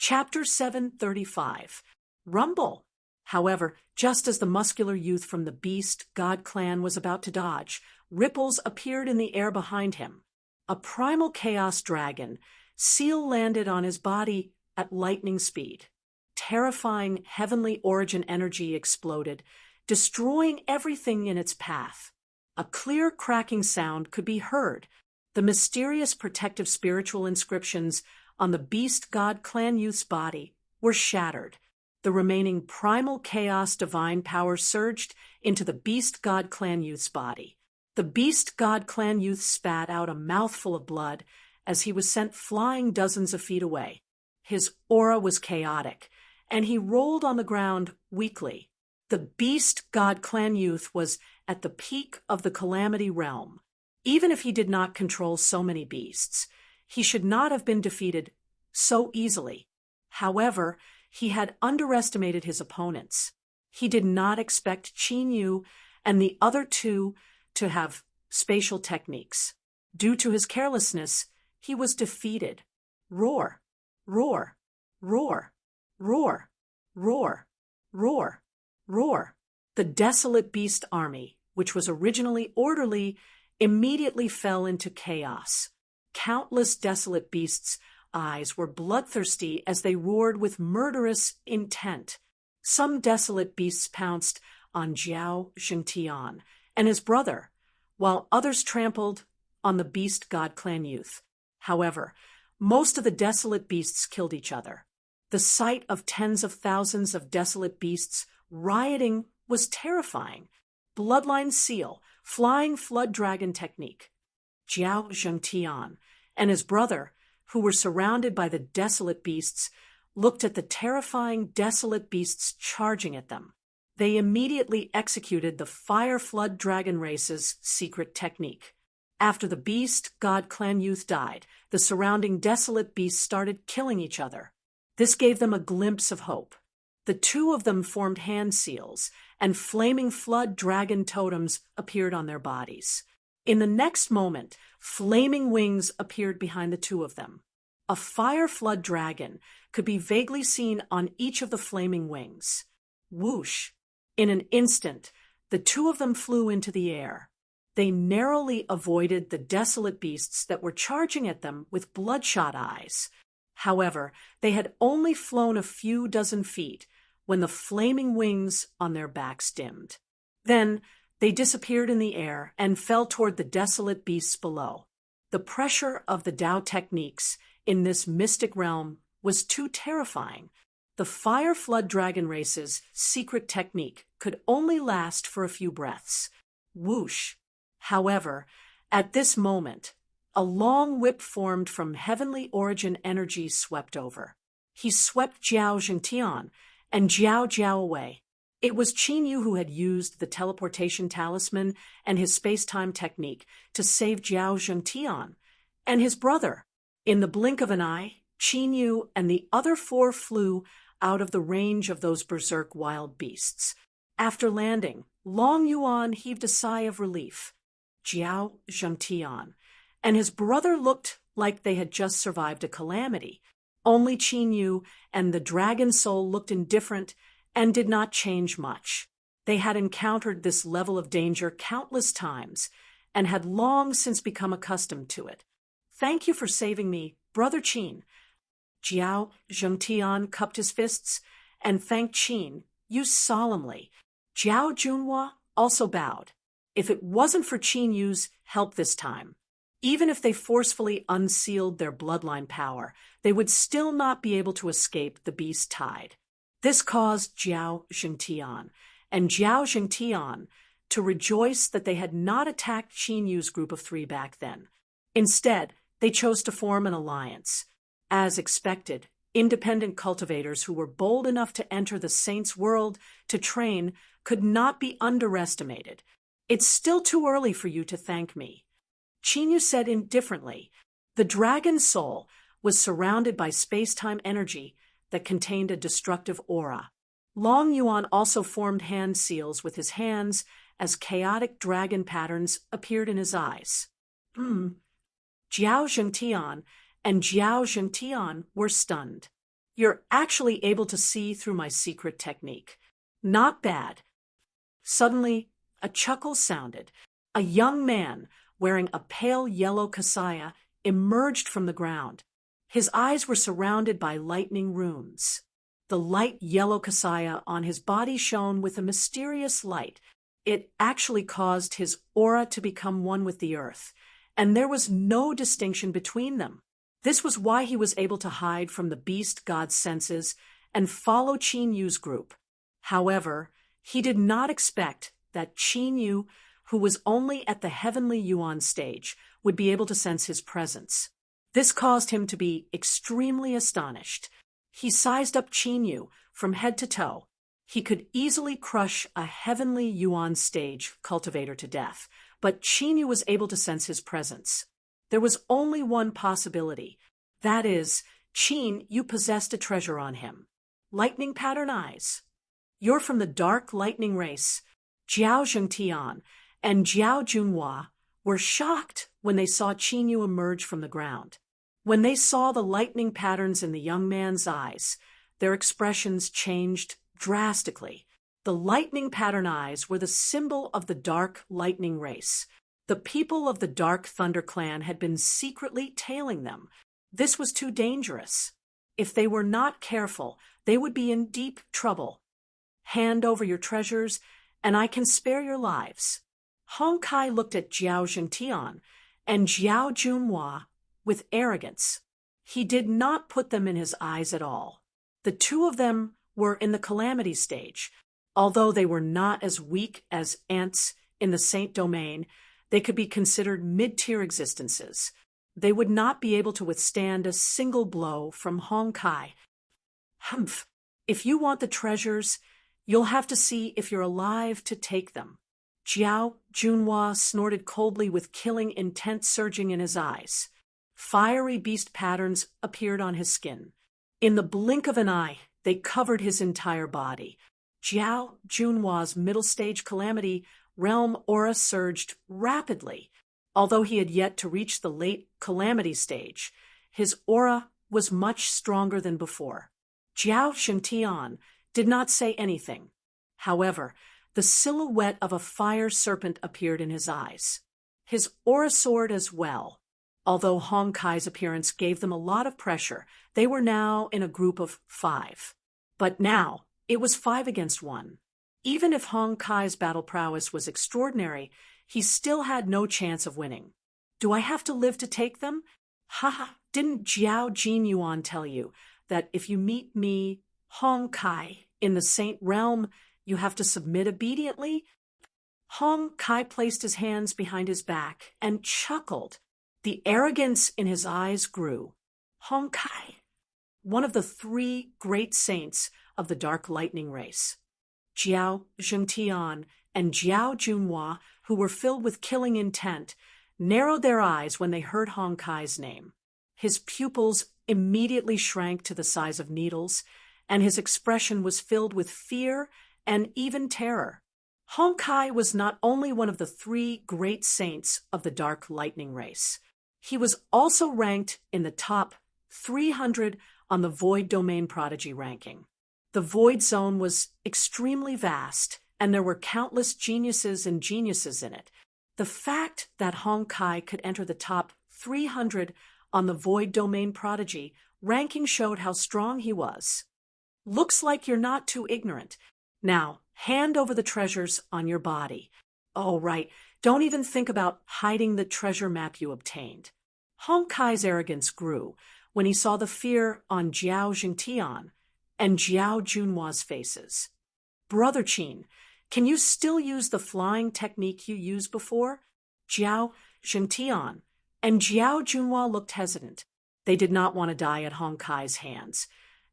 Chapter 735. Rumble. However, just as the muscular youth from the Beast God clan was about to dodge, ripples appeared in the air behind him. A primal chaos dragon, seal landed on his body at lightning speed. Terrifying heavenly origin energy exploded, destroying everything in its path. A clear cracking sound could be heard. The mysterious protective spiritual inscriptions on the Beast God clan youth's body were shattered. The remaining primal chaos divine power surged into the Beast God clan youth's body. The Beast God clan youth spat out a mouthful of blood as he was sent flying dozens of feet away. His aura was chaotic, and he rolled on the ground weakly. The Beast God clan youth was at the peak of the Calamity realm. Even if he did not control so many beasts, he should not have been defeated so easily. However, he had underestimated his opponents. He did not expect Qin Yu and the other two to have spatial techniques. Due to his carelessness, he was defeated. Roar, roar, roar, roar, roar, roar, roar. The desolate beast army, which was originally orderly, immediately fell into chaos. Countless desolate beasts' eyes were bloodthirsty as they roared with murderous intent. Some desolate beasts pounced on Jiao Zhengtian and his brother, while others trampled on the Beast God clan youth. However, most of the desolate beasts killed each other. The sight of tens of thousands of desolate beasts rioting was terrifying. Bloodline seal, flying flood dragon technique. Jiao Zhengtian and his brother, who were surrounded by the desolate beasts, looked at the terrifying desolate beasts charging at them. They immediately executed the Fire Flood Dragon Race's secret technique. After the Beast God clan youth died, the surrounding desolate beasts started killing each other. This gave them a glimpse of hope. The two of them formed hand seals, and flaming flood dragon totems appeared on their bodies. In the next moment, flaming wings appeared behind the two of them. A fire flood dragon could be vaguely seen on each of the flaming wings. Whoosh! In an instant, the two of them flew into the air. They narrowly avoided the desolate beasts that were charging at them with bloodshot eyes. However, they had only flown a few dozen feet when the flaming wings on their backs dimmed. Then they disappeared in the air and fell toward the desolate beasts below. The pressure of the Tao techniques in this mystic realm was too terrifying. The Fire Flood Dragon Race's secret technique could only last for a few breaths. Whoosh! However, at this moment, a long whip formed from heavenly origin energy swept over. He swept Jiao Zhengtian and Jiao Jiao away. It was Qin Yu who had used the teleportation talisman and his space-time technique to save Jiao Zhengtian and his brother. In the blink of an eye, Qin Yu and the other four flew out of the range of those berserk wild beasts. After landing, Long Yuan heaved a sigh of relief. Jiao Zhengtian and his brother looked like they had just survived a calamity. Only Qin Yu and the dragon soul looked indifferent and did not change much. They had encountered this level of danger countless times and had long since become accustomed to it. "Thank you for saving me, Brother Qin." Jiao Zhengtian cupped his fists and thanked Qin Yu solemnly. Jiao Junhua also bowed. If it wasn't for Qin Yu's help this time, even if they forcefully unsealed their bloodline power, they would still not be able to escape the beast tide. This caused Jiao Zhengtian and Jiao Zhengtian to rejoice that they had not attacked Qin Yu's group of three back then. Instead, they chose to form an alliance. As expected, independent cultivators who were bold enough to enter the Saints' world to train could not be underestimated. "It's still too early for you to thank me," Qin Yu said indifferently. The dragon soul was surrounded by space-time energy that contained a destructive aura. Long Yuan also formed hand seals with his hands as chaotic dragon patterns appeared in his eyes. Jiao Zhengtian and Jiao Zhengtian were stunned. You're actually able to see through my secret technique. Not bad. Suddenly, a chuckle sounded. A young man, wearing a pale yellow kasaya, emerged from the ground. His eyes were surrounded by lightning runes. The light yellow kasaya on his body shone with a mysterious light. It actually caused his aura to become one with the earth, and there was no distinction between them. This was why he was able to hide from the beast god's senses and follow Qin Yu's group. However, he did not expect that Qin Yu, who was only at the heavenly Yuan stage, would be able to sense his presence. This caused him to be extremely astonished. He sized up Qin Yu from head to toe. He could easily crush a heavenly Yuan stage cultivator to death, but Qin Yu was able to sense his presence. There was only one possibility. That is, Qin Yu possessed a treasure on him. Lightning pattern eyes. You're from the dark lightning race. Jiao Zhengtian and Jiao Junhua were shocked when they saw Qin Yu emerge from the ground. When they saw the lightning patterns in the young man's eyes, their expressions changed drastically. The lightning pattern eyes were the symbol of the dark lightning race. The people of the Dark Thunder clan had been secretly tailing them. This was too dangerous. If they were not careful, they would be in deep trouble. Hand over your treasures, and I can spare your lives. Hong Kai looked at Jiao Zhengtian and Jiao Junhua with arrogance. He did not put them in his eyes at all. The two of them were in the calamity stage. Although they were not as weak as ants in the Saint Domain, they could be considered mid-tier existences. They would not be able to withstand a single blow from Hong Kai. Humph! If you want the treasures, you'll have to see if you're alive to take them. Jiao Junhua snorted coldly with killing intent surging in his eyes. Fiery beast patterns appeared on his skin. In the blink of an eye, they covered his entire body. Jiao Junhua's middle-stage calamity realm aura surged rapidly. Although he had yet to reach the late calamity stage, his aura was much stronger than before. Jiao Zhengtian did not say anything. However, the silhouette of a fire serpent appeared in his eyes. His aura soared as well. Although Hong Kai's appearance gave them a lot of pressure, they were now in a group of 5. But now, it was 5 against 1. Even if Hong Kai's battle prowess was extraordinary, he still had no chance of winning. Do I have to live to take them? Haha, didn't Jiao Jinyuan tell you that if you meet me, Hong Kai, in the Saint Realm, you have to submit obediently? Hong Kai placed his hands behind his back and chuckled. The arrogance in his eyes grew. Hong Kai, one of the 3 great saints of the Dark Lightning race. Jiao Zhengtian and Jiao Junhua, who were filled with killing intent, narrowed their eyes when they heard Hong Kai's name. His pupils immediately shrank to the size of needles, and his expression was filled with fear and even terror. Hong Kai was not only one of the 3 great saints of the Dark Lightning race. He was also ranked in the top 300 on the Void Domain Prodigy ranking. The Void Zone was extremely vast, and there were countless geniuses and geniuses in it. The fact that Hong Kai could enter the top 300 on the Void Domain Prodigy ranking showed how strong he was. Looks like you're not too ignorant. Now, hand over the treasures on your body. Oh, right, don't even think about hiding the treasure map you obtained. Hong Kai's arrogance grew when he saw the fear on Jiao Zhengtian and Jiao Junhua's faces. Brother Qin, can you still use the flying technique you used before? Jiao Zhengtian and Jiao Junhua looked hesitant. They did not want to die at Hong Kai's hands,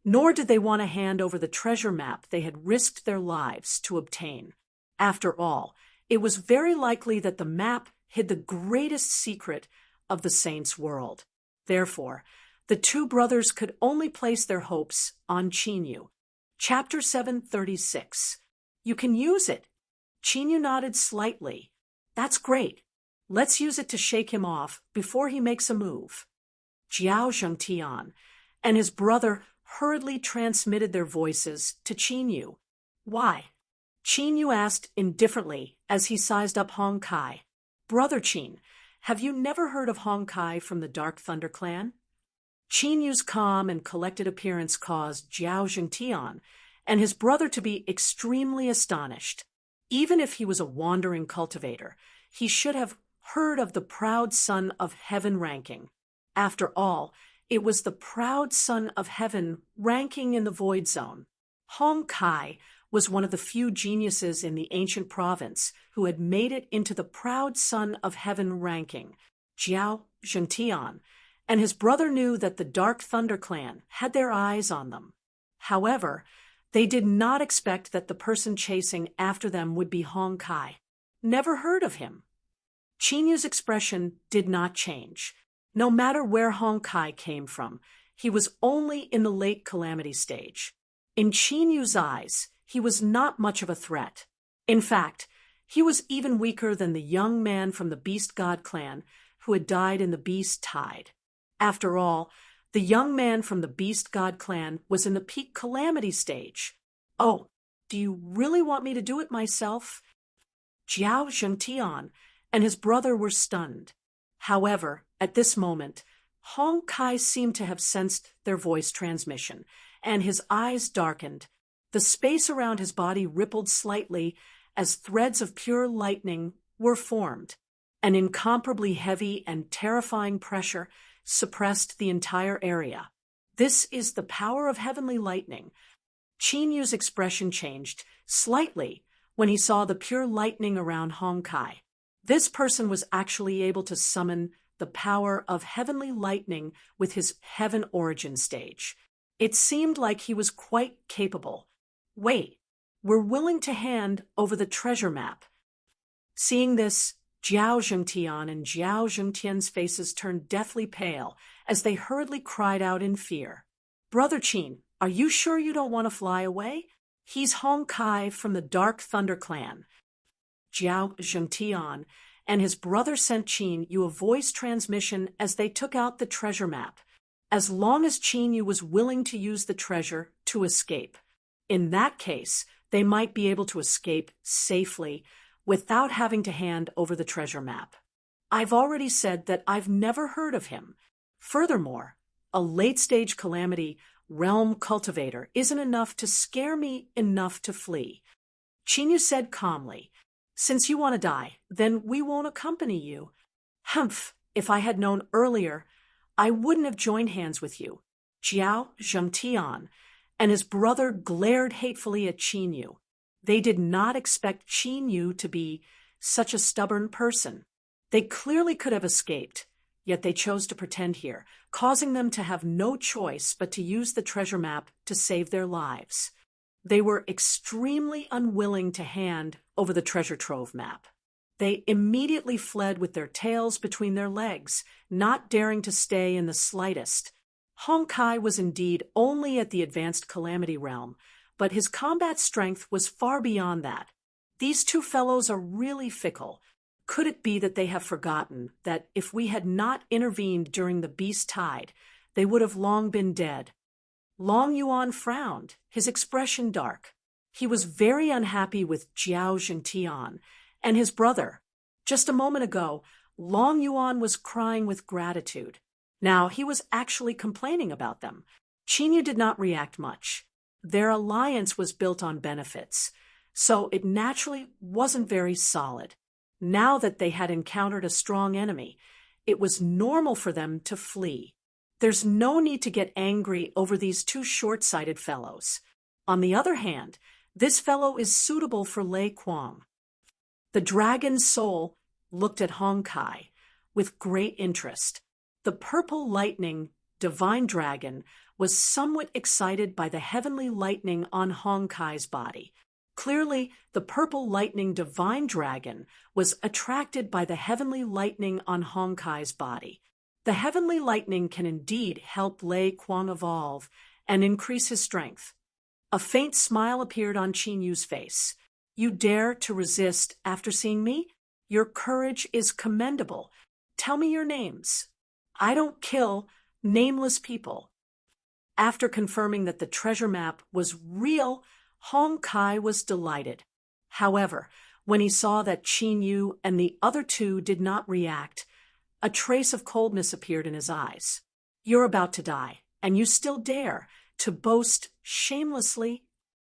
nor did they want to hand over the treasure map they had risked their lives to obtain. After all, it was very likely that the map hid the greatest secret of the saints' world. Therefore, the 2 brothers could only place their hopes on Qin Yu. Chapter 736. You can use it. Qin Yu nodded slightly. That's great. Let's use it to shake him off before he makes a move. Jiao Zhengtian and his brother hurriedly transmitted their voices to Qin. Why? Qin asked indifferently as he sized up Hong Kai. Brother Qin, have you never heard of Hong Kai from the Dark Thunder clan? Yu's calm and collected appearance caused Jiao Zhengtian and his brother to be extremely astonished. Even if he was a wandering cultivator, he should have heard of the proud son of heaven ranking. After all, it was the proud son of heaven ranking in the void zone. Hong Kai was one of the few geniuses in the ancient province who had made it into the proud son of heaven ranking. Jiao Zhengtian and his brother knew that the Dark Thunder clan had their eyes on them. However, they did not expect that the person chasing after them would be Hong Kai. Never heard of him. Yu's expression did not change. No matter where Hong Kai came from, he was only in the late calamity stage. In Yu's eyes, he was not much of a threat. In fact, he was even weaker than the young man from the Beast God clan who had died in the Beast Tide. After all, the young man from the Beast God clan was in the peak calamity stage. Oh, do you really want me to do it myself? Jiao Zhengtian and his brother were stunned. However, at this moment, Hong Kai seemed to have sensed their voice transmission, and his eyes darkened. The space around his body rippled slightly as threads of pure lightning were formed. An incomparably heavy and terrifying pressure suppressed the entire area. This is the power of heavenly lightning. Yu's expression changed slightly when he saw the pure lightning around Hong Kai. This person was actually able to summon the power of heavenly lightning with his heaven origin stage. It seemed like he was quite capable. Wait, we're willing to hand over the treasure map. Seeing this, Jiao Zhengtian and Jiao Zhengtian's faces turned deathly pale as they hurriedly cried out in fear. Brother Qin, are you sure you don't want to fly away? He's Hong Kai from the Dark Thunder clan. Jiao Zhengtian and his brother sent Qin a voice transmission as they took out the treasure map, as long as Qin was willing to use the treasure to escape. In that case, they might be able to escape safely without having to hand over the treasure map. I've already said that I've never heard of him. Furthermore, a late-stage calamity realm cultivator isn't enough to scare me enough to flee. Qin said calmly, since you want to die, then we won't accompany you. Humph, if I had known earlier, I wouldn't have joined hands with you. Jiao Zhengtian and his brother glared hatefully at Qin. They did not expect Qin to be such a stubborn person. They clearly could have escaped, yet they chose to pretend here, causing them to have no choice but to use the treasure map to save their lives. They were extremely unwilling to hand over the treasure trove map. They immediately fled with their tails between their legs, not daring to stay in the slightest. Hong Kai was indeed only at the advanced calamity realm, but his combat strength was far beyond that. These two fellows are really fickle. Could it be that they have forgotten that if we had not intervened during the Beast Tide, they would have long been dead? Long Yuan frowned, his expression dark. He was very unhappy with Jiao Zhengtian and his brother. Just a moment ago, Long Yuan was crying with gratitude. Now he was actually complaining about them. Qin did not react much. Their alliance was built on benefits, so it naturally wasn't very solid. Now that they had encountered a strong enemy, it was normal for them to flee. There's no need to get angry over these two short-sighted fellows. On the other hand, this fellow is suitable for Lei Kuang. The dragon's soul looked at Hong Kai with great interest. The purple lightning divine dragon was somewhat excited by the heavenly lightning on Hong Kai's body. Clearly, the purple lightning divine dragon was attracted by the heavenly lightning on Hong Kai's body. The heavenly lightning can indeed help Lei Kuang evolve and increase his strength. A faint smile appeared on Qin Yu's face. You dare to resist after seeing me? Your courage is commendable. Tell me your names. I don't kill nameless people. After confirming that the treasure map was real, Hong Kai was delighted. However, when he saw that Qin Yu and the other two did not react, a trace of coldness appeared in his eyes. "You're about to die, and you still dare to boast shamelessly?"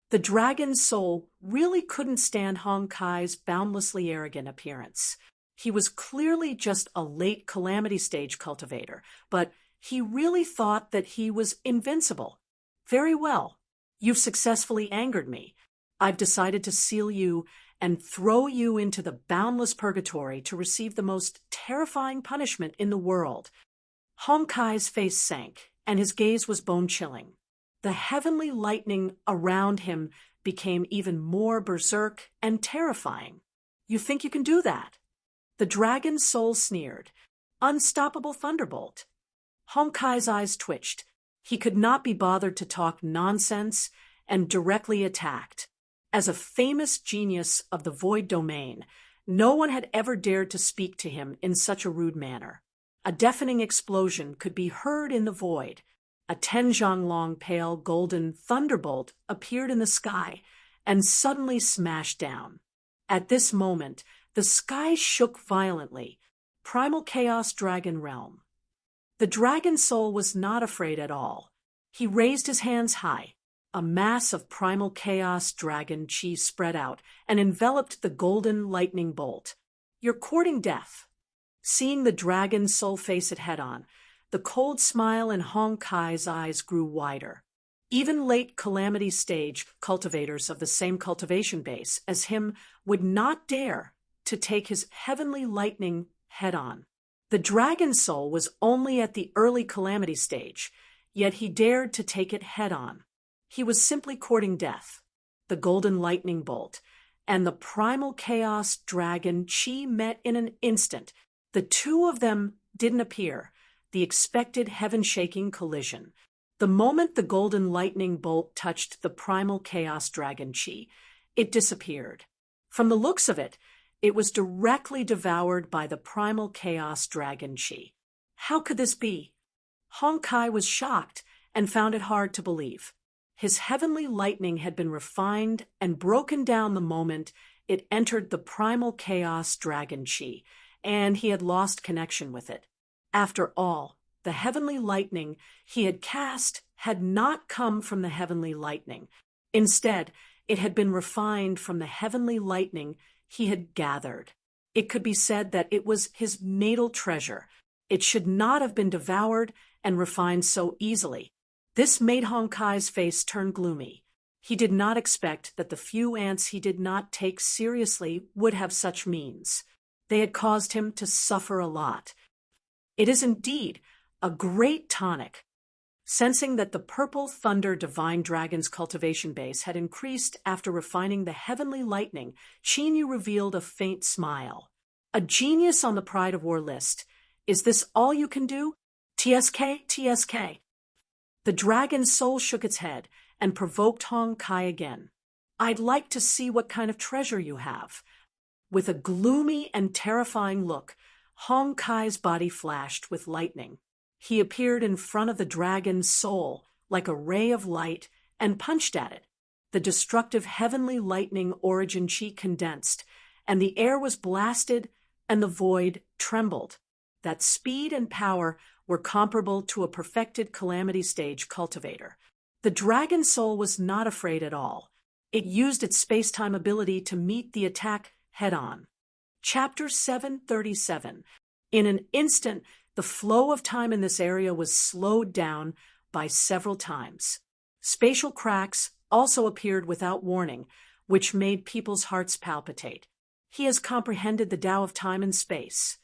The dragon's soul really couldn't stand Hong Kai's boundlessly arrogant appearance. He was clearly just a late calamity stage cultivator, but he really thought that he was invincible. "Very well. You've successfully angered me. I've decided to seal you and throw you into the boundless purgatory to receive the most terrifying punishment in the world." Hong Kai's face sank, and his gaze was bone-chilling. The heavenly lightning around him became even more berserk and terrifying. "You think you can do that?" The dragon's soul sneered. "Unstoppable thunderbolt." Hong Kai's eyes twitched. He could not be bothered to talk nonsense and directly attacked. As a famous genius of the void domain, no one had ever dared to speak to him in such a rude manner. A deafening explosion could be heard in the void. A 10-zhang-long pale golden thunderbolt appeared in the sky and suddenly smashed down. At this moment, the sky shook violently. Primal Chaos Dragon Realm. The dragon's soul was not afraid at all. He raised his hands high. A mass of primal chaos dragon chi spread out and enveloped the golden lightning bolt. "You're courting death." Seeing the dragon's soul face it head-on, the cold smile in Hong Kai's eyes grew wider. Even late calamity stage cultivators of the same cultivation base as him would not dare to take his heavenly lightning head-on. The dragon's soul was only at the early calamity stage, yet he dared to take it head-on. He was simply courting death. The golden lightning bolt and the primal chaos dragon chi met in an instant. The two of them didn't appear, the expected heaven-shaking collision. The moment the golden lightning bolt touched the primal chaos dragon chi, it disappeared. From the looks of it, it was directly devoured by the primal chaos dragon chi. How could this be? Hong Kai was shocked and found it hard to believe. His heavenly lightning had been refined and broken down the moment it entered the primal chaos dragon chi, and he had lost connection with it. After all, the heavenly lightning he had cast had not come from the heavenly lightning. Instead, it had been refined from the heavenly lightning he had gathered. It could be said that it was his natal treasure. It should not have been devoured and refined so easily. This made Hong Kai's face turn gloomy. He did not expect that the few ants he did not take seriously would have such means. They had caused him to suffer a lot. It is indeed a great tonic. Sensing that the purple thunder divine dragon's cultivation base had increased after refining the heavenly lightning, Qin Yu revealed a faint smile. "A genius on the Pride of War list. Is this all you can do? TSK, TSK. The dragon's soul shook its head and provoked Hong Kai again. "I'd like to see what kind of treasure you have." With a gloomy and terrifying look, Hong Kai's body flashed with lightning. He appeared in front of the dragon's soul like a ray of light and punched at it. The destructive heavenly lightning origin chi condensed, and the air was blasted and the void trembled. That speed and power were comparable to a perfected calamity stage cultivator. The dragon soul was not afraid at all. It used its space-time ability to meet the attack head-on. Chapter 737. In an instant, the flow of time in this area was slowed down by several times. Spatial cracks also appeared without warning, which made people's hearts palpitate. He has comprehended the Tao of time and space.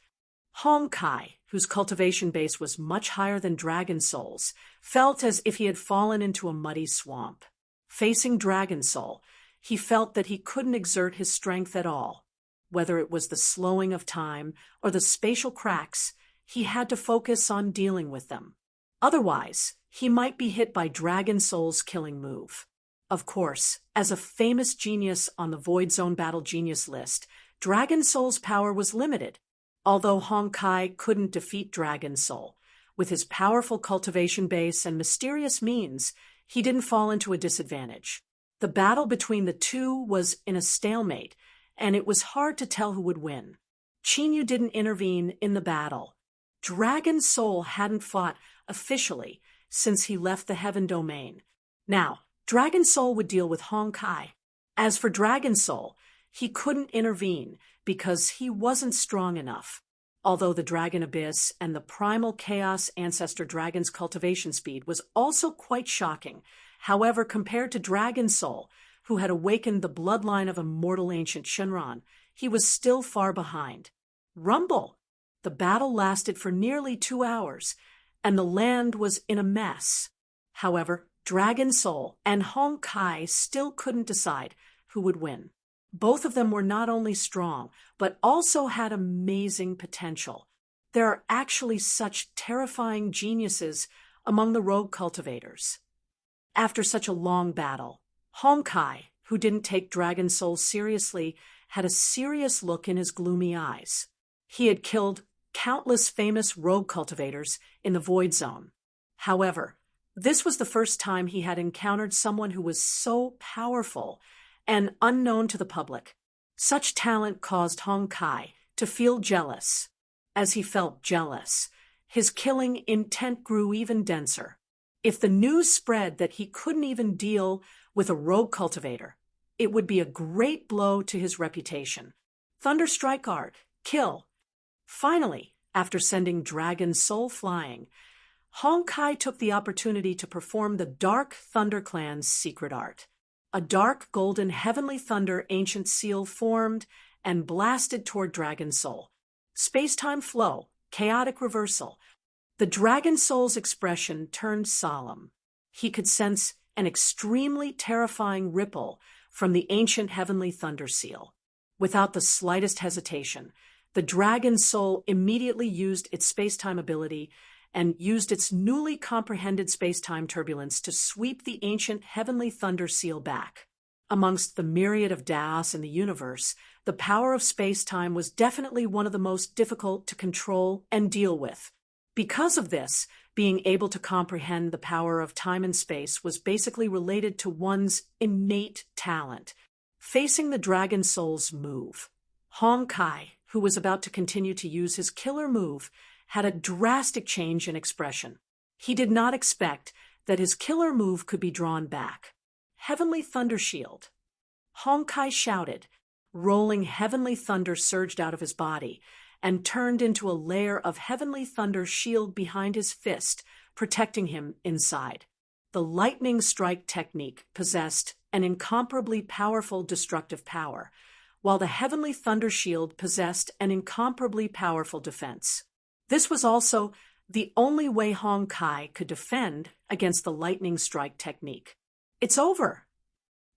Hong Kai, whose cultivation base was much higher than Dragon Soul's, felt as if he had fallen into a muddy swamp. Facing Dragon Soul, he felt that he couldn't exert his strength at all. Whether it was the slowing of time or the spatial cracks, he had to focus on dealing with them. Otherwise, he might be hit by Dragon Soul's killing move. Of course, as a famous genius on the Void Zone Battle Genius list, Dragon Soul's power was limited. Although Hong Kai couldn't defeat Dragon Soul, With his powerful cultivation base and mysterious means, he didn't fall into a disadvantage. The battle between the two was in a stalemate, and it was hard to tell who would win. Chinyu didn't intervene in the battle. Dragon Soul hadn't fought officially since he left the Heaven Domain. Now, Dragon Soul would deal with Honkai. As for Dragon Soul, he couldn't intervene because he wasn't strong enough. Although the Dragon Abyss and the Primal Chaos Ancestor Dragon's cultivation speed was also quite shocking. However, compared to Dragon Soul, who had awakened the bloodline of immortal ancient Shinran, he was still far behind. Rumble! The battle lasted for nearly 2 hours, and the land was in a mess. However, Dragon Soul and Honkai still couldn't decide who would win. Both of them were not only strong, but also had amazing potential. There are actually such terrifying geniuses among the rogue cultivators. After such a long battle, Honkai, who didn't take Dragon Soul seriously, had a serious look in his gloomy eyes. He had killed countless famous rogue cultivators in the Void Zone. However, this was the first time he had encountered someone who was so powerful and unknown to the public. Such talent caused Honkai to feel jealous. As he felt jealous, his killing intent grew even denser. If the news spread that he couldn't even deal with a rogue cultivator, it would be a great blow to his reputation. Thunder Strike Art, kill. Finally, after sending Dragon Soul flying, Honkai took the opportunity to perform the Dark Thunder Clan's secret art. A dark golden heavenly thunder ancient seal formed and blasted toward Dragon Soul. Space-time flow, chaotic reversal. The Dragon Soul's expression turned solemn. He could sense an extremely terrifying ripple from the ancient heavenly thunder seal. Without the slightest hesitation, the Dragon Soul immediately used its space-time ability and used its newly comprehended space-time turbulence to sweep the ancient heavenly thunder seal back. Amongst the myriad of Daos in the universe, the power of space-time was definitely one of the most difficult to control and deal with. Because of this, being able to comprehend the power of time and space was basically related to one's innate talent. Facing the Dragon Soul's move, Honkai, who was about to continue to use his killer move, had a drastic change in expression. He did not expect that his killer move could be drawn back. Heavenly Thunder Shield. Honkai shouted. Rolling heavenly thunder surged out of his body and turned into a layer of heavenly thunder shield behind his fist, protecting him inside. The lightning strike technique possessed an incomparably powerful destructive power, while the heavenly thunder shield possessed an incomparably powerful defense. This was also the only way Honkai could defend against the lightning strike technique. It's over!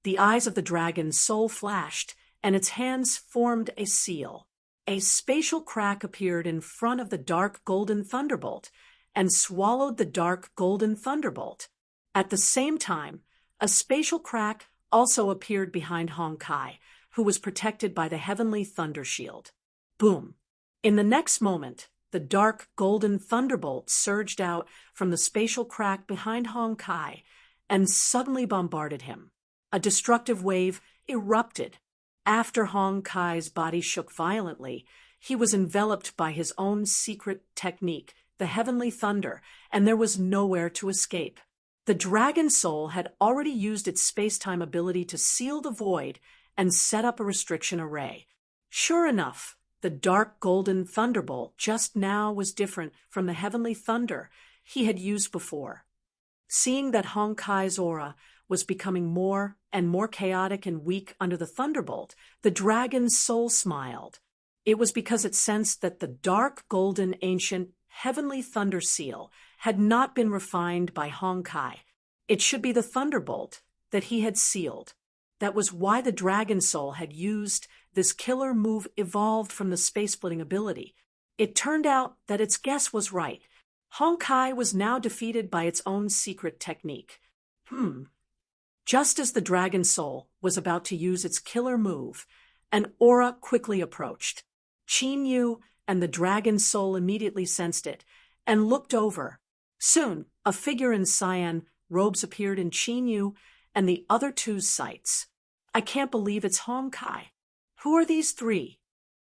The eyes of the Dragon Soul flashed, and its hands formed a seal. A spatial crack appeared in front of the dark golden thunderbolt and swallowed the dark golden thunderbolt. At the same time, a spatial crack also appeared behind Honkai, who was protected by the heavenly thunder shield. Boom! In the next moment, the dark golden thunderbolt surged out from the spatial crack behind Honkai and suddenly bombarded him. A destructive wave erupted. After Honkai's body shook violently, he was enveloped by his own secret technique, the heavenly thunder, and there was nowhere to escape. The Dragon Soul had already used its space-time ability to seal the void and set up a restriction array. Sure enough, the dark golden thunderbolt just now was different from the heavenly thunder he had used before. Seeing that Honkai's aura was becoming more and more chaotic and weak under the thunderbolt, the Dragon Soul smiled. It was because it sensed that the dark golden ancient heavenly thunder seal had not been refined by Honkai. It should be the thunderbolt that he had sealed. That was why the Dragon Soul had used this killer move evolved from the space-splitting ability. It turned out that its guess was right. Honkai was now defeated by its own secret technique. Just as the Dragon Soul was about to use its killer move, an aura quickly approached. Chinyu and the Dragon Soul immediately sensed it and looked over. Soon, a figure in cyan robes appeared in Qin Yu and the other two's sights. I can't believe it's Hong Kai. Who are these three?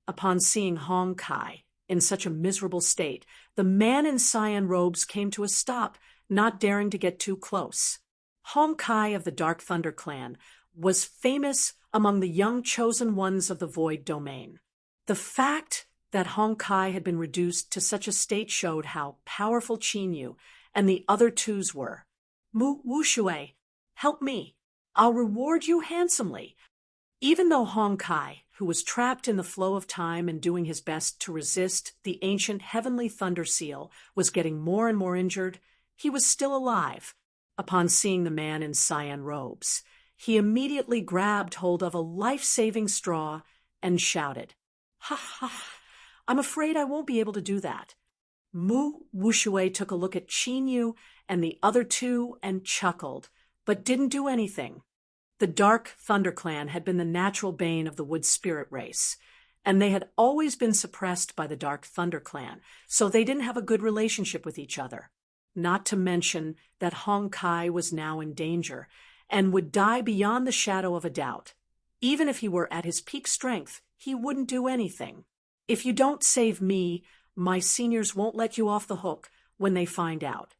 Upon seeing Hong Kai in such a miserable state, the man in cyan robes came to a stop, not daring to get too close. Hong Kai of the Dark Thunder clan was famous among the young chosen ones of the Void Domain. The fact that Hong Kai had been reduced to such a state showed how powerful Qin Yu and the other twos were. Wu Shui, help me. I'll reward you handsomely. Even though Hong Kai, who was trapped in the flow of time and doing his best to resist the ancient heavenly thunder seal, was getting more and more injured, he was still alive. Upon seeing the man in cyan robes, he immediately grabbed hold of a life-saving straw and shouted, "Ha ha! I'm afraid I won't be able to do that." Wu Shui took a look at Qin Yu and the other two and chuckled, but didn't do anything. The Dark Thunder clan had been the natural bane of the Wood Spirit race, and they had always been suppressed by the Dark Thunder clan, so they didn't have a good relationship with each other. Not to mention that Hong Kai was now in danger and would die beyond the shadow of a doubt. Even if he were at his peak strength, he wouldn't do anything. "If you don't save me, my seniors won't let you off the hook when they find out."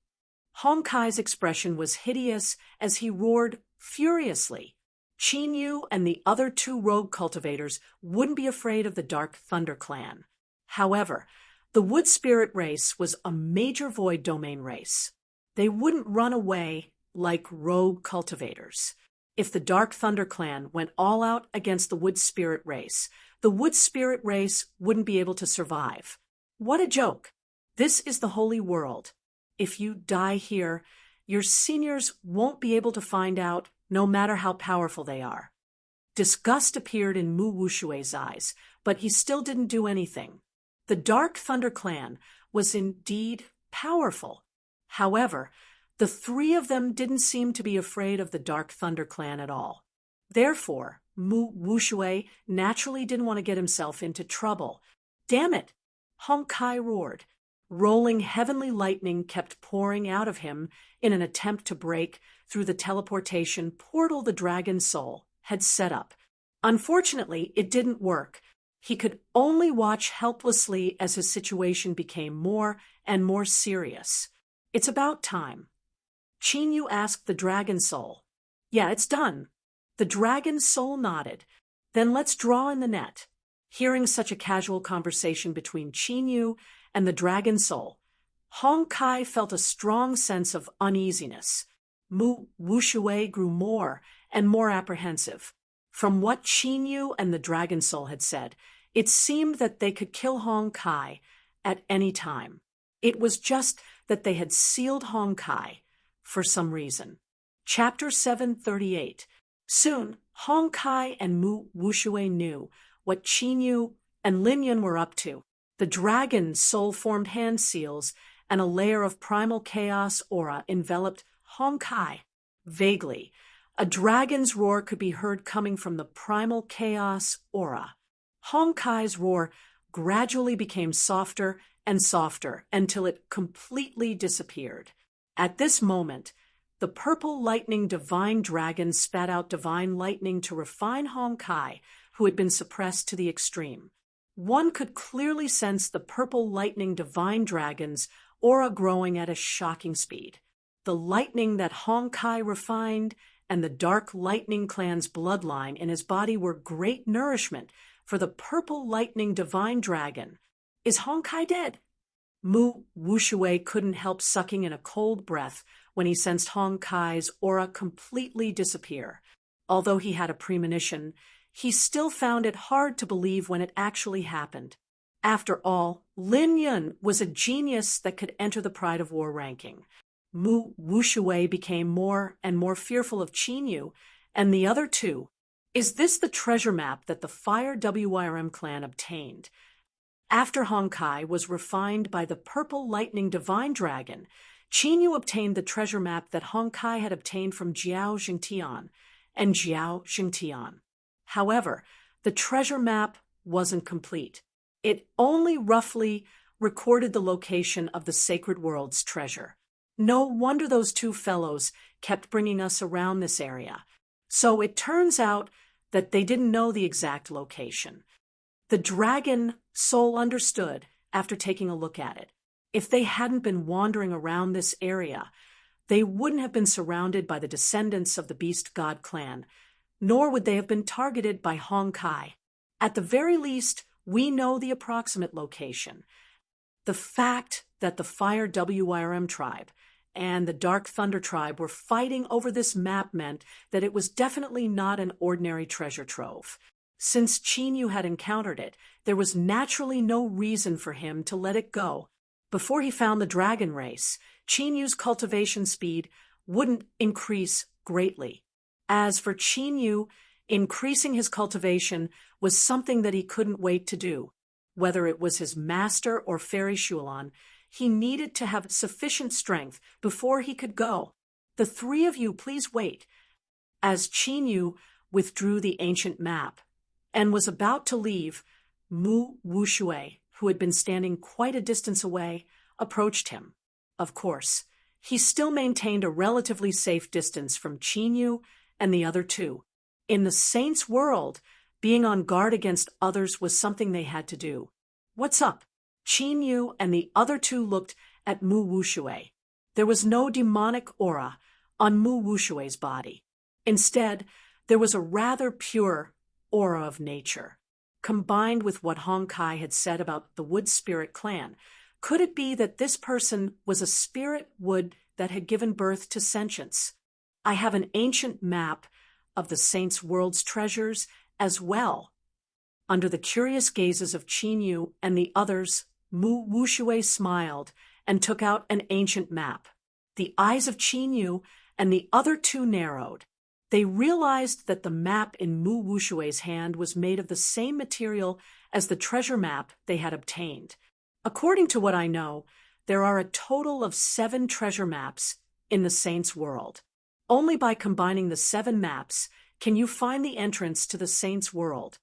Hong Kai's expression was hideous as he roared furiously. Qin Yu and the other two rogue cultivators wouldn't be afraid of the Dark Thunder clan. However, the Wood Spirit race was a major Void Domain race. They wouldn't run away like rogue cultivators. If the Dark Thunder clan went all out against the Wood Spirit race, the Wood Spirit race wouldn't be able to survive. What a joke! This is the holy world. If you die here, your seniors won't be able to find out, no matter how powerful they are. Disgust appeared in Wu Shui's eyes, but he still didn't do anything. The Dark Thunder clan was indeed powerful. However, the three of them didn't seem to be afraid of the Dark Thunder clan at all. Therefore, Wu Shui naturally didn't want to get himself into trouble. "Damn it!" Hong Kai roared. Rolling heavenly lightning kept pouring out of him in an attempt to break through the teleportation portal the Dragon Soul had set up. Unfortunately, it didn't work. He could only watch helplessly as his situation became more and more serious. "It's about time." Qin Yu asked the Dragon Soul. "Yeah, it's done." The Dragon Soul nodded. "Then let's draw in the net." Hearing such a casual conversation between Qin Yu and the Dragon Soul, Hong Kai felt a strong sense of uneasiness. Wu Shui grew more and more apprehensive. From what Qin Yu and the Dragon Soul had said, it seemed that they could kill Hong Kai at any time. It was just that they had sealed Hong Kai for some reason. Chapter 738. Soon, Hong Kai and Wu Shui knew what Qin Yu and Lin Yun were up to. The Dragon Soul formed hand seals, and a layer of primal chaos aura enveloped Hong Kai. Vaguely, a dragon's roar could be heard coming from the primal chaos aura. Hong Kai's roar gradually became softer and softer until it completely disappeared. At this moment, the purple lightning divine dragon spat out divine lightning to refine Hong Kai, who had been suppressed to the extreme. One could clearly sense the purple lightning divine dragon's aura growing at a shocking speed. The lightning that Hong Kai refined and the dark lightning clan's bloodline in his body were great nourishment for the purple lightning divine dragon. Is Hong Kai dead? Wu Shui couldn't help sucking in a cold breath when he sensed Hong Kai's aura completely disappear. Although he had a premonition, he still found it hard to believe when it actually happened. After all, Lin Yun was a genius that could enter the Pride of War ranking. Wu Shui became more and more fearful of Qin Yu and the other two. Is this the treasure map that the Fire WYRM clan obtained? After Hong Kai was refined by the purple lightning divine dragon, Qin Yu obtained the treasure map that Hong Kai had obtained from Jiao Jingtian and Jiao Jingtian. However, the treasure map wasn't complete. It only roughly recorded the location of the sacred world's treasure. No wonder those two fellows kept bringing us around this area. So it turns out that they didn't know the exact location. The dragon soul understood after taking a look at it. If they hadn't been wandering around this area, they wouldn't have been surrounded by the descendants of the Beast God clan, nor would they have been targeted by Honkai. At the very least, we know the approximate location. The fact that the Fire WYRM tribe and the Dark Thunder tribe were fighting over this map meant that it was definitely not an ordinary treasure trove. Since Chinyu had encountered it, there was naturally no reason for him to let it go. Before he found the dragon race, Chinyu's cultivation speed wouldn't increase greatly. As for Chinyu, increasing his cultivation was something that he couldn't wait to do. Whether it was his master or Fairy Shulan, he needed to have sufficient strength before he could go. The three of you please wait. As Chinyu withdrew the ancient map and was about to leave, Mu Wushui, who had been standing quite a distance away, approached him. Of course, he still maintained a relatively safe distance from Chinyu and the other two. In the Saints' world, being on guard against others was something they had to do. What's up? Chinyu and the other two looked at Mu Wushui. There was no demonic aura on Mu Wushui's body. Instead, there was a rather pure aura of nature. Combined with what Honkai had said about the Wood Spirit clan, could it be that this person was a spirit wood that had given birth to sentience? I have an ancient map of the Saints' world's treasures as well. Under the curious gazes of Chinyu and the others, Mu Wushui smiled and took out an ancient map. The eyes of Chinyu and the other two narrowed. They realized that the map in Mu Wushui's hand was made of the same material as the treasure map they had obtained. According to what I know, there are a total of 7 treasure maps in the Saints' world. Only by combining the 7 maps can you find the entrance to the Saints' world.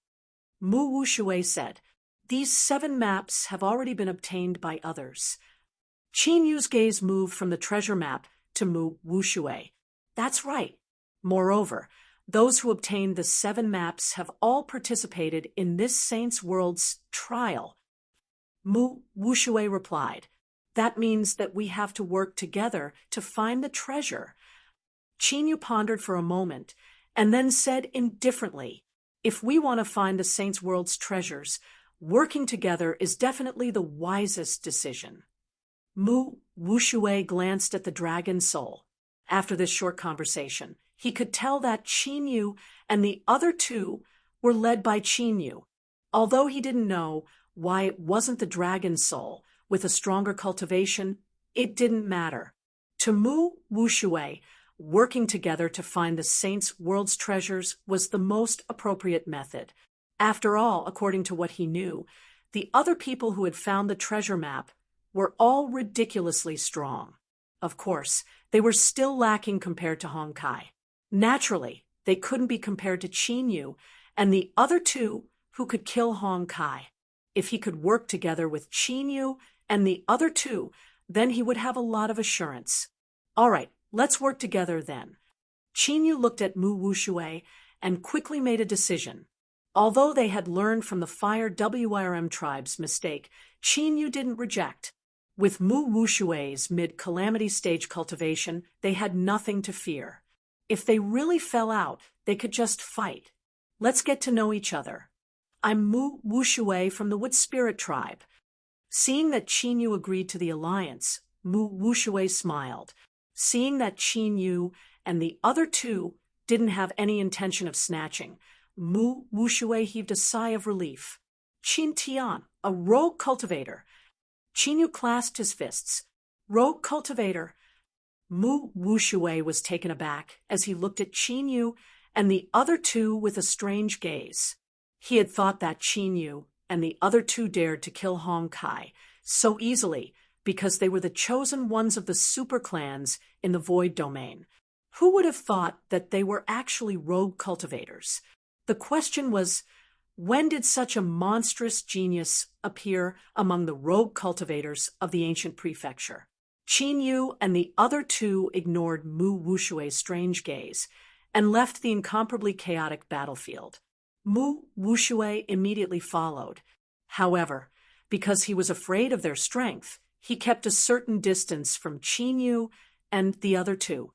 Mu Wushui said, "These 7 maps have already been obtained by others." Chinyu's gaze moved from the treasure map to Mu Wushui. That's right. Moreover, those who obtained the 7 maps have all participated in this Saints' world's trial. Mu Wushui replied, "That means that we have to work together to find the treasure." Chinyu pondered for a moment and then said indifferently, "If we want to find the Saints' world's treasures, working together is definitely the wisest decision." Mu Wushui glanced at the dragon soul. After this short conversation, he could tell that Chinyu and the other two were led by Chinyu. Although he didn't know why it wasn't the dragon soul with a stronger cultivation, it didn't matter. To Mu Wushui, working together to find the Saints' world's treasures was the most appropriate method. After all, according to what he knew, the other people who had found the treasure map were all ridiculously strong. Of course, they were still lacking compared to Honkai. Naturally, they couldn't be compared to Chinyu and the other two who could kill Honkai. If he could work together with Chinyu and the other two, then he would have a lot of assurance. All right, let's work together then. Chinyu looked at Mu Wushui and quickly made a decision. Although they had learned from the Fire WYRM tribe's mistake, Chinyu didn't reject. With Mu Wushui's mid-calamity stage cultivation, they had nothing to fear. If they really fell out, they could just fight. Let's get to know each other. I'm Mu Wushui from the Wood Spirit tribe. Seeing that Chinyu agreed to the alliance, Mu Wushui smiled. Seeing that Chinyu and the other two didn't have any intention of snatching, Mu Wushui heaved a sigh of relief. Qin Tian, a rogue cultivator. Chinyu clasped his fists. Rogue cultivator. Mu Wushui was taken aback as he looked at Chinyu and the other two with a strange gaze. He had thought that Chinyu and the other two dared to kill Honkai so easily because they were the chosen ones of the super clans in the Void Domain. Who would have thought that they were actually rogue cultivators? The question was, When did such a monstrous genius appear among the rogue cultivators of the ancient prefecture? Qin Yu and the other two ignored Mu Wushui's strange gaze and left the incomparably chaotic battlefield. Mu Wushui immediately followed. However, because he was afraid of their strength, he kept a certain distance from Qin Yu and the other two.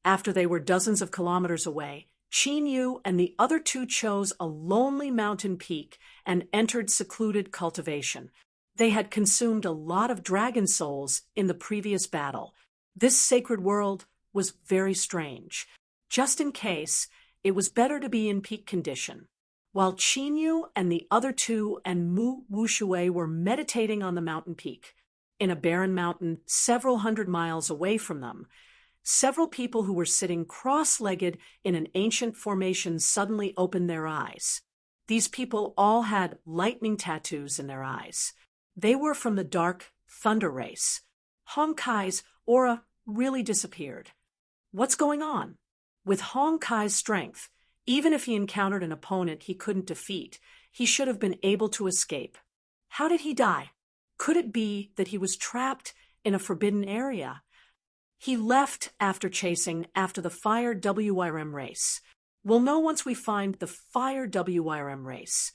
After they were dozens of kilometers away, Qin Yu and the other two chose a lonely mountain peak and entered secluded cultivation. They had consumed a lot of dragon souls in the previous battle. This sacred world was very strange. Just in case, it was better to be in peak condition. While Qin Yu and the other two and Mu Wushui were meditating on the mountain peak, in a barren mountain several hundred miles away from them, several people who were sitting cross-legged in an ancient formation suddenly opened their eyes. These people all had lightning tattoos in their eyes. They were from the dark thunder race. Hong Kai's aura really disappeared. What's going on? With Hong Kai's strength, even if he encountered an opponent he couldn't defeat, he should have been able to escape. How did he die? Could it be that he was trapped in a forbidden area? He left after chasing after the Fire WRM race. We'll know once we find the Fire WRM race.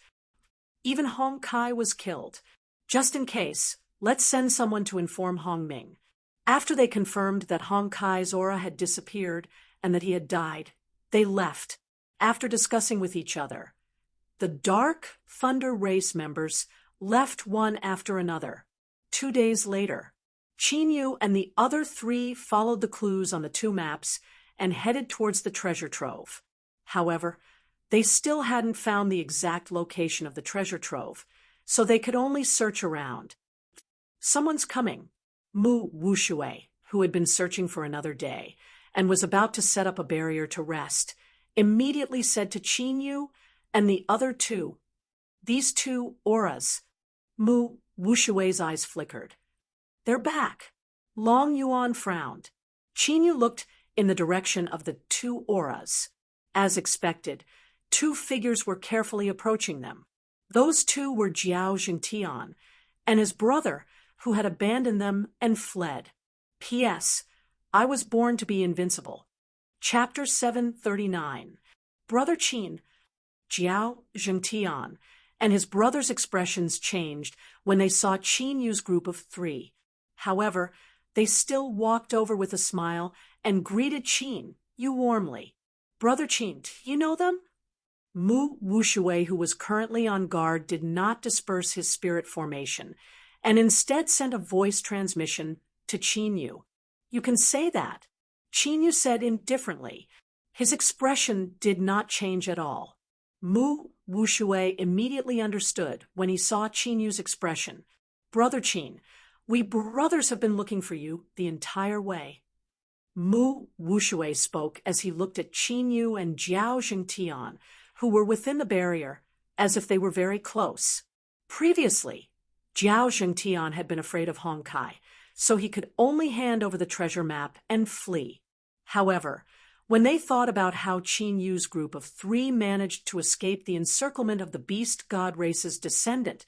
Even Hong Kai was killed. Just in case, let's send someone to inform Hong Ming. After they confirmed that Hong Kai's aura had disappeared and that he had died, they left, after discussing with each other. The Dark Thunder Race members left one after another. 2 days later, Qin Yu and the other three followed the clues on the two maps and headed towards the treasure trove. However, they still hadn't found the exact location of the treasure trove, so they could only search around. Someone's coming. Mu Wushui, who had been searching for another day and was about to set up a barrier to rest, immediately said to Qin Yu and the other two, "These two auras." Mu Wushui's eyes flickered. "They're back." Long Yuan frowned. Qin Yu looked in the direction of the two auras. As expected, two figures were carefully approaching them. Those two were Jiao Jingtian and his brother, who had abandoned them and fled. P.S. I was born to be invincible. Chapter 739. Brother Qin, Jiao Jingtian, and his brother's expressions changed when they saw Qin Yu's group of three. However, they still walked over with a smile and greeted Qin Yu warmly. "Brother Qin, do you know them?" Mu Wushui, who was currently on guard, did not disperse his spirit formation, and instead sent a voice transmission to Qin Yu. "You can say that," Qin Yu said indifferently. His expression did not change at all. Mu Wushui immediately understood when he saw Qin Yu's expression. "Brother Qin, we brothers have been looking for you the entire way." Mu Wushui spoke as he looked at Qin Yu and Jiao Jingtian, who were within the barrier, as if they were very close. Previously, Jiao Jingtian had been afraid of Hong Kai, so he could only hand over the treasure map and flee. However, when they thought about how Qin Yu's group of three managed to escape the encirclement of the beast god race's descendant,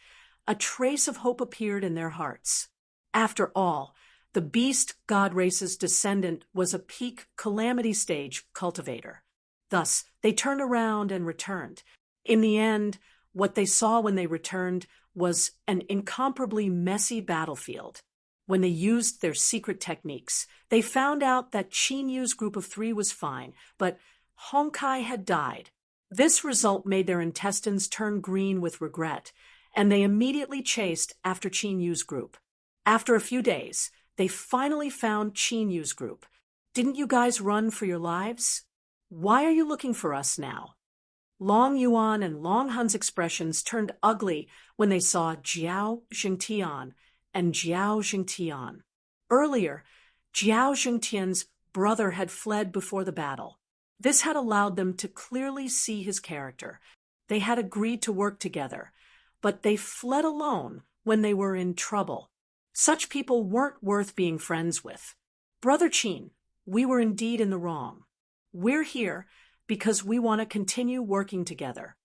a trace of hope appeared in their hearts. After all, the beast god race's descendant was a peak calamity stage cultivator. Thus, they turned around and returned. In the end, what they saw when they returned was an incomparably messy battlefield. When they used their secret techniques, they found out that Qin Yu's group of three was fine, but Hong Kai had died. This result made their intestines turn green with regret, and they immediately chased after Qin Yu's group. After a few days, they finally found Qin Yu's group. "Didn't you guys run for your lives? Why are you looking for us now?" Long Yuan and Long Hun's expressions turned ugly when they saw Jiao Jingtian and Jiao Jingtian. Earlier, Jiao Jingtian's brother had fled before the battle. This had allowed them to clearly see his character. They had agreed to work together, but they fled alone when they were in trouble. Such people weren't worth being friends with. "Brother Qin, we were indeed in the wrong. We're here because we want to continue working together."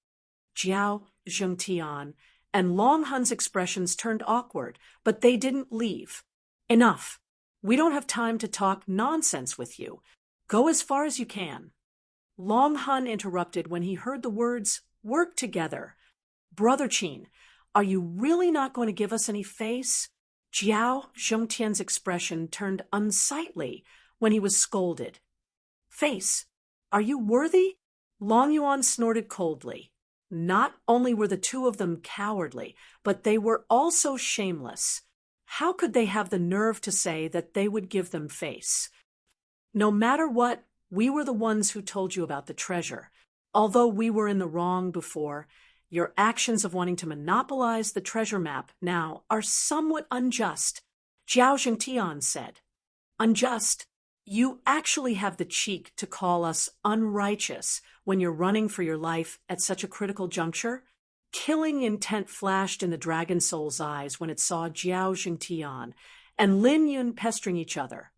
Jiao Zhengtian, and Long Hun's expressions turned awkward, but they didn't leave. Enough. We don't have time to talk nonsense with you. Go as far as you can. Long Hun interrupted when he heard the words, work together. Brother Qin, are you really not going to give us any face? Jiao Zhongtian's expression turned unsightly when he was scolded. Face? Are you worthy? Long Yuan snorted coldly. Not only were the two of them cowardly, but they were also shameless. How could they have the nerve to say that they would give them face? No matter what, we were the ones who told you about the treasure. Although we were in the wrong before, your actions of wanting to monopolize the treasure map now are somewhat unjust, Jiao Zhengtian said. Unjust? You actually have the cheek to call us unrighteous when you're running for your life at such a critical juncture? Killing intent flashed in the dragon soul's eyes when it saw Jiao Zhengtian and Lin Yun pestering each other.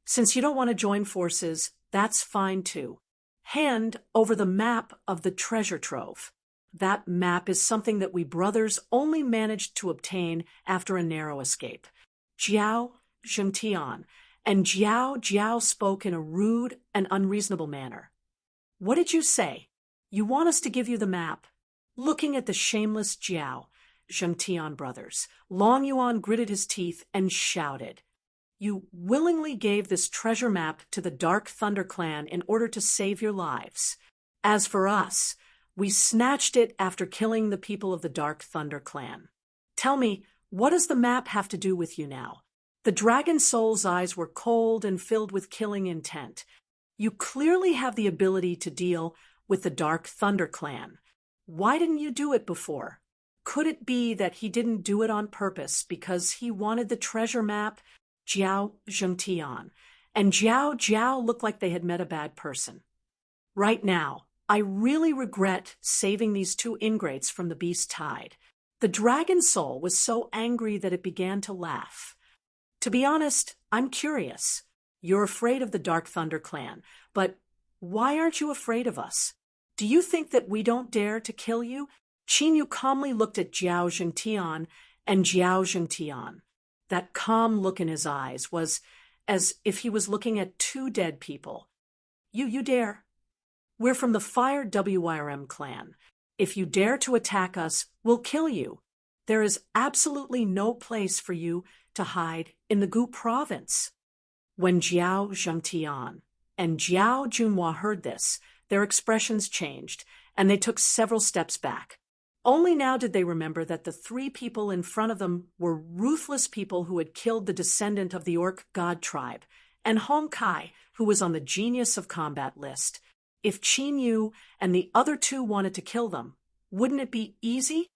Since you don't want to join forces, that's fine too. Hand over the map of the treasure trove. That map is something that we brothers only managed to obtain after a narrow escape. Jiao Zhengtian and Jiao spoke in a rude and unreasonable manner. What did you say? You want us to give you the map? Looking at the shameless Jiao Zhengtian brothers, Long Yuan gritted his teeth and shouted. You willingly gave this treasure map to the Dark Thunder clan in order to save your lives. As for us, we snatched it after killing the people of the Dark Thunder clan. Tell me, what does the map have to do with you now? The dragon soul's eyes were cold and filled with killing intent. You clearly have the ability to deal with the Dark Thunder clan. Why didn't you do it before? Could it be that he didn't do it on purpose because he wanted the treasure map? Jiao Zhengtian and Jiao looked like they had met a bad person. Right now, I really regret saving these two ingrates from the beast tide. The dragon soul was so angry that it began to laugh. To be honest, I'm curious. You're afraid of the Dark Thunder clan, but why aren't you afraid of us? Do you think that we don't dare to kill you? Qin Yu calmly looked at Jiao Zhengtian and Jiao Zhengtian. That calm look in his eyes was as if he was looking at two dead people. You dare. We're from the Fire WIRM clan. If you dare to attack us, we'll kill you. There is absolutely no place for you to hide in the Gu province. When Jiao Zhengtian and Jiao Junhua heard this, their expressions changed, and they took several steps back. Only now did they remember that the three people in front of them were ruthless people who had killed the descendant of the Orc god tribe, and Hong Kai, who was on the Genius of Combat list. If Qin Yu and the other two wanted to kill them, wouldn't it be easy?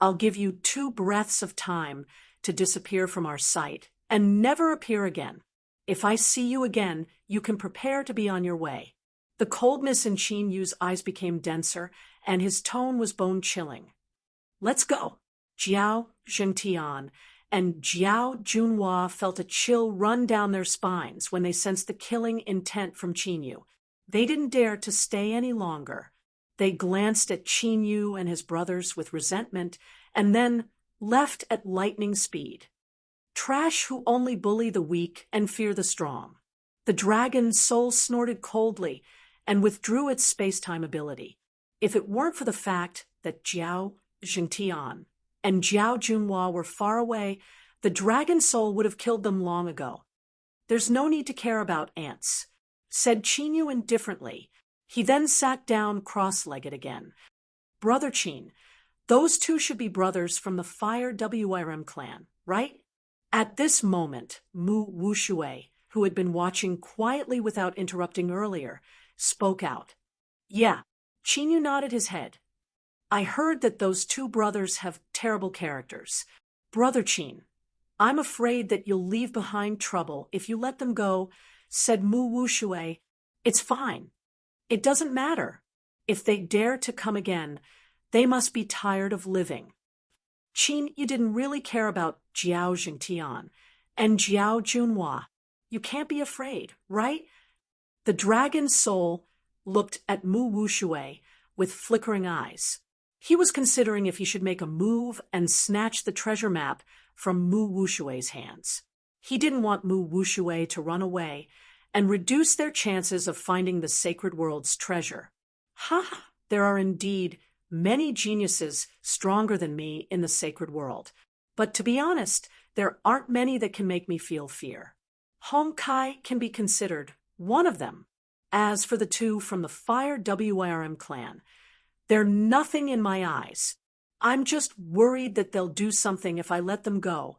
I'll give you 2 breaths of time to disappear from our sight and never appear again. If I see you again, you can prepare to be on your way. The coldness in Qin Yu's eyes became denser, and his tone was bone-chilling. Let's go. Jiao Zhengtian and Jiao Junhua felt a chill run down their spines when they sensed the killing intent from Qin Yu. They didn't dare to stay any longer. They glanced at Qin Yu and his brothers with resentment and then left at lightning speed. Trash who only bully the weak and fear the strong. The dragon's soul snorted coldly and withdrew its space-time ability. If it weren't for the fact that Jiao Zhengtian and Jiao Junhua were far away, the dragon soul would have killed them long ago. There's no need to care about ants, said Qin Yu indifferently. He then sat down cross-legged again. Brother Qin, those two should be brothers from the Fire WIRM clan, right? At this moment, Mu Wushui, who had been watching quietly without interrupting earlier, spoke out. Yeah, Qin Yu nodded his head. I heard that those two brothers have terrible characters. Brother Qin, I'm afraid that you'll leave behind trouble if you let them go, said Mu Wushui. It's fine. It doesn't matter. If they dare to come again, they must be tired of living. Qin, you didn't really care about Jiao Zhengtian and Jiao Junhua. You can't be afraid, right? The dragon's soul looked at Mu Wushui with flickering eyes. He was considering if he should make a move and snatch the treasure map from Mu Wushui's hands. He didn't want Mu Wushui to run away and reduce their chances of finding the sacred world's treasure. Ha! There are indeed many geniuses stronger than me in the sacred world. But to be honest, there aren't many that can make me feel fear. Honkai can be considered one of them. As for the two from the Fire WRM clan, they're nothing in my eyes. I'm just worried that they'll do something if I let them go.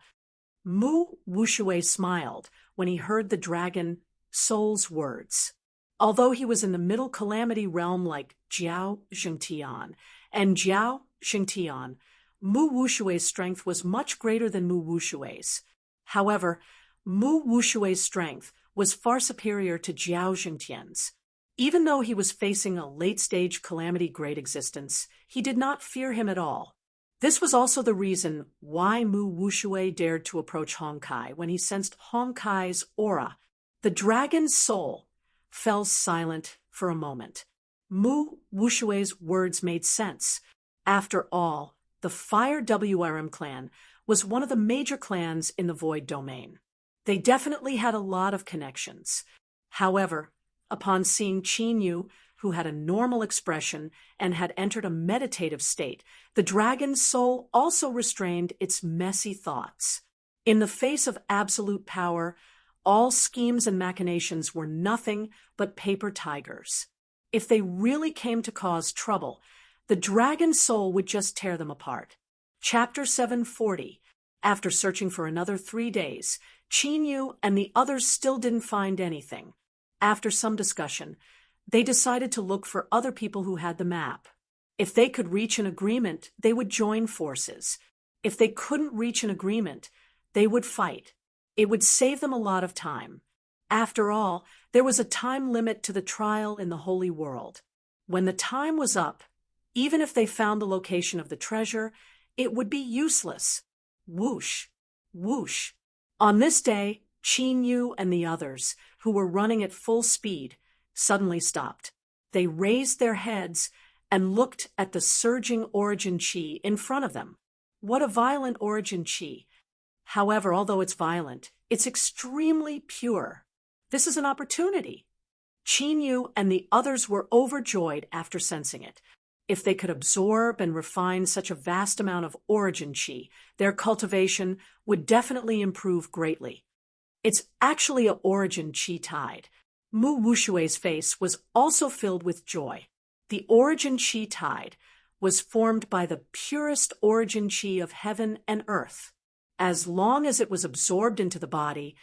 Mu Wushui smiled when he heard the dragon soul's words. Although he was in the middle calamity realm like Jiao Xingtian and Jiao Xingtian, Mu Wushui's strength was much greater than Mu Wushui's. However, Mu Wushui's strength was far superior to Jiao Xingtian's. Even though he was facing a late-stage calamity-grade existence, he did not fear him at all. This was also the reason why Mu Wushui dared to approach Honkai when he sensed Honkai's aura. The dragon's soul fell silent for a moment. Mu Wushui's words made sense. After all, the Fire WRM clan was one of the major clans in the Void domain. They definitely had a lot of connections. However, upon seeing Qin Yu, who had a normal expression and had entered a meditative state, the dragon's soul also restrained its messy thoughts. In the face of absolute power, all schemes and machinations were nothing but paper tigers. If they really came to cause trouble, the dragon's soul would just tear them apart. Chapter 740. After searching for another 3 days, Qin Yu and the others still didn't find anything. After some discussion, they decided to look for other people who had the map. If they could reach an agreement, they would join forces. If they couldn't reach an agreement, they would fight. It would save them a lot of time. After all, there was a time limit to the trial in the Holy World. When the time was up, even if they found the location of the treasure, it would be useless. Whoosh, whoosh. On this day, Qin Yu and the others, who were running at full speed, suddenly stopped. They raised their heads and looked at the surging origin chi in front of them. What a violent origin chi! However, although it's violent, it's extremely pure. This is an opportunity. Qin Yu and the others were overjoyed after sensing it. If they could absorb and refine such a vast amount of origin chi, their cultivation would definitely improve greatly. It's actually an origin chi tide. Mu Wushui's face was also filled with joy. The origin chi tide was formed by the purest origin chi of heaven and earth. As long as it was absorbed into the body,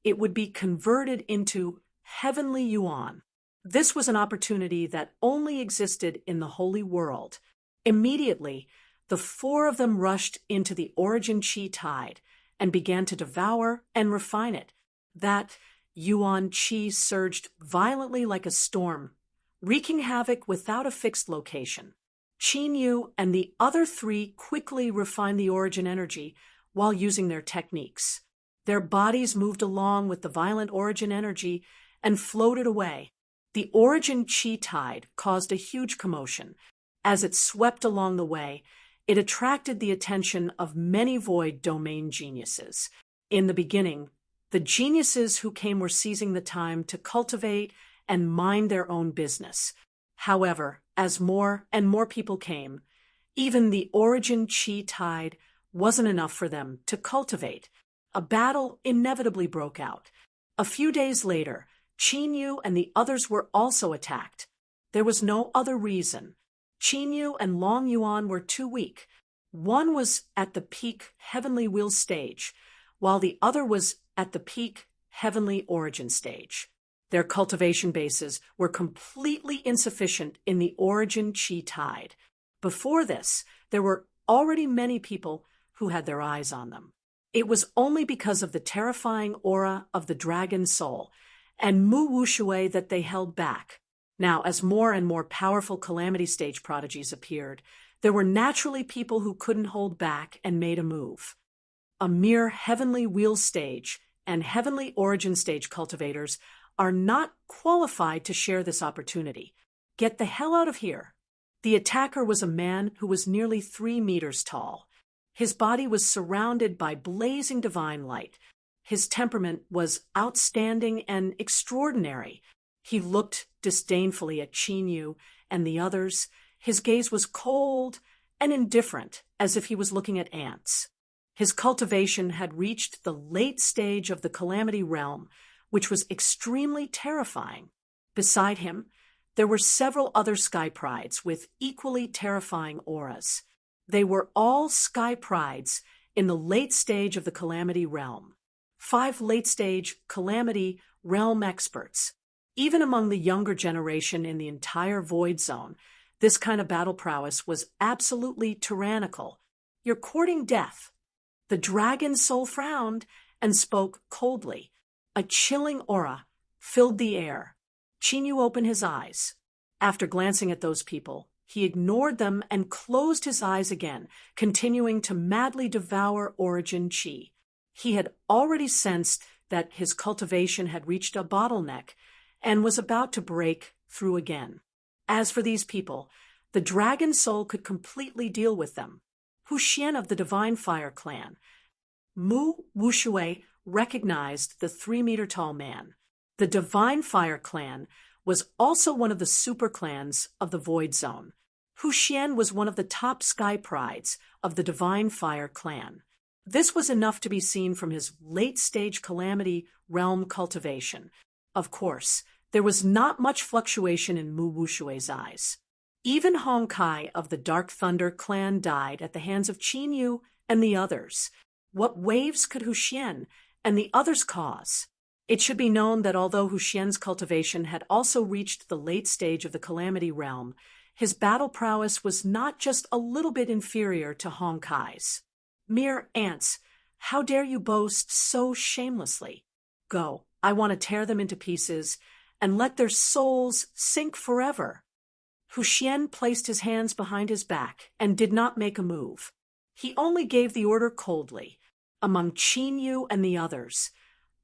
it would be converted into heavenly yuan. This was an opportunity that only existed in the holy world. Immediately, the 4 of them rushed into the origin chi tide and began to devour and refine it. That yuan chi surged violently like a storm, wreaking havoc without a fixed location. Qin Yu and the other 3 quickly refined the origin energy while using their techniques. Their bodies moved along with the violent origin energy and floated away. The origin chi tide caused a huge commotion. As it swept along the way, it attracted the attention of many Void domain geniuses. In the beginning, the geniuses who came were seizing the time to cultivate and mind their own business. However, as more and more people came, even the origin chi tide wasn't enough for them to cultivate. A battle inevitably broke out. A few days later, Qin Yu and the others were also attacked. There was no other reason. Qin Yu and Long Yuan were too weak. One was at the peak heavenly will stage, while the other was at the peak heavenly origin stage. Their cultivation bases were completely insufficient in the origin chi tide. Before this, there were already many people who had their eyes on them. It was only because of the terrifying aura of the dragon soul and Mu Wushui that they held back. Now, as more and more powerful calamity stage prodigies appeared, there were naturally people who couldn't hold back and made a move. A mere heavenly wheel stage and heavenly origin stage cultivators are not qualified to share this opportunity. Get the hell out of here. The attacker was a man who was nearly 3 meters tall. His body was surrounded by blazing divine light. His temperament was outstanding and extraordinary. He looked disdainfully at Chinyu and the others. His gaze was cold and indifferent, as if he was looking at ants. His cultivation had reached the late stage of the Calamity Realm, which was extremely terrifying. Beside him, there were several other Sky Prides with equally terrifying auras. They were all Sky Prides in the late stage of the Calamity Realm. 5 late-stage Calamity Realm experts. Even among the younger generation in the entire Void Zone, this kind of battle prowess was absolutely tyrannical. "You're courting death." The dragon soul frowned and spoke coldly. A chilling aura filled the air. Chinyu opened his eyes. After glancing at those people, he ignored them and closed his eyes again, continuing to madly devour Origin Chi. He had already sensed that his cultivation had reached a bottleneck and was about to break through again. As for these people, the dragon soul could completely deal with them. Hu Xian of the Divine Fire clan. Mu Wushui recognized the 3-meter-tall man. The Divine Fire clan was also one of the super clans of the Void Zone. Hu Xian was one of the top Sky Prides of the Divine Fire clan. This was enough to be seen from his late-stage Calamity Realm cultivation. Of course, there was not much fluctuation in Mu Wushui's eyes. Even Hong Kai of the Dark Thunder clan died at the hands of Chinyu and the others. What waves could Hu Xian and the others cause? It should be known that although Hu Xian's cultivation had also reached the late stage of the Calamity Realm, his battle prowess was not just a little bit inferior to Hong Kai's. "Mere ants, how dare you boast so shamelessly? Go, I want to tear them into pieces and let their souls sink forever." Hu Xian placed his hands behind his back and did not make a move. He only gave the order coldly. Among Chinyu and the others,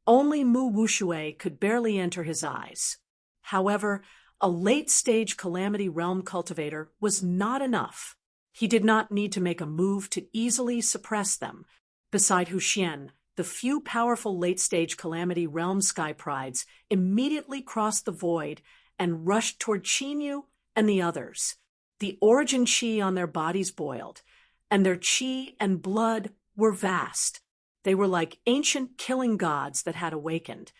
only Mu Wushui could barely enter his eyes. However, a late-stage Calamity Realm cultivator was not enough. He did not need to make a move to easily suppress them. Beside Hu Xian, the few powerful late-stage Calamity Realm Sky Prides immediately crossed the void and rushed toward Chinyu and the others. The Origin Chi on their bodies boiled, and their Chi and blood were vast. They were like ancient killing gods that had awakened,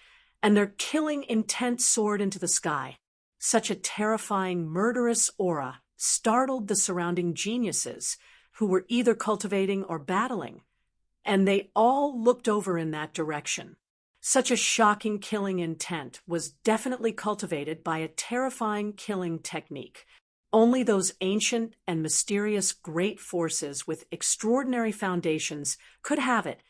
and their killing intent soared into the sky. Such a terrifying, murderous aura startled the surrounding geniuses, who were either cultivating or battling, and they all looked over in that direction. Such a shocking killing intent was definitely cultivated by a terrifying killing technique. Only those ancient and mysterious great forces with extraordinary foundations could have it.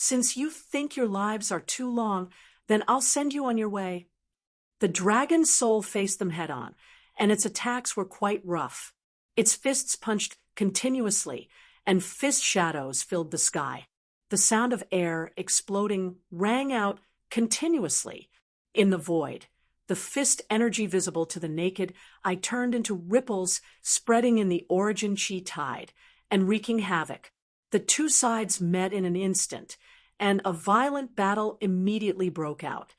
"Since you think your lives are too long, then I'll send you on your way." The dragon soul faced them head-on, and its attacks were quite rough. Its fists punched continuously, and fist shadows filled the sky. The sound of air exploding rang out continuously. In the void, the fist energy visible to the naked eye turned into ripples spreading in the Origin Chi tide and wreaking havoc. The two sides met in an instant, and a violent battle immediately broke out.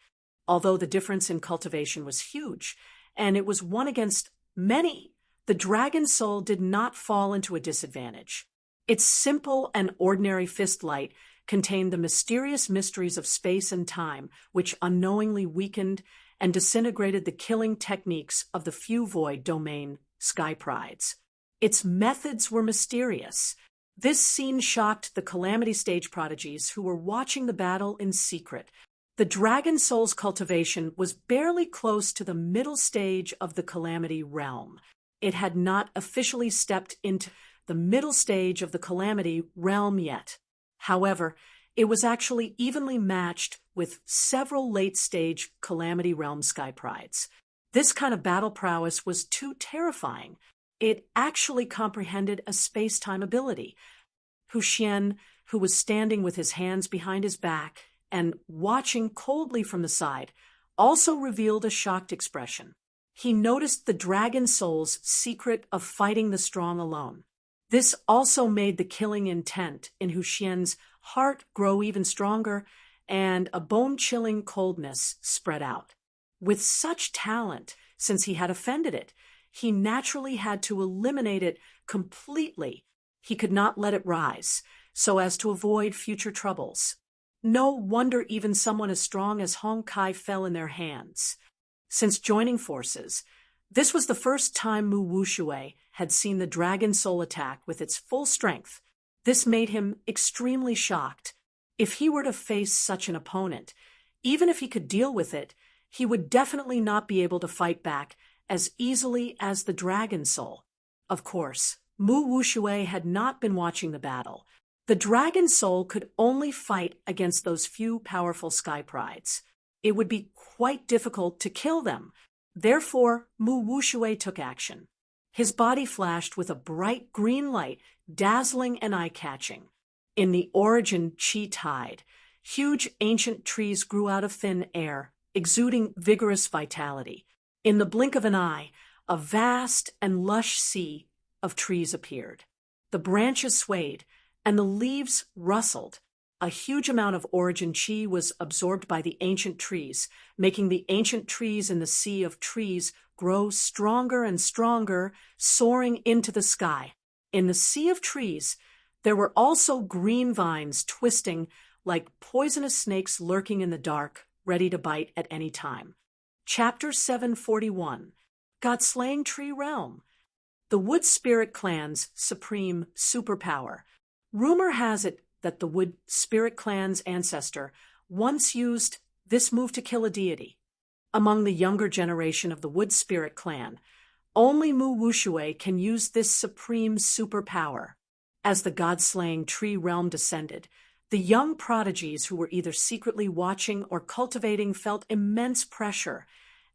Although the difference in cultivation was huge, and it was one against many, the dragon soul did not fall into a disadvantage. Its simple and ordinary fist light contained the mysterious mysteries of space and time, which unknowingly weakened and disintegrated the killing techniques of the few void domain Sky Prides. Its methods were mysterious. This scene shocked the Calamity Stage prodigies who were watching the battle in secret. The Dragon Soul's cultivation was barely close to the middle stage of the Calamity Realm. It had not officially stepped into the middle stage of the Calamity Realm yet. However, it was actually evenly matched with several late-stage Calamity Realm Sky Prides. This kind of battle prowess was too terrifying. It actually comprehended a space-time ability. Hu Xian, who was standing with his hands behind his back and watching coldly from the side, also revealed a shocked expression. he noticed the dragon soul's secret of fighting the strong alone. This also made the killing intent in Hu Xian's heart grow even stronger, and a bone-chilling coldness spread out. With such talent, since he had offended it, he naturally had to eliminate it completely. He could not let it rise, so as to avoid future troubles. No wonder even someone as strong as Hong Kai fell in their hands. Since joining forces, this was the first time Mu Wuxue had seen the dragon soul attack with its full strength. This made him extremely shocked. If he were to face such an opponent, even if he could deal with it, he would definitely not be able to fight back as easily as the dragon soul. Of course, Mu Wuxue had not been watching the battle. The dragon soul could only fight against those few powerful sky prides. It would be quite difficult to kill them. Therefore, Mu Wuxue took action. His body flashed with a bright green light, dazzling and eye-catching. In the origin Qi tide, huge ancient trees grew out of thin air, exuding vigorous vitality. In the blink of an eye, a vast and lush sea of trees appeared. The branches swayed, and the leaves rustled. A huge amount of origin Qi was absorbed by the ancient trees, making the ancient trees in the sea of trees grow stronger and stronger, soaring into the sky. In the sea of trees, there were also green vines twisting like poisonous snakes lurking in the dark, ready to bite at any time. Chapter 741, God-Slaying Tree Realm. The Wood Spirit Clan's supreme superpower. Rumor has it that the Wood Spirit Clan's ancestor once used this move to kill a deity. Among the younger generation of the Wood Spirit Clan, only Mu Wuxue can use this supreme superpower. As the God-Slaying Tree Realm descended, the young prodigies who were either secretly watching or cultivating felt immense pressure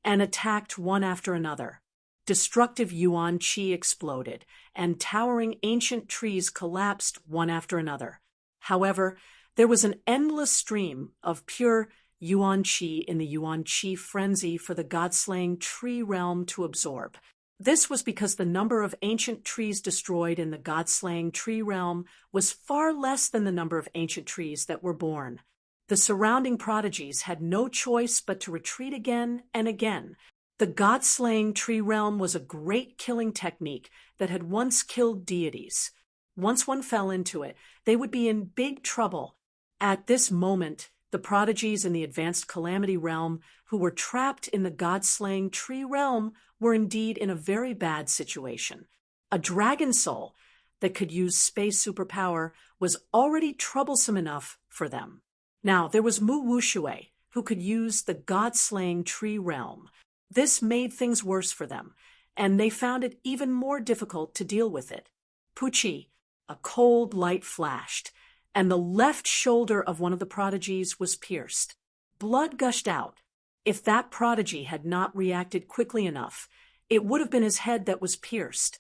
and attacked one after another. Destructive Yuan Qi exploded, and towering ancient trees collapsed one after another. However, there was an endless stream of pure Yuan Qi in the Yuan Qi frenzy for the God-Slaying Tree Realm to absorb. This was because the number of ancient trees destroyed in the God-Slaying Tree Realm was far less than the number of ancient trees that were born. The surrounding prodigies had no choice but to retreat again and again. The God-Slaying Tree Realm was a great killing technique that had once killed deities. Once one fell into it, they would be in big trouble. At this moment, the prodigies in the Advanced Calamity Realm who were trapped in the God-Slaying Tree Realm were indeed in a very bad situation. A dragon soul that could use space superpower was already troublesome enough for them. Now, there was Mu Wuxue, who could use the God-Slaying Tree Realm. This made things worse for them, and they found it even more difficult to deal with it. Puchi, a cold light flashed, and the left shoulder of one of the prodigies was pierced. Blood gushed out. If that prodigy had not reacted quickly enough, it would have been his head that was pierced.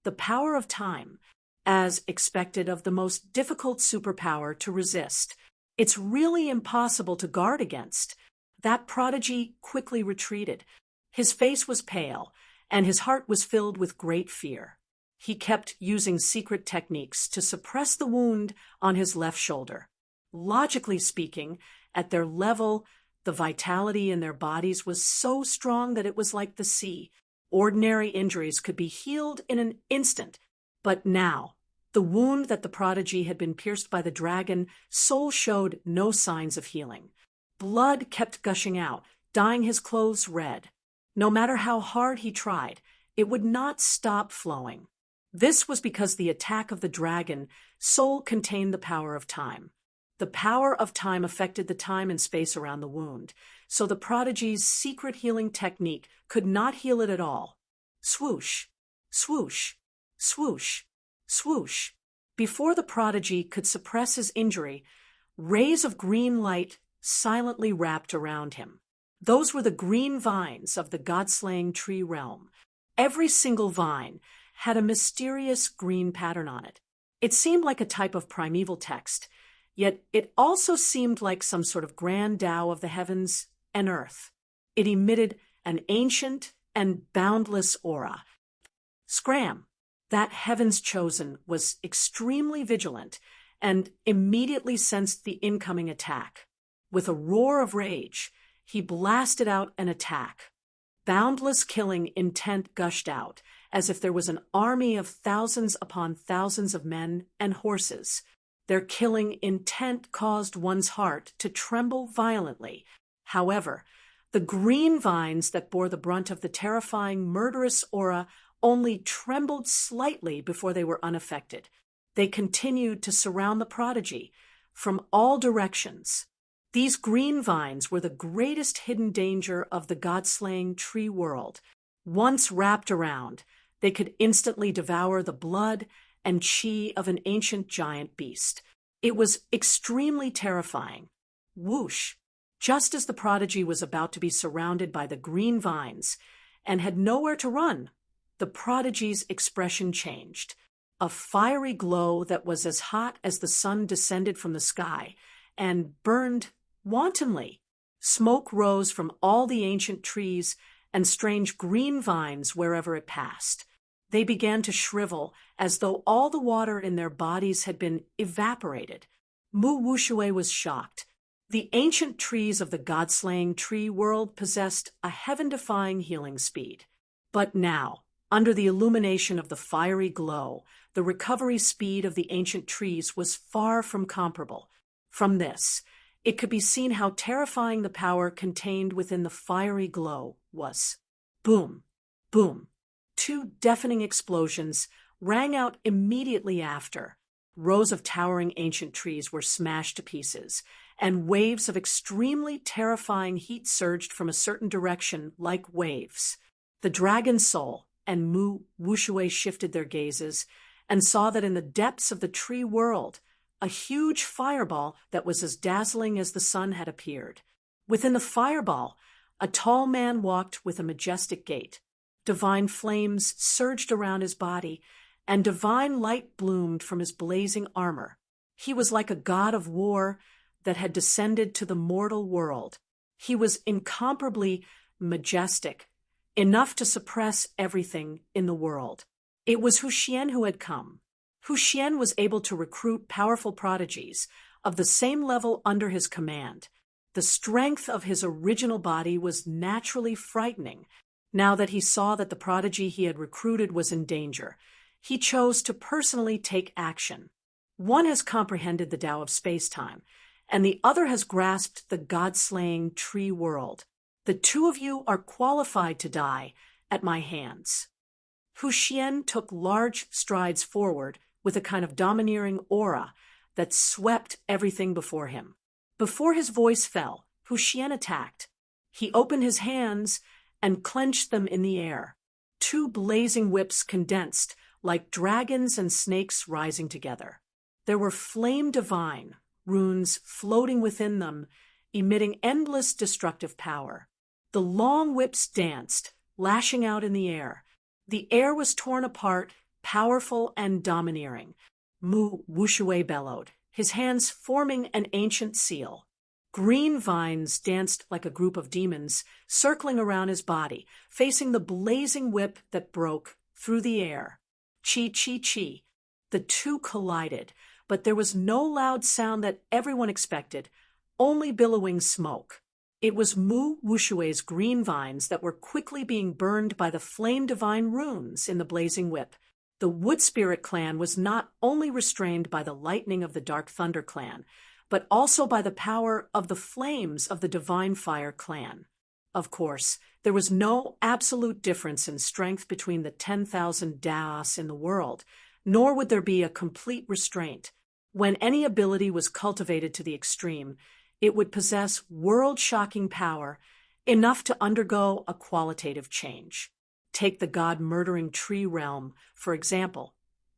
The power of time, as expected of the most difficult superpower to resist. It's really impossible to guard against. That prodigy quickly retreated. His face was pale, and his heart was filled with great fear. He kept using secret techniques to suppress the wound on his left shoulder. Logically speaking, at their level, the vitality in their bodies was so strong that it was like the sea. Ordinary injuries could be healed in an instant. But now, the wound that the prodigy had been pierced by the dragon soul showed no signs of healing. Blood kept gushing out, dyeing his clothes red. No matter how hard he tried, it would not stop flowing. This was because the attack of the dragon soul contained the power of time. The power of time affected the time and space around the wound, so the prodigy's secret healing technique could not heal it at all. Swoosh, swoosh, swoosh, swoosh. Before the prodigy could suppress his injury, rays of green light silently wrapped around him. Those were the green vines of the God-Slaying Tree Realm. Every single vine had a mysterious green pattern on it. It seemed like a type of primeval text, yet it also seemed like some sort of grand Tao of the heavens and earth. It emitted an ancient and boundless aura. Scram, that heaven's chosen, was extremely vigilant and immediately sensed the incoming attack. With a roar of rage, he blasted out an attack. Boundless killing intent gushed out, as if there was an army of thousands upon thousands of men and horses. Their killing intent caused one's heart to tremble violently. However, the green vines that bore the brunt of the terrifying, murderous aura only trembled slightly before they were unaffected. They continued to surround the prodigy from all directions. These green vines were the greatest hidden danger of the god-slaying tree world. Once wrapped around, they could instantly devour the blood and chi of an ancient giant beast. It was extremely terrifying. Whoosh! Just as the prodigy was about to be surrounded by the green vines and had nowhere to run, the prodigy's expression changed. A fiery glow that was as hot as the sun descended from the sky and burned wantonly. Smoke rose from all the ancient trees and strange green vines wherever it passed. They began to shrivel as though all the water in their bodies had been evaporated. Mu Wushue was shocked. The ancient trees of the god-slaying tree world possessed a heaven-defying healing speed. But now, under the illumination of the fiery glow, the recovery speed of the ancient trees was far from comparable. From this, it could be seen how terrifying the power contained within the fiery glow was. Boom! Boom! Two deafening explosions rang out immediately after. Rows of towering ancient trees were smashed to pieces, and waves of extremely terrifying heat surged from a certain direction like waves. The dragon soul and Mu Wushue shifted their gazes and saw that in the depths of the tree world, a huge fireball that was as dazzling as the sun had appeared. Within the fireball, a tall man walked with a majestic gait. Divine flames surged around his body, and divine light bloomed from his blazing armor. He was like a god of war that had descended to the mortal world. He was incomparably majestic, enough to suppress everything in the world. It was Huxian who had come. Huxian was able to recruit powerful prodigies of the same level under his command. The strength of his original body was naturally frightening. Now that he saw that the prodigy he had recruited was in danger, he chose to personally take action. One has comprehended the Tao of space-time, and the other has grasped the god-slaying tree world. The two of you are qualified to die at my hands. Huxian took large strides forward with a kind of domineering aura that swept everything before him. Before his voice fell, Huxian attacked. He opened his hands and clenched them in the air. Two blazing whips condensed like dragons and snakes rising together. There were flame divine runes floating within them, emitting endless destructive power. The long whips danced, lashing out in the air. The air was torn apart, powerful and domineering. Mu Wushue bellowed, his hands forming an ancient seal. Green vines danced like a group of demons, circling around his body, facing the blazing whip that broke through the air. Chi, chi, chi. The two collided, but there was no loud sound that everyone expected, only billowing smoke. It was Mu Wushue's green vines that were quickly being burned by the flame divine runes in the blazing whip. The Wood Spirit clan was not only restrained by the lightning of the Dark Thunder clan, but also by the power of the flames of the Divine Fire clan. Of course, there was no absolute difference in strength between the 10,000 Daos in the world, nor would there be a complete restraint. When any ability was cultivated to the extreme, it would possess world-shocking power, enough to undergo a qualitative change. Take the god-murdering tree realm, for example.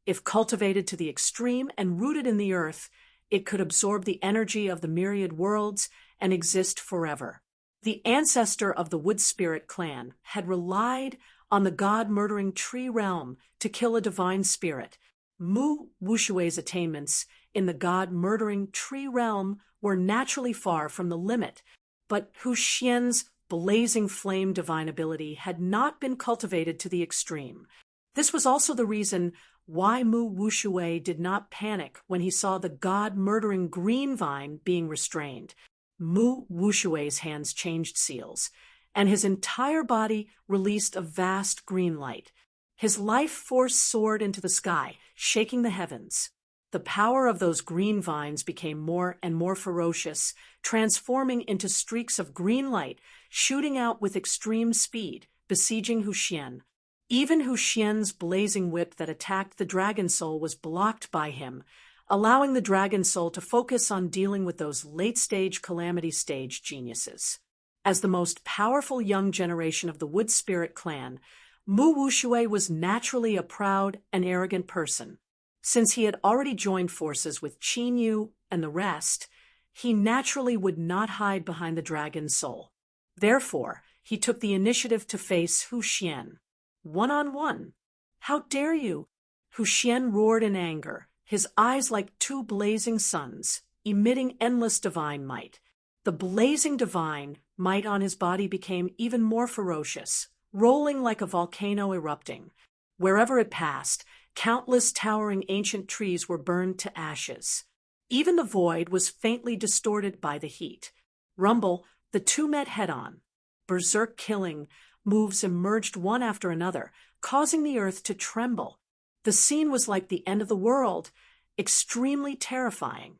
If cultivated to the extreme and rooted in the earth, it could absorb the energy of the myriad worlds and exist forever. The ancestor of the Wood Spirit clan had relied on the god-murdering tree realm to kill a divine spirit. Mu Wushue's attainments in the god-murdering tree realm were naturally far from the limit, but Huxian's blazing flame divine ability had not been cultivated to the extreme. This was also the reason why Mu Wuxue did not panic when he saw the god-murdering green vine being restrained. Mu Wuxue's hands changed seals, and his entire body released a vast green light. His life force soared into the sky, shaking the heavens. The power of those green vines became more and more ferocious, transforming into streaks of green light, shooting out with extreme speed, besieging Huxian. Even Huxian's blazing whip that attacked the Dragon Soul was blocked by him, allowing the Dragon Soul to focus on dealing with those late-stage Calamity Stage geniuses. As the most powerful young generation of the Wood Spirit clan, Mu Wuxue was naturally a proud and arrogant person. Since he had already joined forces with Qin Yu and the rest, he naturally would not hide behind the Dragon Soul. Therefore, he took the initiative to face Huxian. One-on-one. How dare you? Huxian roared in anger, his eyes like two blazing suns, emitting endless divine might. The blazing divine might on his body became even more ferocious, rolling like a volcano erupting. Wherever it passed, countless towering ancient trees were burned to ashes. Even the void was faintly distorted by the heat. Rumble, the two met head-on. Berserk killing moves emerged one after another, causing the earth to tremble. The scene was like the end of the world, extremely terrifying.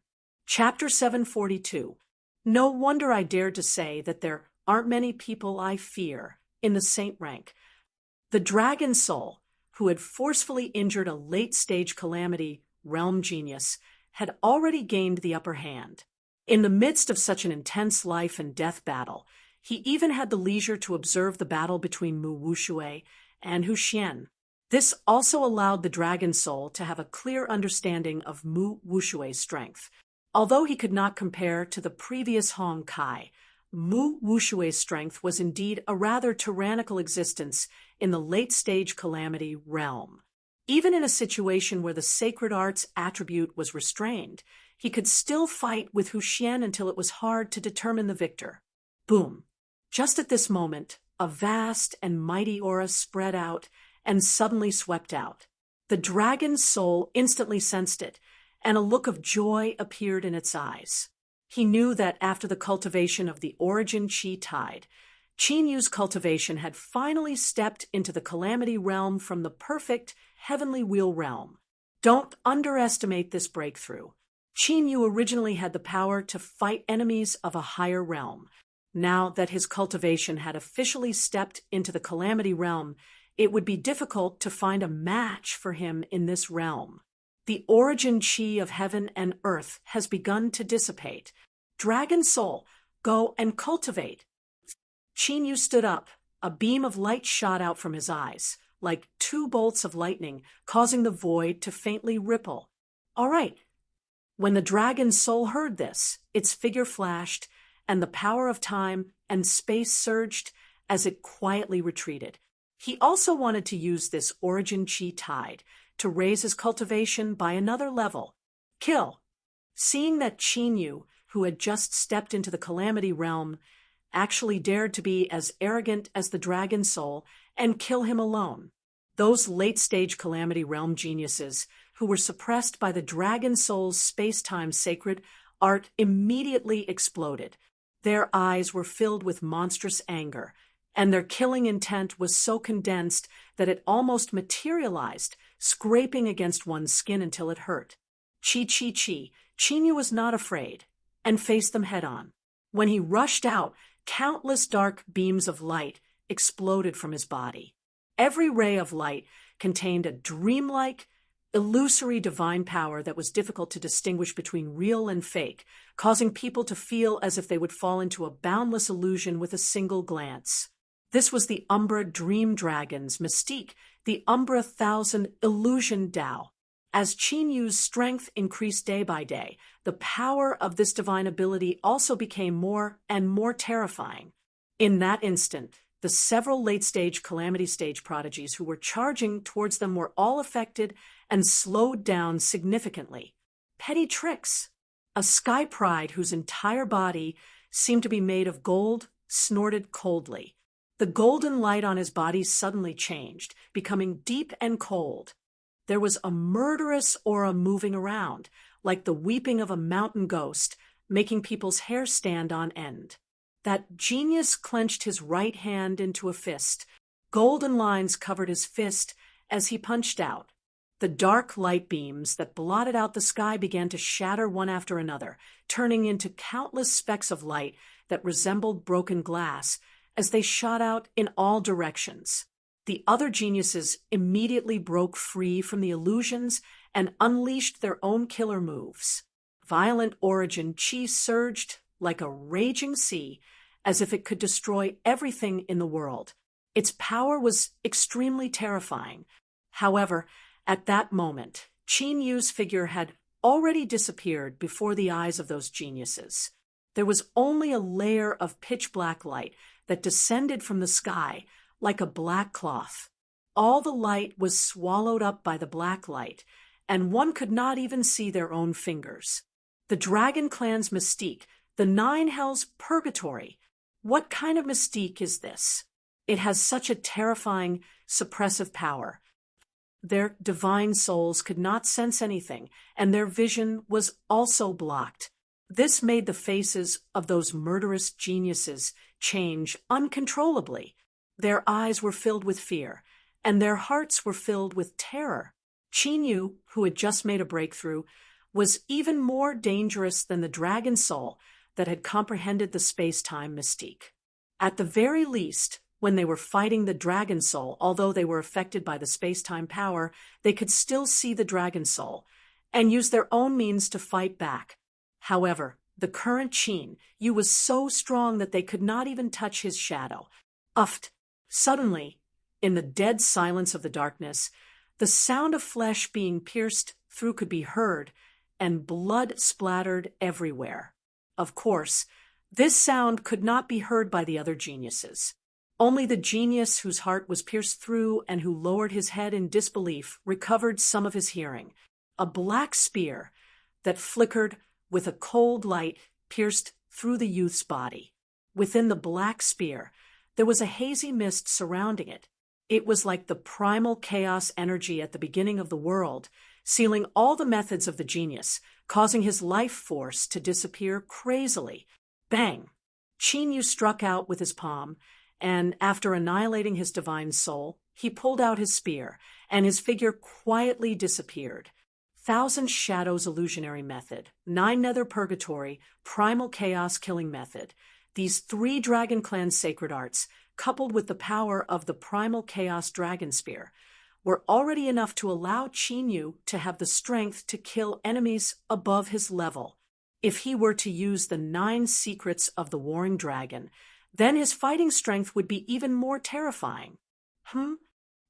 Chapter 742. No wonder I dared to say that there aren't many people I fear in the saint rank. The Dragon Soul, who had forcefully injured a late-stage Calamity realm genius, had already gained the upper hand. In the midst of such an intense life and death battle, he even had the leisure to observe the battle between Mu Wuxue and Huxian. This also allowed the Dragon Soul to have a clear understanding of Mu Wuxue's strength. Although he could not compare to the previous Hong Kai, Mu Wuxue's strength was indeed a rather tyrannical existence in the late-stage Calamity realm. Even in a situation where the sacred arts attribute was restrained, he could still fight with Huxian until it was hard to determine the victor. Boom! Just at this moment, a vast and mighty aura spread out and suddenly swept out. The Dragon Soul instantly sensed it, and a look of joy appeared in its eyes. He knew that after the cultivation of the Origin Chi Tide, Qin Yu's cultivation had finally stepped into the Calamity realm from the perfect Heavenly Wheel realm. Don't underestimate this breakthrough. Qin Yu originally had the power to fight enemies of a higher realm. Now that his cultivation had officially stepped into the Calamity realm, it would be difficult to find a match for him in this realm. The origin chi of heaven and earth has begun to dissipate. Dragon Soul, go and cultivate. Qin Yu stood up. A beam of light shot out from his eyes, like two bolts of lightning, causing the void to faintly ripple. All right. When the Dragon Soul heard this, its figure flashed, and the power of time and space surged as it quietly retreated. He also wanted to use this Origin Chi Tide to raise his cultivation by another level. Kill. Seeing that Qin Yu, who had just stepped into the Calamity realm, actually dared to be as arrogant as the Dragon Soul and kill him alone. Those late-stage Calamity realm geniuses, who were suppressed by the Dragon Soul's space-time sacred art, immediately exploded. Their eyes were filled with monstrous anger, and their killing intent was so condensed that it almost materialized, scraping against one's skin until it hurt. Qin Yu was not afraid, and faced them head-on. When he rushed out, countless dark beams of light exploded from his body. Every ray of light contained a dreamlike, illusory divine power that was difficult to distinguish between real and fake, causing people to feel as if they would fall into a boundless illusion with a single glance. This was the Umbra Dream Dragon's mystique, the Umbra Thousand Illusion Tao. As Qin Yu's strength increased day by day, the power of this divine ability also became more and more terrifying. In that instant, the several late-stage Calamity Stage prodigies who were charging towards them were all affected and slowed down significantly. Petty tricks. A Sky Pride whose entire body seemed to be made of gold snorted coldly. The golden light on his body suddenly changed, becoming deep and cold. There was a murderous aura moving around, like the weeping of a mountain ghost, making people's hair stand on end. That genius clenched his right hand into a fist. Golden lines covered his fist as he punched out. The dark light beams that blotted out the sky began to shatter one after another, turning into countless specks of light that resembled broken glass as they shot out in all directions. The other geniuses immediately broke free from the illusions and unleashed their own killer moves. Violent origin chi surged like a raging sea, as if it could destroy everything in the world. Its power was extremely terrifying. However, at that moment, Qin Yu's figure had already disappeared before the eyes of those geniuses. There was only a layer of pitch-black light that descended from the sky like a black cloth. All the light was swallowed up by the black light, and one could not even see their own fingers. The Dragon Clan's mystique, the Nine Hells' purgatory. What kind of mystique is this? It has such a terrifying, suppressive power. Their divine souls could not sense anything, and their vision was also blocked. This made the faces of those murderous geniuses change uncontrollably. Their eyes were filled with fear, and their hearts were filled with terror. Qin Yu, who had just made a breakthrough, was even more dangerous than the dragon soul that had comprehended the space-time mystique. At the very least, when they were fighting the dragon soul, although they were affected by the space-time power, they could still see the dragon soul and use their own means to fight back. However, the current Qin Yu was so strong that they could not even touch his shadow. Suddenly, in the dead silence of the darkness, the sound of flesh being pierced through could be heard, and blood splattered everywhere. Of course, this sound could not be heard by the other geniuses. Only the genius whose heart was pierced through and who lowered his head in disbelief recovered some of his hearing. A black spear that flickered with a cold light pierced through the youth's body. Within the black spear, there was a hazy mist surrounding it. It was like the primal chaos energy at the beginning of the world, sealing all the methods of the genius, causing his life force to disappear crazily. Bang! Qin Yu struck out with his palm, and after annihilating his divine soul, he pulled out his spear, and his figure quietly disappeared. Thousand Shadows illusionary method, Nine Nether purgatory, primal chaos killing method. These three Dragon Clan sacred arts, coupled with the power of the primal chaos dragon spear, were already enough to allow Qin Yu to have the strength to kill enemies above his level. If he were to use the 9 secrets of the Warring Dragon, then his fighting strength would be even more terrifying.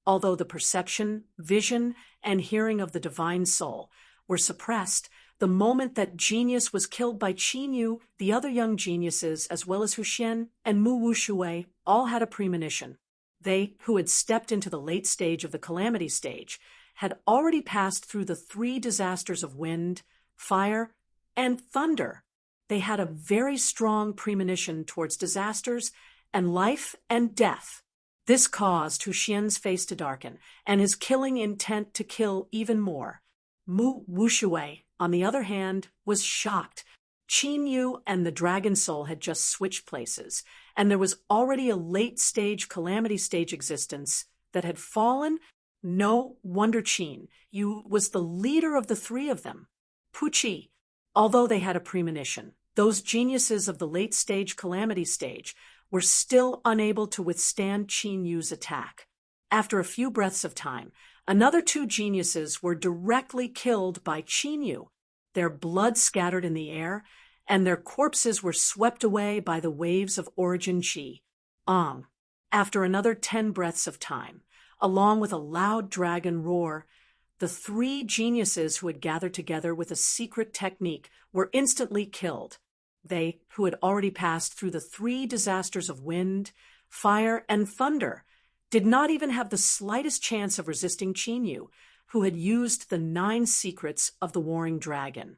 Although the perception, vision, and hearing of the divine soul were suppressed, the moment that genius was killed by Qin Yu, the other young geniuses, as well as Hu Xian and Mu Wushui, all had a premonition. They, who had stepped into the late stage of the calamity stage, had already passed through the 3 disasters of wind, fire, and thunder. They had a very strong premonition towards disasters and life and death. This caused Hu Xian's face to darken, and his killing intent to kill even more. Mu Wushui, on the other hand, was shocked. Qin Yu and the Dragon Soul had just switched places, and there was already a late-stage calamity stage existence that had fallen. No wonder Qin Yu was the leader of the 3 of them. Puqi, although they had a premonition, those geniuses of the late-stage calamity stage were still unable to withstand Qin Yu's attack. After a few breaths of time, another 2 geniuses were directly killed by Qin Yu. Their blood scattered in the air, and their corpses were swept away by the waves of origin chi. After another 10 breaths of time, along with a loud dragon roar, the 3 geniuses who had gathered together with a secret technique were instantly killed. They, who had already passed through the 3 disasters of wind, fire, and thunder, did not even have the slightest chance of resisting Qin Yu, who had used the 9 secrets of the Warring Dragon.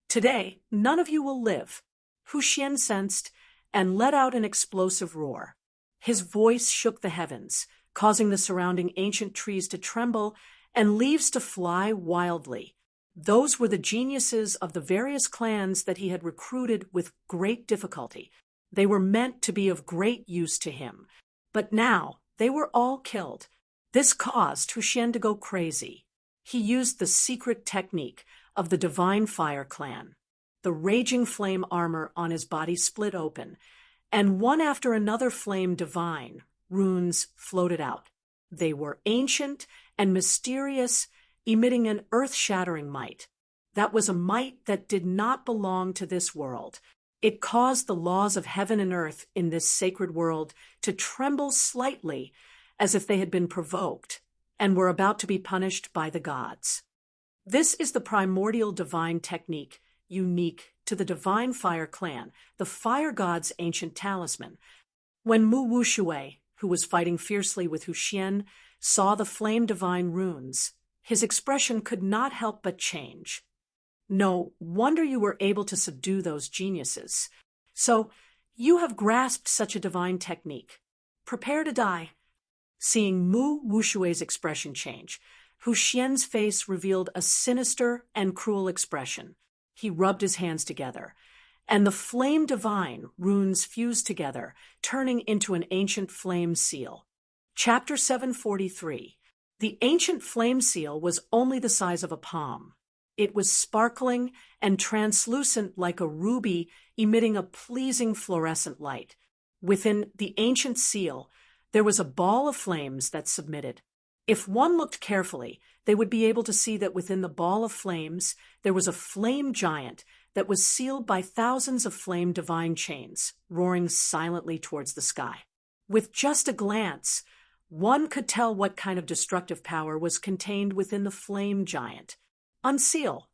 Today, none of you will live, Hu Xian sensed, and let out an explosive roar. His voice shook the heavens, causing the surrounding ancient trees to tremble and leaves to fly wildly. Those were the geniuses of the various clans that he had recruited with great difficulty. They were meant to be of great use to him. But now they were all killed. This caused Huxian to go crazy. He used the secret technique of the Divine Fire clan. The raging flame armor on his body split open, and one after another flame divine runes floated out. They were ancient and mysterious, emitting an earth-shattering might. That was a might that did not belong to this world. It caused the laws of heaven and earth in this sacred world to tremble slightly, as if they had been provoked and were about to be punished by the gods. This is the primordial divine technique unique to the Divine Fire clan, the fire god's ancient talisman. When Mu Wushui, who was fighting fiercely with Huxian, saw the flame divine runes, his expression could not help but change. No wonder you were able to subdue those geniuses. So, you have grasped such a divine technique. Prepare to die. Seeing Mu Wushui's expression change, Huxian's face revealed a sinister and cruel expression. He rubbed his hands together, and the flame divine runes fused together, turning into an ancient flame seal. Chapter 743. The ancient flame seal was only the size of a palm. It was sparkling and translucent like a ruby, emitting a pleasing fluorescent light. Within the ancient seal, there was a ball of flames that submitted. If one looked carefully, they would be able to see that within the ball of flames, there was a flame giant that was sealed by thousands of flame divine chains, roaring silently towards the sky. With just a glance, one could tell what kind of destructive power was contained within the flame giant. Unseal!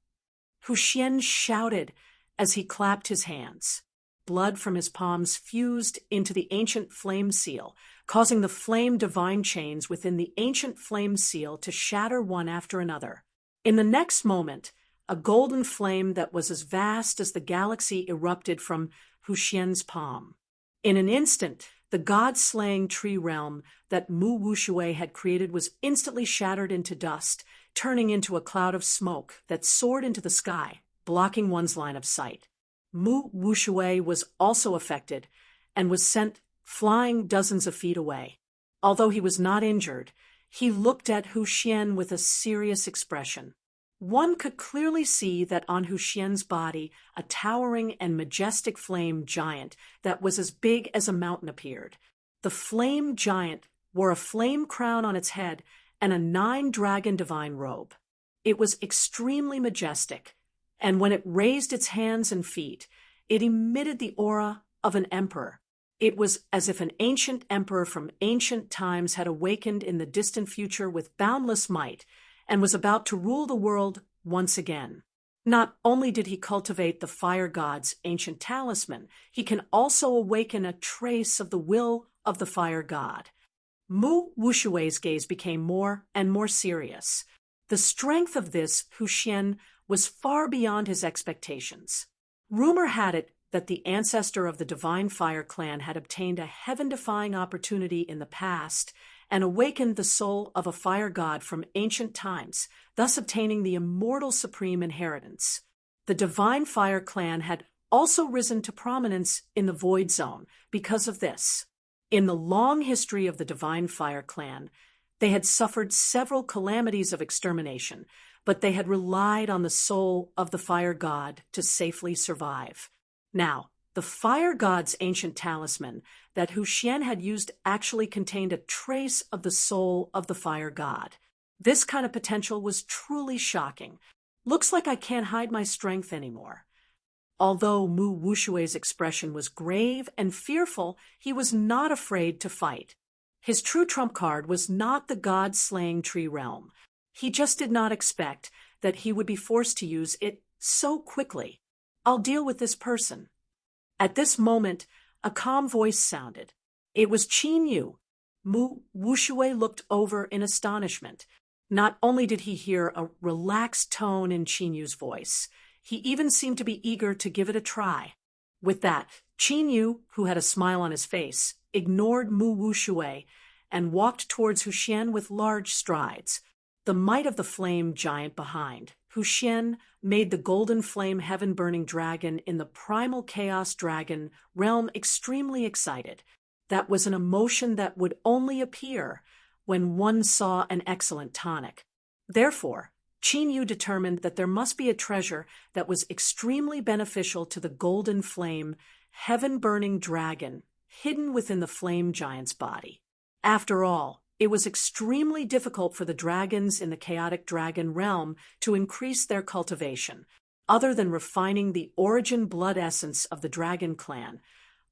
Huxian shouted as he clapped his hands. Blood from his palms fused into the ancient flame seal, causing the flame divine chains within the ancient flame seal to shatter one after another. In the next moment, a golden flame that was as vast as the galaxy erupted from Huxian's palm. In an instant, the god-slaying tree realm that Mu Wushui had created was instantly shattered into dust, turning into a cloud of smoke that soared into the sky, blocking one's line of sight. Mu Wushui was also affected and was sent flying dozens of feet away. Although he was not injured, he looked at Huxian with a serious expression. One could clearly see that on Huxian's body a towering and majestic flame giant that was as big as a mountain appeared. The flame giant wore a flame crown on its head and a 9-dragon divine robe. It was extremely majestic, and when it raised its hands and feet, it emitted the aura of an emperor. It was as if an ancient emperor from ancient times had awakened in the distant future with boundless might and was about to rule the world once again. Not only did he cultivate the fire god's ancient talisman, he can also awaken a trace of the will of the fire god. Mu Wushui's gaze became more and more serious. The strength of this Huxian was far beyond his expectations. Rumor had it that the ancestor of the Divine Fire clan had obtained a heaven-defying opportunity in the past and awakened the soul of a fire god from ancient times, thus obtaining the immortal supreme inheritance. The Divine Fire clan had also risen to prominence in the Void Zone because of this. In the long history of the Divine Fire clan, they had suffered several calamities of extermination, but they had relied on the soul of the fire god to safely survive. Now, the fire god's ancient talisman that Huxian had used actually contained a trace of the soul of the fire god. This kind of potential was truly shocking. Looks like I can't hide my strength anymore. Although Mu Wushui's expression was grave and fearful, he was not afraid to fight. His true trump card was not the god-slaying tree realm. He just did not expect that he would be forced to use it so quickly. I'll deal with this person. At this moment, a calm voice sounded. It was Qin Yu. Mu Wushui looked over in astonishment. Not only did he hear a relaxed tone in Qin Yu's voice, he even seemed to be eager to give it a try. With that, Qin Yu, who had a smile on his face, ignored Mu Wushui and walked towards Hu Xian with large strides, the might of the flame giant behind. Hu Xian made the golden flame heaven-burning dragon in the primal chaos dragon realm extremely excited. That was an emotion that would only appear when one saw an excellent tonic. Therefore, Qin Yu determined that there must be a treasure that was extremely beneficial to the golden flame, heaven-burning dragon, hidden within the flame giant's body. After all, it was extremely difficult for the dragons in the chaotic dragon realm to increase their cultivation. Other than refining the origin blood essence of the dragon clan,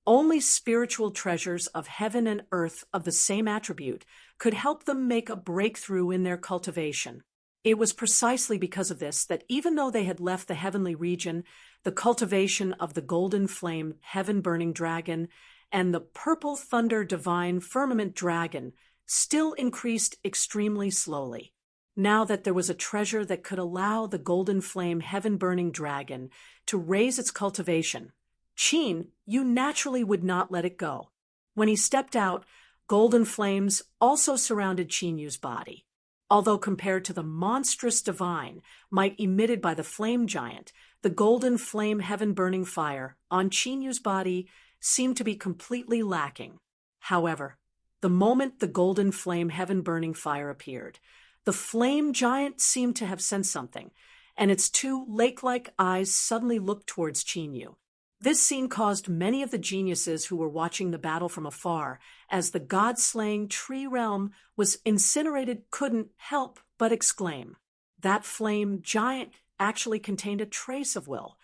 only spiritual treasures of heaven and earth of the same attribute could help them make a breakthrough in their cultivation. It was precisely because of this that even though they had left the heavenly region, the cultivation of the golden flame heaven-burning dragon and the purple thunder divine firmament dragon still increased extremely slowly. Now that there was a treasure that could allow the golden flame heaven-burning dragon to raise its cultivation, Qin Yu naturally would not let it go. When he stepped out, golden flames also surrounded Qin Yu's body. Although compared to the monstrous divine might emitted by the flame giant, the golden flame heaven-burning fire on Qin Yu's body seemed to be completely lacking. However, the moment the golden flame heaven-burning fire appeared, the flame giant seemed to have sensed something, and its two lake-like eyes suddenly looked towards Qin Yu. This scene caused many of the geniuses who were watching the battle from afar, as the god-slaying tree realm was incinerated, couldn't help but exclaim. That flame giant actually contained a trace of will.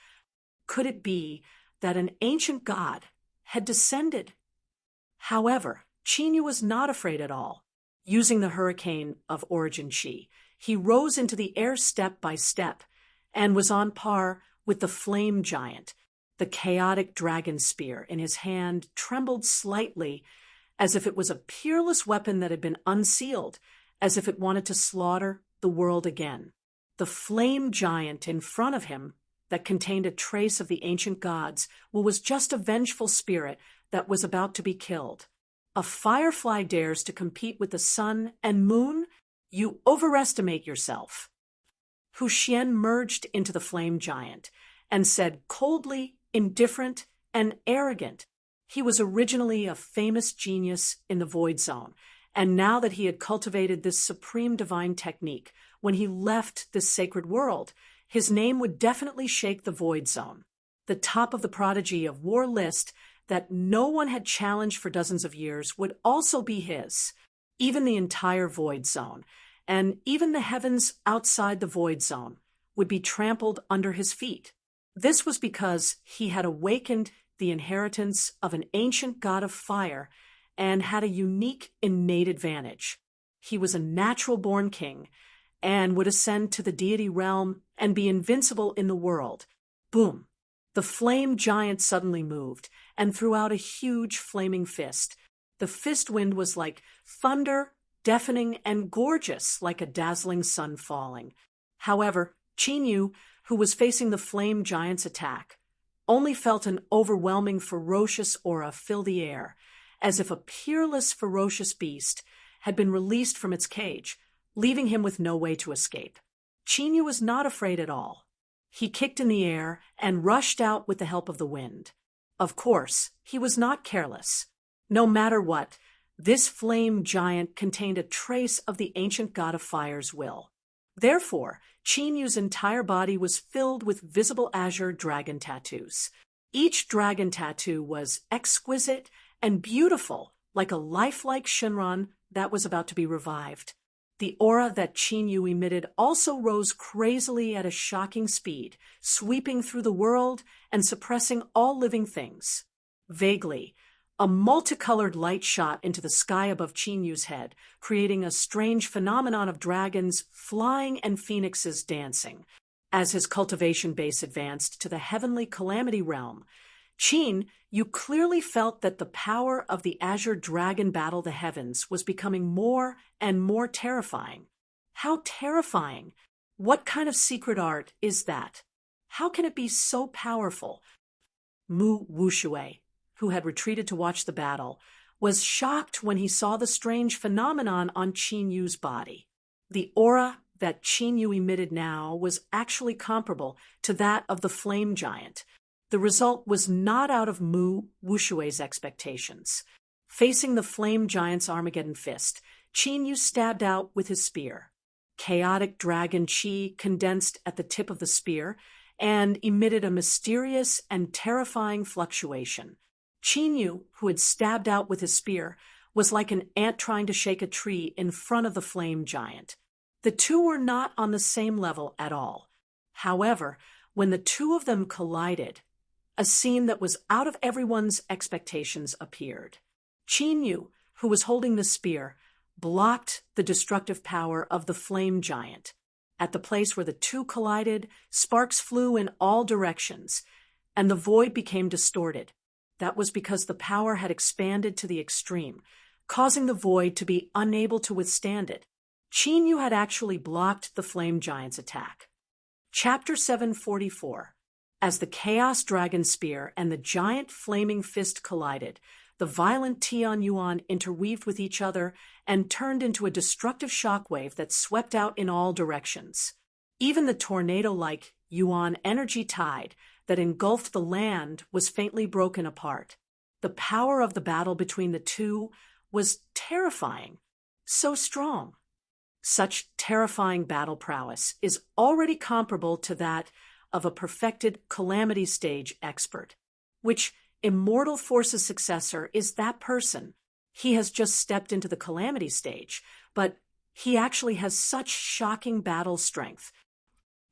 Could it be that an ancient god had descended? However, Qin Yu was not afraid at all. Using the hurricane of origin chi, he rose into the air step by step and was on par with the flame giant. The chaotic dragon spear in his hand trembled slightly, as if it was a peerless weapon that had been unsealed, as if it wanted to slaughter the world again. The flame giant in front of him, that contained a trace of the ancient gods, was just a vengeful spirit that was about to be killed. A firefly dares to compete with the sun and moon? You overestimate yourself. Hu Xian merged into the flame giant and said coldly, indifferent, and arrogant. He was originally a famous genius in the Void Zone, and now that he had cultivated this supreme divine technique, when he left this sacred world, his name would definitely shake the Void Zone. The top of the prodigy of war list that no one had challenged for dozens of years would also be his. Even the entire Void Zone, and even the heavens outside the Void Zone, would be trampled under his feet. This was because he had awakened the inheritance of an ancient god of fire and had a unique innate advantage. He was a natural-born king and would ascend to the deity realm and be invincible in the world. Boom! The flame giant suddenly moved and threw out a huge flaming fist. The fist wind was like thunder, deafening and gorgeous, like a dazzling sun falling. However, Qin Yu, who was facing the flame giant's attack, only felt an overwhelming ferocious aura fill the air, as if a peerless ferocious beast had been released from its cage, leaving him with no way to escape. Qin Yu was not afraid at all. He kicked in the air and rushed out with the help of the wind. Of course, he was not careless. No matter what, this flame giant contained a trace of the ancient god of fire's will. Therefore, Qin Yu's entire body was filled with visible azure dragon tattoos. Each dragon tattoo was exquisite and beautiful, like a lifelike Shinran that was about to be revived. The aura that Qin Yu emitted also rose crazily at a shocking speed, sweeping through the world and suppressing all living things. Vaguely, a multicolored light shot into the sky above Qin Yu's head, creating a strange phenomenon of dragons flying and phoenixes dancing. As his cultivation base advanced to the heavenly calamity realm, Qin Yu clearly felt that the power of the azure dragon battle the heavens was becoming more and more terrifying. How terrifying! What kind of secret art is that? How can it be so powerful? Mu Wushui, who had retreated to watch the battle, was shocked when he saw the strange phenomenon on Qin Yu's body. The aura that Qin Yu emitted now was actually comparable to that of the flame giant. The result was not out of Mu Wushui's expectations. Facing the flame giant's Armageddon fist, Qin Yu stabbed out with his spear. Chaotic dragon qi condensed at the tip of the spear and emitted a mysterious and terrifying fluctuation. Qin Yu, who had stabbed out with his spear, was like an ant trying to shake a tree in front of the flame giant. The two were not on the same level at all. However, when the two of them collided, a scene that was out of everyone's expectations appeared. Qin Yu, who was holding the spear, blocked the destructive power of the flame giant. At the place where the two collided, sparks flew in all directions, and the void became distorted. That was because the power had expanded to the extreme, causing the void to be unable to withstand it. Qin Yu had actually blocked the flame giant's attack. Chapter 744. As the Chaos Dragon Spear and the giant flaming fist collided, the violent Tian Yuan interweaved with each other and turned into a destructive shockwave that swept out in all directions. Even the tornado-like Yuan energy tide that engulfed the land was faintly broken apart. The power of the battle between the two was terrifying, so strong. Such terrifying battle prowess is already comparable to that of a perfected calamity stage expert. Which immortal force's successor is that person? He has just stepped into the calamity stage, but he actually has such shocking battle strength.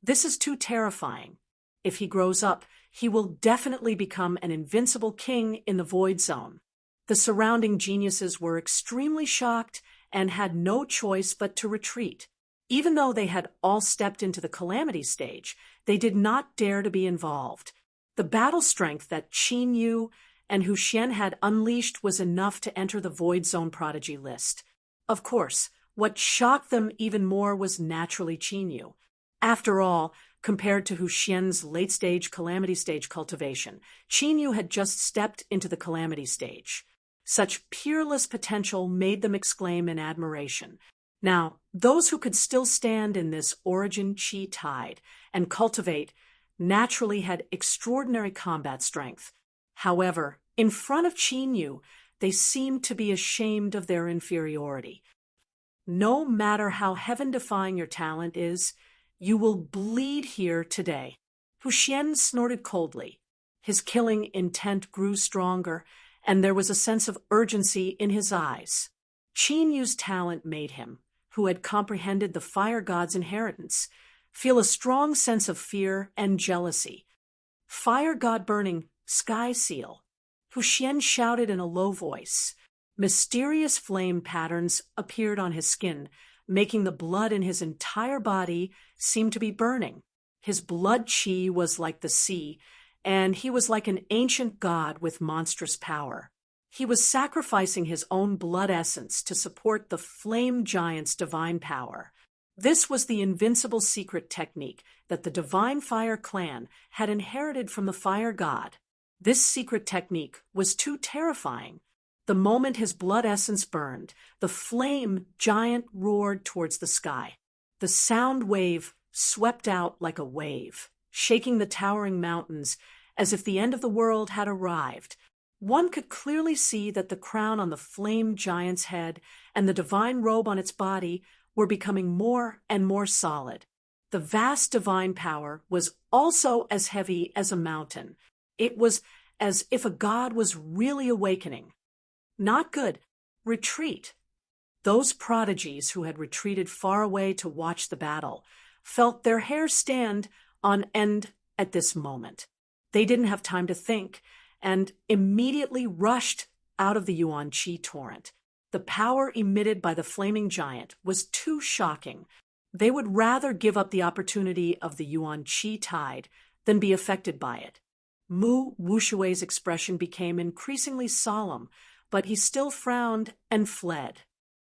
This is too terrifying. If he grows up, he will definitely become an invincible king in the Void Zone. The surrounding geniuses were extremely shocked and had no choice but to retreat. Even though they had all stepped into the calamity stage, they did not dare to be involved. The battle strength that Qin Yu and Hu Xian had unleashed was enough to enter the Void Zone prodigy list. Of course, what shocked them even more was naturally Qin Yu. After all, compared to Hu Xian's late-stage calamity stage cultivation, Qin Yu had just stepped into the calamity stage. Such peerless potential made them exclaim in admiration. Now, those who could still stand in this origin qi tide and cultivate naturally had extraordinary combat strength. However, in front of Qin Yu, they seemed to be ashamed of their inferiority. No matter how heaven-defying your talent is, you will bleed here today. Hu Xian snorted coldly. His killing intent grew stronger, and there was a sense of urgency in his eyes. Qin Yu's talent made him, who had comprehended the fire god's inheritance, feel a strong sense of fear and jealousy. Fire god burning, sky seal. Hu Xian shouted in a low voice. Mysterious flame patterns appeared on his skin, making the blood in his entire body seem to be burning. His blood qi was like the sea, and he was like an ancient god with monstrous power. He was sacrificing his own blood essence to support the flame giant's divine power. This was the invincible secret technique that the Divine Fire clan had inherited from the fire god. This secret technique was too terrifying. The moment his blood essence burned, the flame giant roared towards the sky. The sound wave swept out like a wave, shaking the towering mountains as if the end of the world had arrived. One could clearly see that the crown on the flame giant's head and the divine robe on its body were becoming more and more solid. The vast divine power was also as heavy as a mountain. It was as if a god was really awakening. Not good. Retreat. Those prodigies who had retreated far away to watch the battle felt their hair stand on end at this moment. They didn't have time to think and immediately rushed out of the Yuan Qi torrent. The power emitted by the flaming giant was too shocking. They would rather give up the opportunity of the Yuan Qi tide than be affected by it. Mu Wushui's expression became increasingly solemn, but he still frowned and fled.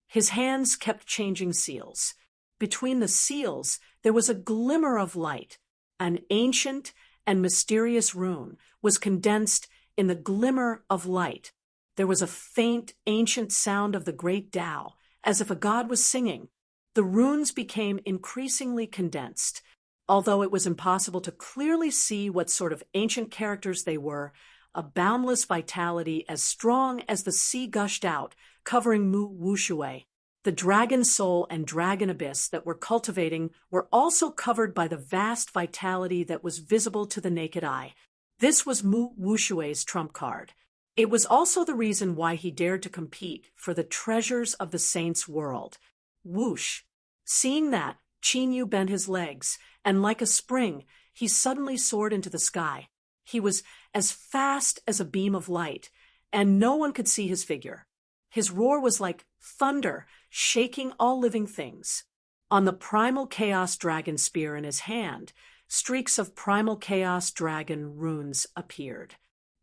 His hands kept changing seals. Between the seals, there was a glimmer of light. An ancient and mysterious rune was condensed in the glimmer of light, there was a faint, ancient sound of the great Tao, as if a god was singing. The runes became increasingly condensed. Although it was impossible to clearly see what sort of ancient characters they were, a boundless vitality as strong as the sea gushed out, covering Mu Wuxue. The dragon soul and dragon abyss that were cultivating were also covered by the vast vitality that was visible to the naked eye. This was Mu Wuxue's trump card. It was also the reason why he dared to compete for the treasures of the saints' world. Whoosh! Seeing that, Qin Yu bent his legs, and like a spring, he suddenly soared into the sky. He was as fast as a beam of light, and no one could see his figure. His roar was like thunder, shaking all living things. On the primal chaos dragon spear in his hand, streaks of primal chaos dragon runes appeared.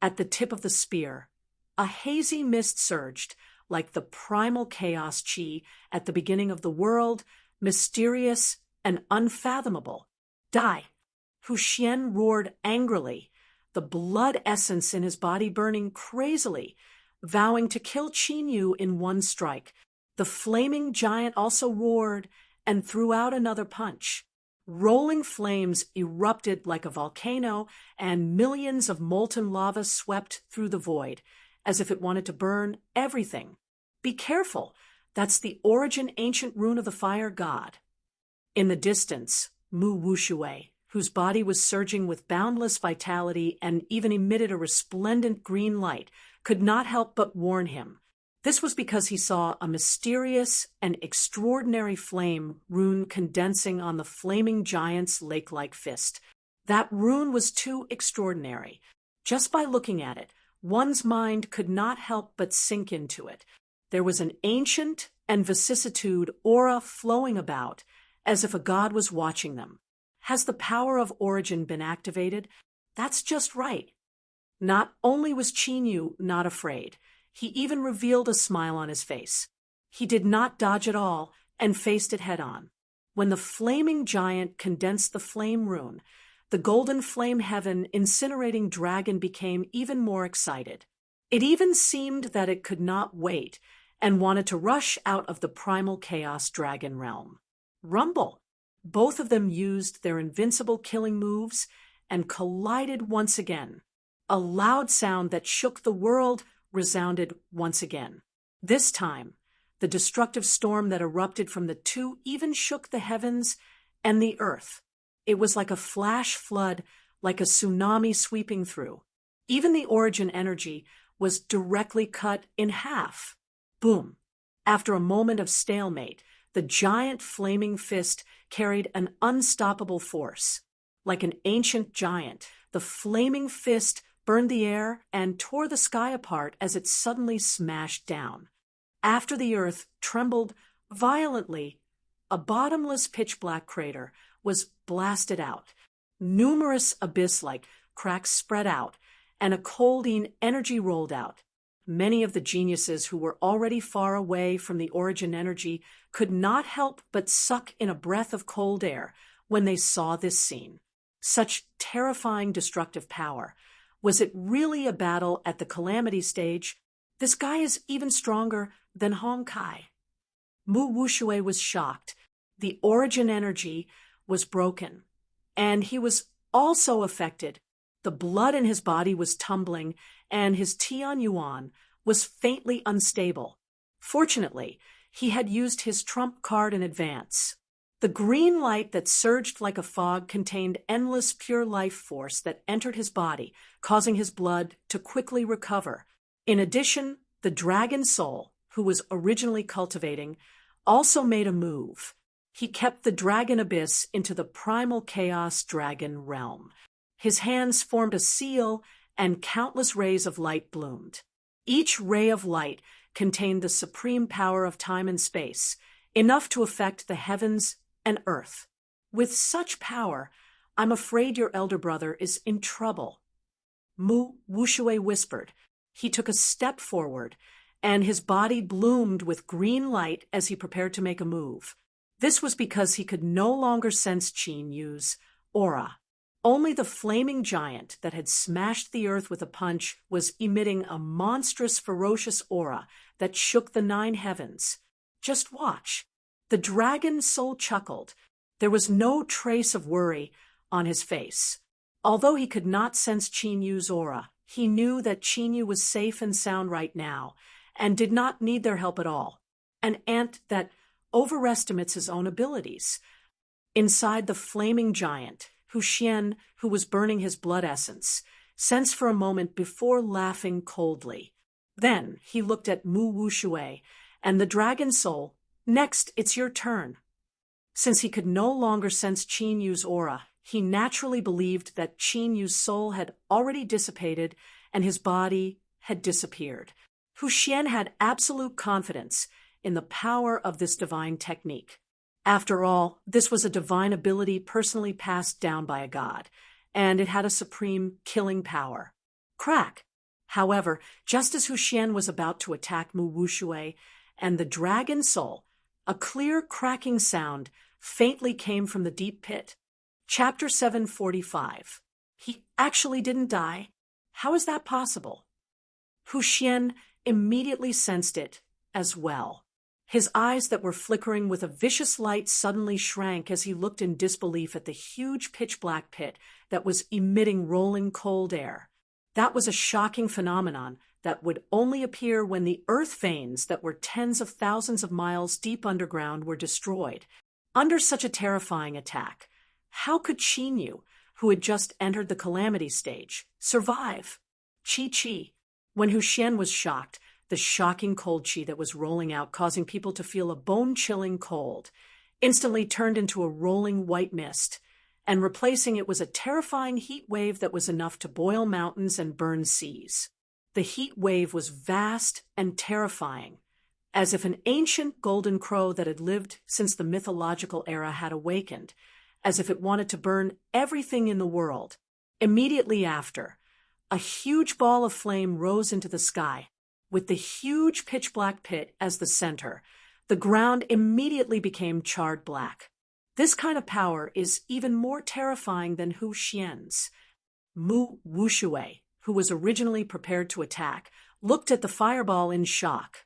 At the tip of the spear, a hazy mist surged, like the primal chaos chi at the beginning of the world, mysterious and unfathomable. Die! Hu Xian roared angrily, the blood essence in his body burning crazily, vowing to kill Qin Yu in one strike. The flaming giant also roared and threw out another punch. Rolling flames erupted like a volcano, and millions of molten lava swept through the void, as if it wanted to burn everything. Be careful, that's the origin ancient rune of the fire god. In the distance, Mu Wuxue, whose body was surging with boundless vitality and even emitted a resplendent green light, could not help but warn him. This was because he saw a mysterious and extraordinary flame rune condensing on the flaming giant's lake-like fist. That rune was too extraordinary. Just by looking at it, one's mind could not help but sink into it. There was an ancient and vicissitude aura flowing about, as if a god was watching them. Has the power of origin been activated? That's just right. Not only was Qin Yu not afraid, he even revealed a smile on his face. He did not dodge at all and faced it head-on. When the flaming giant condensed the flame rune, the golden flame heaven incinerating dragon became even more excited. It even seemed that it could not wait and wanted to rush out of the primal chaos dragon realm. Rumble! Both of them used their invincible killing moves and collided once again. A loud sound that shook the world resounded once again. This time, the destructive storm that erupted from the two even shook the heavens and the earth. It was like a flash flood, like a tsunami sweeping through. Even the origin energy was directly cut in half. Boom! After a moment of stalemate, the giant flaming fist carried an unstoppable force. Like an ancient giant, the flaming fist burned the air and tore the sky apart as it suddenly smashed down. After the earth trembled violently, a bottomless pitch-black crater was blasted out. Numerous abyss-like cracks spread out, and a colding energy rolled out. Many of the geniuses who were already far away from the origin energy could not help but suck in a breath of cold air when they saw this scene. Such terrifying destructive power. Was it really a battle at the calamity stage? This guy is even stronger than Hong Kai. Mu Wuxue was shocked. The origin energy was broken, and he was also affected. The blood in his body was tumbling, and his Tian Yuan was faintly unstable. Fortunately, he had used his trump card in advance. The green light that surged like a fog contained endless pure life force that entered his body, causing his blood to quickly recover. In addition, the dragon soul, who was originally cultivating, also made a move. He kept the dragon abyss into the primal chaos dragon realm. His hands formed a seal, and countless rays of light bloomed. Each ray of light contained the supreme power of time and space, enough to affect the heavens and earth. With such power, I'm afraid your elder brother is in trouble. Mu Wuxue whispered. He took a step forward, and his body bloomed with green light as he prepared to make a move. This was because he could no longer sense Qin Yu's aura. Only the flaming giant that had smashed the earth with a punch was emitting a monstrous, ferocious aura that shook the 9 heavens. Just watch. The dragon soul chuckled. There was no trace of worry on his face. Although he could not sense Qin Yu's aura, he knew that Qin Yu was safe and sound right now, and did not need their help at all. An ant that overestimates his own abilities. Inside the flaming giant, Hu Xian, who was burning his blood essence, sensed for a moment before laughing coldly. Then he looked at Mu Wushui and the dragon soul. Next, it's your turn. Since he could no longer sense Qin Yu's aura, he naturally believed that Qin Yu's soul had already dissipated and his body had disappeared. Hu Xian had absolute confidence in the power of this divine technique. After all, this was a divine ability personally passed down by a god, and it had a supreme killing power. Crack! However, just as Hu Xian was about to attack Mu Wushui and the dragon soul, a clear cracking sound faintly came from the deep pit. Chapter 745. He actually didn't die. How is that possible? Hu Xian immediately sensed it as well. His eyes that were flickering with a vicious light suddenly shrank as he looked in disbelief at the huge pitch-black pit that was emitting rolling cold air. That was a shocking phenomenon that would only appear when the earth veins that were tens of thousands of miles deep underground were destroyed. Under such a terrifying attack, how could Qin Yu, who had just entered the calamity stage, survive? Chi. When Hu Xian was shocked, the shocking cold qi that was rolling out, causing people to feel a bone-chilling cold, instantly turned into a rolling white mist, and replacing it was a terrifying heat wave that was enough to boil mountains and burn seas. The heat wave was vast and terrifying, as if an ancient golden crow that had lived since the mythological era had awakened, as if it wanted to burn everything in the world. Immediately after, a huge ball of flame rose into the sky, with the huge pitch-black pit as the center. The ground immediately became charred black. This kind of power is even more terrifying than Hu Xian's. Mu Wushui, who was originally prepared to attack, looked at the fireball in shock.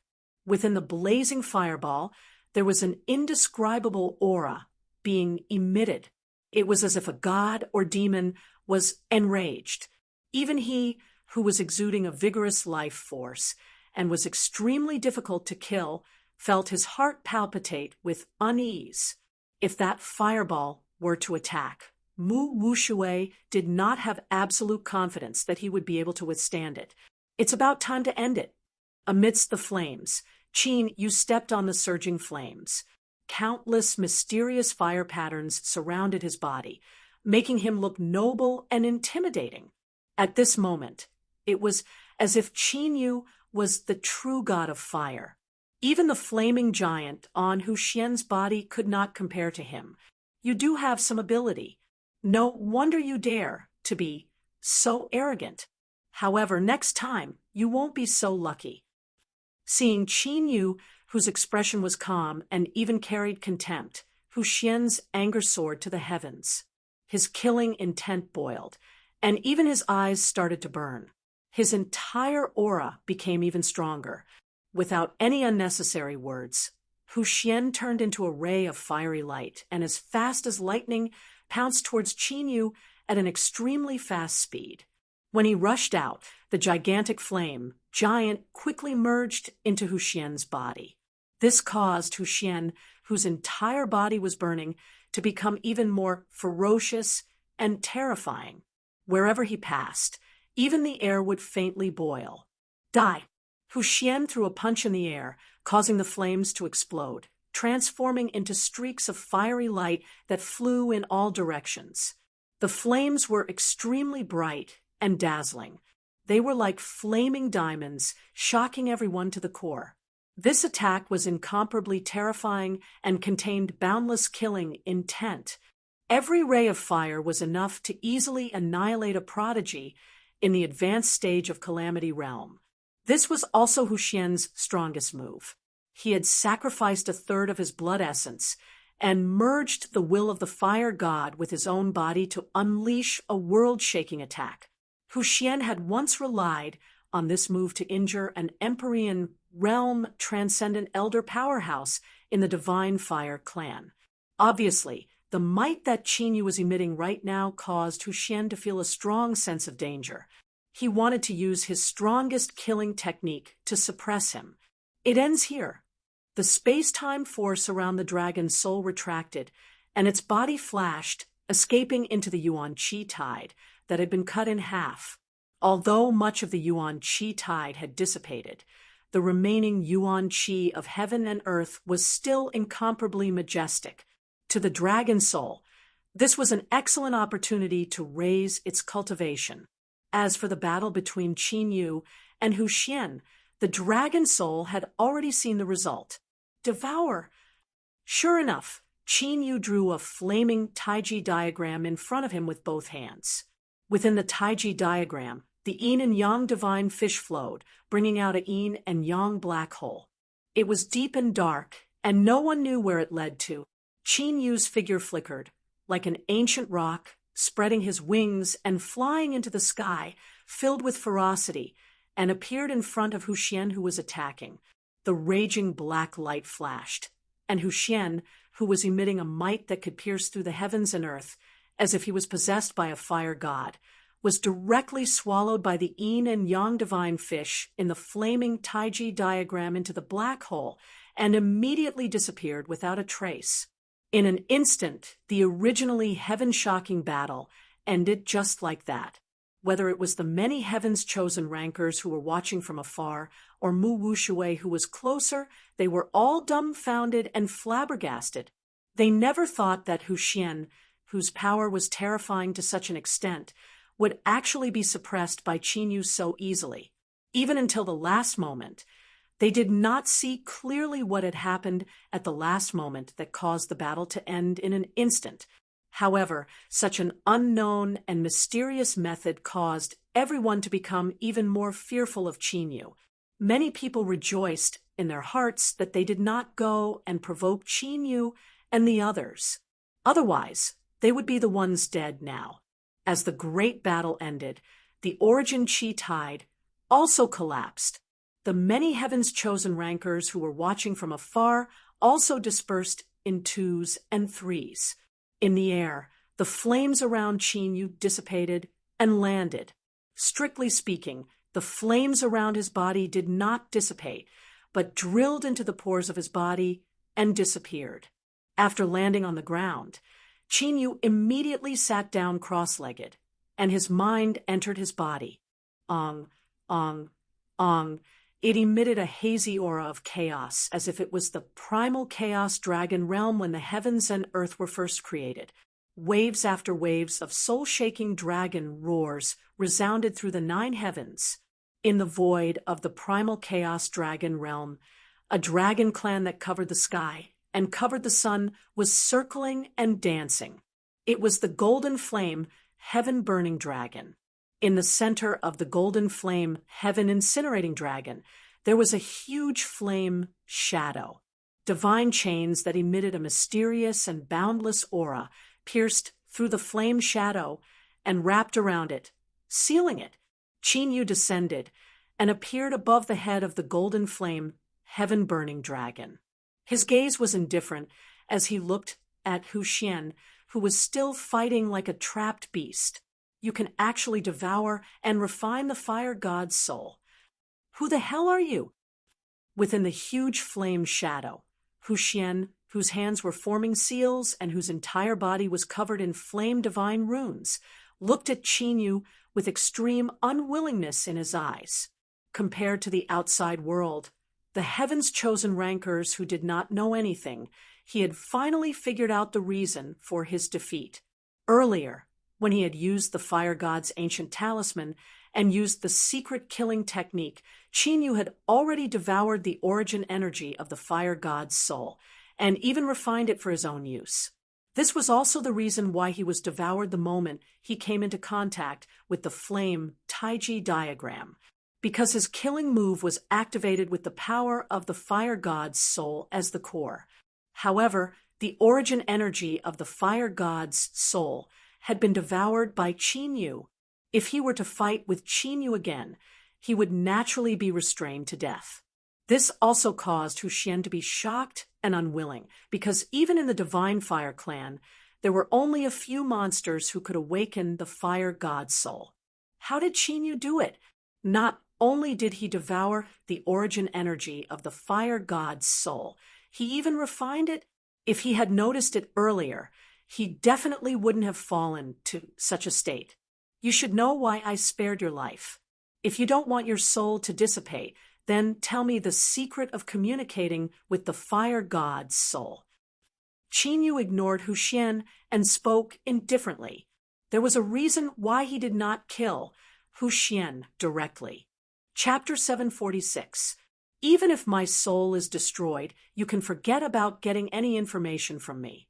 Within the blazing fireball, there was an indescribable aura being emitted. It was as if a god or demon was enraged. Even he, who was exuding a vigorous life force and was extremely difficult to kill, felt his heart palpitate with unease. If that fireball were to attack, Mu Wushui did not have absolute confidence that he would be able to withstand it. It's about time to end it. Amidst the flames, Qin Yu stepped on the surging flames. Countless mysterious fire patterns surrounded his body, making him look noble and intimidating. At this moment, it was as if Qin Yu was the true god of fire. Even the flaming giant on Hu Xian's body could not compare to him. You do have some ability. No wonder you dare to be so arrogant. However, next time, you won't be so lucky. Seeing Qin Yu, whose expression was calm and even carried contempt, Hu Xian's anger soared to the heavens. His killing intent boiled, and even his eyes started to burn. His entire aura became even stronger. Without any unnecessary words, Hu Xian turned into a ray of fiery light and, as fast as lightning, pounced towards Qin Yu at an extremely fast speed. When he rushed out, the gigantic flame giant quickly merged into Hu Xian's body. This caused Hu Xian, whose entire body was burning, to become even more ferocious and terrifying. Wherever he passed, even the air would faintly boil. Die! Hu Xian threw a punch in the air, causing the flames to explode, transforming into streaks of fiery light that flew in all directions. The flames were extremely bright and dazzling. They were like flaming diamonds, shocking everyone to the core. This attack was incomparably terrifying and contained boundless killing intent. Every ray of fire was enough to easily annihilate a prodigy in the advanced stage of Calamity Realm. This was also Hu Xian's strongest move. He had sacrificed a third of his blood essence and merged the will of the fire god with his own body to unleash a world-shaking attack. Hu Xian had once relied on this move to injure an Empyrean realm transcendent elder powerhouse in the Divine Fire clan. Obviously, the might that Qin Yu was emitting right now caused Hu Xian to feel a strong sense of danger. He wanted to use his strongest killing technique to suppress him. It ends here. The space-time force around the dragon's soul retracted, and its body flashed, escaping into the Yuan Qi tide that had been cut in half. Although much of the Yuan Qi tide had dissipated, the remaining Yuan Qi of heaven and earth was still incomparably majestic. To the dragon soul, this was an excellent opportunity to raise its cultivation. As for the battle between Qin Yu and Hu Xian, the dragon soul had already seen the result. Devour! Sure enough, Qin Yu drew a flaming Taiji diagram in front of him with both hands. Within the Taiji diagram, the yin and yang divine fish flowed, bringing out a yin and yang black hole. It was deep and dark, and no one knew where it led to. Qin Yu's figure flickered, like an ancient rock, spreading his wings and flying into the sky, filled with ferocity, and appeared in front of Hu Xian, who was attacking. The raging black light flashed, and Hu Xian, who was emitting a might that could pierce through the heavens and earth, as if he was possessed by a fire god, was directly swallowed by the yin and yang divine fish in the flaming Taiji diagram into the black hole, and immediately disappeared without a trace. In an instant, the originally heaven-shocking battle ended just like that. Whether it was the many heavens-chosen rankers who were watching from afar, or Mu Wushui who was closer, they were all dumbfounded and flabbergasted. They never thought that Hu Xian, whose power was terrifying to such an extent, would actually be suppressed by Qin Yu so easily. Even until the last moment, they did not see clearly what had happened at the last moment that caused the battle to end in an instant. However, such an unknown and mysterious method caused everyone to become even more fearful of Qin Yu. Many people rejoiced in their hearts that they did not go and provoke Qin Yu and the others. Otherwise, they would be the ones dead now. As the great battle ended, the origin Qi tide also collapsed. The many heavens-chosen rankers who were watching from afar also dispersed in twos and threes. In the air, the flames around Qin Yu dissipated and landed. Strictly speaking, the flames around his body did not dissipate, but drilled into the pores of his body and disappeared. After landing on the ground, Qin Yu immediately sat down cross-legged, and his mind entered his body. Ong, ong, ong. It emitted a hazy aura of chaos, as if it was the primal chaos dragon realm when the heavens and earth were first created. Waves after waves of soul-shaking dragon roars resounded through the 9 heavens. In the void of the primal chaos dragon realm, a dragon clan that covered the sky and covered the sun was circling and dancing. It was the golden flame, heaven-burning dragon. In the center of the golden flame, heaven-incinerating dragon, there was a huge flame shadow. Divine chains that emitted a mysterious and boundless aura pierced through the flame shadow and wrapped around it, sealing it. Qin Yu descended and appeared above the head of the golden flame, heaven-burning dragon. His gaze was indifferent as he looked at Hu Xian, who was still fighting like a trapped beast. You can actually devour and refine the fire god's soul. Who the hell are you? Within the huge flame shadow, Hu Xian, whose hands were forming seals and whose entire body was covered in flame divine runes, looked at Qin Yu with extreme unwillingness in his eyes. Compared to the outside world, the heavens-chosen rankers who did not know anything, he had finally figured out the reason for his defeat. Earlier, when he had used the fire god's ancient talisman and used the secret killing technique, Qin Yu had already devoured the origin energy of the fire god's soul, and even refined it for his own use. This was also the reason why he was devoured the moment he came into contact with the flame Taiji diagram, because his killing move was activated with the power of the fire god's soul as the core. However, The origin energy of the fire god's soul had been devoured by Qinyu. If he were to fight with Qinyu again, he would naturally be restrained to death. This also caused Huxian to be shocked and unwilling, because even in the Divine Fire clan, there were only a few monsters who could awaken the fire god's soul. How did Qinyu do it? Not only did he devour the origin energy of the fire god's soul, he even refined it. If he had noticed it earlier, he definitely wouldn't have fallen to such a state. You should know why I spared your life. If you don't want your soul to dissipate, then tell me the secret of communicating with the fire god's soul. Qinyu ignored Huxian and spoke indifferently. There was a reason why he did not kill Huxian directly. Chapter 746. Even if my soul is destroyed, you can forget about getting any information from me.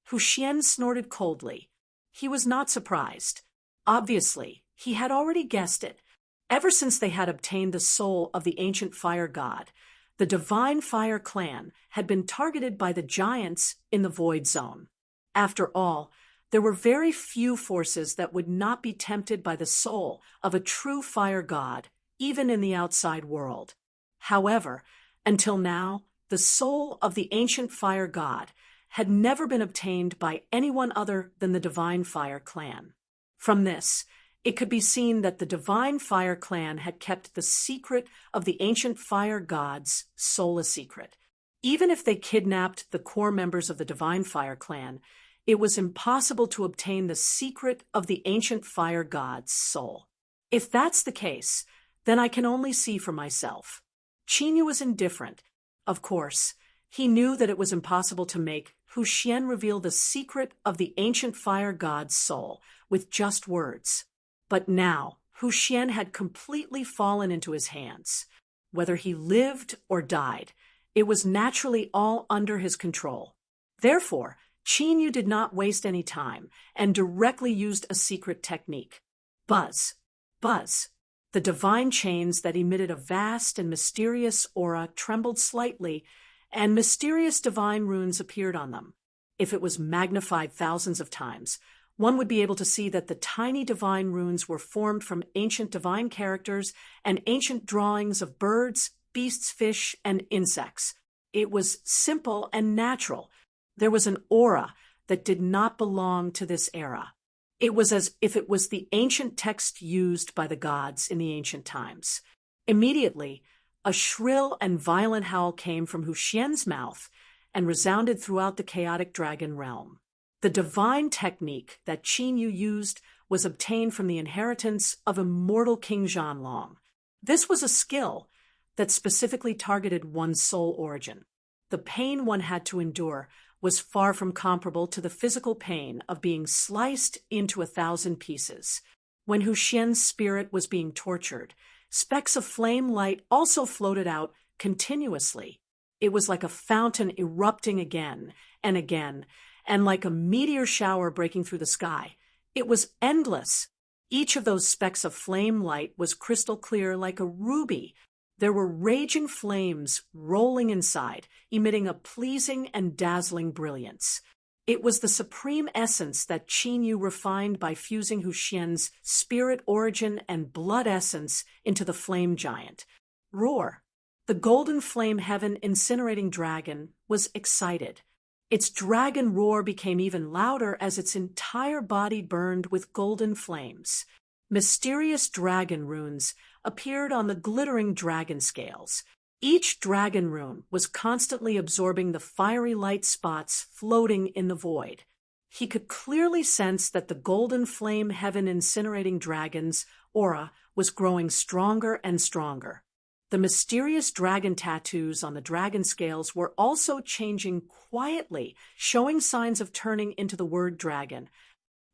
Huxian snorted coldly. He was not surprised. Obviously, he had already guessed it. Ever since they had obtained the soul of the ancient fire god, the Divine Fire clan had been targeted by the giants in the Void Zone. After all, there were very few forces that would not be tempted by the soul of a true fire god, even in the outside world. However, until now, the soul of the ancient fire god had never been obtained by anyone other than the Divine Fire clan. From this, it could be seen that the Divine Fire clan had kept the secret of the ancient fire god's soul a secret. Even if they kidnapped the core members of the Divine Fire clan, it was impossible to obtain the secret of the ancient fire god's soul. If that's the case, then I can only see for myself. Qinyu was indifferent. Of course, he knew that it was impossible to make Huxian reveal the secret of the ancient fire god's soul with just words. But now, Huxian had completely fallen into his hands. Whether he lived or died, it was naturally all under his control. Therefore, Qinyu did not waste any time and directly used a secret technique. Buzz. Buzz. The divine chains that emitted a vast and mysterious aura trembled slightly, and mysterious divine runes appeared on them. If it was magnified thousands of times, one would be able to see that the tiny divine runes were formed from ancient divine characters and ancient drawings of birds, beasts, fish, and insects. It was simple and natural. There was an aura that did not belong to this era. It was as if it was the ancient text used by the gods in the ancient times. Immediately, a shrill and violent howl came from Huxian's mouth and resounded throughout the chaotic dragon realm. The divine technique that Qinyu used was obtained from the inheritance of immortal King Zhanlong. This was a skill that specifically targeted one's soul origin. The pain one had to endure was far from comparable to the physical pain of being sliced into 1,000 pieces. When Huxian's spirit was being tortured, specks of flame light also floated out continuously. It was like a fountain erupting again and again, and like a meteor shower breaking through the sky. It was endless. Each of those specks of flame light was crystal clear like a ruby. There were raging flames rolling inside, emitting a pleasing and dazzling brilliance. It was the supreme essence that Qinyu refined by fusing Huxian's spirit origin and blood essence into the flame giant. Roar! The golden flame heaven incinerating dragon was excited. Its dragon roar became even louder as its entire body burned with golden flames. Mysterious dragon runes appeared on the glittering dragon scales. Each dragon rune was constantly absorbing the fiery light spots floating in the void. He could clearly sense that the golden flame heaven incinerating dragon's aura was growing stronger and stronger. The mysterious dragon tattoos on the dragon scales were also changing quietly, showing signs of turning into the word dragon.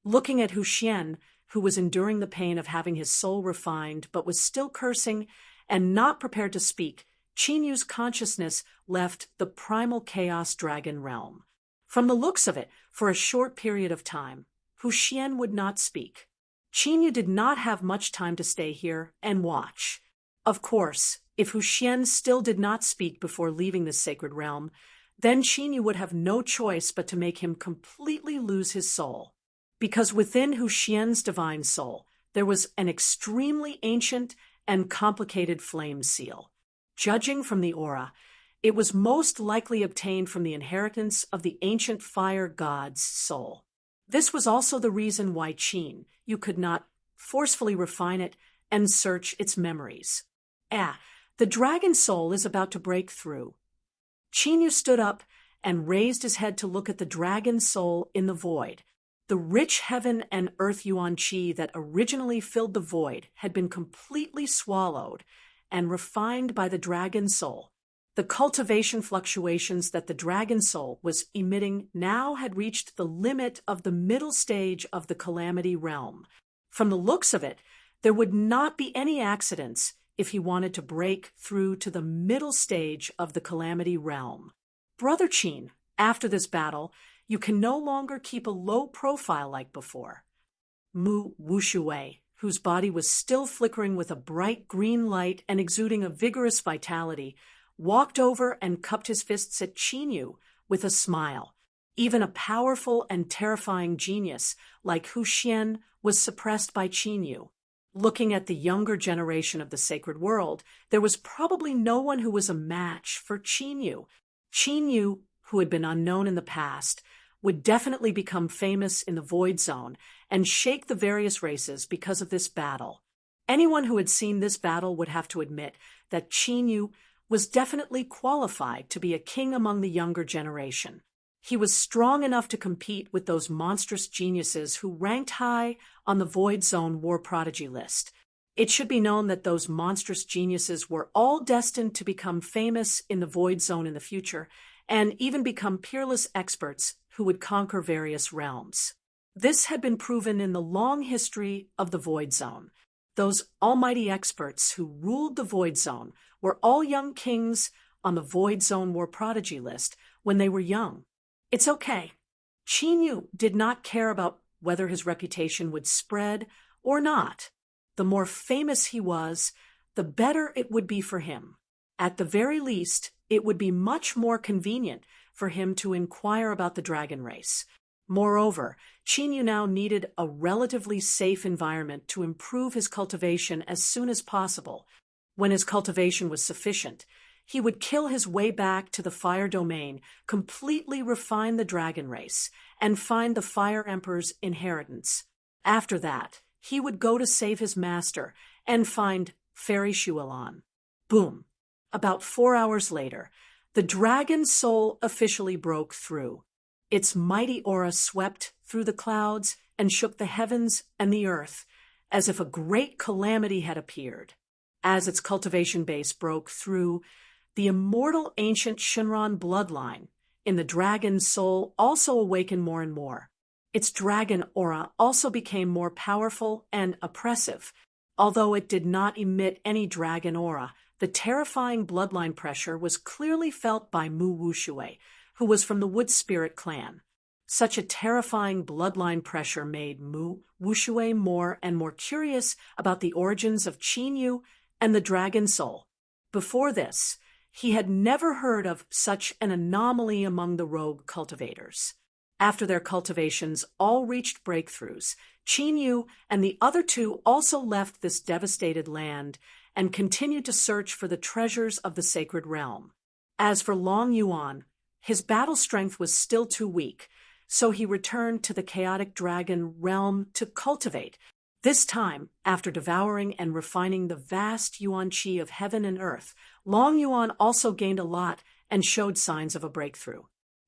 Looking at Huxian, who was enduring the pain of having his soul refined but was still cursing and not prepared to speak, Qinyu's consciousness left the primal chaos dragon realm. From the looks of it, for a short period of time, Huxian would not speak. Qinyu did not have much time to stay here and watch. Of course, if Huxian still did not speak before leaving the sacred realm, then Qin Yu would have no choice but to make him completely lose his soul. Because within Hu Xian's divine soul, there was an extremely ancient and complicated flame seal. Judging from the aura, it was most likely obtained from the inheritance of the ancient fire god's soul. This was also the reason why Qin Yu could not forcefully refine it and search its memories. The dragon soul is about to break through. Qin Yu stood up and raised his head to look at the dragon soul in the void. The rich heaven and earth yuan qi that originally filled the void had been completely swallowed and refined by the dragon soul. The cultivation fluctuations that the dragon soul was emitting now had reached the limit of the middle stage of the calamity realm. From the looks of it, there would not be any accidents if he wanted to break through to the middle stage of the calamity realm. Brother Qin, after this battle, you can no longer keep a low profile like before. Mu Wushui, whose body was still flickering with a bright green light and exuding a vigorous vitality, walked over and cupped his fists at Qin Yu with a smile. Even a powerful and terrifying genius like Hu Xian was suppressed by Qin Yu. Looking at the younger generation of the sacred world, there was probably no one who was a match for Qin Yu. Qin Yu, who had been unknown in the past, would definitely become famous in the Void Zone and shake the various races because of this battle. Anyone who had seen this battle would have to admit that Qin Yu was definitely qualified to be a king among the younger generation. He was strong enough to compete with those monstrous geniuses who ranked high on the Void Zone War Prodigy list. It should be known that those monstrous geniuses were all destined to become famous in the Void Zone in the future, and even become peerless experts who would conquer various realms. This had been proven in the long history of the Void Zone. Those almighty experts who ruled the Void Zone were all young kings on the Void Zone War Prodigy list when they were young. It's okay. Qin Yu did not care about whether his reputation would spread or not. The more famous he was, the better it would be for him. At the very least, it would be much more convenient for him to inquire about the dragon race. Moreover, Qin Yu now needed a relatively safe environment to improve his cultivation as soon as possible. When his cultivation was sufficient, he would kill his way back to the fire domain, completely refine the dragon race, and find the Fire Emperor's inheritance. After that, he would go to save his master and find Fairy Shualan. Boom! About 4 hours later, the dragon soul officially broke through. Its mighty aura swept through the clouds and shook the heavens and the earth, as if a great calamity had appeared. As its cultivation base broke through, the immortal ancient Shinran bloodline in the dragon soul also awakened more and more. Its dragon aura also became more powerful and oppressive. Although it did not emit any dragon aura, the terrifying bloodline pressure was clearly felt by Mu Wushui, who was from the Wood Spirit clan. Such a terrifying bloodline pressure made Mu Wushui more and more curious about the origins of Qin Yu and the dragon soul. Before this, he had never heard of such an anomaly among the rogue cultivators. After their cultivations all reached breakthroughs, Qin Yu and the other two also left this devastated land and continued to search for the treasures of the sacred realm. As for Long Yuan, his battle strength was still too weak, so he returned to the chaotic dragon realm to cultivate. This time, after devouring and refining the vast yuan qi of heaven and earth, Long Yuan also gained a lot and showed signs of a breakthrough.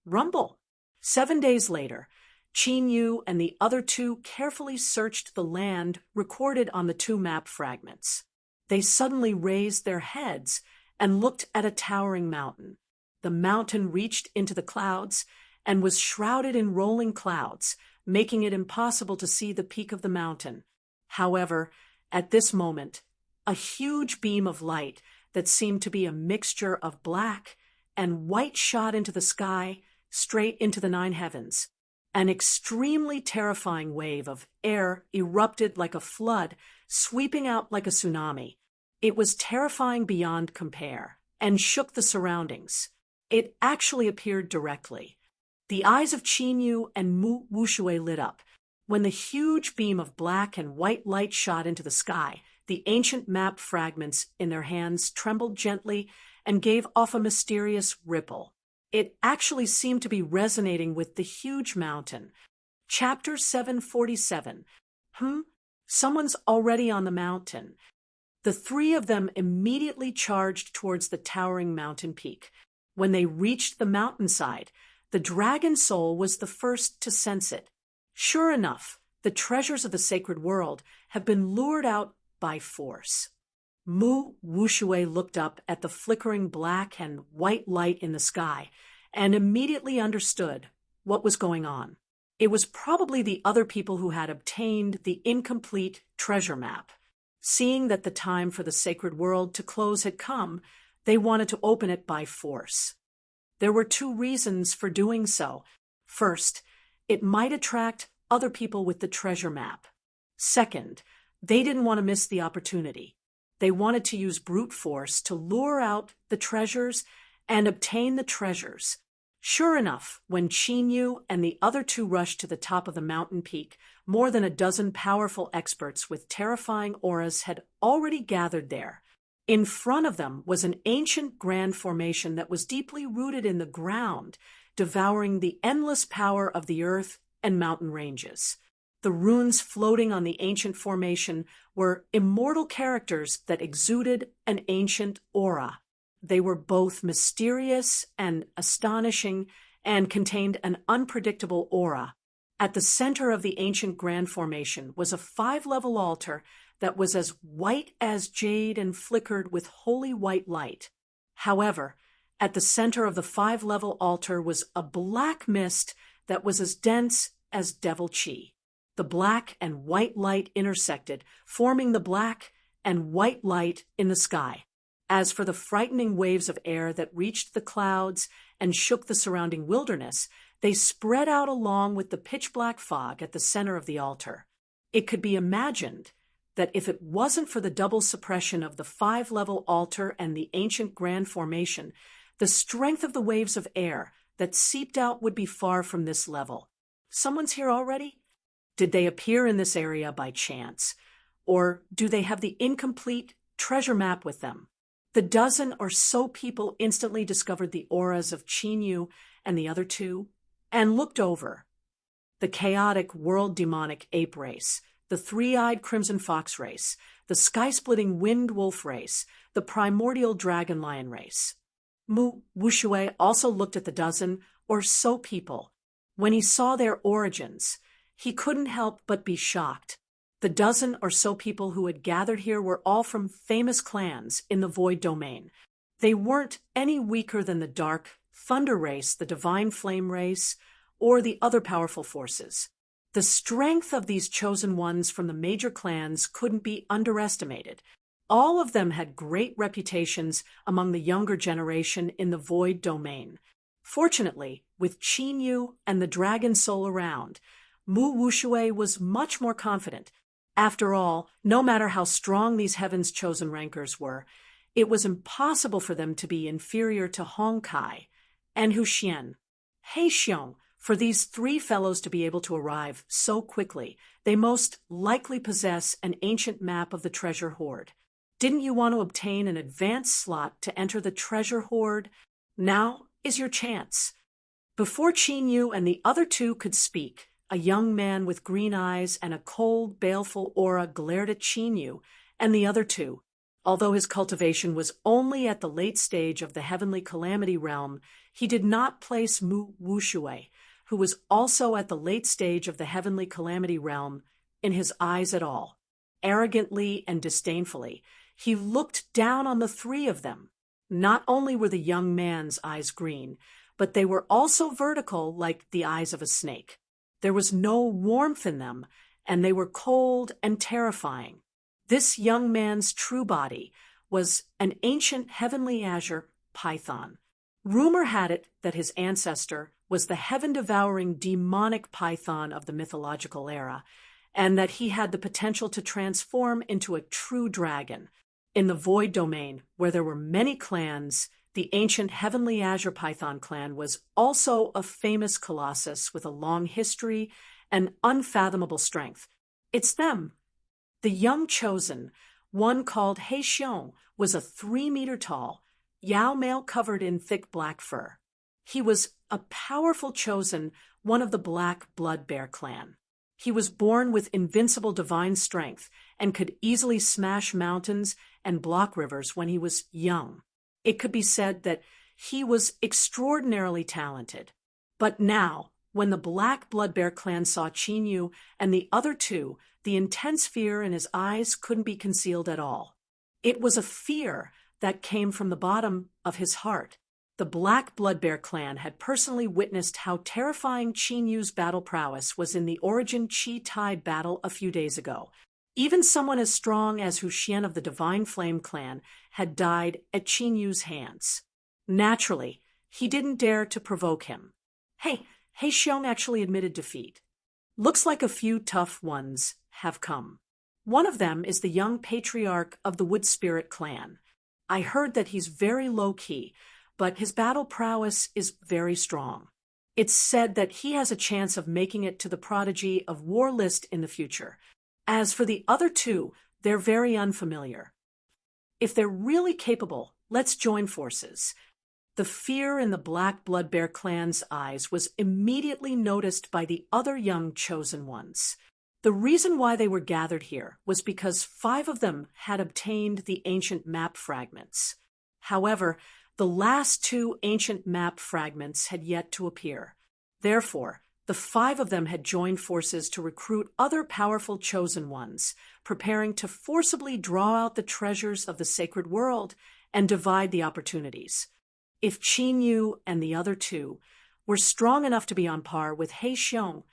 Rumble! 7 days later, Qin Yu and the other two carefully searched the land recorded on the 2 map fragments. They suddenly raised their heads and looked at a towering mountain. The mountain reached into the clouds and was shrouded in rolling clouds, making it impossible to see the peak of the mountain. However, at this moment, a huge beam of light that seemed to be a mixture of black and white shot into the sky, straight into the 9 heavens. An extremely terrifying wave of air erupted like a flood, sweeping out like a tsunami. It was terrifying beyond compare and shook the surroundings. It actually appeared directly. The eyes of Qin Yu and Mu Wuxue lit up. When the huge beam of black and white light shot into the sky, the ancient map fragments in their hands trembled gently and gave off a mysterious ripple. It actually seemed to be resonating with the huge mountain. Chapter 747. Someone's already on the mountain. The three of them immediately charged towards the towering mountain peak. When they reached the mountainside, the dragon soul was the first to sense it. Sure enough, the treasures of the sacred world have been lured out by force. Mu Wuxue looked up at the flickering black and white light in the sky and immediately understood what was going on. It was probably the other people who had obtained the incomplete treasure map. Seeing that the time for the sacred world to close had come, they wanted to open it by force. There were two reasons for doing so. First, it might attract other people with the treasure map. Second, they didn't want to miss the opportunity. They wanted to use brute force to lure out the treasures and obtain the treasures. Sure enough, when Qin Yu and the other two rushed to the top of the mountain peak, more than a dozen powerful experts with terrifying auras had already gathered there. In front of them was an ancient grand formation that was deeply rooted in the ground, devouring the endless power of the earth and mountain ranges. The runes floating on the ancient formation were immortal characters that exuded an ancient aura. They were both mysterious and astonishing and contained an unpredictable aura. At the center of the ancient grand formation was a 5-level altar that was as white as jade and flickered with holy white light. However, at the center of the 5-level altar was a black mist that was as dense as devil chi. The black and white light intersected, forming the black and white light in the sky. As for the frightening waves of air that reached the clouds and shook the surrounding wilderness, they spread out along with the pitch-black fog at the center of the altar. It could be imagined that if it wasn't for the double suppression of the 5-level altar and the ancient grand formation, the strength of the waves of air that seeped out would be far from this level. Someone's here already? Did they appear in this area by chance? Or do they have the incomplete treasure map with them? The dozen or so people instantly discovered the auras of Qin Yu and the other two and looked over. The chaotic world demonic ape race, the three-eyed crimson fox race, the sky-splitting wind wolf race, the primordial dragon lion race. Mu Wuxue also looked at the dozen or so people. When he saw their origins, he couldn't help but be shocked. The dozen or so people who had gathered here were all from famous clans in the Void Domain. They weren't any weaker than the Dark Thunder race, the Divine Flame race, or the other powerful forces. The strength of these chosen ones from the major clans couldn't be underestimated. All of them had great reputations among the younger generation in the Void Domain. Fortunately, with Qin Yu and the Dragon Soul around, Mu Wuxue was much more confident. After all, no matter how strong these Heaven's chosen rankers were, it was impossible for them to be inferior to Hong Kai and Hu Xian. He Xiong, for these three fellows to be able to arrive so quickly, they most likely possess an ancient map of the treasure hoard. Didn't you want to obtain an advanced slot to enter the treasure hoard? Now is your chance. Before Qin Yu and the other two could speak, a young man with green eyes and a cold, baleful aura glared at Qin Yu and the other two. Although his cultivation was only at the late stage of the heavenly calamity realm, he did not place Mu Wuxue, who was also at the late stage of the heavenly calamity realm, in his eyes at all. Arrogantly and disdainfully, he looked down on the three of them. Not only were the young man's eyes green, but they were also vertical like the eyes of a snake. There was no warmth in them, and they were cold and terrifying. This young man's true body was an ancient heavenly azure python. Rumor had it that his ancestor was the heaven-devouring demonic python of the mythological era, and that he had the potential to transform into a true dragon. In the Void Domain, where there were many clans, The ancient Heavenly Azure Python clan was also a famous colossus with a long history and unfathomable strength. It's them. The young chosen, one called He Xiong, was a 3-meter tall, Yao male covered in thick black fur. He was a powerful chosen, one of the Black Blood Bear clan. He was born with invincible divine strength and could easily smash mountains and block rivers when he was young. It could be said that he was extraordinarily talented. But now, when the Black Blood Bear clan saw Qin Yu and the other two, the intense fear in his eyes couldn't be concealed at all. It was a fear that came from the bottom of his heart. The Black Blood Bear clan had personally witnessed how terrifying Qin Yu's battle prowess was in the Origin Qi Tai battle a few days ago. Even someone as strong as Hu Xian of the Divine Flame clan had died at Qin Yu's hands. Naturally, he didn't dare to provoke him. He Xiong actually admitted defeat. Looks like a few tough ones have come. One of them is the young patriarch of the Wood Spirit clan. I heard that he's very low-key, but his battle prowess is very strong. It's said that he has a chance of making it to the prodigy of War list in the future. As for the other two, they're very unfamiliar. If they're really capable, let's join forces. The fear in the Black Blood Bear clan's eyes was immediately noticed by the other young chosen ones. The reason why they were gathered here was because 5 of them had obtained the ancient map fragments. However, the last 2 ancient map fragments had yet to appear. Therefore, the 5 of them had joined forces to recruit other powerful chosen ones, preparing to forcibly draw out the treasures of the sacred world and divide the opportunities. If Qin Yu and the other 2 were strong enough to be on par with He Xiong,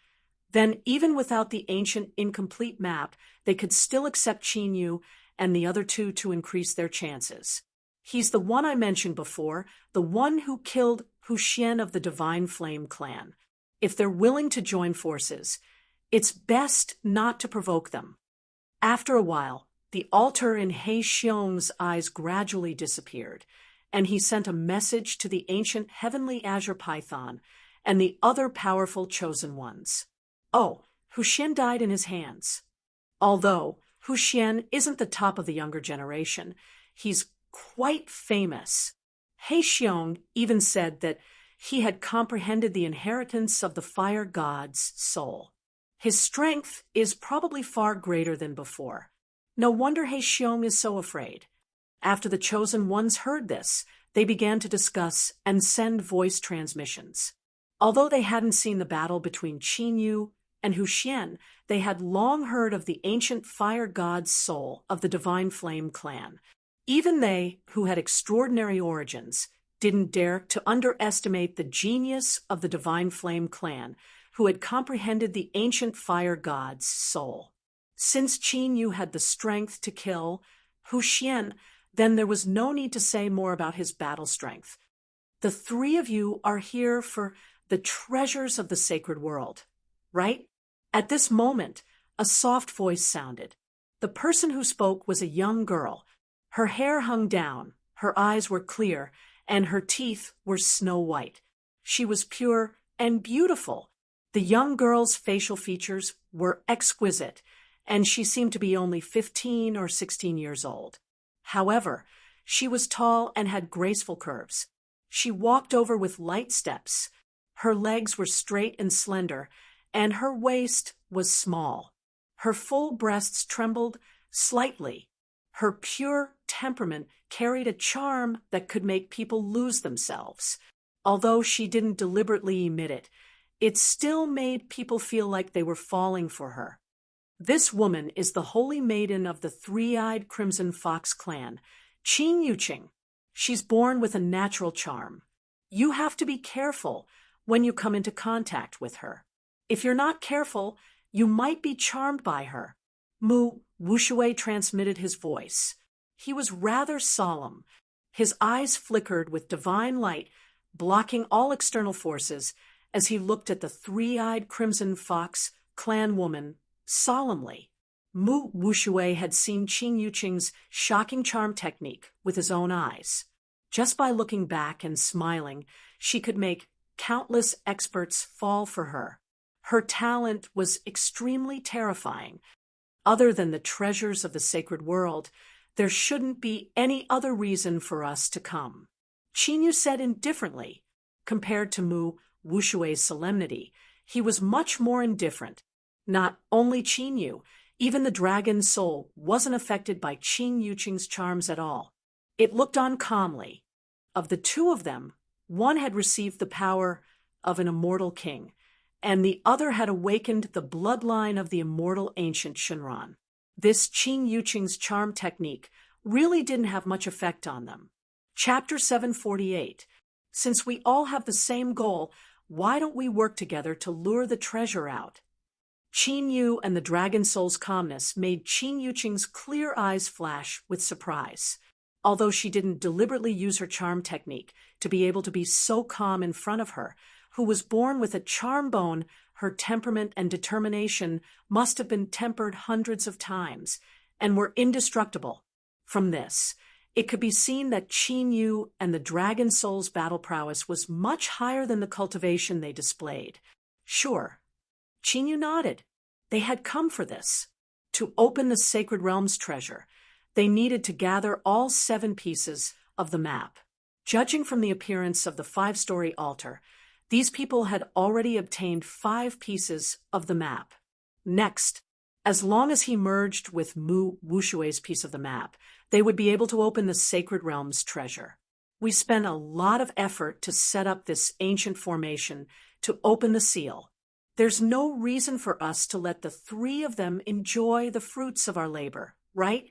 then even without the ancient incomplete map, they could still accept Qin Yu and the other 2 to increase their chances. He's the one I mentioned before, the one who killed Hu Xian of the Divine Flame clan. If they're willing to join forces, it's best not to provoke them. After a while, the altar in He Xiong's eyes gradually disappeared, and he sent a message to the ancient Heavenly Azure Python and the other powerful chosen ones. Oh, Hu Xian died in his hands. Although Hu Xian isn't the top of the younger generation, he's quite famous. He Xiong even said that he had comprehended the inheritance of the fire god's soul. His strength is probably far greater than before. No wonder He Xiong is so afraid. After the chosen ones heard this, they began to discuss and send voice transmissions. Although they hadn't seen the battle between Qin Yu and Hu Xian, they had long heard of the ancient fire god's soul of the Divine Flame clan. Even they, who had extraordinary origins, didn't dare to underestimate the genius of the Divine Flame clan, who had comprehended the ancient fire god's soul. Since Qin Yu had the strength to kill Hu Xian, then there was no need to say more about his battle strength. The 3 of you are here for the treasures of the sacred world, right? At this moment, a soft voice sounded. The person who spoke was a young girl. Her hair hung down, her eyes were clear, and her teeth were snow white. She was pure and beautiful. The young girl's facial features were exquisite, and she seemed to be only 15 or 16 years old. However, she was tall and had graceful curves. She walked over with light steps. Her legs were straight and slender, and her waist was small. Her full breasts trembled slightly. Her pure temperament carried a charm that could make people lose themselves. Although she didn't deliberately emit it, it still made people feel like they were falling for her. This woman is the holy maiden of the 3-eyed Crimson Fox clan, Qin Yuqing. She's born with a natural charm. You have to be careful when you come into contact with her. If you're not careful, you might be charmed by her. Mu Wushui transmitted his voice. He was rather solemn. His eyes flickered with divine light, blocking all external forces, as he looked at the 3-eyed Crimson Fox clan woman solemnly. Mu Wushui had seen Qin Yuqing's shocking charm technique with his own eyes. Just by looking back and smiling, she could make countless experts fall for her. Her talent was extremely terrifying. Other than the treasures of the sacred world, there shouldn't be any other reason for us to come. Qinyu said indifferently. Compared to Mu Wushui's solemnity, he was much more indifferent. Not only Qinyu, even the dragon's soul wasn't affected by Qin Yuqing's charms at all. It looked on calmly. Of the two of them, one had received the power of an immortal king, and the other had awakened the bloodline of the immortal ancient Shenron. This Qin Yuqing's charm technique really didn't have much effect on them. Chapter 748. Since we all have the same goal, why don't we work together to lure the treasure out? Qin Yu and the dragon soul's calmness made Qin Yuqing's clear eyes flash with surprise. Although she didn't deliberately use her charm technique to be able to be so calm in front of her, who was born with a charm bone, her temperament and determination must have been tempered hundreds of times and were indestructible. From this, it could be seen that Qin Yu and the dragon soul's battle prowess was much higher than the cultivation they displayed. Sure, Qin Yu nodded. They had come for this. To open the Sacred Realm's treasure, they needed to gather all 7 pieces of the map. Judging from the appearance of the 5-story altar, these people had already obtained 5 pieces of the map. Next, as long as he merged with Mu Wushui's piece of the map, they would be able to open the Sacred Realm's treasure. We spent a lot of effort to set up this ancient formation to open the seal. There's no reason for us to let the 3 of them enjoy the fruits of our labor, right?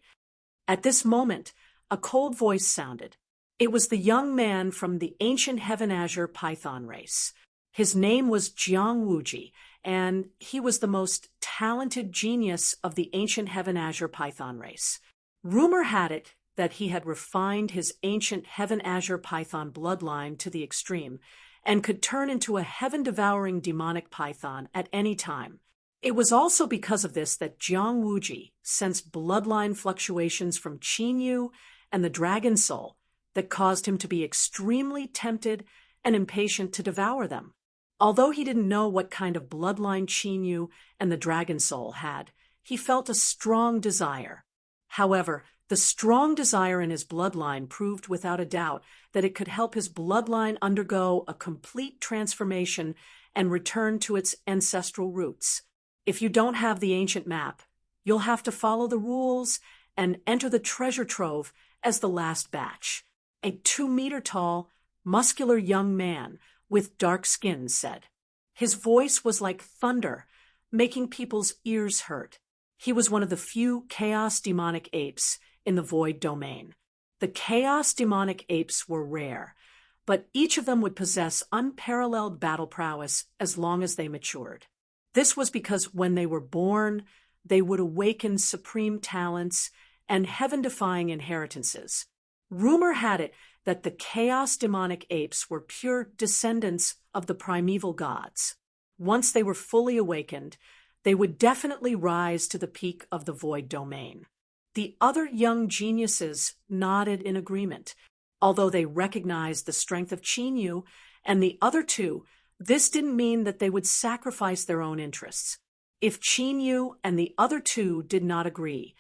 At this moment, a cold voice sounded. It was the young man from the ancient Heaven Azure Python race. His name was Jiang Wuji, and he was the most talented genius of the ancient Heaven Azure Python race. Rumor had it that he had refined his ancient Heaven Azure Python bloodline to the extreme and could turn into a heaven-devouring demonic python at any time. It was also because of this that Jiang Wuji sensed bloodline fluctuations from Qin Yu and the dragon soul that caused him to be extremely tempted and impatient to devour them. Although he didn't know what kind of bloodline Qin Yu and the dragon soul had, he felt a strong desire. However, the strong desire in his bloodline proved without a doubt that it could help his bloodline undergo a complete transformation and return to its ancestral roots. If you don't have the ancient map, you'll have to follow the rules and enter the treasure trove as the last batch. A 2-meter-tall, muscular young man with dark skin said. His voice was like thunder, making people's ears hurt. He was one of the few chaos demonic apes in the void domain. The chaos demonic apes were rare, but each of them would possess unparalleled battle prowess as long as they matured. This was because when they were born, they would awaken supreme talents and heaven-defying inheritances. Rumor had it that the chaos demonic apes were pure descendants of the primeval gods. Once they were fully awakened, they would definitely rise to the peak of the void domain. The other young geniuses nodded in agreement. Although they recognized the strength of Qin Yu and the other 2, this didn't mean that they would sacrifice their own interests. If Qin Yu and the other 2 did not agree,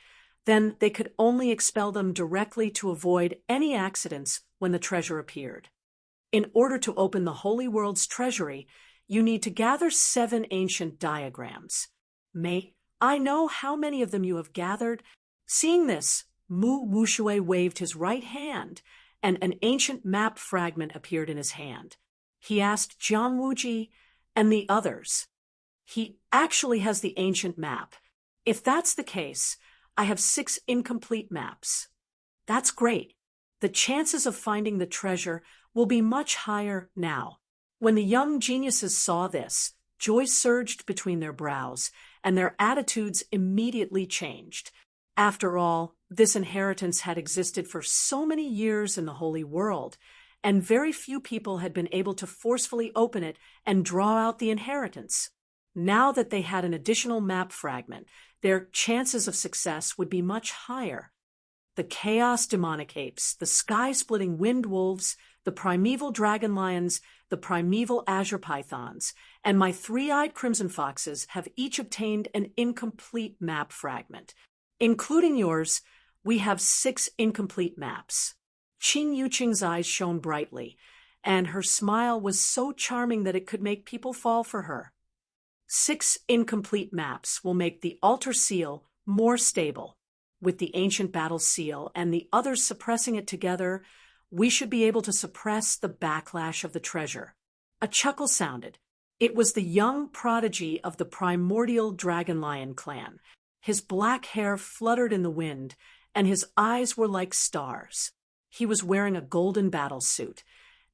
then they could only expel them directly to avoid any accidents when the treasure appeared. In order to open the Holy World's treasury, you need to gather 7 ancient diagrams. May I know how many of them you have gathered? Seeing this, Mu Wushui waved his right hand, and an ancient map fragment appeared in his hand. He asked Jiang Wuji and the others. He actually has the ancient map. If that's the case, I have 6 incomplete maps. That's great. The chances of finding the treasure will be much higher now. When the young geniuses saw this, joy surged between their brows, and their attitudes immediately changed. After all, this inheritance had existed for so many years in the Holy World, and very few people had been able to forcefully open it and draw out the inheritance. Now that they had an additional map fragment, their chances of success would be much higher. the chaos demonic apes, the sky-splitting wind wolves, the primeval dragon lions, the primeval azure pythons, and my three-eyed crimson foxes have each obtained an incomplete map fragment. Including yours, we have 6 incomplete maps. Qin Yuqing's eyes shone brightly, and her smile was so charming that it could make people fall for her. 6 incomplete maps will make the altar seal more stable. With the ancient battle seal and the others suppressing it together, we should be able to suppress the backlash of the treasure. A chuckle sounded. It was the young prodigy of the primordial dragon lion clan. His black hair fluttered in the wind, and his eyes were like stars. He was wearing a golden battle suit,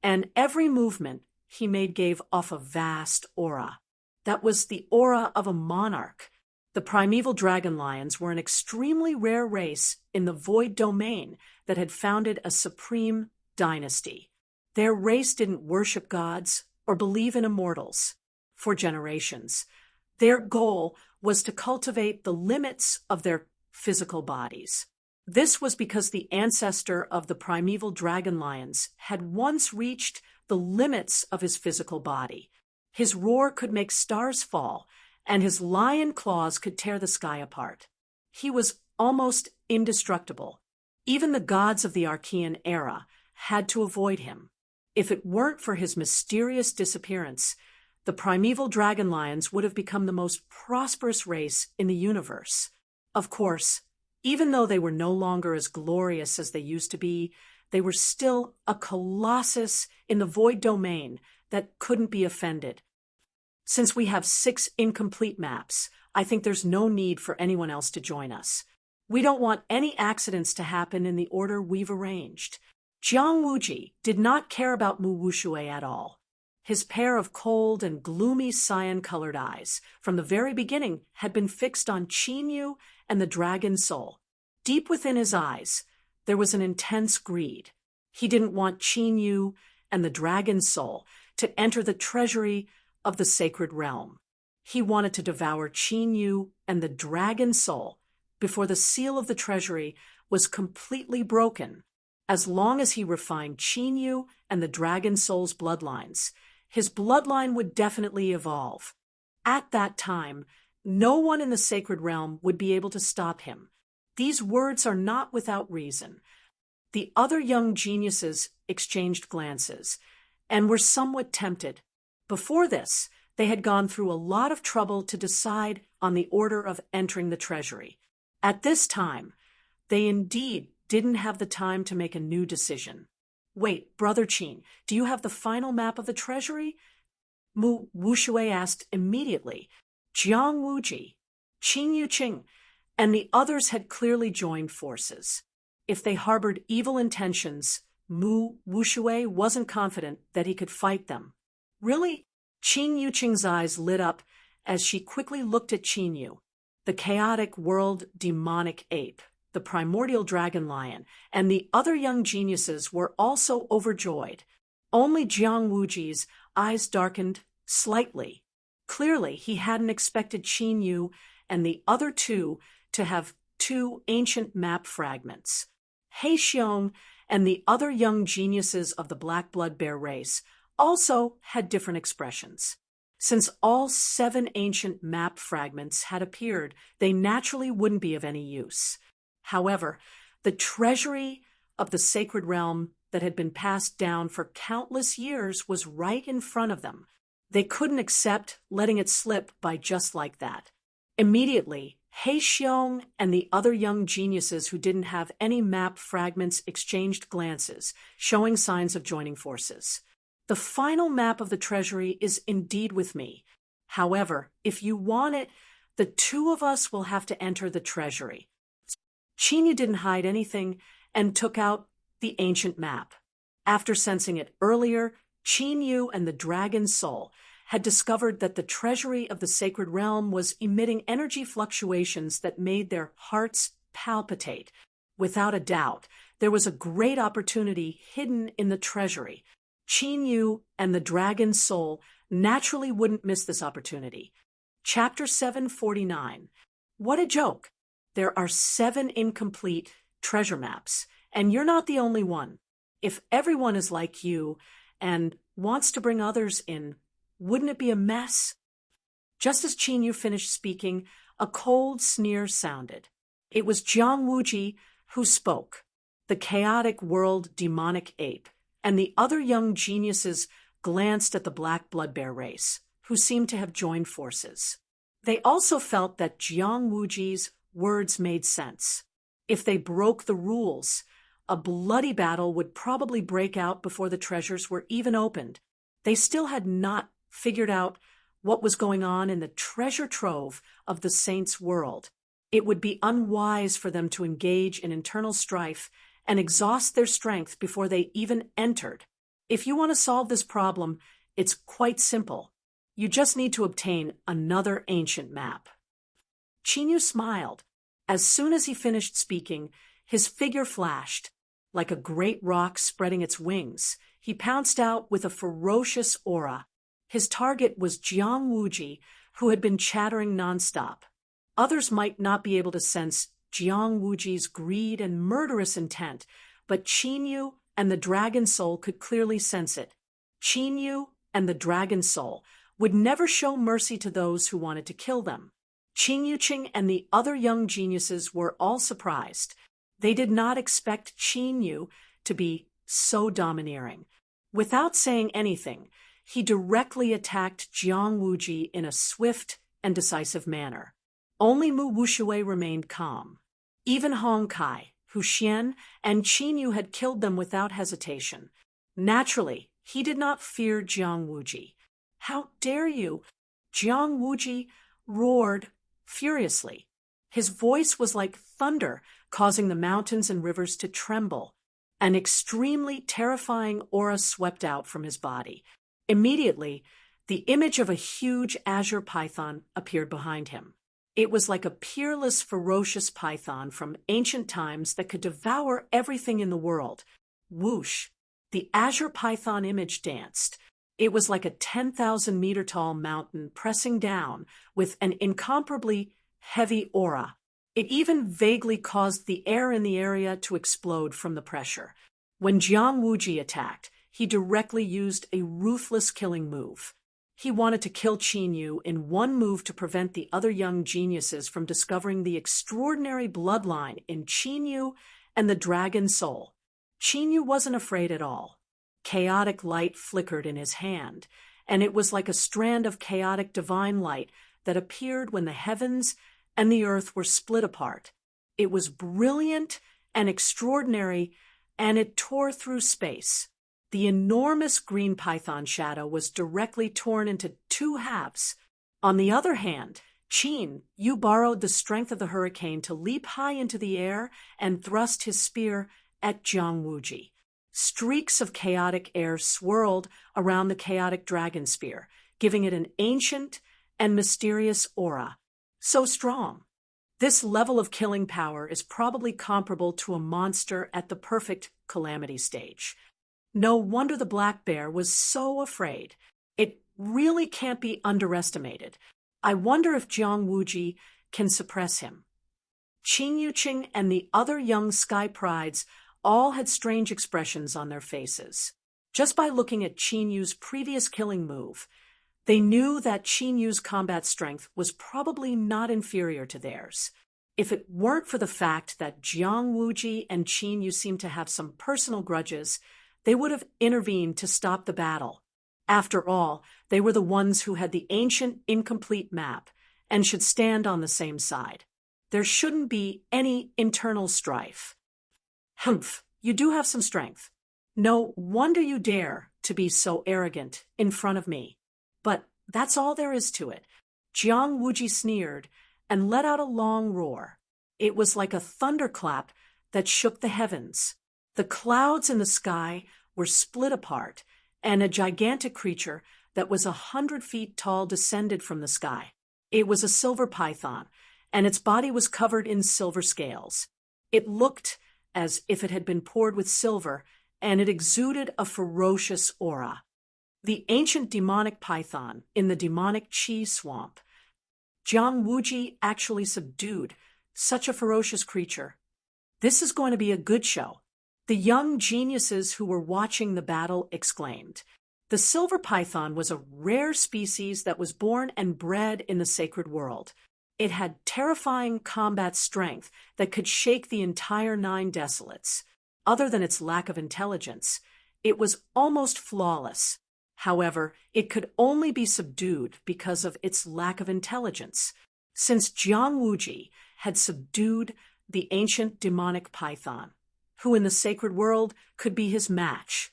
and every movement he made gave off a vast aura. That was the aura of a monarch. The primeval dragon lions were an extremely rare race in the void domain that had founded a supreme dynasty. Their race didn't worship gods or believe in immortals. For generations, their goal was to cultivate the limits of their physical bodies. This was because the ancestor of the primeval dragon lions had once reached the limits of his physical body. His roar could make stars fall, and his lion claws could tear the sky apart. He was almost indestructible. Even the gods of the Archean era had to avoid him. If it weren't for his mysterious disappearance, the primeval dragon lions would have become the most prosperous race in the universe. Of course, even though they were no longer as glorious as they used to be, they were still a colossus in the void domain that couldn't be offended. Since we have 6 incomplete maps, I think there's no need for anyone else to join us. We don't want any accidents to happen in the order we've arranged. Jiang Wuji did not care about Mu Wuxue at all. His pair of cold and gloomy cyan-colored eyes, from the very beginning, had been fixed on Qin Yu and the dragon soul. Deep within his eyes, there was an intense greed. He didn't want Qin Yu and the dragon soul to enter the treasury of the sacred realm. He wanted to devour Qin Yu and the dragon soul before the seal of the treasury was completely broken. As long as he refined Qin Yu and the dragon soul's bloodlines, his bloodline would definitely evolve. At that time, no one in the sacred realm would be able to stop him. These words are not without reason. The other young geniuses exchanged glances and were somewhat tempted. Before this, they had gone through a lot of trouble to decide on the order of entering the treasury. At this time, they indeed didn't have the time to make a new decision. Wait, Brother Qin, do you have the final map of the treasury? Mu Wuxue asked immediately. Jiang Wuji, Qin Yuqing, and the others had clearly joined forces. If they harbored evil intentions, Mu Wuxue wasn't confident that he could fight them. Really? Qin Yuqing's eyes lit up as she quickly looked at Qin Yu, the chaotic world demonic ape. The primordial dragon lion, and the other young geniuses were also overjoyed. Only Jiang Wuji's eyes darkened slightly. Clearly, he hadn't expected Qin Yu and the other 2 to have 2 ancient map fragments. He Xiong and the other young geniuses of the Black Blood Bear race also had different expressions. Since all 7 ancient map fragments had appeared, they naturally wouldn't be of any use. However, the treasury of the sacred realm that had been passed down for countless years was right in front of them. They couldn't accept letting it slip by just like that. Immediately, He Xiong and the other young geniuses who didn't have any map fragments exchanged glances, showing signs of joining forces. The final map of the treasury is indeed with me. However, if you want it, the 2 of us will have to enter the treasury. Qin Yu didn't hide anything and took out the ancient map. After sensing it earlier, Qin Yu and the dragon soul had discovered that the treasury of the sacred realm was emitting energy fluctuations that made their hearts palpitate. Without a doubt, there was a great opportunity hidden in the treasury. Qin Yu and the dragon soul naturally wouldn't miss this opportunity. Chapter 749. What a joke! There are 7 incomplete treasure maps, and you're not the only one. If everyone is like you and wants to bring others in, wouldn't it be a mess? Just as Qin Yu finished speaking, a cold sneer sounded. It was Jiang Wuji who spoke, the chaotic world demonic ape, and the other young geniuses glanced at the black blood bear race, who seemed to have joined forces. They also felt that Jiang Wuji's words made sense. If they broke the rules, a bloody battle would probably break out before the treasures were even opened. They still had not figured out what was going on in the treasure trove of the saints' world. It would be unwise for them to engage in internal strife and exhaust their strength before they even entered. If you want to solve this problem, it's quite simple. You just need to obtain another ancient map. Qin Yu smiled. As soon as he finished speaking, his figure flashed. Like a great rock spreading its wings, he pounced out with a ferocious aura. His target was Jiang Wuji, who had been chattering nonstop. Others might not be able to sense Jiang Wuji's greed and murderous intent, but Qin Yu and the Dragon Soul could clearly sense it. Qin Yu and the Dragon Soul would never show mercy to those who wanted to kill them. Qin Yuqing and the other young geniuses were all surprised. They did not expect Qin Yu to be so domineering. Without saying anything, he directly attacked Jiang Wuji in a swift and decisive manner. Only Mu Wushui remained calm. Even Hong Kai, Hu Xian, and Qin Yu had killed them without hesitation. Naturally, he did not fear Jiang Wuji. "How dare you?" Jiang Wuji roared furiously. His voice was like thunder, causing the mountains and rivers to tremble. An extremely terrifying aura swept out from his body. Immediately, the image of a huge azure python appeared behind him. It was like a peerless, ferocious python from ancient times that could devour everything in the world. Whoosh! The azure python image danced. It was like a 10,000-meter-tall mountain pressing down with an incomparably heavy aura. It even vaguely caused the air in the area to explode from the pressure. When Jiang Wuji attacked, he directly used a ruthless killing move. He wanted to kill Qin Yu in one move to prevent the other young geniuses from discovering the extraordinary bloodline in Qin Yu and the Dragon Soul. Qin Yu wasn't afraid at all. Chaotic light flickered in his hand, and it was like a strand of chaotic divine light that appeared when the heavens and the earth were split apart. It was brilliant and extraordinary, and it tore through space. The enormous green python shadow was directly torn into two halves. On the other hand, Qin Yu borrowed the strength of the hurricane to leap high into the air and thrust his spear at Jiang Wuji. Streaks of chaotic air swirled around the chaotic dragon spear, giving it an ancient and mysterious aura. So strong. This level of killing power is probably comparable to a monster at the perfect calamity stage. No wonder the black bear was so afraid. It really can't be underestimated. I wonder if Jiang Wuji can suppress him. Qin Yuqing and the other young sky prides all had strange expressions on their faces. Just by looking at Qin Yu's previous killing move, they knew that Qin Yu's combat strength was probably not inferior to theirs. If it weren't for the fact that Jiang Wuji and Qin Yu seemed to have some personal grudges, they would have intervened to stop the battle. After all, they were the ones who had the ancient, incomplete map and should stand on the same side. There shouldn't be any internal strife. Humph, you do have some strength. No wonder you dare to be so arrogant in front of me. But that's all there is to it. Jiang Wuji sneered and let out a long roar. It was like a thunderclap that shook the heavens. The clouds in the sky were split apart, and a gigantic creature that was 100 feet tall descended from the sky. It was a silver python, and its body was covered in silver scales. It looked as if it had been poured with silver, and it exuded a ferocious aura. The ancient demonic python in the demonic Qi swamp. Jiang Wuji actually subdued such a ferocious creature. This is going to be a good show. The young geniuses who were watching the battle exclaimed. The silver python was a rare species that was born and bred in the sacred world. It had terrifying combat strength that could shake the entire Nine Desolates. Other than its lack of intelligence, it was almost flawless. However, it could only be subdued because of its lack of intelligence. Since Jiang Wuji had subdued the ancient demonic python, who in the sacred world could be his match.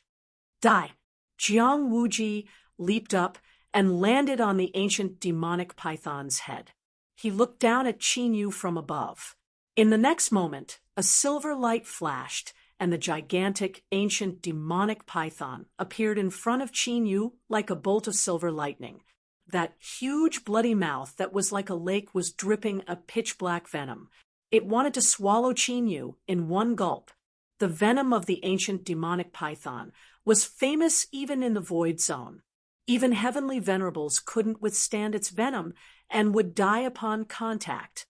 Die! Jiang Wuji leaped up and landed on the ancient demonic python's head. He looked down at Qin Yu from above. In the next moment, a silver light flashed, and the gigantic, ancient, demonic python appeared in front of Qin Yu like a bolt of silver lightning. That huge, bloody mouth that was like a lake was dripping a pitch-black venom. It wanted to swallow Qin Yu in one gulp. The venom of the ancient demonic python was famous even in the Void Zone. Even heavenly venerables couldn't withstand its venom and would die upon contact.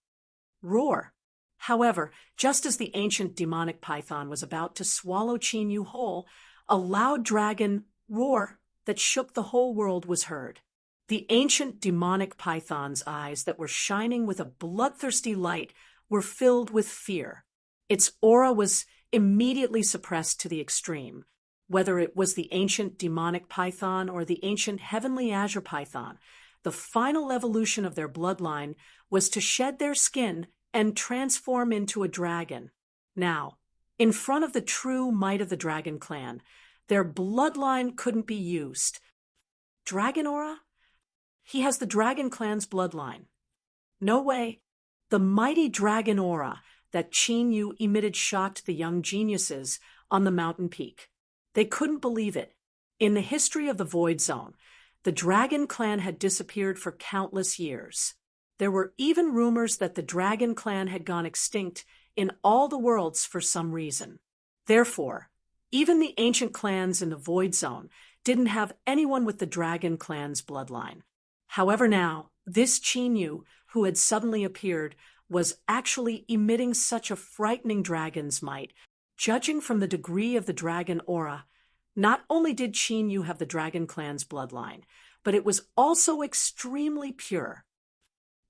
Roar! However, just as the ancient demonic python was about to swallow Qin Yu whole, a loud dragon roar that shook the whole world was heard. The ancient demonic python's eyes that were shining with a bloodthirsty light were filled with fear. Its aura was immediately suppressed to the extreme. Whether it was the ancient demonic python or the ancient heavenly azure python, the final evolution of their bloodline was to shed their skin and transform into a dragon. Now, in front of the true might of the dragon clan, their bloodline couldn't be used. Dragon aura? He has the dragon clan's bloodline. No way. The mighty dragon aura that Qin Yu emitted shocked the young geniuses on the mountain peak. They couldn't believe it. In the history of the Void Zone, the dragon clan had disappeared for countless years. There were even rumors that the dragon clan had gone extinct in all the worlds for some reason. Therefore, even the ancient clans in the Void Zone didn't have anyone with the dragon clan's bloodline. However now, this Qin Yu, who had suddenly appeared, was actually emitting such a frightening dragon's might. Judging from the degree of the dragon aura, not only did Qin Yu have the dragon clan's bloodline, but it was also extremely pure.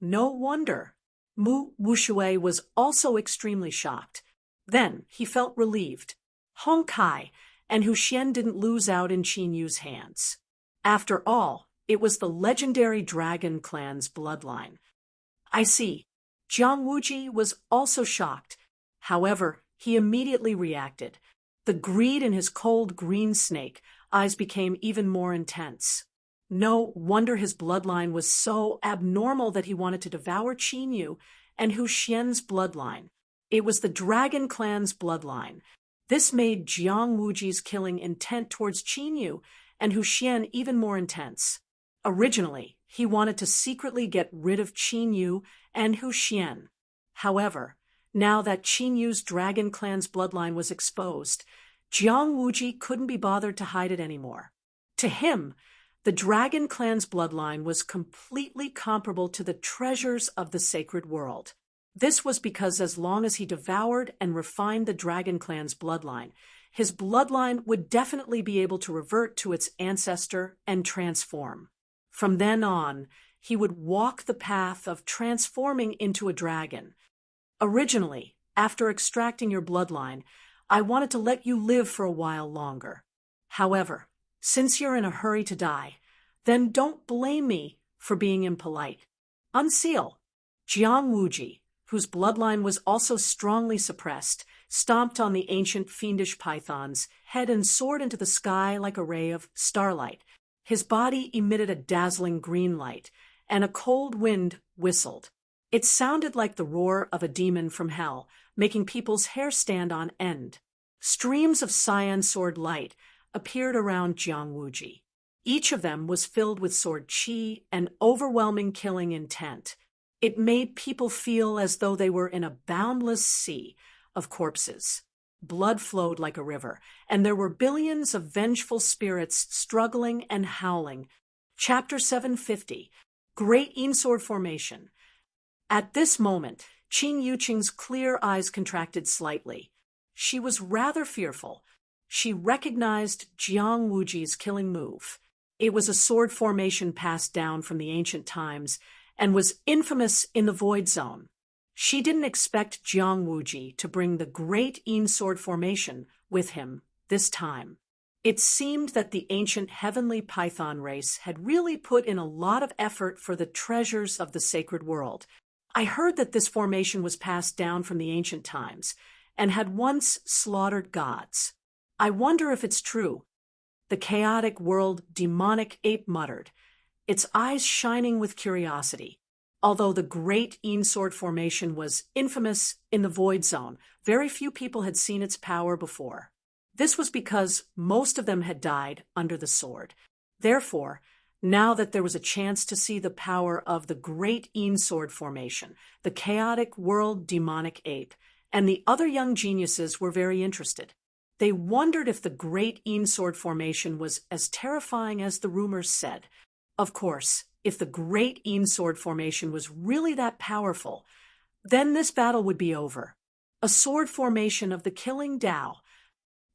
No wonder. Mu Wushui was also extremely shocked. Then he felt relieved. Hong Kai and Hu Xian didn't lose out in Qin Yu's hands. After all, it was the legendary dragon clan's bloodline. I see. Jiang Wuji was also shocked. However, he immediately reacted. The greed in his cold green snake eyes became even more intense. No wonder his bloodline was so abnormal that he wanted to devour Qin Yu and Hu Xian's bloodline. It was the dragon clan's bloodline. This made Jiang Wuji's killing intent towards Qin Yu and Hu Xian even more intense. Originally, he wanted to secretly get rid of Qin Yu and Hu Xian. However, now that Qin Yu's dragon clan's bloodline was exposed, Jiang Wuji couldn't be bothered to hide it anymore. To him, the dragon clan's bloodline was completely comparable to the treasures of the sacred world. This was because as long as he devoured and refined the dragon clan's bloodline, his bloodline would definitely be able to revert to its ancestor and transform. From then on, he would walk the path of transforming into a dragon. Originally, after extracting your bloodline, I wanted to let you live for a while longer. However, since you're in a hurry to die, then don't blame me for being impolite. Unseal. Jiang Wuji, whose bloodline was also strongly suppressed, stomped on the ancient fiendish python's head and soared into the sky like a ray of starlight. His body emitted a dazzling green light, and a cold wind whistled. It sounded like the roar of a demon from hell, making people's hair stand on end. Streams of cyan sword light appeared around Jiang Wuji. Each of them was filled with sword qi and overwhelming killing intent. It made people feel as though they were in a boundless sea of corpses. Blood flowed like a river, and there were billions of vengeful spirits struggling and howling. Chapter 750, Great Sword Formation. At this moment, Qin Yuqing's clear eyes contracted slightly. She was rather fearful. She recognized Jiang Wuji's killing move. It was a sword formation passed down from the ancient times and was infamous in the Void Zone. She didn't expect Jiang Wuji to bring the great Yin sword formation with him this time. It seemed that the ancient heavenly python race had really put in a lot of effort for the treasures of the sacred world. I heard that this formation was passed down from the ancient times and had once slaughtered gods. I wonder if it's true. The chaotic world demonic ape muttered, its eyes shining with curiosity. Although the great Yin sword formation was infamous in the Void Zone, very few people had seen its power before. This was because most of them had died under the sword. Therefore, now that there was a chance to see the power of the great Yin sword formation, the chaotic world demonic ape, and the other young geniuses were very interested. They wondered if the great Yin sword formation was as terrifying as the rumors said. Of course, if the great Yin sword formation was really that powerful, then this battle would be over. A sword formation of the killing Tao.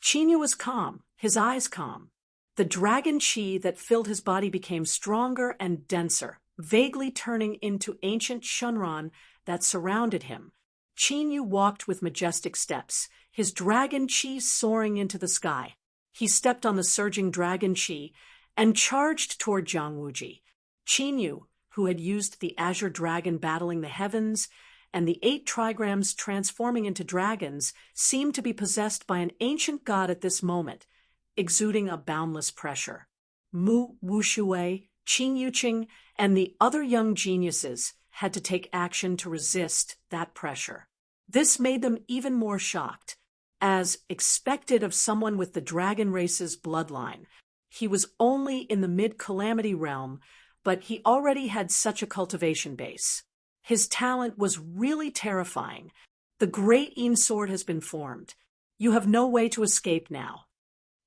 Qin was calm, his eyes calm. The dragon qi that filled his body became stronger and denser, vaguely turning into ancient shunran that surrounded him. Qin walked with majestic steps, his dragon qi soaring into the sky. He stepped on the surging dragon qi and charged toward Jiang Wuji. Qin, who had used the azure dragon battling the heavens and the 8 trigrams transforming into dragons, seemed to be possessed by an ancient god at this moment, exuding a boundless pressure. Mu Wushui, Qin Yuqing, and the other young geniuses had to take action to resist that pressure. This made them even more shocked. As expected of someone with the dragon race's bloodline, he was only in the mid-calamity realm, but he already had such a cultivation base. His talent was really terrifying. The great Yin sword has been formed. You have no way to escape now.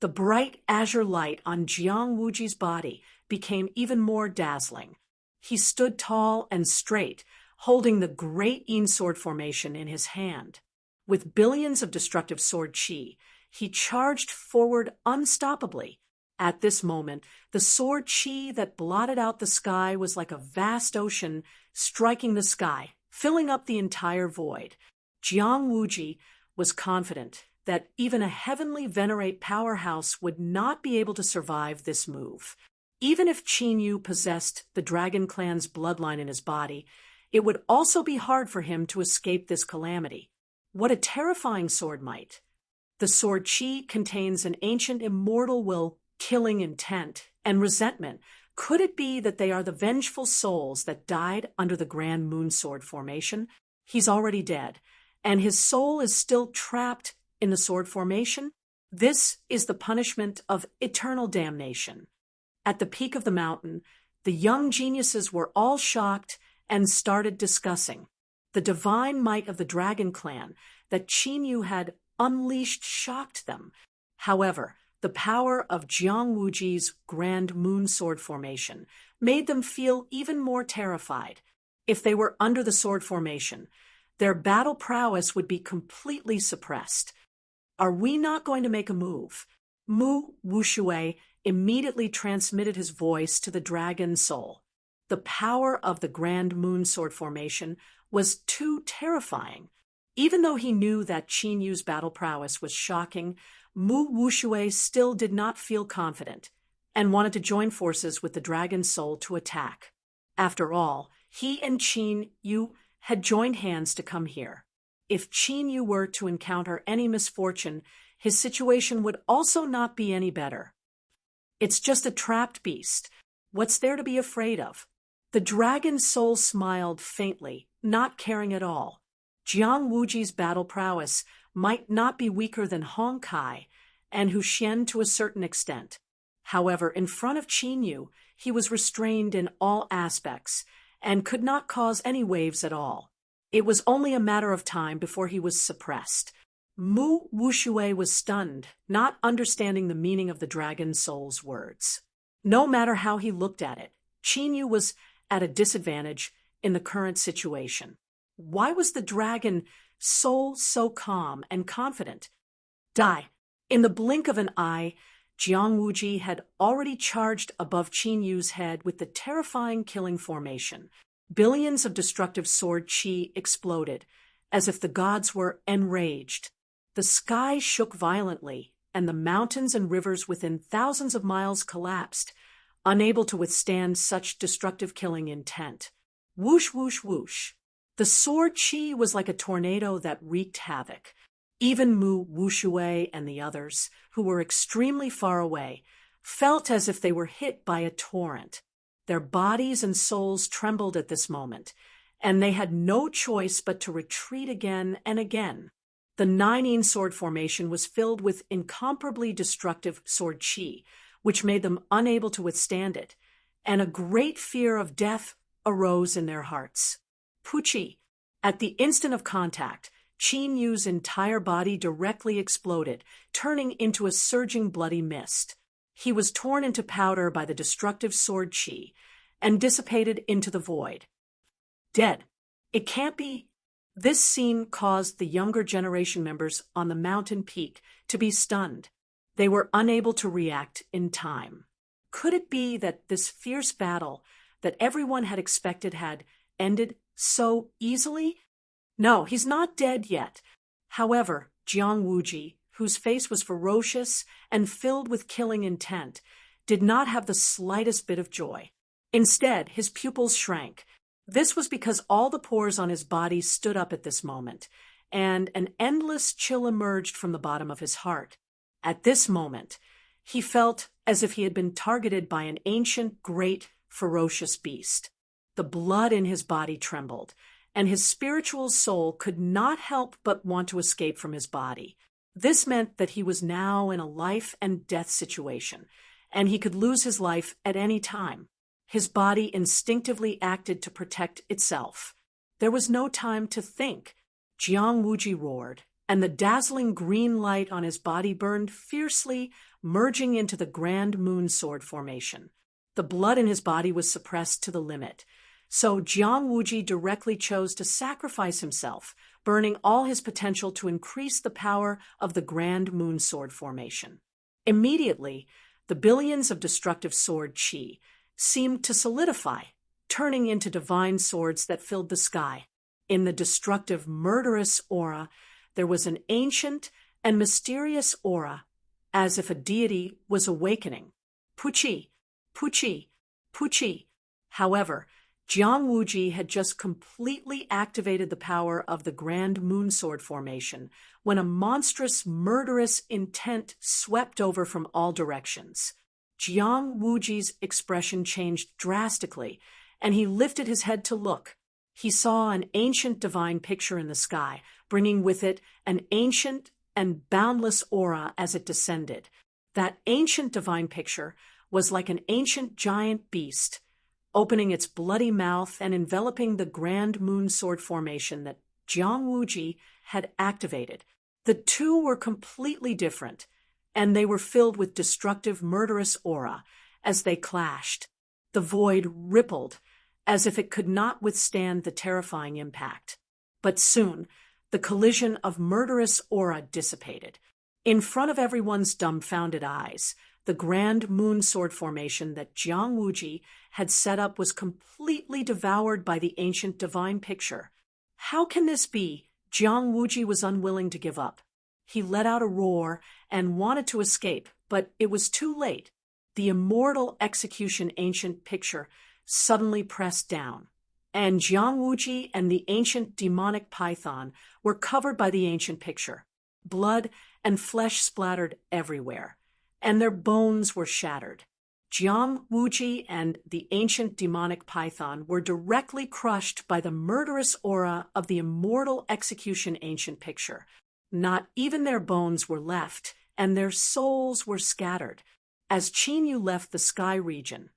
The bright azure light on Jiang Wuji's body became even more dazzling. He stood tall and straight, holding the great Yin sword formation in his hand. With billions of destructive sword qi, he charged forward unstoppably. At this moment, the sword qi that blotted out the sky was like a vast ocean striking the sky, filling up the entire void. Jiang Wuji was confident that even a heavenly venerate powerhouse would not be able to survive this move. Even if Qin Yu possessed the Dragon Clan's bloodline in his body, it would also be hard for him to escape this calamity. What a terrifying sword might! The sword qi contains an ancient immortal will, killing intent, and resentment. Could it be that they are the vengeful souls that died under the Grand Moon Sword formation? He's already dead, and his soul is still trapped in the sword formation? This is the punishment of eternal damnation. At the peak of the mountain, the young geniuses were all shocked and started discussing. The divine might of the Dragon Clan that Qin Yu had unleashed shocked them. However, the power of Jiang Wuji's Grand Moon Sword formation made them feel even more terrified. If they were under the sword formation, their battle prowess would be completely suppressed. Are we not going to make a move? Mu Wushui immediately transmitted his voice to the dragon soul. The power of the Grand Moon Sword formation was too terrifying. Even though he knew that Qin Yu's battle prowess was shocking, Mu Wushui still did not feel confident and wanted to join forces with the dragon soul to attack. After all, he and Qin Yu had joined hands to come here. If Qin Yu were to encounter any misfortune, his situation would also not be any better. It's just a trapped beast. What's there to be afraid of? The dragon soul smiled faintly, not caring at all. Jiang Wuji's battle prowess might not be weaker than Hong Kai and Huxian to a certain extent. However, in front of Qin Yu, he was restrained in all aspects and could not cause any waves at all. It was only a matter of time before he was suppressed. Mu Wushui was stunned, not understanding the meaning of the dragon soul's words. No matter how he looked at it, Qin Yu was at a disadvantage in the current situation. Why was the dragon soul so calm and confident? Die. In the blink of an eye, Jiang Wuji had already charged above Qin Yu's head with the terrifying killing formation. Billions of destructive sword qi exploded, as if the gods were enraged. The sky shook violently, and the mountains and rivers within thousands of miles collapsed, unable to withstand such destructive killing intent. Whoosh, whoosh, whoosh. The sword qi was like a tornado that wreaked havoc. Even Mu Wuxue and the others, who were extremely far away, felt as if they were hit by a torrent. Their bodies and souls trembled at this moment, and they had no choice but to retreat again and again. The Nine sword formation was filled with incomparably destructive sword qi, which made them unable to withstand it, and a great fear of death arose in their hearts. Puchi. At the instant of contact, Qin Yu's entire body directly exploded, turning into a surging bloody mist. He was torn into powder by the destructive sword qi and dissipated into the void. Dead. It can't be. This scene caused the younger generation members on the mountain peak to be stunned. They were unable to react in time. Could it be that this fierce battle that everyone had expected had ended so easily? No, he's not dead yet. However, Jiang Wuji, whose face was ferocious and filled with killing intent, did not have the slightest bit of joy. Instead, his pupils shrank. This was because all the pores on his body stood up at this moment, and an endless chill emerged from the bottom of his heart. At this moment, he felt as if he had been targeted by an ancient, great, ferocious beast. The blood in his body trembled, and his spiritual soul could not help but want to escape from his body. This meant that he was now in a life and death situation, and he could lose his life at any time. His body instinctively acted to protect itself. There was no time to think. Jiang Wuji roared, and the dazzling green light on his body burned fiercely, merging into the grand moon sword formation. The blood in his body was suppressed to the limit, so Jiang Wuji directly chose to sacrifice himself, burning all his potential to increase the power of the grand moon sword formation. Immediately, the billions of destructive sword qi seemed to solidify, turning into divine swords that filled the sky. In the destructive, murderous aura, there was an ancient and mysterious aura, as if a deity was awakening. Puchi, Puchi, Puchi. However, Jiang Wuji had just completely activated the power of the Grand Moon Sword formation when a monstrous, murderous intent swept over from all directions. Jiang Wuji's expression changed drastically, and he lifted his head to look. He saw an ancient divine picture in the sky, bringing with it an ancient and boundless aura as it descended. That ancient divine picture was like an ancient giant beast, opening its bloody mouth and enveloping the Grand Moon Sword formation that Jiang Wuji had activated. The two were completely different, and they were filled with destructive, murderous aura. As they clashed, the void rippled, as if it could not withstand the terrifying impact. But soon, the collision of murderous aura dissipated. In front of everyone's dumbfounded eyes, the Grand Moon Sword formation that Jiang Wuji had set up was completely devoured by the ancient divine picture. How can this be? Jiang Wuji was unwilling to give up. He let out a roar and wanted to escape, but it was too late. The immortal execution ancient picture suddenly pressed down, and Jiang Wuji and the ancient demonic python were covered by the ancient picture. Blood and flesh splattered everywhere, and their bones were shattered. Jiang Wuji and the ancient demonic python were directly crushed by the murderous aura of the immortal execution ancient picture. Not even their bones were left, and their souls were scattered. As Qin Yu left the sky region,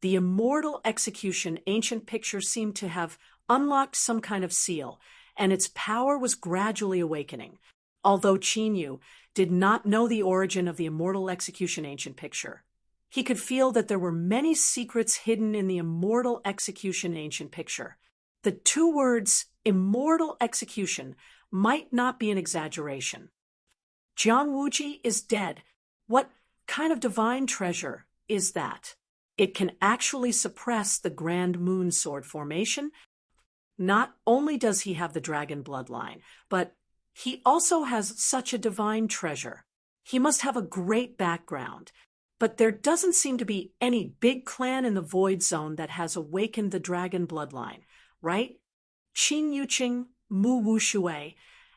the immortal execution ancient picture seemed to have unlocked some kind of seal, and its power was gradually awakening. Although Qin Yu did not know the origin of the immortal execution ancient picture, he could feel that there were many secrets hidden in the immortal execution ancient picture. The two words immortal execution might not be an exaggeration. Jiang Wuji is dead. What kind of divine treasure is that? It can actually suppress the Grand Moon Sword formation. Not only does he have the dragon bloodline, but he also has such a divine treasure. He must have a great background. But there doesn't seem to be any big clan in the Void Zone that has awakened the dragon bloodline, right? Qin Yuqing, Mu Wushui,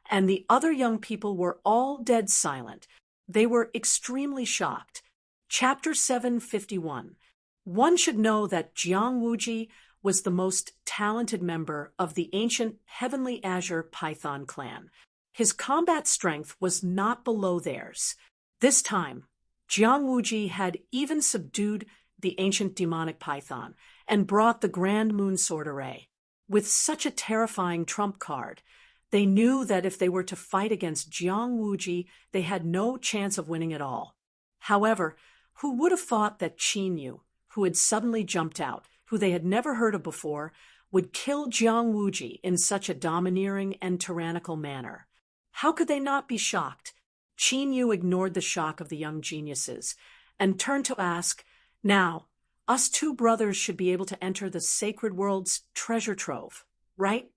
and the other young people were all dead silent. They were extremely shocked. Chapter 751. One should know that Jiang Wuji was the most talented member of the ancient Heavenly Azure Python clan. His combat strength was not below theirs. This time, Jiang Wuji had even subdued the ancient demonic python and brought the Grand Moon Sword array. With such a terrifying trump card, they knew that if they were to fight against Jiang Wuji, they had no chance of winning at all. However, who would have thought that Qin Yu, who had suddenly jumped out, who they had never heard of before, would kill Jiang Wuji in such a domineering and tyrannical manner? How could they not be shocked? Qin Yu ignored the shock of the young geniuses and turned to ask, "Now, us two brothers should be able to enter the sacred world's treasure trove, right?"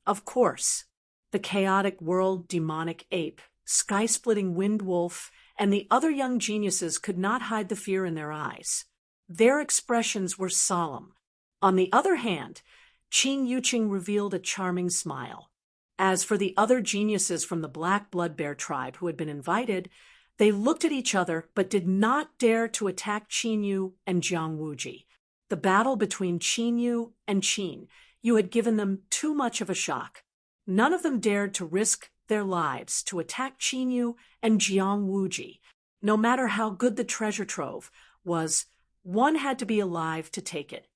Of course. The chaotic world demonic ape, sky-splitting wind wolf, and the other young geniuses could not hide the fear in their eyes. Their expressions were solemn. On the other hand, Qin Yuqing revealed a charming smile. As for the other geniuses from the Black Blood Bear tribe who had been invited, they looked at each other but did not dare to attack Qin Yu and Jiang Wuji. The battle between Qin Yu and Qin Yu had given them too much of a shock. None of them dared to risk their lives to attack Qin Yu and Jiang Wuji. No matter how good the treasure trove was, one had to be alive to take it.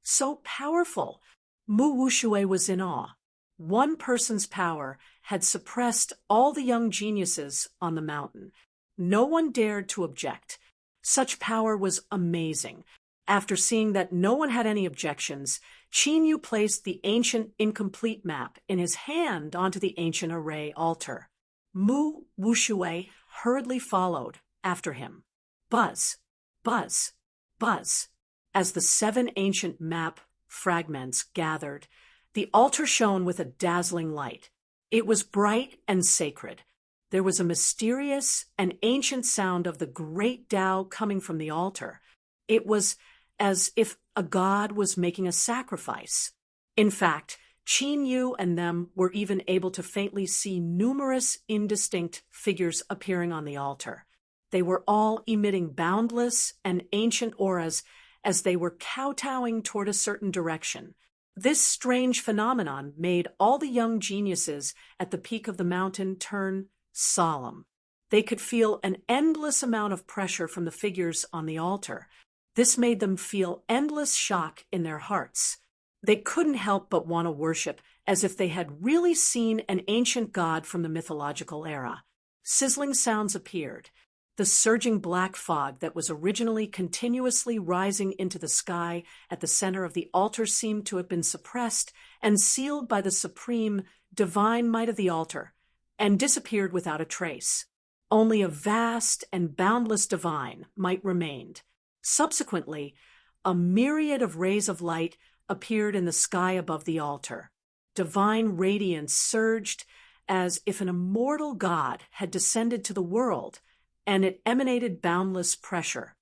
So powerful! Mu Wushui was in awe. One person's power had suppressed all the young geniuses on the mountain. No one dared to object. Such power was amazing. After seeing that no one had any objections, Qin Yu placed the ancient incomplete map in his hand onto the ancient array altar. Mu Wushui hurriedly followed after him. Buzz, buzz, buzz. As the 7 ancient map fragments gathered, the altar shone with a dazzling light. It was bright and sacred. There was a mysterious and ancient sound of the great Tao coming from the altar. It was as if a god was making a sacrifice. In fact, Qin Yu and them were even able to faintly see numerous indistinct figures appearing on the altar. They were all emitting boundless and ancient auras as they were kowtowing toward a certain direction. This strange phenomenon made all the young geniuses at the peak of the mountain turn solemn. They could feel an endless amount of pressure from the figures on the altar. This made them feel endless shock in their hearts. They couldn't help but want to worship as if they had really seen an ancient god from the mythological era. Sizzling sounds appeared. The surging black fog that was originally continuously rising into the sky at the center of the altar seemed to have been suppressed and sealed by the supreme, divine might of the altar, and disappeared without a trace. Only a vast and boundless divine might remained. Subsequently, a myriad of rays of light appeared in the sky above the altar. Divine radiance surged as if an immortal god had descended to the world, and it emanated boundless pressure.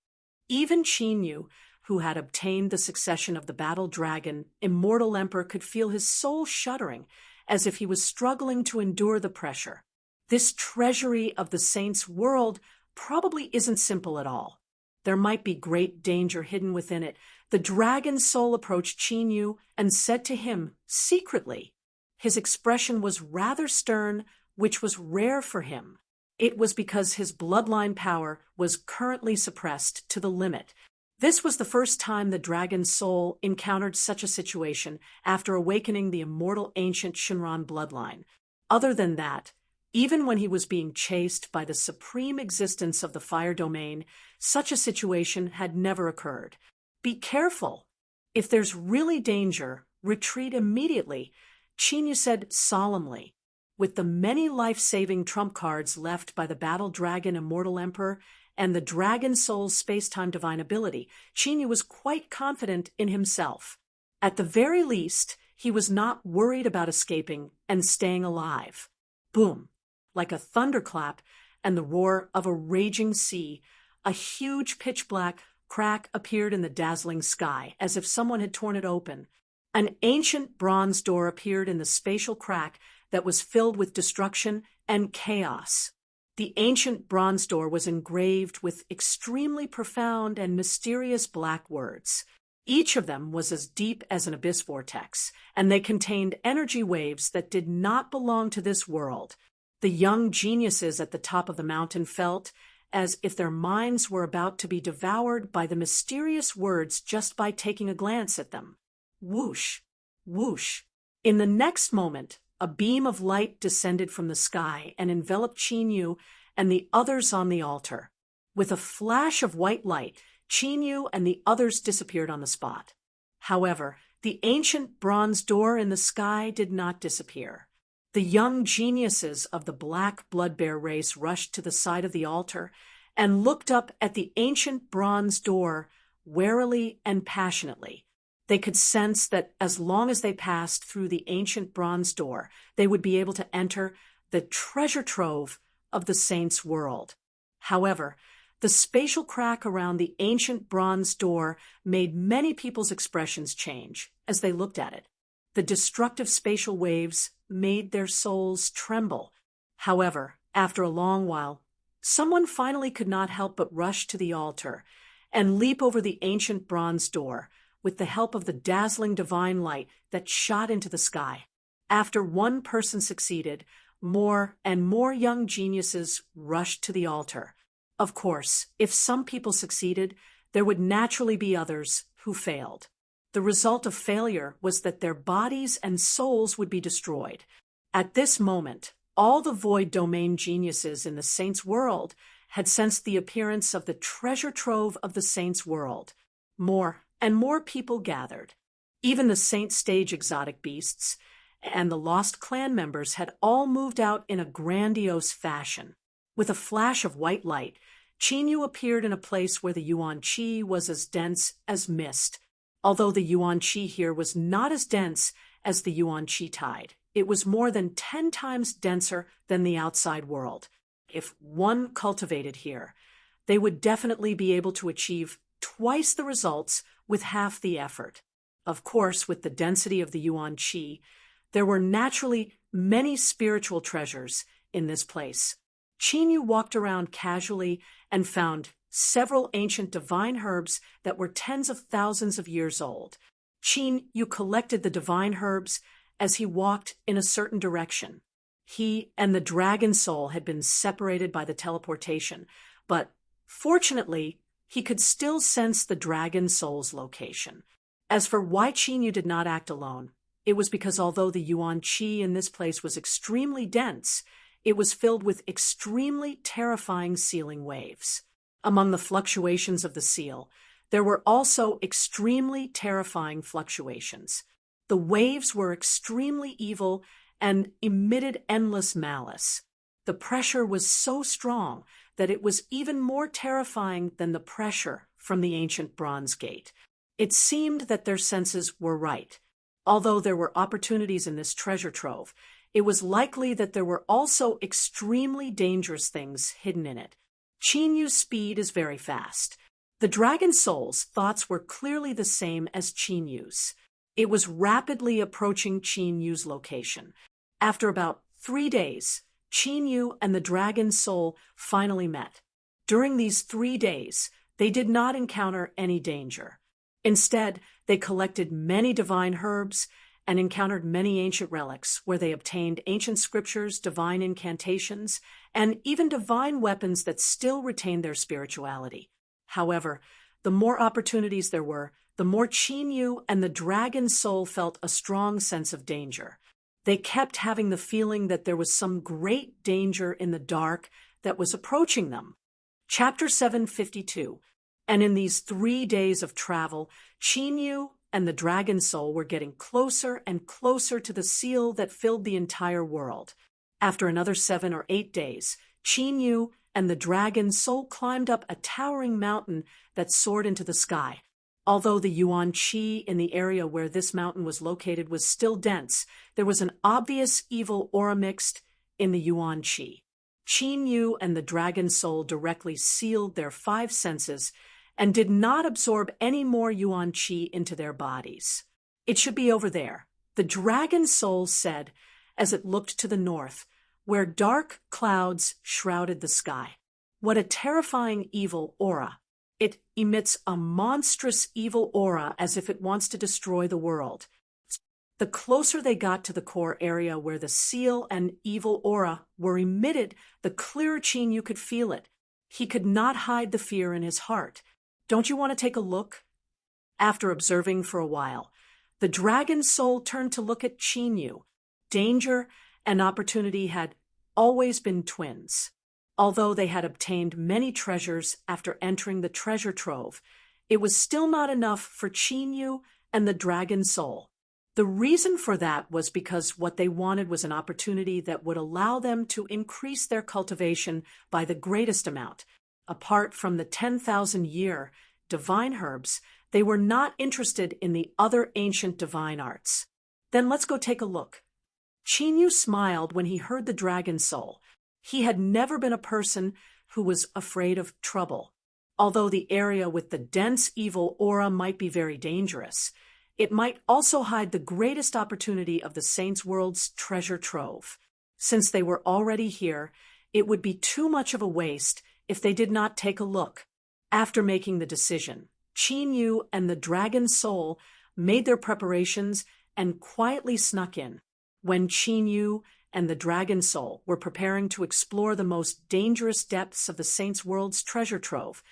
Even Qin Yu, who had obtained the succession of the battle dragon, immortal emperor, could feel his soul shuddering as if he was struggling to endure the pressure. This treasury of the saints' world probably isn't simple at all. There might be great danger hidden within it. The dragon's soul approached Qin Yu and said to him secretly. His expression was rather stern, which was rare for him. It was because his bloodline power was currently suppressed to the limit. This was the first time the dragon's soul encountered such a situation after awakening the immortal ancient Shinran bloodline. Other than that, even when he was being chased by the supreme existence of the fire domain, such a situation had never occurred. Be careful. If there's really danger, retreat immediately, Qin Yu said solemnly. With the many life-saving trump cards left by the Battle Dragon Immortal Emperor and the Dragon Soul's space-time divine ability, Qin Yu was quite confident in himself. At the very least, he was not worried about escaping and staying alive. Boom! Like a thunderclap and the roar of a raging sea, a huge pitch-black crack appeared in the dazzling sky, as if someone had torn it open. An ancient bronze door appeared in the spatial crack that was filled with destruction and chaos. The ancient bronze door was engraved with extremely profound and mysterious black words. Each of them was as deep as an abyss vortex, and they contained energy waves that did not belong to this world. The young geniuses at the top of the mountain felt as if their minds were about to be devoured by the mysterious words just by taking a glance at them. Whoosh! Whoosh! In the next moment, a beam of light descended from the sky and enveloped Qin Yu and the others on the altar. With a flash of white light, Qin Yu and the others disappeared on the spot. However, the ancient bronze door in the sky did not disappear. The young geniuses of the black blood-bear race rushed to the side of the altar and looked up at the ancient bronze door warily and passionately. They could sense that as long as they passed through the ancient bronze door, they would be able to enter the treasure trove of the saints' world. However, the spatial crack around the ancient bronze door made many people's expressions change as they looked at it. The destructive spatial waves made their souls tremble. However, after a long while, someone finally could not help but rush to the altar and leap over the ancient bronze door with the help of the dazzling divine light that shot into the sky. After one person succeeded, more and more young geniuses rushed to the altar. Of course, if some people succeeded, there would naturally be others who failed. The result of failure was that their bodies and souls would be destroyed. At this moment, all the void domain geniuses in the saints' world had sensed the appearance of the treasure trove of the saints' world. More and more people gathered. Even the saint stage exotic beasts and the lost clan members had all moved out in a grandiose fashion. With a flash of white light, Qin Yu appeared in a place where the Yuan Qi was as dense as mist. Although the Yuan Qi here was not as dense as the Yuan Qi tide, it was more than 10 times denser than the outside world. If one cultivated here, they would definitely be able to achieve twice the results with half the effort. Of course, with the density of the Yuan Qi, there were naturally many spiritual treasures in this place. Qin Yu walked around casually and found several ancient divine herbs that were tens of thousands of years old. Qin Yu collected the divine herbs as he walked in a certain direction. He and the Dragon Soul had been separated by the teleportation, but fortunately, he could still sense the Dragon Soul's location. As for why Qin Yu did not act alone, it was because although the Yuan Qi in this place was extremely dense, it was filled with extremely terrifying sealing waves. Among the fluctuations of the seal, there were also extremely terrifying fluctuations. The waves were extremely evil and emitted endless malice. The pressure was so strong that it was even more terrifying than the pressure from the ancient bronze gate. It seemed that their senses were right. Although there were opportunities in this treasure trove, it was likely that there were also extremely dangerous things hidden in it. Qin Yu's speed is very fast. The Dragon Soul's thoughts were clearly the same as Qin Yu's. It was rapidly approaching Qin Yu's location. After about 3 days, Qin Yu and the Dragon Soul finally met. During these 3 days, they did not encounter any danger. Instead, they collected many divine herbs and encountered many ancient relics where they obtained ancient scriptures, divine incantations, and even divine weapons that still retained their spirituality. However, the more opportunities there were, the more Qin Yu and the Dragon Soul felt a strong sense of danger. They kept having the feeling that there was some great danger in the dark that was approaching them. Chapter 752. And in these 3 days of travel, Qin Yu and the dragon soul were getting closer and closer to the seal that filled the entire world. After another 7 or 8 days, Qin Yu and the dragon soul climbed up a towering mountain that soared into the sky. Although the yuan qi in the area where this mountain was located was still dense, there was an obvious evil aura mixed in the yuan qi. Qin Yu and the dragon soul directly sealed their 5 senses and did not absorb any more yuan qi into their bodies. "It should be over there," the dragon soul said as it looked to the north, where dark clouds shrouded the sky. "What a terrifying evil aura. It emits a monstrous evil aura as if it wants to destroy the world." The closer they got to the core area where the seal and evil aura were emitted, the clearer Qin Yu could feel it. He could not hide the fear in his heart. "Don't you want to take a look?" After observing for a while, the dragon soul turned to look at Qin Yu. Danger and opportunity had always been twins. Although they had obtained many treasures after entering the treasure trove, it was still not enough for Qin Yu and the dragon soul. The reason for that was because what they wanted was an opportunity that would allow them to increase their cultivation by the greatest amount. Apart from the 10,000-year divine herbs, they were not interested in the other ancient divine arts. "Then let's go take a look." Qin Yu smiled when he heard the dragon soul. He had never been a person who was afraid of trouble. Although the area with the dense evil aura might be very dangerous, it might also hide the greatest opportunity of the Saints' World's treasure trove. Since they were already here, it would be too much of a waste if they did not take a look. After making the decision, Qin Yu and the dragon soul made their preparations and quietly snuck in. When Qin Yu and the dragon soul were preparing to explore the most dangerous depths of the Saints' World's treasure trove,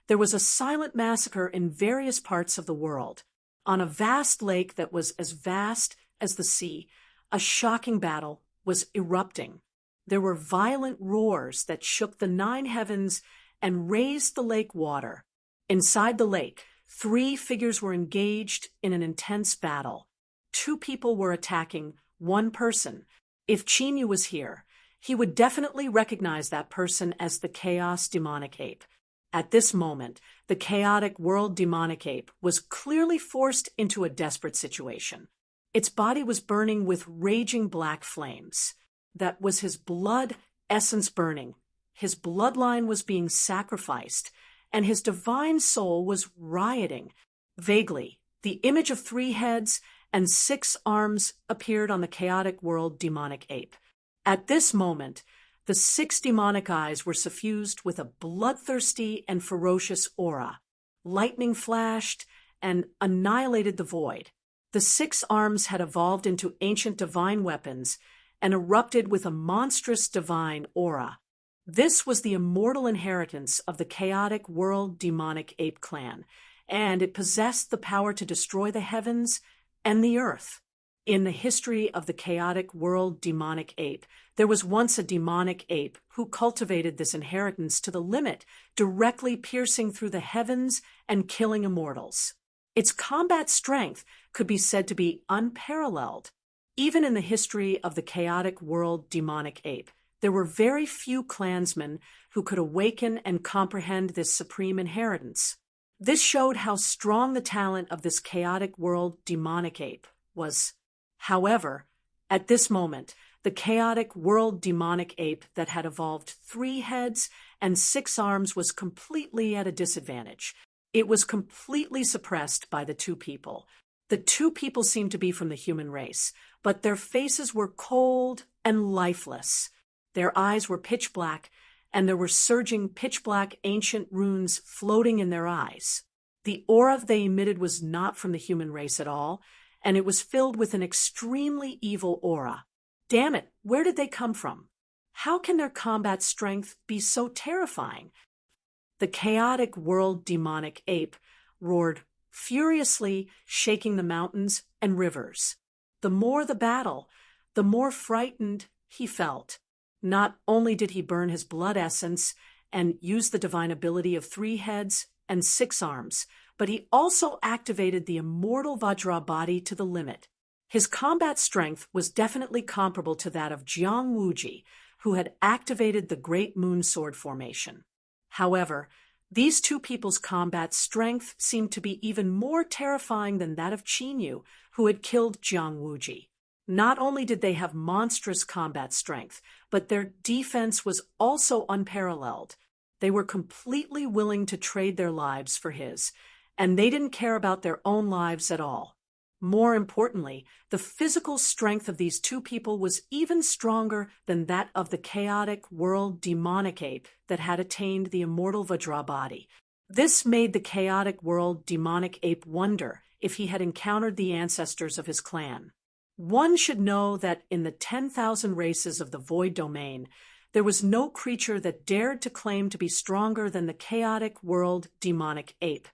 there was a silent massacre in various parts of the world. On a vast lake that was as vast as the sea, a shocking battle was erupting. There were violent roars that shook the 9 heavens and raised the lake water. Inside the lake, 3 figures were engaged in an intense battle. 2 people were attacking 1 person. If Qin Yu was here, he would definitely recognize that person as the Chaos Demonic Ape. At this moment, the chaotic world demonic ape was clearly forced into a desperate situation. Its body was burning with raging black flames. That was his blood essence burning. His bloodline was being sacrificed, and his divine soul was rioting. Vaguely, the image of 3 heads and 6 arms appeared on the chaotic world demonic ape. At this moment, the 6 demonic eyes were suffused with a bloodthirsty and ferocious aura. Lightning flashed and annihilated the void. The 6 arms had evolved into ancient divine weapons and erupted with a monstrous divine aura. This was the immortal inheritance of the chaotic world demonic ape clan, and it possessed the power to destroy the heavens and the earth. In the history of the chaotic world demonic ape, there was once a demonic ape who cultivated this inheritance to the limit, directly piercing through the heavens and killing immortals. Its combat strength could be said to be unparalleled. Even in the history of the chaotic world demonic ape, there were very few clansmen who could awaken and comprehend this supreme inheritance. This showed how strong the talent of this chaotic world demonic ape was. However, at this moment, the chaotic world demonic ape that had evolved 3 heads and 6 arms was completely at a disadvantage. It was completely suppressed by the 2 people. The 2 people seemed to be from the human race, but their faces were cold and lifeless. Their eyes were pitch black, and there were surging pitch black ancient runes floating in their eyes. The aura they emitted was not from the human race at all, and it was filled with an extremely evil aura. Damn it, where did they come from? How can their combat strength be so terrifying? The chaotic world demonic ape roared furiously, shaking the mountains and rivers. The more the battle, the more frightened he felt. Not only did he burn his blood essence and use the divine ability of 3 heads and 6 arms, but he also activated the immortal Vajra body to the limit. His combat strength was definitely comparable to that of Jiang Wuji, who had activated the Great Moon Sword formation. However, these two people's combat strength seemed to be even more terrifying than that of Qin Yu, who had killed Jiang Wuji. Not only did they have monstrous combat strength, but their defense was also unparalleled. They were completely willing to trade their lives for his, and they didn't care about their own lives at all. More importantly, the physical strength of these two people was even stronger than that of the chaotic world demonic ape that had attained the immortal Vajra body. This made the chaotic world demonic ape wonder if he had encountered the ancestors of his clan. One should know that in the 10,000 races of the void domain, there was no creature that dared to claim to be stronger than the chaotic world demonic ape.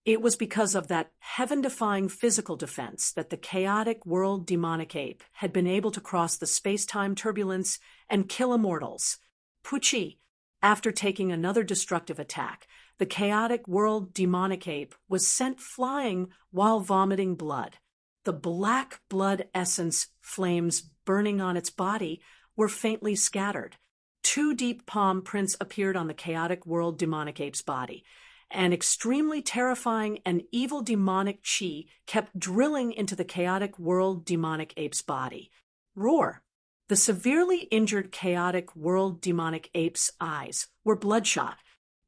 It was because of that heaven-defying physical defense that the chaotic world demonic ape had been able to cross the space-time turbulence and kill immortals. Pucci, after taking another destructive attack, the chaotic world demonic ape was sent flying while vomiting blood. The black blood essence flames burning on its body were faintly scattered. 2 deep palm prints appeared on the chaotic world demonic ape's body. An extremely terrifying and evil demonic chi kept drilling into the chaotic world demonic ape's body. Roar! The severely injured chaotic world demonic ape's eyes were bloodshot.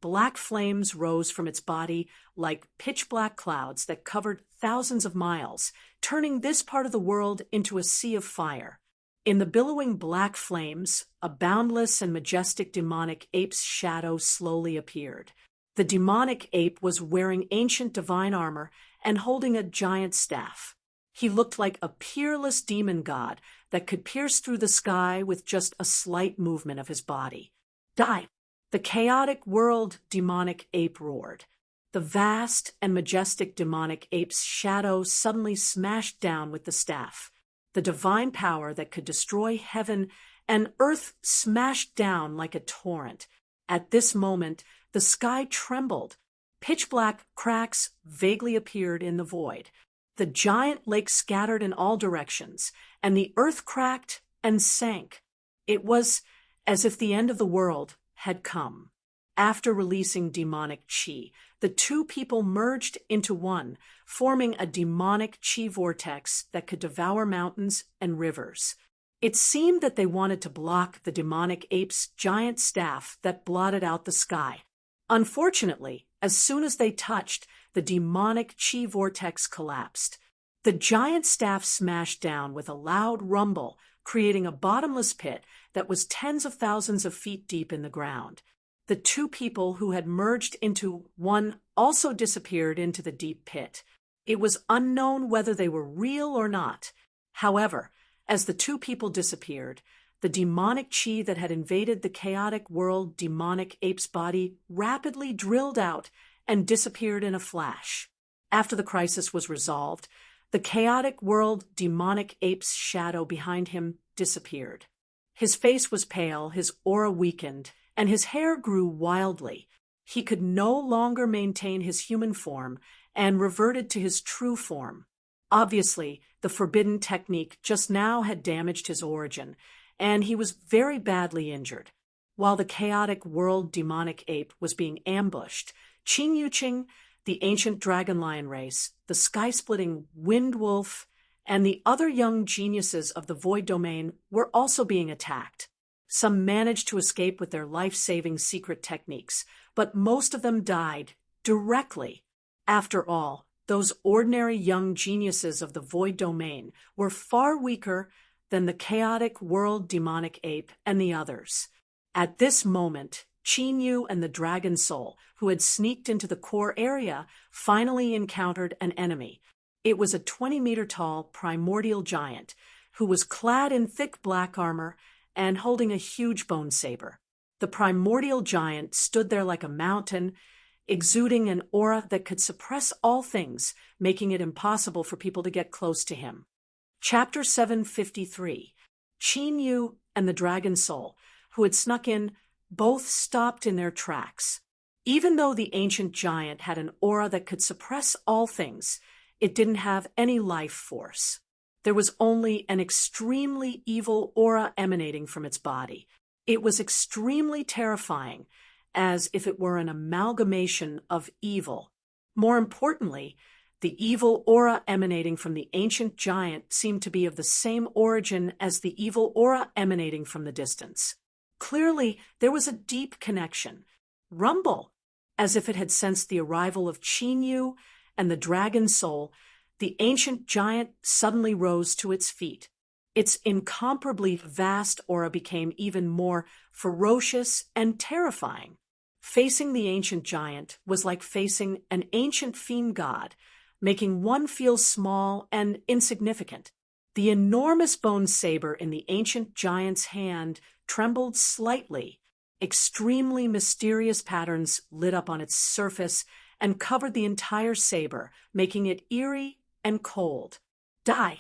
Black flames rose from its body like pitch-black clouds that covered thousands of miles, turning this part of the world into a sea of fire. In the billowing black flames, a boundless and majestic demonic ape's shadow slowly appeared. The demonic ape was wearing ancient divine armor and holding a giant staff. He looked like a peerless demon god that could pierce through the sky with just a slight movement of his body. Die! The chaotic world demonic ape roared. The vast and majestic demonic ape's shadow suddenly smashed down with the staff. The divine power that could destroy heaven and earth smashed down like a torrent. At this moment, the sky trembled. Pitch-black cracks vaguely appeared in the void. The giant lake scattered in all directions, and the earth cracked and sank. It was as if the end of the world had come. After releasing demonic chi, the two people merged into one, forming a demonic chi vortex that could devour mountains and rivers. It seemed that they wanted to block the demonic ape's giant staff that blotted out the sky. Unfortunately, as soon as they touched, the demonic chi vortex collapsed. The giant staff smashed down with a loud rumble, creating a bottomless pit that was tens of thousands of feet deep in the ground. The two people who had merged into one also disappeared into the deep pit. It was unknown whether they were real or not. However, as the two people disappeared, the demonic chi that had invaded the chaotic world demonic ape's body rapidly drilled out and disappeared in a flash. After the crisis was resolved, the chaotic world demonic ape's shadow behind him disappeared. His face was pale, his aura weakened, and his hair grew wildly. He could no longer maintain his human form and reverted to his true form. Obviously, the forbidden technique just now had damaged his origin, and he was very badly injured. While the chaotic world demonic ape was being ambushed, Qin Yuqing, the ancient dragon lion race, the sky-splitting wind wolf, and the other young geniuses of the void domain were also being attacked. Some managed to escape with their life-saving secret techniques, but most of them died directly. After all, those ordinary young geniuses of the void domain were far weaker than the chaotic world demonic ape and the others. At this moment, Qin Yu and the dragon soul, who had sneaked into the core area, finally encountered an enemy. It was a 20-meter-tall primordial giant who was clad in thick black armor and holding a huge bone saber. The primordial giant stood there like a mountain, exuding an aura that could suppress all things, making it impossible for people to get close to him. Chapter 753. Qin Yu and the dragon soul, who had snuck in, both stopped in their tracks. Even though the ancient giant had an aura that could suppress all things, it didn't have any life force. There was only an extremely evil aura emanating from its body. It was extremely terrifying, as if it were an amalgamation of evil. More importantly, the evil aura emanating from the ancient giant seemed to be of the same origin as the evil aura emanating from the distance. Clearly, there was a deep connection. Rumble, as if it had sensed the arrival of Chinyu and the dragon soul, the ancient giant suddenly rose to its feet. Its incomparably vast aura became even more ferocious and terrifying. Facing the ancient giant was like facing an ancient fiend god, making one feel small and insignificant. The enormous bone saber in the ancient giant's hand trembled slightly. Extremely mysterious patterns lit up on its surface and covered the entire saber, making it eerie and cold. Die!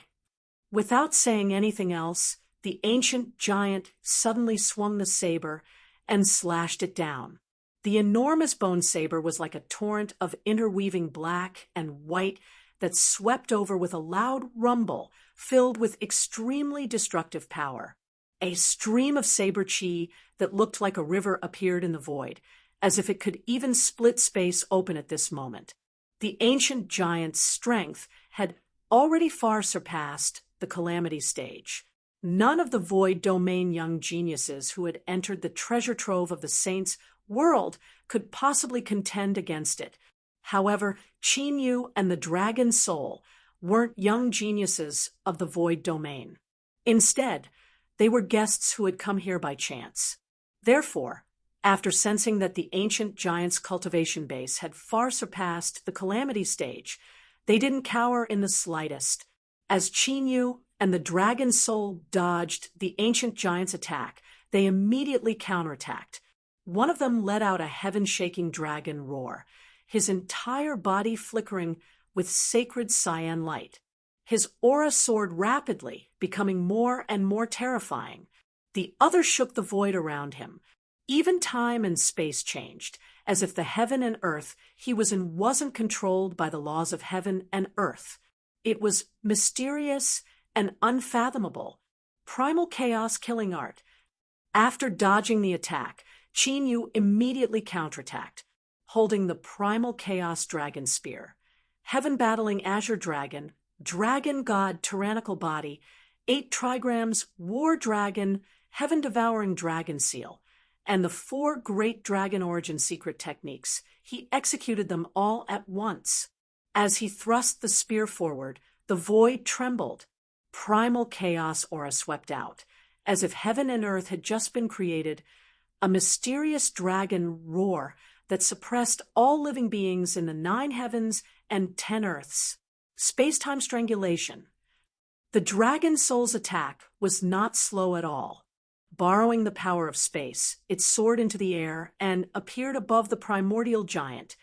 Without saying anything else, the ancient giant suddenly swung the saber and slashed it down. The enormous bone saber was like a torrent of interweaving black and white that swept over with a loud rumble filled with extremely destructive power. A stream of saber chi that looked like a river appeared in the void, as if it could even split space open at this moment. The ancient giant's strength had already far surpassed the calamity stage. None of the void domain young geniuses who had entered the treasure trove of the saints' world could possibly contend against it. However, Chinyu and the dragon soul weren't young geniuses of the void domain. Instead, they were guests who had come here by chance. Therefore, after sensing that the ancient giant's cultivation base had far surpassed the calamity stage, they didn't cower in the slightest. As Chinyu and the dragon soul dodged the ancient giant's attack, they immediately counterattacked. One of them let out a heaven-shaking dragon roar, his entire body flickering with sacred cyan light. His aura soared rapidly, becoming more and more terrifying. The other shook the void around him. Even time and space changed, as if the heaven and earth he was in wasn't controlled by the laws of heaven and earth. It was mysterious and unfathomable. Primal chaos killing art. After dodging the attack, Chinyu immediately counterattacked, holding the primal chaos dragon spear. Heaven-battling azure dragon, dragon god tyrannical body, 8 trigrams war dragon, heaven-devouring dragon seal, and the 4 great dragon origin secret techniques. He executed them all at once. As he thrust the spear forward, the void trembled. Primal chaos aura swept out, as if heaven and earth had just been created. A mysterious dragon roar that suppressed all living beings in the 9 heavens and 10 earths. Space-time strangulation. The dragon soul's attack was not slow at all. Borrowing the power of space, it soared into the air and appeared above the primordial giant,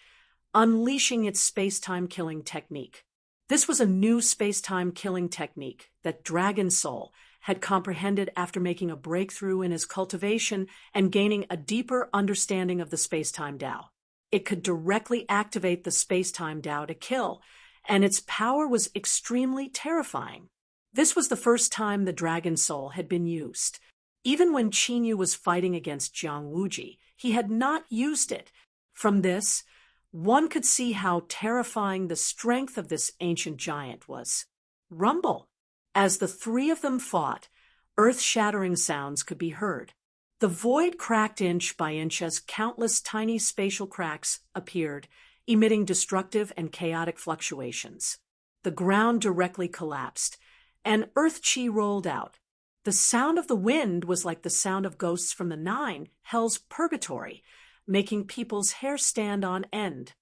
unleashing its space-time killing technique. This was a new space-time killing technique that Dragon Soul had comprehended after making a breakthrough in his cultivation and gaining a deeper understanding of the space-time Tao. It could directly activate the space-time Tao to kill, and its power was extremely terrifying. This was the first time the Dragon Soul had been used. Even when Chinyu was fighting against Jiang Wuji, he had not used it. From this, one could see how terrifying the strength of this ancient giant was. Rumble. As the 3 of them fought, earth-shattering sounds could be heard. The void cracked inch by inch as countless tiny spatial cracks appeared, emitting destructive and chaotic fluctuations. The ground directly collapsed, and earth chi rolled out. The sound of the wind was like the sound of ghosts from the 9, Hell's Purgatory, making people's hair stand on end.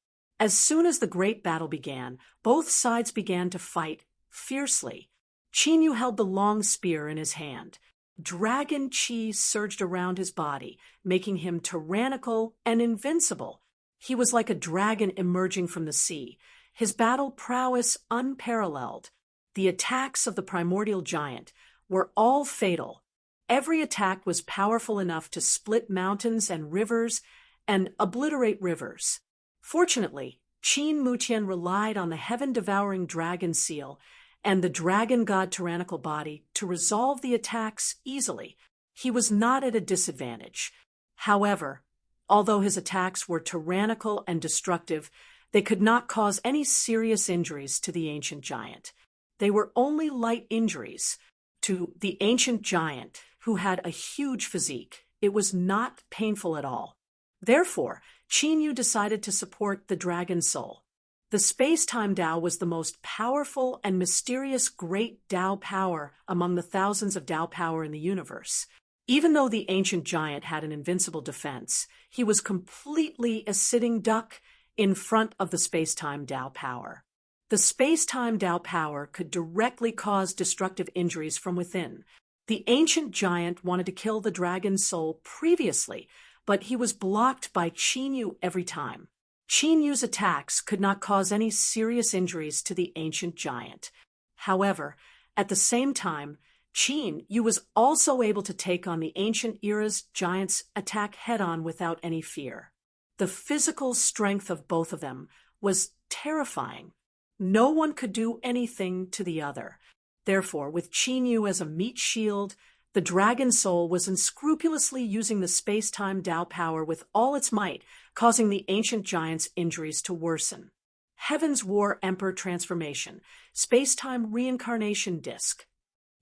As soon as the great battle began, both sides began to fight fiercely. Chinyu held the long spear in his hand. Dragon chi surged around his body, making him tyrannical and invincible. He was like a dragon emerging from the sea, his battle prowess unparalleled. The attacks of the primordial giant were all fatal. Every attack was powerful enough to split mountains and rivers and obliterate rivers. Fortunately, Qin Mutian relied on the heaven-devouring dragon seal and the dragon god tyrannical body to resolve the attacks easily. He was not at a disadvantage. However, although his attacks were tyrannical and destructive, they could not cause any serious injuries to the ancient giant. They were only light injuries. To the ancient giant, who had a huge physique, it was not painful at all. Therefore, Qin Yu decided to support the Dragon Soul. The space-time Tao was the most powerful and mysterious great Tao power among the thousands of Tao power in the universe. Even though the ancient giant had an invincible defense, he was completely a sitting duck in front of the space-time Tao power. The space-time Tao power could directly cause destructive injuries from within. The ancient giant wanted to kill the Dragon Soul previously, but he was blocked by Qin Yu every time. Qin Yu's attacks could not cause any serious injuries to the ancient giant. However, at the same time, Qin Yu was also able to take on the ancient era's giant's attack head-on without any fear. The physical strength of both of them was terrifying. No one could do anything to the other. Therefore, with Qin Yu as a meat shield, the Dragon Soul was unscrupulously using the space-time Tao power with all its might, causing the ancient giant's injuries to worsen. Heaven's War Emperor Transformation, Space-Time Reincarnation Disc,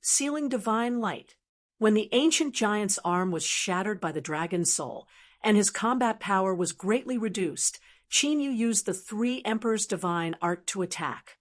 Sealing Divine Light. When the ancient giant's arm was shattered by the Dragon Soul, and his combat power was greatly reduced, Qin Yu used the Three Emperors Divine art to attack.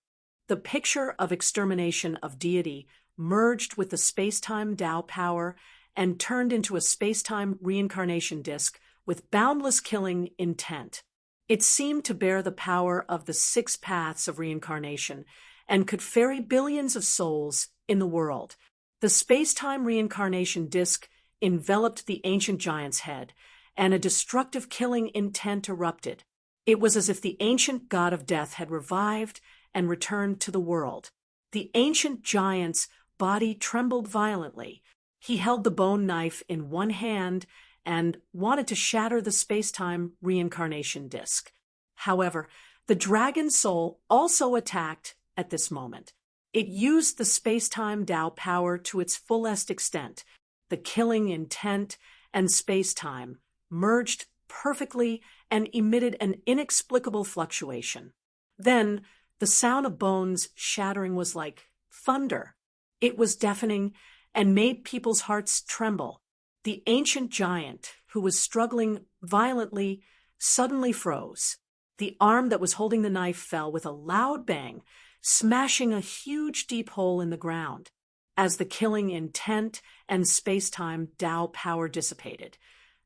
The picture of extermination of deity merged with the space-time Tao power and turned into a space-time reincarnation disc with boundless killing intent. It seemed to bear the power of the 6 paths of reincarnation and could ferry billions of souls in the world. The space-time reincarnation disc enveloped the ancient giant's head, and a destructive killing intent erupted. It was as if the ancient god of death had revived and returned to the world. The ancient giant's body trembled violently. He held the bone knife in one hand and wanted to shatter the space-time reincarnation disc. However, the Dragon Soul also attacked at this moment. It used the space-time Tao power to its fullest extent. The killing intent and space-time merged perfectly and emitted an inexplicable fluctuation. Then, the sound of bones shattering was like thunder. It was deafening and made people's hearts tremble. The ancient giant, who was struggling violently, suddenly froze. The arm that was holding the knife fell with a loud bang, smashing a huge deep hole in the ground. As the killing intent and space-time Tao power dissipated,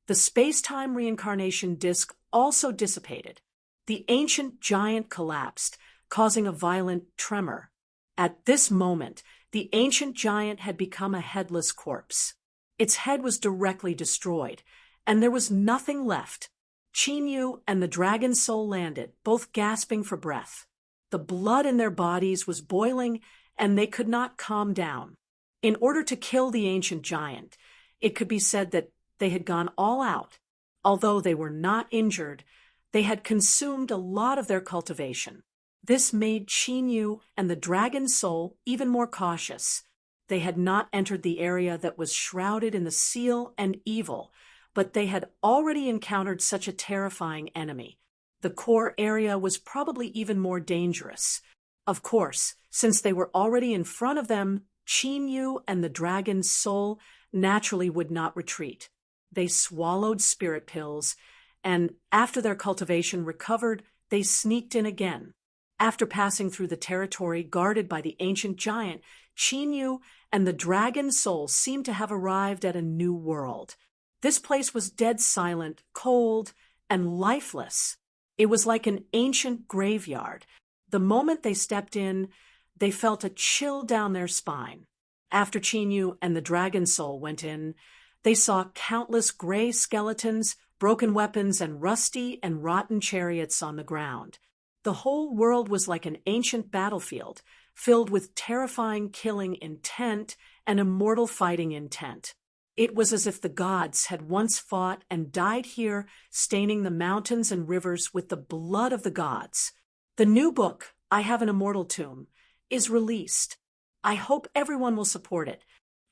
the space-time reincarnation disc also dissipated. The ancient giant collapsed, causing a violent tremor. At this moment, the ancient giant had become a headless corpse. Its head was directly destroyed, and there was nothing left. Qin Yu and the Dragon Soul landed, both gasping for breath. The blood in their bodies was boiling, and they could not calm down. In order to kill the ancient giant, it could be said that they had gone all out. Although they were not injured, they had consumed a lot of their cultivation. This made Qin Yu and the Dragon Soul even more cautious. They had not entered the area that was shrouded in the seal and evil, but they had already encountered such a terrifying enemy. The core area was probably even more dangerous. Of course, since they were already in front of them, Qin Yu and the Dragon Soul naturally would not retreat. They swallowed spirit pills, and after their cultivation recovered, they sneaked in again. After passing through the territory guarded by the ancient giant, Qin Yu and the Dragon Soul seemed to have arrived at a new world. This place was dead silent, cold, and lifeless. It was like an ancient graveyard. The moment they stepped in, they felt a chill down their spine. After Qin Yu and the Dragon Soul went in, they saw countless gray skeletons, broken weapons, and rusty and rotten chariots on the ground. The whole world was like an ancient battlefield, filled with terrifying killing intent and immortal fighting intent. It was as if the gods had once fought and died here, staining the mountains and rivers with the blood of the gods. The new book, I Have an Immortal Tomb, is released. I hope everyone will support it.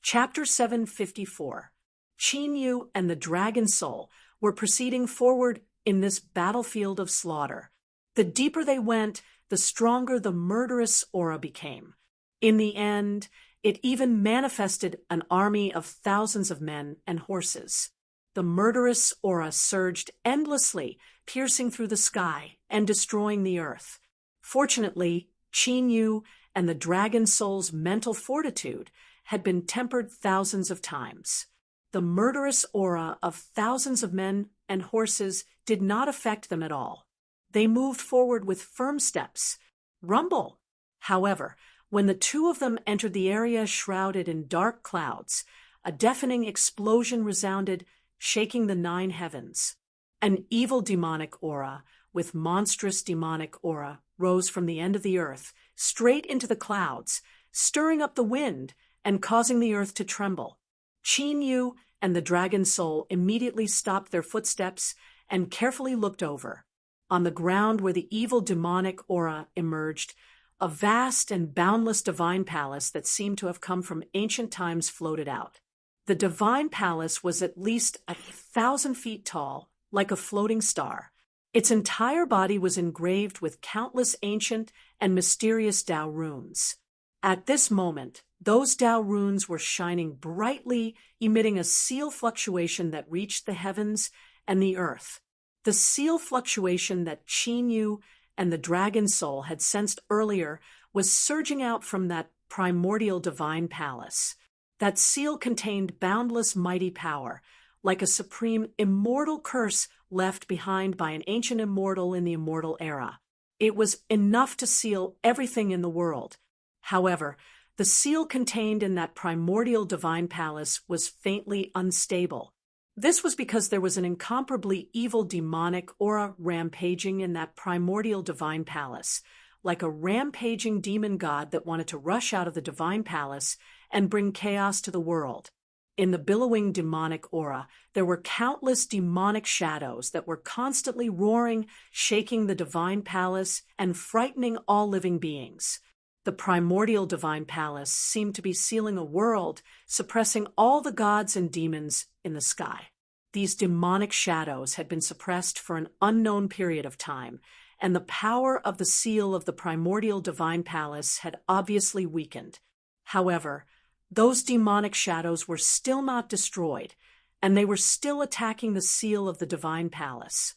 Chapter 754. Qin Yu and the Dragon Soul were proceeding forward in this battlefield of slaughter. The deeper they went, the stronger the murderous aura became. In the end, it even manifested an army of thousands of men and horses. The murderous aura surged endlessly, piercing through the sky and destroying the earth. Fortunately, Qin Yu and the Dragon Soul's mental fortitude had been tempered thousands of times. The murderous aura of thousands of men and horses did not affect them at all. They moved forward with firm steps. Rumble! However, when the two of them entered the area shrouded in dark clouds, a deafening explosion resounded, shaking the 9 heavens. An evil demonic aura, with monstrous demonic aura, rose from the end of the earth, straight into the clouds, stirring up the wind and causing the earth to tremble. Qin Yu and the Dragon Soul immediately stopped their footsteps and carefully looked over. On the ground where the evil demonic aura emerged, a vast and boundless divine palace that seemed to have come from ancient times floated out. The divine palace was at least 1,000 feet tall, like a floating star. Its entire body was engraved with countless ancient and mysterious Tao runes. At this moment, those Tao runes were shining brightly, emitting a seal fluctuation that reached the heavens and the earth. The seal fluctuation that Qin Yu and the Dragon Soul had sensed earlier was surging out from that primordial divine palace. That seal contained boundless mighty power, like a supreme immortal curse left behind by an ancient immortal in the immortal era. It was enough to seal everything in the world. However, the seal contained in that primordial divine palace was faintly unstable. This was because there was an incomparably evil demonic aura rampaging in that primordial divine palace, like a rampaging demon god that wanted to rush out of the divine palace and bring chaos to the world. In the billowing demonic aura, there were countless demonic shadows that were constantly roaring, shaking the divine palace, and frightening all living beings. The primordial divine palace seemed to be sealing a world, suppressing all the gods and demons in the sky. These demonic shadows had been suppressed for an unknown period of time, and the power of the seal of the primordial divine palace had obviously weakened. However, those demonic shadows were still not destroyed, and they were still attacking the seal of the divine palace.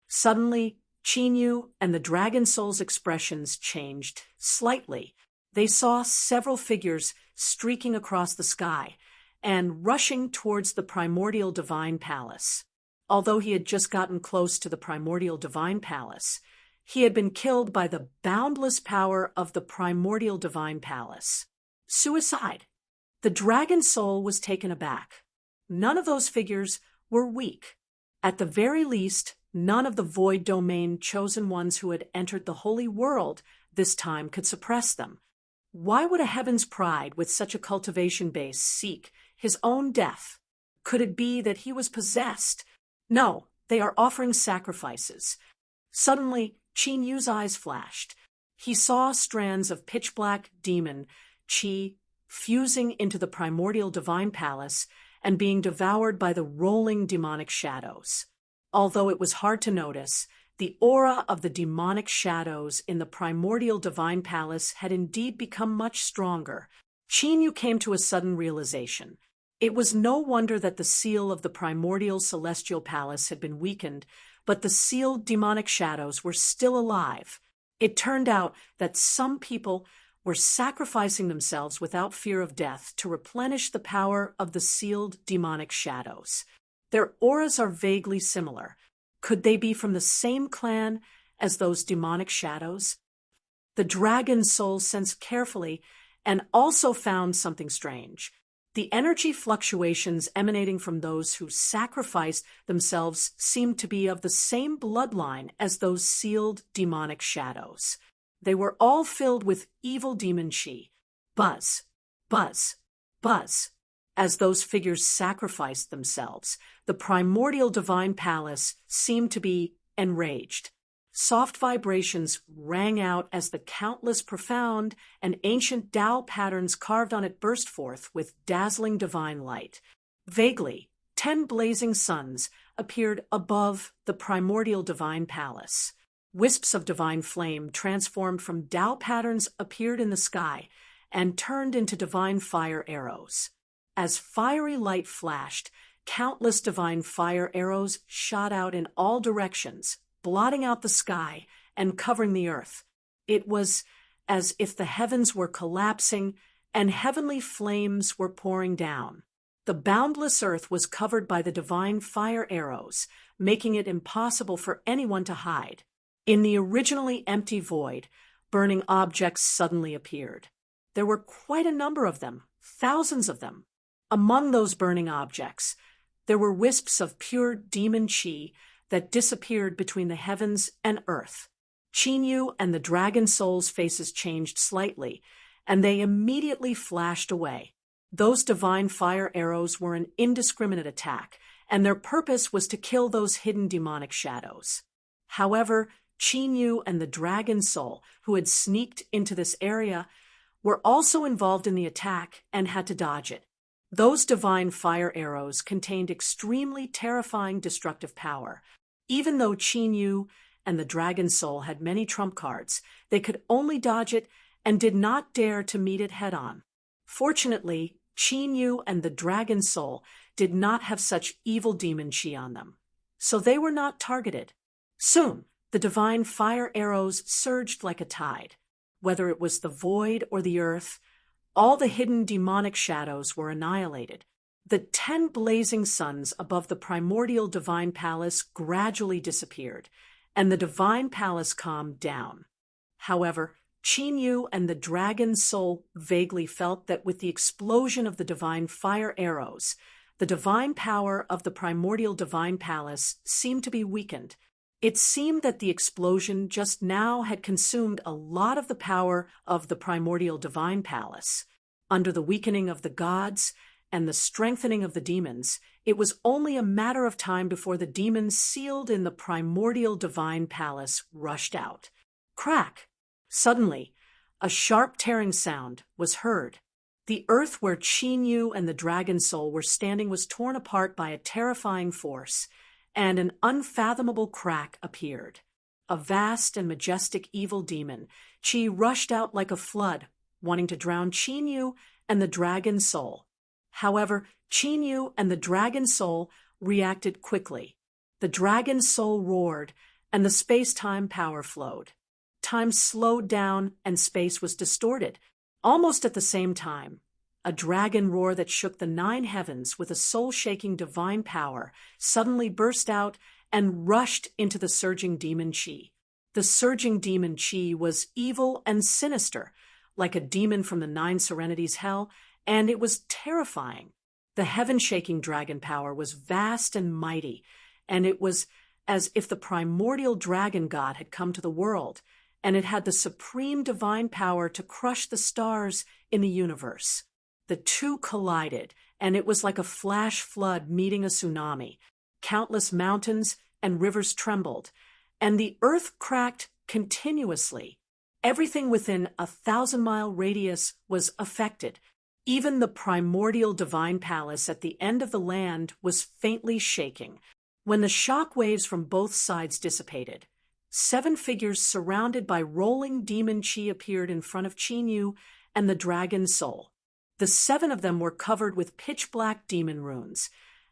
Suddenly, Qin Yu and the Dragon Soul's expressions changed slightly. They saw several figures streaking across the sky and rushing towards the primordial divine palace. Although he had just gotten close to the primordial divine palace, he had been killed by the boundless power of the primordial divine palace. Suicide. The Dragon Soul was taken aback. None of those figures were weak. At the very least, none of the void domain chosen ones who had entered the holy world this time could suppress them. Why would a heaven's pride with such a cultivation base seek his own death? Could it be that he was possessed? No, they are offering sacrifices. Suddenly, Qin Yu's eyes flashed. He saw strands of pitch-black demon qi fusing into the primordial divine palace and being devoured by the rolling demonic shadows. Although it was hard to notice, the aura of the demonic shadows in the primordial divine palace had indeed become much stronger. Qin Yu came to a sudden realization. It was no wonder that the seal of the primordial celestial palace had been weakened, but the sealed demonic shadows were still alive. It turned out that some people were sacrificing themselves without fear of death to replenish the power of the sealed demonic shadows. Their auras are vaguely similar. Could they be from the same clan as those demonic shadows? The Dragon Soul sensed carefully and also found something strange. The energy fluctuations emanating from those who sacrificed themselves seemed to be of the same bloodline as those sealed demonic shadows. They were all filled with evil demon qi. Buzz, buzz, buzz. As those figures sacrificed themselves, the primordial divine palace seemed to be enraged. Soft vibrations rang out as the countless profound and ancient Tao patterns carved on it burst forth with dazzling divine light. Vaguely, 10 blazing suns appeared above the primordial divine palace. Wisps of divine flame transformed from Tao patterns appeared in the sky and turned into divine fire arrows. As fiery light flashed, countless divine fire arrows shot out in all directions, blotting out the sky and covering the earth. It was as if the heavens were collapsing and heavenly flames were pouring down. The boundless earth was covered by the divine fire arrows, making it impossible for anyone to hide. In the originally empty void, burning objects suddenly appeared. There were quite a number of them, thousands of them. Among those burning objects, there were wisps of pure demon chi that disappeared between the heavens and earth. Qinyu and the dragon soul's faces changed slightly, and they immediately flashed away. Those divine fire arrows were an indiscriminate attack, and their purpose was to kill those hidden demonic shadows. However, Qinyu and the dragon soul, who had sneaked into this area, were also involved in the attack and had to dodge it. Those divine fire arrows contained extremely terrifying destructive power. Even though Qinyu and the dragon soul had many trump cards, they could only dodge it and did not dare to meet it head-on. Fortunately, Qinyu and the dragon soul did not have such evil demon chi on them, so they were not targeted. Soon, the divine fire arrows surged like a tide. Whether it was the void or the earth, all the hidden demonic shadows were annihilated. The 10 blazing suns above the primordial divine palace gradually disappeared, and the divine palace calmed down. However, Qinyu and the dragon soul vaguely felt that with the explosion of the divine fire arrows, the divine power of the primordial divine palace seemed to be weakened. It seemed that the explosion just now had consumed a lot of the power of the primordial divine palace. Under the weakening of the gods and the strengthening of the demons, it was only a matter of time before the demons sealed in the primordial divine palace rushed out. Crack! Suddenly, a sharp tearing sound was heard. The earth where Qinyu and the dragon soul were standing was torn apart by a terrifying force, and an unfathomable crack appeared. A vast and majestic evil demon, Qi rushed out like a flood, wanting to drown Qinyu and the dragon soul. However, Qinyu and the dragon soul reacted quickly. The dragon soul roared, and the space-time power flowed. Time slowed down, and space was distorted. Almost at the same time, a dragon roar that shook the 9 heavens with a soul-shaking divine power suddenly burst out and rushed into the surging demon chi. The surging demon chi was evil and sinister, like a demon from the 9 serenities hell, and it was terrifying. The heaven-shaking dragon power was vast and mighty, and it was as if the primordial dragon god had come to the world, and it had the supreme divine power to crush the stars in the universe. The two collided, and it was like a flash flood meeting a tsunami. Countless mountains and rivers trembled, and the earth cracked continuously. Everything within a 1,000-mile radius was affected. Even the primordial divine palace at the end of the land was faintly shaking. When the shock waves from both sides dissipated, 7 figures surrounded by rolling demon chi appeared in front of Qinyu and the dragon soul. The 7 of them were covered with pitch-black demon runes,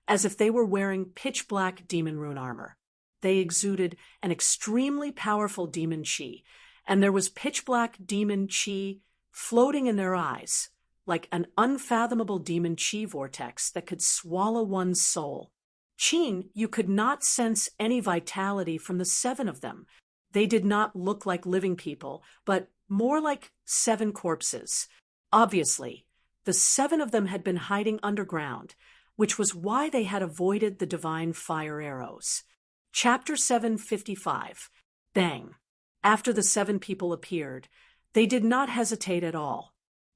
as if they were wearing pitch-black demon rune armor. They exuded an extremely powerful demon chi, and there was pitch-black demon chi floating in their eyes, like an unfathomable demon chi vortex that could swallow one's soul. Qin, you could not sense any vitality from the 7 of them. They did not look like living people, but more like 7 corpses. Obviously, the 7 of them had been hiding underground, which was why they had avoided the divine fire arrows. Chapter 755. Bang! After the 7 people appeared, they did not hesitate at all.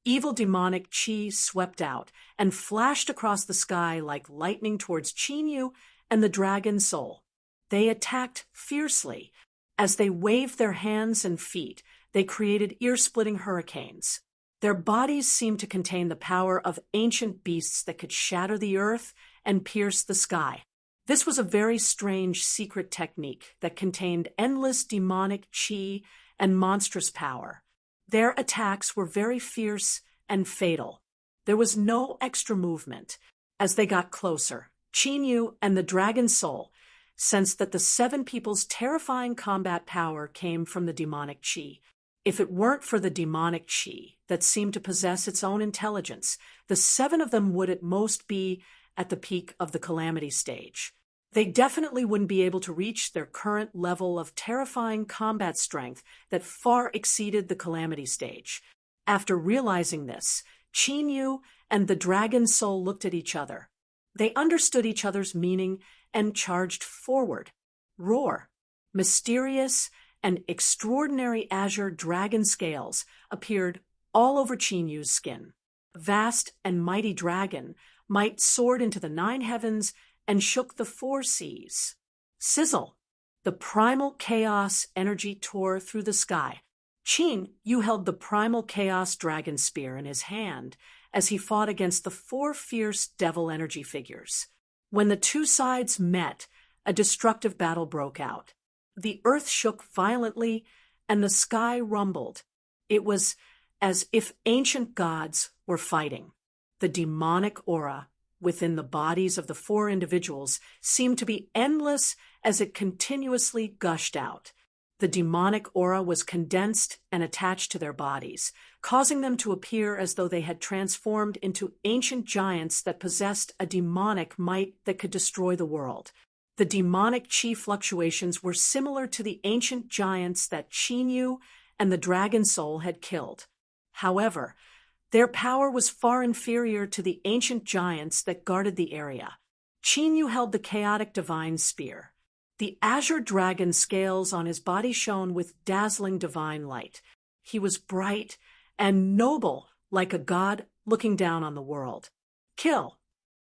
Evil demonic chi swept out and flashed across the sky like lightning towards Qinyu and the dragon soul. They attacked fiercely. As they waved their hands and feet, they created ear-splitting hurricanes. Their bodies seemed to contain the power of ancient beasts that could shatter the earth and pierce the sky. This was a very strange secret technique that contained endless demonic chi and monstrous power. Their attacks were very fierce and fatal. There was no extra movement. As they got closer, Qinyu and the dragon soul sensed that the seven people's terrifying combat power came from the demonic chi. If it weren't for the demonic chi that seemed to possess its own intelligence, the seven of them would at most be at the peak of the calamity stage. They definitely wouldn't be able to reach their current level of terrifying combat strength that far exceeded the calamity stage. After realizing this, Qinyu and the dragon soul looked at each other. They understood each other's meaning and charged forward. Roar! Mysterious and extraordinary azure dragon scales appeared all over Qinyu's skin. Vast and mighty dragon might soared into the nine heavens and shook the four seas. Sizzle! The primal chaos energy tore through the sky. Qin Yu held the primal chaos dragon spear in his hand as he fought against the four fierce devil energy figures. When the two sides met, a destructive battle broke out. The earth shook violently and the sky rumbled. It was as if ancient gods were fighting. The demonic aura within the bodies of the four individuals seemed to be endless as it continuously gushed out. The demonic aura was condensed and attached to their bodies, causing them to appear as though they had transformed into ancient giants that possessed a demonic might that could destroy the world. The demonic chi fluctuations were similar to the ancient giants that Qinyu and the dragon soul had killed. However, their power was far inferior to the ancient giants that guarded the area. Qinyu held the chaotic divine spear. The azure dragon scales on his body shone with dazzling divine light. He was bright and noble like a god looking down on the world. Kill!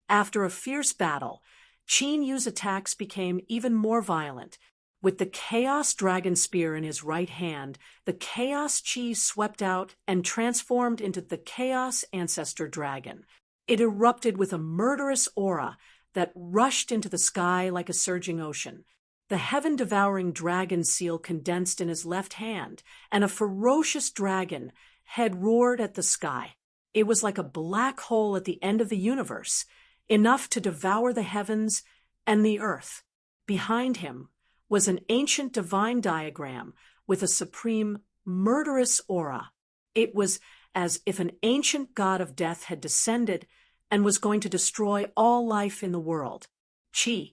After a fierce battle, Qin Yu's attacks became even more violent. With the Chaos Dragon Spear in his right hand, the Chaos Chi swept out and transformed into the Chaos Ancestor Dragon. It erupted with a murderous aura that rushed into the sky like a surging ocean. The heaven-devouring dragon seal condensed in his left hand, and a ferocious dragon head roared at the sky. It was like a black hole at the end of the universe, enough to devour the heavens and the earth. Behind him was an ancient divine diagram with a supreme, murderous aura. It was as if an ancient god of death had descended and was going to destroy all life in the world. Chi.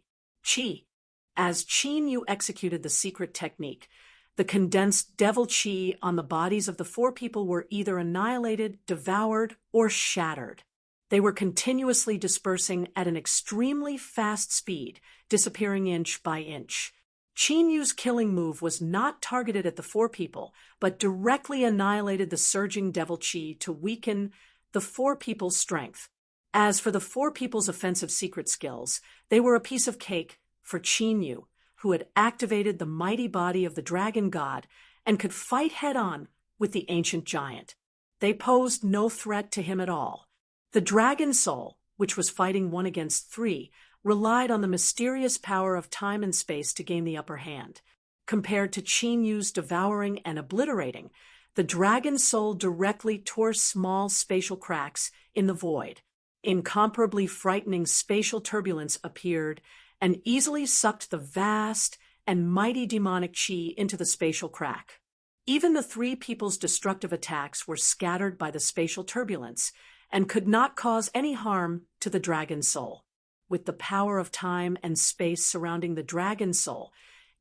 As Qin Yu executed the secret technique, the condensed devil chi on the bodies of the four people were either annihilated, devoured, or shattered. They were continuously dispersing at an extremely fast speed, disappearing inch by inch. Qin Yu's killing move was not targeted at the four people, but directly annihilated the surging devil chi to weaken the four people's strength. As for the four people's offensive secret skills, they were a piece of cake for Qin Yu, who had activated the mighty body of the dragon god and could fight head-on with the ancient giant. They posed no threat to him at all. The dragon soul, which was fighting 1 against 3, relied on the mysterious power of time and space to gain the upper hand. Compared to Qin Yu's devouring and obliterating, the dragon soul directly tore small spatial cracks in the void. Incomparably frightening spatial turbulence appeared and easily sucked the vast and mighty demonic chi into the spatial crack. Even the three people's destructive attacks were scattered by the spatial turbulence and could not cause any harm to the dragon soul. With the power of time and space surrounding the dragon soul,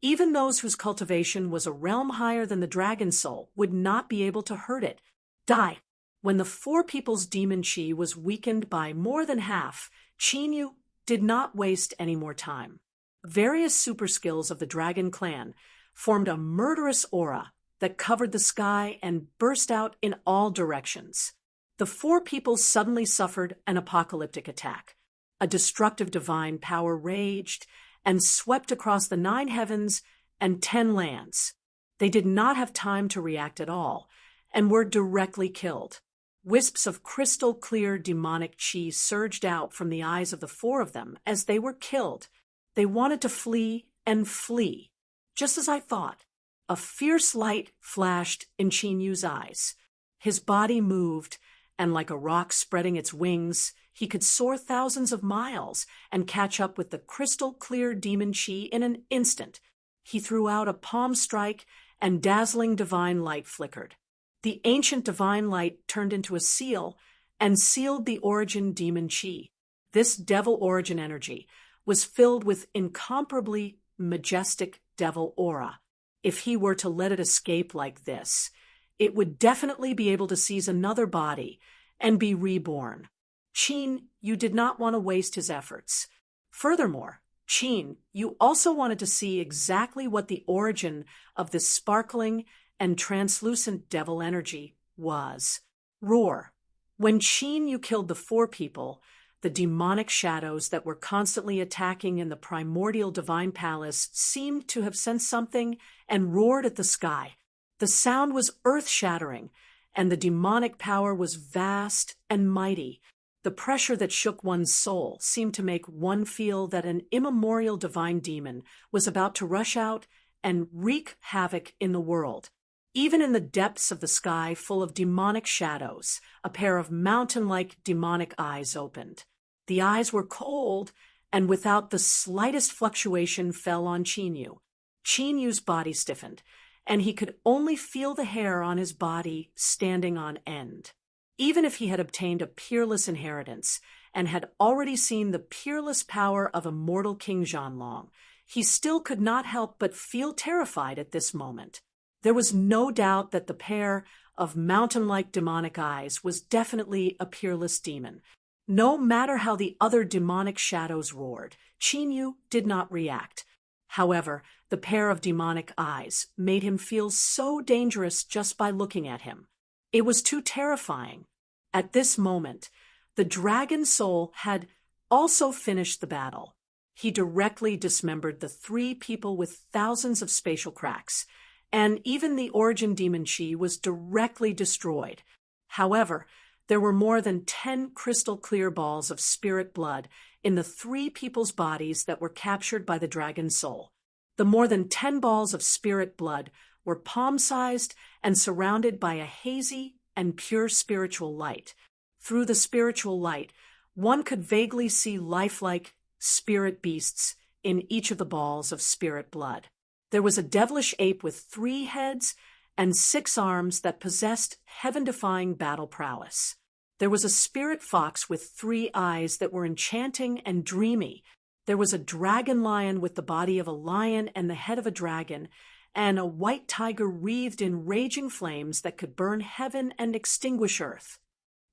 even those whose cultivation was a realm higher than the dragon soul would not be able to hurt it. Die! When the four people's demon chi was weakened by more than half, Qin Yu did not waste any more time. Various super skills of the dragon clan formed a murderous aura that covered the sky and burst out in all directions. The four people suddenly suffered an apocalyptic attack. A destructive divine power raged and swept across the 9 heavens and 10 lands. They did not have time to react at all, and were directly killed. Wisps of crystal-clear demonic chi surged out from the eyes of the 4 of them as they were killed. They wanted to flee and flee. Just as I thought, a fierce light flashed in Qin Yu's eyes. His body moved, and like a rock spreading its wings, he could soar thousands of miles and catch up with the crystal-clear demon chi in an instant. He threw out a palm strike, and dazzling divine light flickered. The ancient divine light turned into a seal and sealed the origin demon chi. This devil origin energy was filled with incomparably majestic devil aura. If he were to let it escape like this, it would definitely be able to seize another body and be reborn. Qin, you did not want to waste his efforts. Furthermore, Qin, you also wanted to see exactly what the origin of this sparkling and translucent devil energy was. Roar. When Qin, you killed the 4 people, the demonic shadows that were constantly attacking in the primordial divine palace seemed to have sensed something and roared at the sky. The sound was earth-shattering, and the demonic power was vast and mighty. The pressure that shook one's soul seemed to make one feel that an immemorial divine demon was about to rush out and wreak havoc in the world. Even in the depths of the sky full of demonic shadows, a pair of mountain-like demonic eyes opened. The eyes were cold, and without the slightest fluctuation fell on Qin Yu. Qin Yu's body stiffened, and he could only feel the hair on his body standing on end. Even if he had obtained a peerless inheritance and had already seen the peerless power of immortal King Zhanlong, he still could not help but feel terrified at this moment. There was no doubt that the pair of mountain-like demonic eyes was definitely a peerless demon. No matter how the other demonic shadows roared, Qin Yu did not react. However, the pair of demonic eyes made him feel so dangerous just by looking at him. It was too terrifying. At this moment, the dragon soul had also finished the battle. He directly dismembered the 3 people with thousands of spatial cracks, and even the origin demon chi was directly destroyed. However, there were more than 10 crystal-clear balls of spirit blood in the 3 people's bodies that were captured by the dragon soul. The more than 10 balls of spirit blood were palm-sized and surrounded by a hazy and pure spiritual light. Through the spiritual light, one could vaguely see lifelike spirit beasts in each of the balls of spirit blood. There was a devilish ape with 3 heads and 6 arms that possessed heaven-defying battle prowess. There was a spirit fox with 3 eyes that were enchanting and dreamy. There was a dragon lion with the body of a lion and the head of a dragon, and a white tiger wreathed in raging flames that could burn heaven and extinguish earth.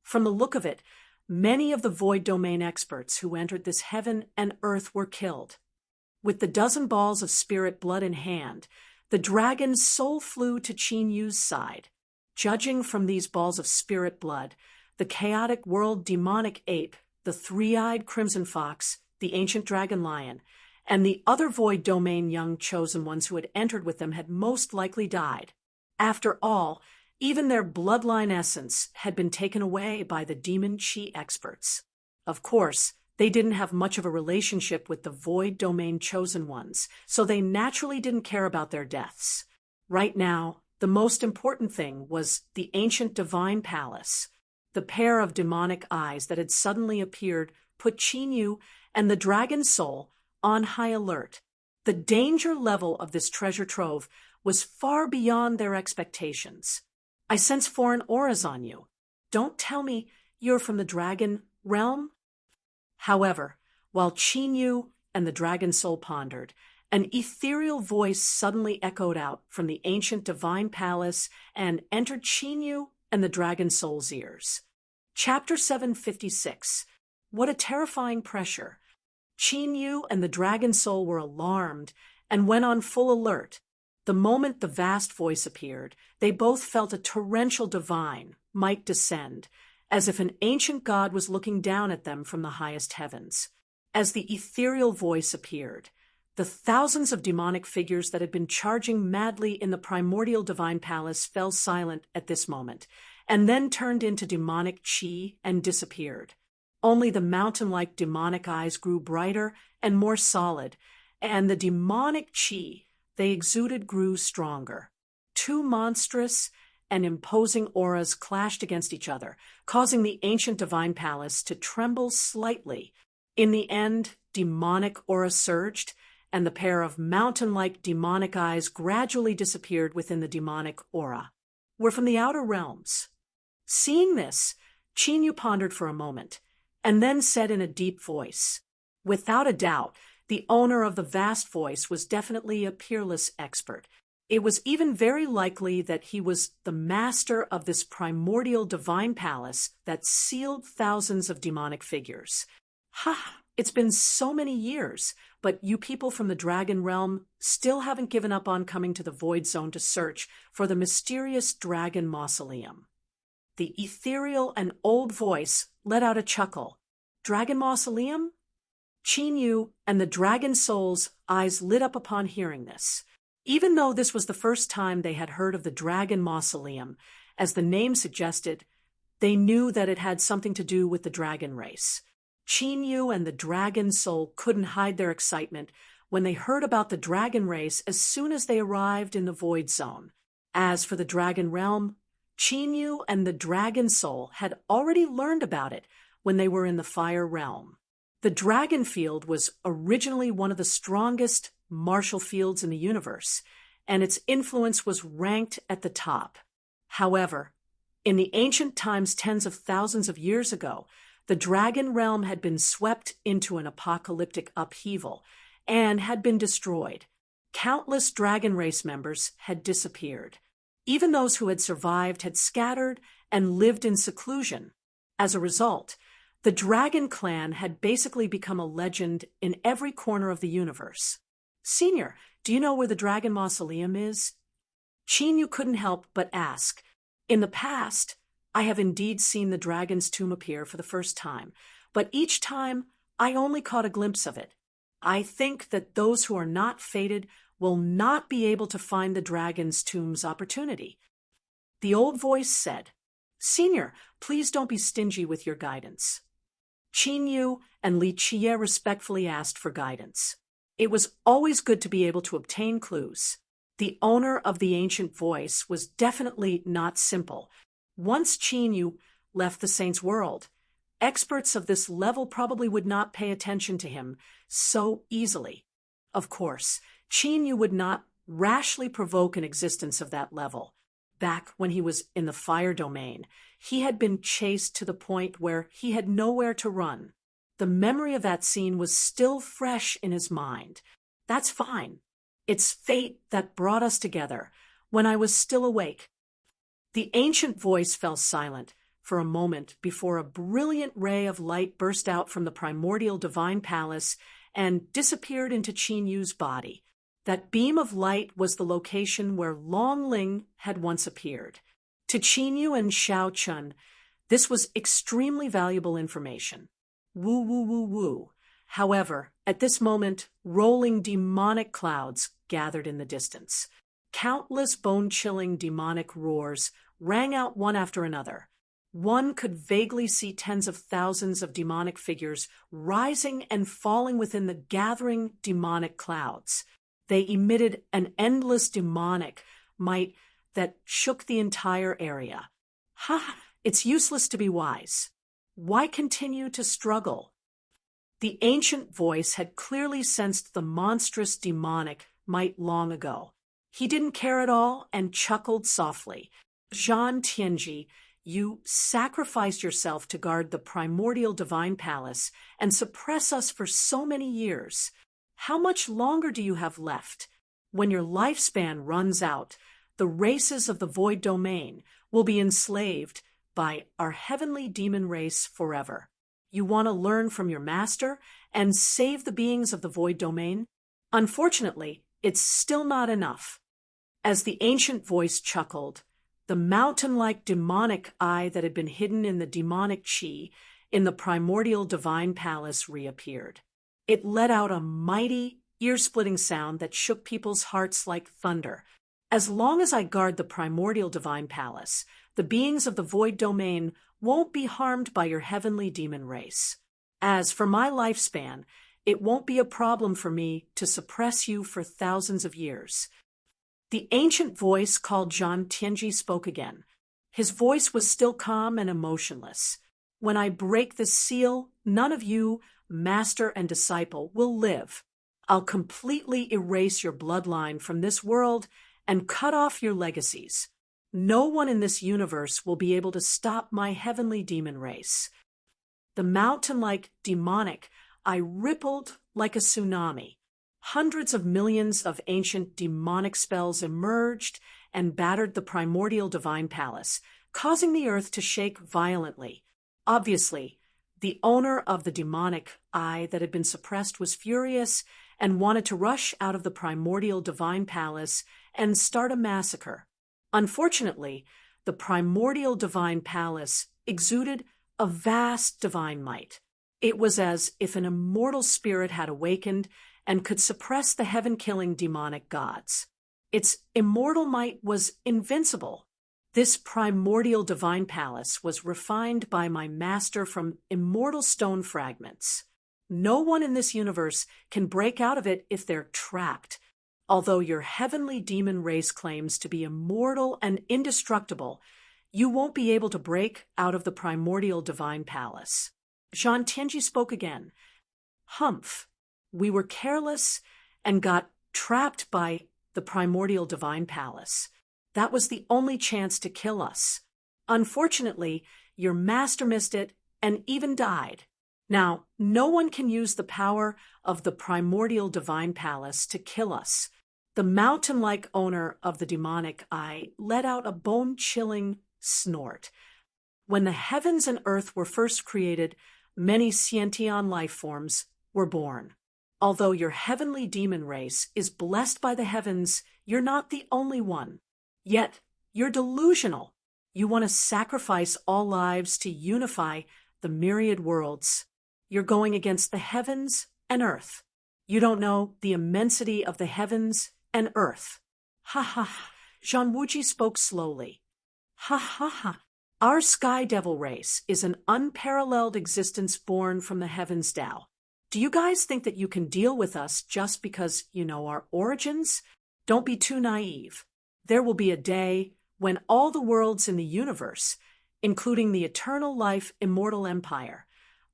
From the look of it, many of the void domain experts who entered this heaven and earth were killed. With the 12 balls of spirit blood in hand, the dragon's soul flew to Qin Yu's side. Judging from these balls of spirit blood, the chaotic world demonic ape, the 3-eyed crimson fox, the ancient dragon lion, and the other void domain young chosen ones who had entered with them had most likely died. After all, even their bloodline essence had been taken away by the demon chi experts. Of course, they didn't have much of a relationship with the void domain chosen ones, so they naturally didn't care about their deaths. Right now, the most important thing was the ancient divine palace. The pair of demonic eyes that had suddenly appeared put Qin Yu and the dragon soul on high alert. The danger level of this treasure trove was far beyond their expectations. I sense foreign auras on you. Don't tell me you're from the dragon realm? However, while Qin Yu and the dragon soul pondered, an ethereal voice suddenly echoed out from the ancient divine palace and entered Qin Yu and the dragon soul's ears. Chapter 756. What a terrifying pressure. Qin Yu and the dragon soul were alarmed and went on full alert. The moment the vast voice appeared, they both felt a torrential divine might descend, as if an ancient god was looking down at them from the highest heavens. As the ethereal voice appeared, the thousands of demonic figures that had been charging madly in the primordial divine palace fell silent at this moment, and then turned into demonic chi and disappeared. Only the mountain-like demonic eyes grew brighter and more solid, and the demonic chi they exuded grew stronger. Two monstrous and imposing auras clashed against each other, causing the ancient divine palace to tremble slightly. In the end, demonic aura surged, and the pair of mountain-like demonic eyes gradually disappeared within the demonic aura. Were from the outer realms. Seeing this, Chinyu pondered for a moment, and then said in a deep voice, "Without a doubt, the owner of the vast voice was definitely a peerless expert. It was even very likely that he was the master of this primordial divine palace that sealed thousands of demonic figures. Ha! It's been so many years, but you people from the Dragon Realm still haven't given up on coming to the Void Zone to search for the mysterious Dragon Mausoleum." The ethereal and old voice let out a chuckle. "Dragon Mausoleum?" Chinyu and the Dragon Soul's eyes lit up upon hearing this. Even though this was the first time they had heard of the Dragon Mausoleum, as the name suggested, they knew that it had something to do with the dragon race. Chinyu and the Dragon Soul couldn't hide their excitement when they heard about the dragon race as soon as they arrived in the Void Zone. As for the Dragon Realm, Chinyu and the Dragon Soul had already learned about it when they were in the Fire Realm. The Dragon Field was originally one of the strongest martial fields in the universe, and its influence was ranked at the top. However, in the ancient times tens of thousands of years ago, the Dragon Realm had been swept into an apocalyptic upheaval and had been destroyed. Countless dragon race members had disappeared. Even those who had survived had scattered and lived in seclusion. As a result, the Dragon Clan had basically become a legend in every corner of the universe. "Senior, do you know where the Dragon Mausoleum is?" Chinyu couldn't help but ask. "In the past, I have indeed seen the dragon's tomb appear for the first time, but each time I only caught a glimpse of it. I think that those who are not fated will not be able to find the dragon's tomb's opportunity." The old voice said, "Senior, please don't be stingy with your guidance." Chinyu and Li Chie respectfully asked for guidance. It was always good to be able to obtain clues. The owner of the ancient voice was definitely not simple. Once Chinyu left the Saint's world, experts of this level probably would not pay attention to him so easily. Of course, Chinyu would not rashly provoke an existence of that level. Back when he was in the fire domain, he had been chased to the point where he had nowhere to run. The memory of that scene was still fresh in his mind. That's fine. It's fate that brought us together when I was still awake. The ancient voice fell silent for a moment before a brilliant ray of light burst out from the primordial divine palace and disappeared into Chinyu's body. That beam of light was the location where Long Ling had once appeared. To Chinyu and Xiao Chun, this was extremely valuable information. Woo, woo, woo, woo. However, at this moment, rolling demonic clouds gathered in the distance. Countless bone-chilling demonic roars rang out one after another. One could vaguely see tens of thousands of demonic figures rising and falling within the gathering demonic clouds. They emitted an endless demonic might that shook the entire area. Ha! It's useless to be wise. Why continue to struggle? The ancient voice had clearly sensed the monstrous demonic might long ago. He didn't care at all and chuckled softly. "Zhan Tianji, you sacrificed yourself to guard the primordial divine palace and suppress us for so many years. How much longer do you have left? When your lifespan runs out, the races of the void domain will be enslaved by our heavenly demon race forever. You want to learn from your master and save the beings of the void domain? Unfortunately, it's still not enough." As the ancient voice chuckled, The mountain-like demonic eye that had been hidden in the demonic chi in the primordial divine palace reappeared. It let out a mighty, ear-splitting sound that shook people's hearts like thunder. As long as I guard the primordial divine palace, the beings of the void domain won't be harmed by your heavenly demon race. As for my lifespan, it won't be a problem for me to suppress you for thousands of years. The ancient voice called Zhan Tianji spoke again. His voice was still calm and emotionless. When I break this seal, none of you, master and disciple, will live. I'll completely erase your bloodline from this world and cut off your legacies. No one in this universe will be able to stop my heavenly demon race. The mountain-like demonic eye rippled like a tsunami. Hundreds of millions of ancient demonic spells emerged and battered the primordial divine palace, causing the earth to shake violently. Obviously, the owner of the demonic eye that had been suppressed was furious and wanted to rush out of the primordial divine palace and start a massacre. Unfortunately, the primordial divine palace exuded a vast divine might. It was as if an immortal spirit had awakened and could suppress the heaven-killing demonic gods. Its immortal might was invincible. This primordial divine palace was refined by my master from immortal stone fragments. No one in this universe can break out of it if they're trapped. Although your heavenly demon race claims to be immortal and indestructible, you won't be able to break out of the primordial divine palace. Zhan Tianji spoke again. Humph. We were careless and got trapped by the primordial divine palace. That was the only chance to kill us. Unfortunately, your master missed it and even died. Now, no one can use the power of the primordial divine palace to kill us. The mountain-like owner of the demonic eye let out a bone-chilling snort. When the heavens and earth were first created, many sentient life forms were born. Although your heavenly demon race is blessed by the heavens, you're not the only one. Yet, you're delusional. You want to sacrifice all lives to unify the myriad worlds. You're going against the heavens and earth. You don't know the immensity of the heavens and earth. Ha ha ha. Zhan Wuji spoke slowly. Ha ha ha. Our sky devil race is an unparalleled existence born from the heavens Tao. Do you guys think that you can deal with us just because you know our origins? Don't be too naive. There will be a day when all the worlds in the universe, including the eternal life immortal empire,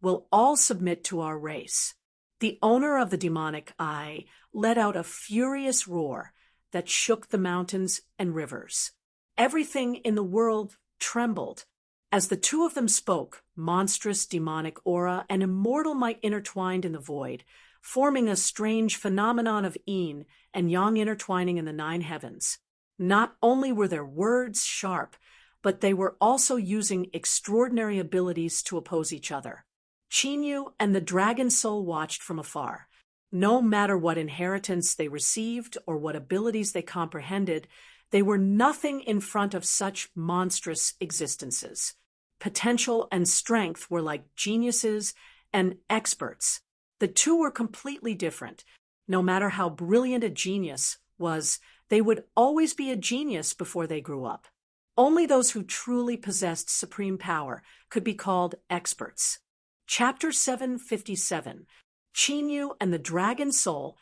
will all submit to our race. The owner of the demonic eye let out a furious roar that shook the mountains and rivers. Everything in the world trembled. As the two of them spoke, monstrous demonic aura and immortal might intertwined in the void, forming a strange phenomenon of yin and yang intertwining in the nine heavens. Not only were their words sharp, but they were also using extraordinary abilities to oppose each other. Qinyu and the dragon soul watched from afar. No matter what inheritance they received or what abilities they comprehended, they were nothing in front of such monstrous existences. Potential and strength were like geniuses and experts. The two were completely different. No matter how brilliant a genius was, they would always be a genius before they grew up. Only those who truly possessed supreme power could be called experts. Chapter 757. Qinyu and the dragon soul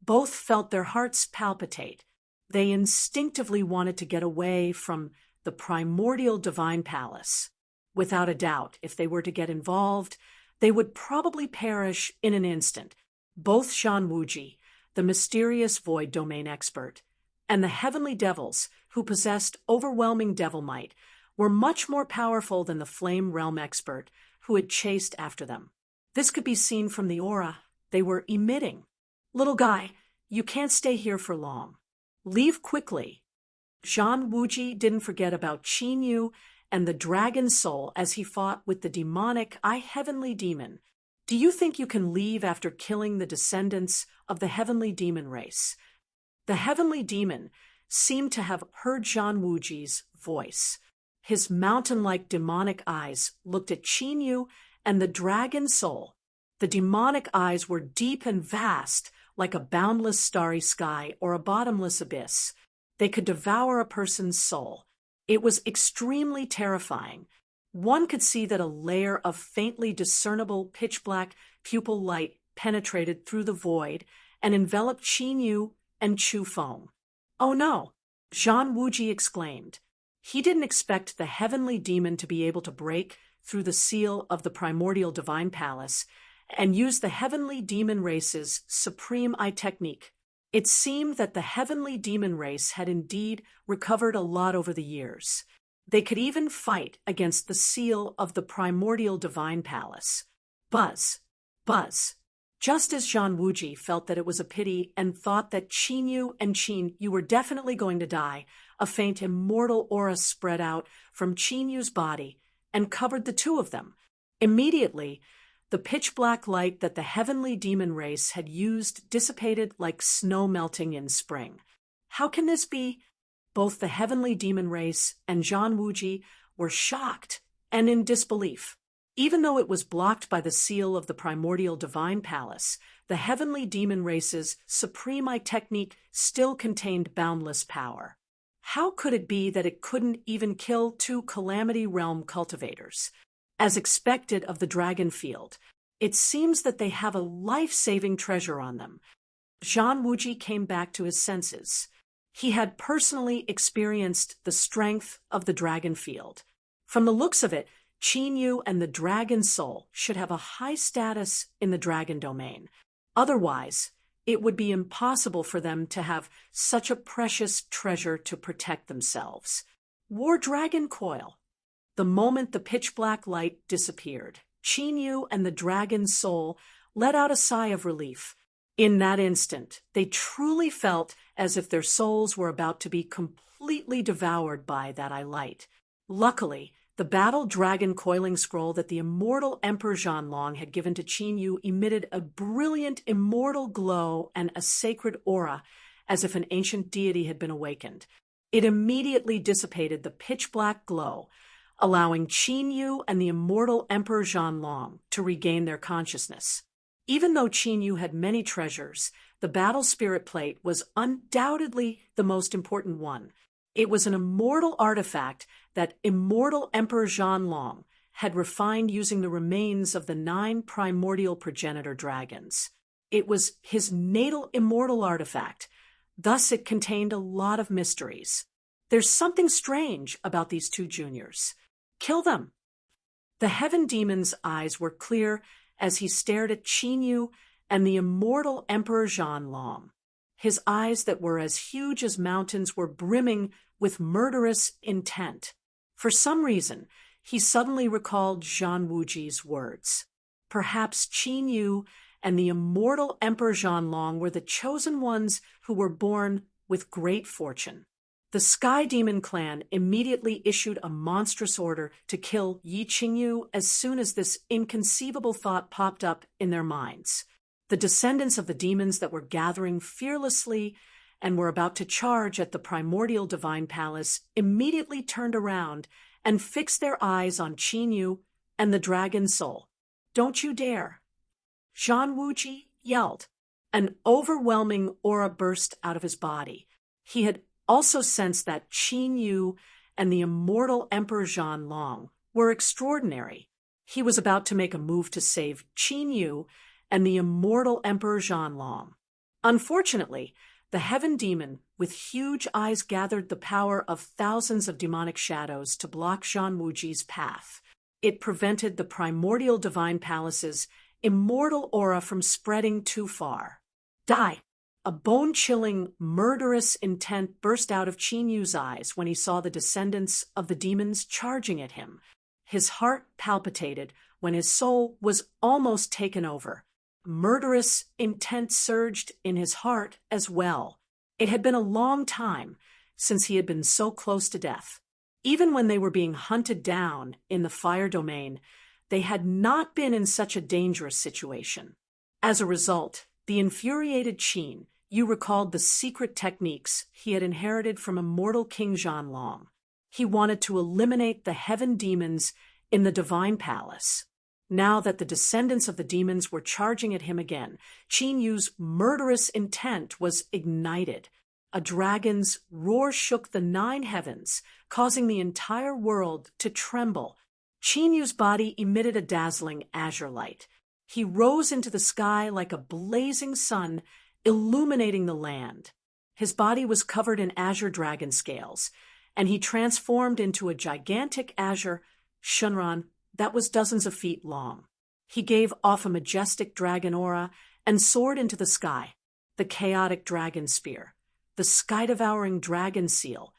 both felt their hearts palpitate. They instinctively wanted to get away from the primordial divine palace. Without a doubt, if they were to get involved, they would probably perish in an instant. Both Zhan Wuji, the mysterious void domain expert, and the heavenly devils, who possessed overwhelming devil might, were much more powerful than the flame realm expert who had chased after them. This could be seen from the aura they were emitting. Little guy, you can't stay here for long. Leave quickly. Zhan Wuji didn't forget about Qinyu and the dragon soul as he fought with the demonic heavenly demon. Do you think you can leave after killing the descendants of the heavenly demon race? The heavenly demon seemed to have heard Zhan Wuji's voice. His mountain-like demonic eyes looked at Qin Yu and the dragon soul. The demonic eyes were deep and vast, like a boundless starry sky or a bottomless abyss. They could devour a person's soul. It was extremely terrifying. One could see that a layer of faintly discernible pitch-black pupil light penetrated through the void and enveloped Qin Yu and Chu Feng. "Oh no!" Zhang Wuji exclaimed. He didn't expect the heavenly demon to be able to break through the seal of the primordial divine palace and use the heavenly demon race's supreme eye technique. It seemed that the heavenly demon race had indeed recovered a lot over the years. They could even fight against the seal of the primordial divine palace. Buzz! Buzz! Just as Zhang Wuji felt that it was a pity and thought that Qin Yu and Qin Yu were definitely going to die, a faint immortal aura spread out from Qin Yu's body and covered the two of them. Immediately, the pitch-black light that the heavenly demon race had used dissipated like snow melting in spring. How can this be? Both the heavenly demon race and Zhang Wuji were shocked and in disbelief. Even though it was blocked by the seal of the primordial divine palace, the heavenly demon race's supreme eye technique still contained boundless power. How could it be that it couldn't even kill two Calamity Realm cultivators? As expected of the dragon field, it seems that they have a life-saving treasure on them. Zhang Wuji came back to his senses. He had personally experienced the strength of the dragon field. From the looks of it, Qin Yu and the dragon soul should have a high status in the dragon domain. Otherwise, it would be impossible for them to have such a precious treasure to protect themselves. War Dragon Coil. The moment the pitch-black light disappeared, Qin Yu and the dragon soul let out a sigh of relief. In that instant, they truly felt as if their souls were about to be completely devoured by that eye light. Luckily, the battle dragon coiling scroll that the immortal Emperor Zhanlong had given to Qin Yu emitted a brilliant immortal glow and a sacred aura, as if an ancient deity had been awakened. It immediately dissipated the pitch-black glow, allowing Qin Yu and the immortal Emperor Zhanlong to regain their consciousness. Even though Qin Yu had many treasures, the battle spirit plate was undoubtedly the most important one. It was an immortal artifact that immortal Emperor Zhanlong had refined using the remains of the 9 primordial progenitor dragons. It was his natal immortal artifact, thus it contained a lot of mysteries. There's something strange about these two juniors. Kill them! The heaven demon's eyes were clear as he stared at Qin Yu and the immortal Emperor Zhanlong. His eyes that were as huge as mountains were brimming with murderous intent. For some reason, he suddenly recalled Zhang Wuji's words. Perhaps Qin Yu and the immortal Emperor Zhanlong were the chosen ones who were born with great fortune. The Sky Demon clan immediately issued a monstrous order to kill Yi Qingyu as soon as this inconceivable thought popped up in their minds. The descendants of the demons that were gathering fearlessly and were about to charge at the primordial divine palace immediately turned around and fixed their eyes on Qin Yu and the dragon soul. "Don't you dare!" Zhang Wuji yelled. An overwhelming aura burst out of his body. He had also sensed that Qin Yu and the immortal Emperor Zhanlong were extraordinary. He was about to make a move to save Qin Yu and the immortal Emperor Zhanlong. Unfortunately, the heaven demon with huge eyes gathered the power of thousands of demonic shadows to block Zhang Wuji's path. It prevented the primordial divine palace's immortal aura from spreading too far. Die! A bone-chilling, murderous intent burst out of Qin Yu's eyes when he saw the descendants of the demons charging at him. His heart palpitated when his soul was almost taken over. Murderous intent surged in his heart as well. It had been a long time since he had been so close to death. Even when they were being hunted down in the fire domain, they had not been in such a dangerous situation. As a result, the infuriated Qin Yu recalled the secret techniques he had inherited from immortal King Zhanlong. He wanted to eliminate the heaven demons in the divine palace. Now that the descendants of the demons were charging at him again, Qin Yu's murderous intent was ignited. A dragon's roar shook the 9 heavens, causing the entire world to tremble. Qin Yu's body emitted a dazzling azure light. He rose into the sky like a blazing sun, illuminating the land. His body was covered in azure dragon scales, and he transformed into a gigantic azure Shunran that was dozens of feet long. He gave off a majestic dragon aura and soared into the sky. The chaotic dragon spear, the sky-devouring dragon seal,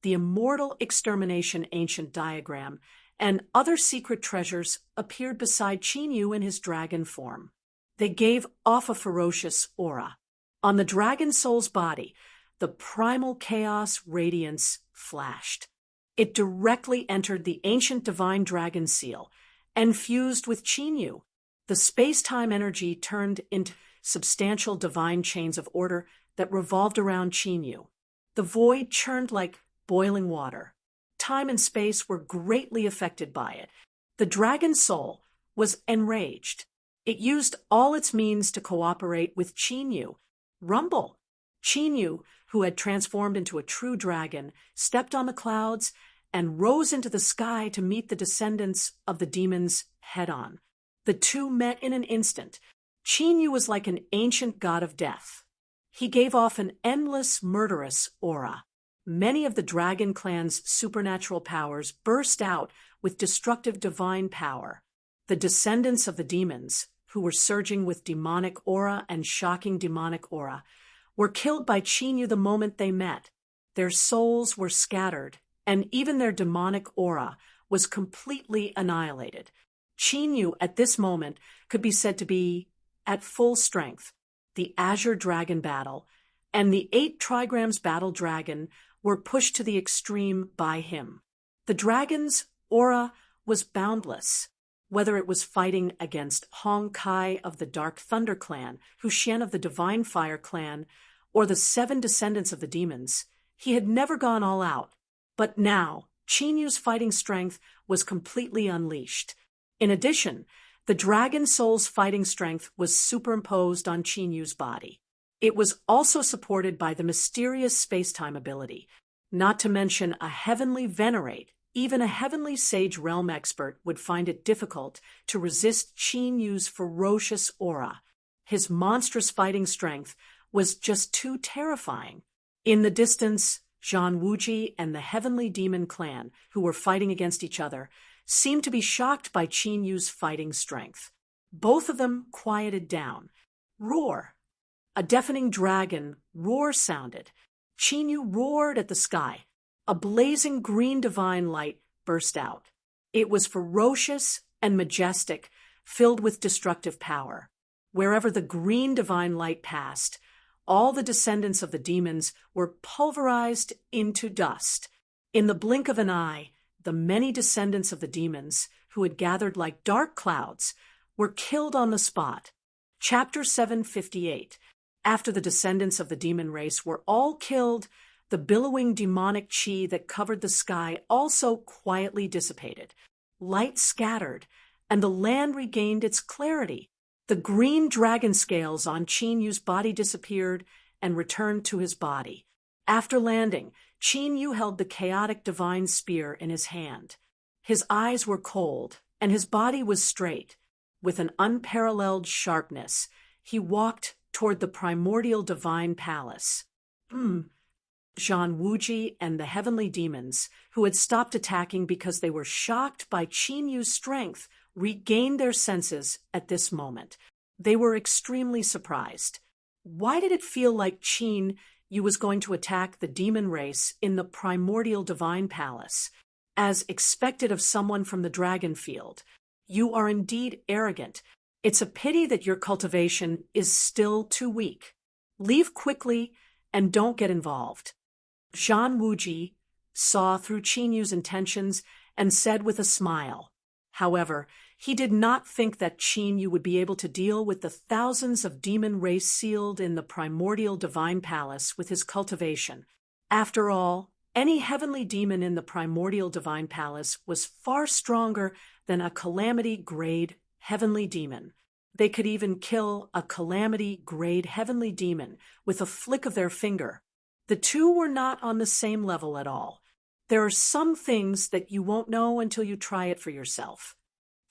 the immortal extermination ancient diagram, and other secret treasures appeared beside Qin Yu in his dragon form. They gave off a ferocious aura. On the dragon soul's body, the primal chaos radiance flashed. It directly entered the ancient divine dragon seal and fused with Qin Yu. The space-time energy turned into substantial divine chains of order that revolved around Qin Yu. The void churned like boiling water. Time and space were greatly affected by it. The dragon soul was enraged. It used all its means to cooperate with Qin Yu. Rumble! Qin Yu, who had transformed into a true dragon, stepped on the clouds and rose into the sky to meet the descendants of the demons head-on. The two met in an instant. Qin Yu was like an ancient god of death. He gave off an endless, murderous aura. Many of the dragon clan's supernatural powers burst out with destructive divine power. The descendants of the demons, who were surging with demonic aura and shocking demonic aura, were killed by Qin Yu the moment they met. Their souls were scattered, and even their demonic aura was completely annihilated. Qin Yu, at this moment, could be said to be at full strength. The Azure Dragon battle and the 8 trigrams battle dragon were pushed to the extreme by him. The dragon's aura was boundless. Whether it was fighting against Hong Kai of the Dark Thunder clan, Huxian of the Divine Fire clan, or the 7 descendants of the demons, he had never gone all out. But now, Qin Yu's fighting strength was completely unleashed. In addition, the dragon soul's fighting strength was superimposed on Qin Yu's body. It was also supported by the mysterious space-time ability, not to mention a heavenly venerate. Even a heavenly sage realm expert would find it difficult to resist Qin Yu's ferocious aura. His monstrous fighting strength was just too terrifying. In the distance, Zhang Wuji and the Heavenly Demon clan, who were fighting against each other, seemed to be shocked by Qin Yu's fighting strength. Both of them quieted down. Roar! A deafening dragon roar sounded. Qin Yu roared at the sky. A blazing green divine light burst out. It was ferocious and majestic, filled with destructive power. Wherever the green divine light passed, all the descendants of the demons were pulverized into dust. In the blink of an eye, the many descendants of the demons, who had gathered like dark clouds, were killed on the spot. Chapter 758. After the descendants of the demon race were all killed, the billowing demonic chi that covered the sky also quietly dissipated. Light scattered, and the land regained its clarity. The green dragon scales on Qin Yu's body disappeared and returned to his body. After landing, Qin Yu held the chaotic divine spear in his hand. His eyes were cold, and his body was straight. With an unparalleled sharpness, he walked toward the primordial divine palace. Zhang Wuji and the heavenly demons, who had stopped attacking because they were shocked by Qin Yu's strength, regained their senses at this moment. They were extremely surprised. Why did it feel like Qin Yu was going to attack the demon race in the primordial divine palace? As expected of someone from the dragon field, you are indeed arrogant. It's a pity that your cultivation is still too weak. Leave quickly and don't get involved. Zhang Wuji saw through Qin Yu's intentions and said with a smile. However, he did not think that Qin Yu would be able to deal with the thousands of demon race sealed in the primordial divine palace with his cultivation. After all, Any heavenly demon in the primordial divine palace was far stronger than a calamity-grade heavenly demon. They could even kill a calamity-grade heavenly demon with a flick of their finger. The two were not on the same level at all. There are some things that you won't know until you try it for yourself.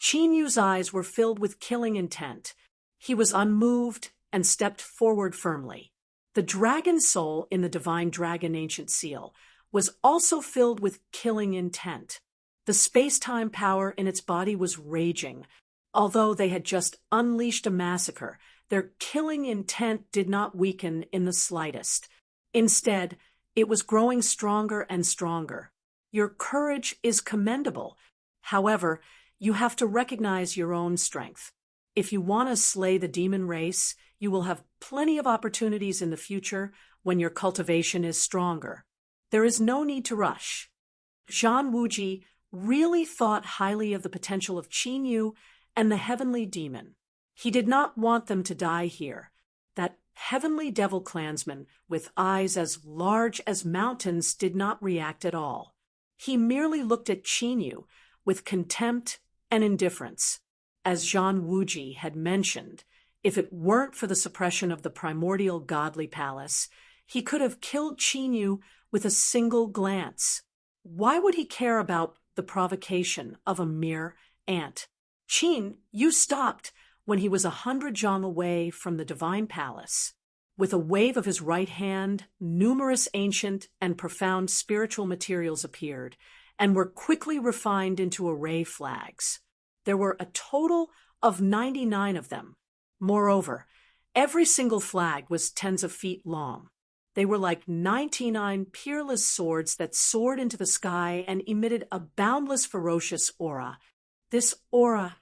Qin Yu's eyes were filled with killing intent. He was unmoved and stepped forward firmly. The dragon soul in the divine dragon ancient seal was also filled with killing intent. The space-time power in its body was raging. Although they had just unleashed a massacre, their killing intent did not weaken in the slightest. Instead, it was growing stronger and stronger. Your courage is commendable. However, you have to recognize your own strength. If you want to slay the demon race, you will have plenty of opportunities in the future when your cultivation is stronger. There is no need to rush. Zhang Wuji really thought highly of the potential of Qin Yu and the heavenly demon. He did not want them to die here. That heavenly devil clansman with eyes as large as mountains did not react at all. He merely looked at Qin Yu with contempt and indifference. As Zhang Wuji had mentioned, if it weren't for the suppression of the primordial godly palace, he could have killed Qin Yu with a single glance. Why would he care about the provocation of a mere ant? Qin Yu stopped when he was 100 zhang away from the divine palace. With a wave of his right hand, numerous ancient and profound spiritual materials appeared and were quickly refined into array flags. There were a total of 99 of them. Moreover, every single flag was tens of feet long. They were like 99 peerless swords that soared into the sky and emitted a boundless, ferocious aura. This aura,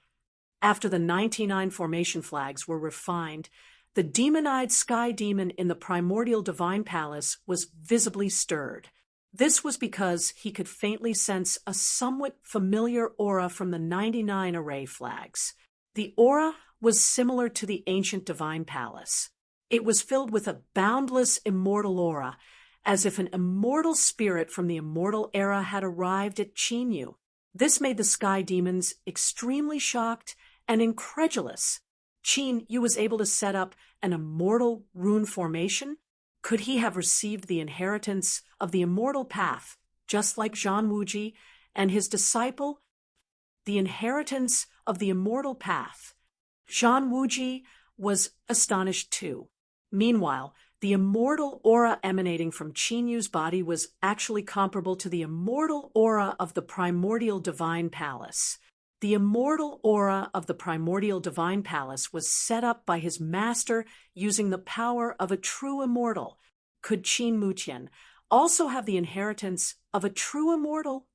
after the 99 formation flags were refined, the demon-eyed sky demon in the primordial divine palace was visibly stirred. This was because he could faintly sense a somewhat familiar aura from the 99 array flags. The aura was similar to the ancient divine palace. It was filled with a boundless immortal aura, as if an immortal spirit from the immortal era had arrived at Qin Yu. This made the sky demons extremely shocked and incredulous. Qin Yu was able to set up an immortal rune formation. Could he have received the inheritance of the immortal path, just like Zhang Wuji and his disciple? The inheritance of the immortal path. Zhang Wuji was astonished too. Meanwhile, the immortal aura emanating from Qin Yu's body was actually comparable to the immortal aura of the primordial divine palace. The immortal aura of the primordial divine palace was set up by his master using the power of a true immortal. Could Qin Mutian also have the inheritance of a true immortal?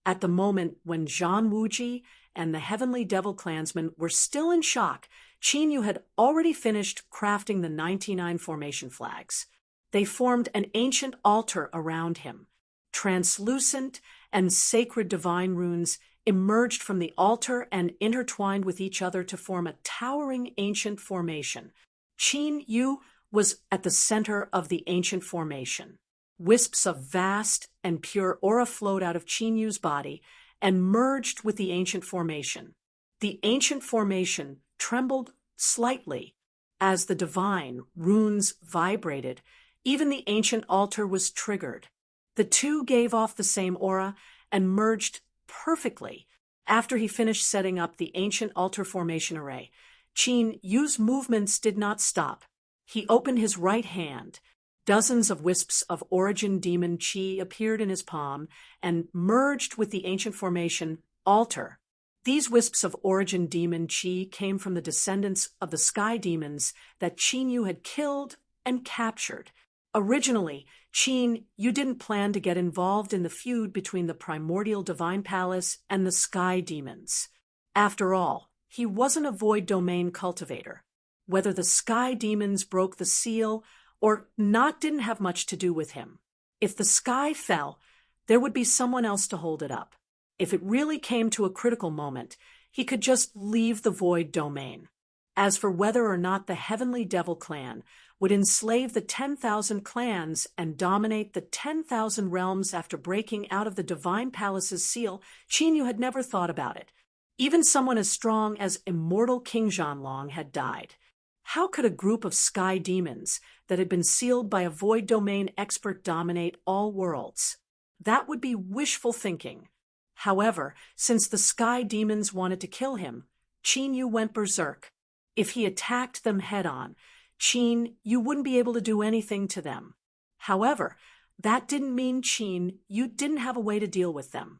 At the moment when Zhang Wuji and the heavenly devil clansmen were still in shock, Qin Yu had already finished crafting the 99 formation flags. They formed an ancient altar around him. Translucent and sacred divine runes emerged from the altar and intertwined with each other to form a towering ancient formation. Qin Yu was at the center of the ancient formation. Wisps of vast and pure aura flowed out of Qin Yu's body and merged with the ancient formation. The ancient formation trembled slightly as the divine runes vibrated. Even the ancient altar was triggered. The two gave off the same aura and merged perfectly. After he finished setting up the ancient altar formation array, Qin Yu's movements did not stop. He opened his right hand. Dozens of wisps of origin demon chi appeared in his palm and merged with the ancient formation altar. These wisps of origin demon chi came from the descendants of the sky demons that Qin Yu had killed and captured. Originally, Qin Yu didn't plan to get involved in the feud between the primordial divine palace and the sky demons. After all, he wasn't a void domain cultivator. Whether the sky demons broke the seal or not didn't have much to do with him. If the sky fell, there would be someone else to hold it up. If it really came to a critical moment, he could just leave the void domain. As for whether or not the Heavenly Devil clan would enslave the 10,000 clans and dominate the 10,000 realms after breaking out of the Divine Palace's seal, Qin Yu had never thought about it. Even someone as strong as immortal King Zhanlong had died. How could a group of sky demons that had been sealed by a void domain expert dominate all worlds? That would be wishful thinking. However, since the sky demons wanted to kill him, Qin Yu went berserk. If he attacked them head-on, Qin Yu wouldn't be able to do anything to them. However, that didn't mean Qin Yu didn't have a way to deal with them.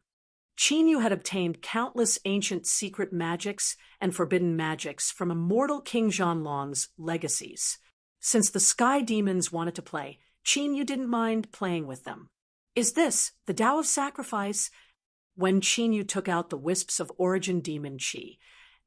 Qin Yu had obtained countless ancient secret magics and forbidden magics from immortal King Zhanlong's legacies. Since the sky demons wanted to play, Qin Yu didn't mind playing with them. Is this the Tao of Sacrifice? When Qin Yu took out the wisps of origin demon chi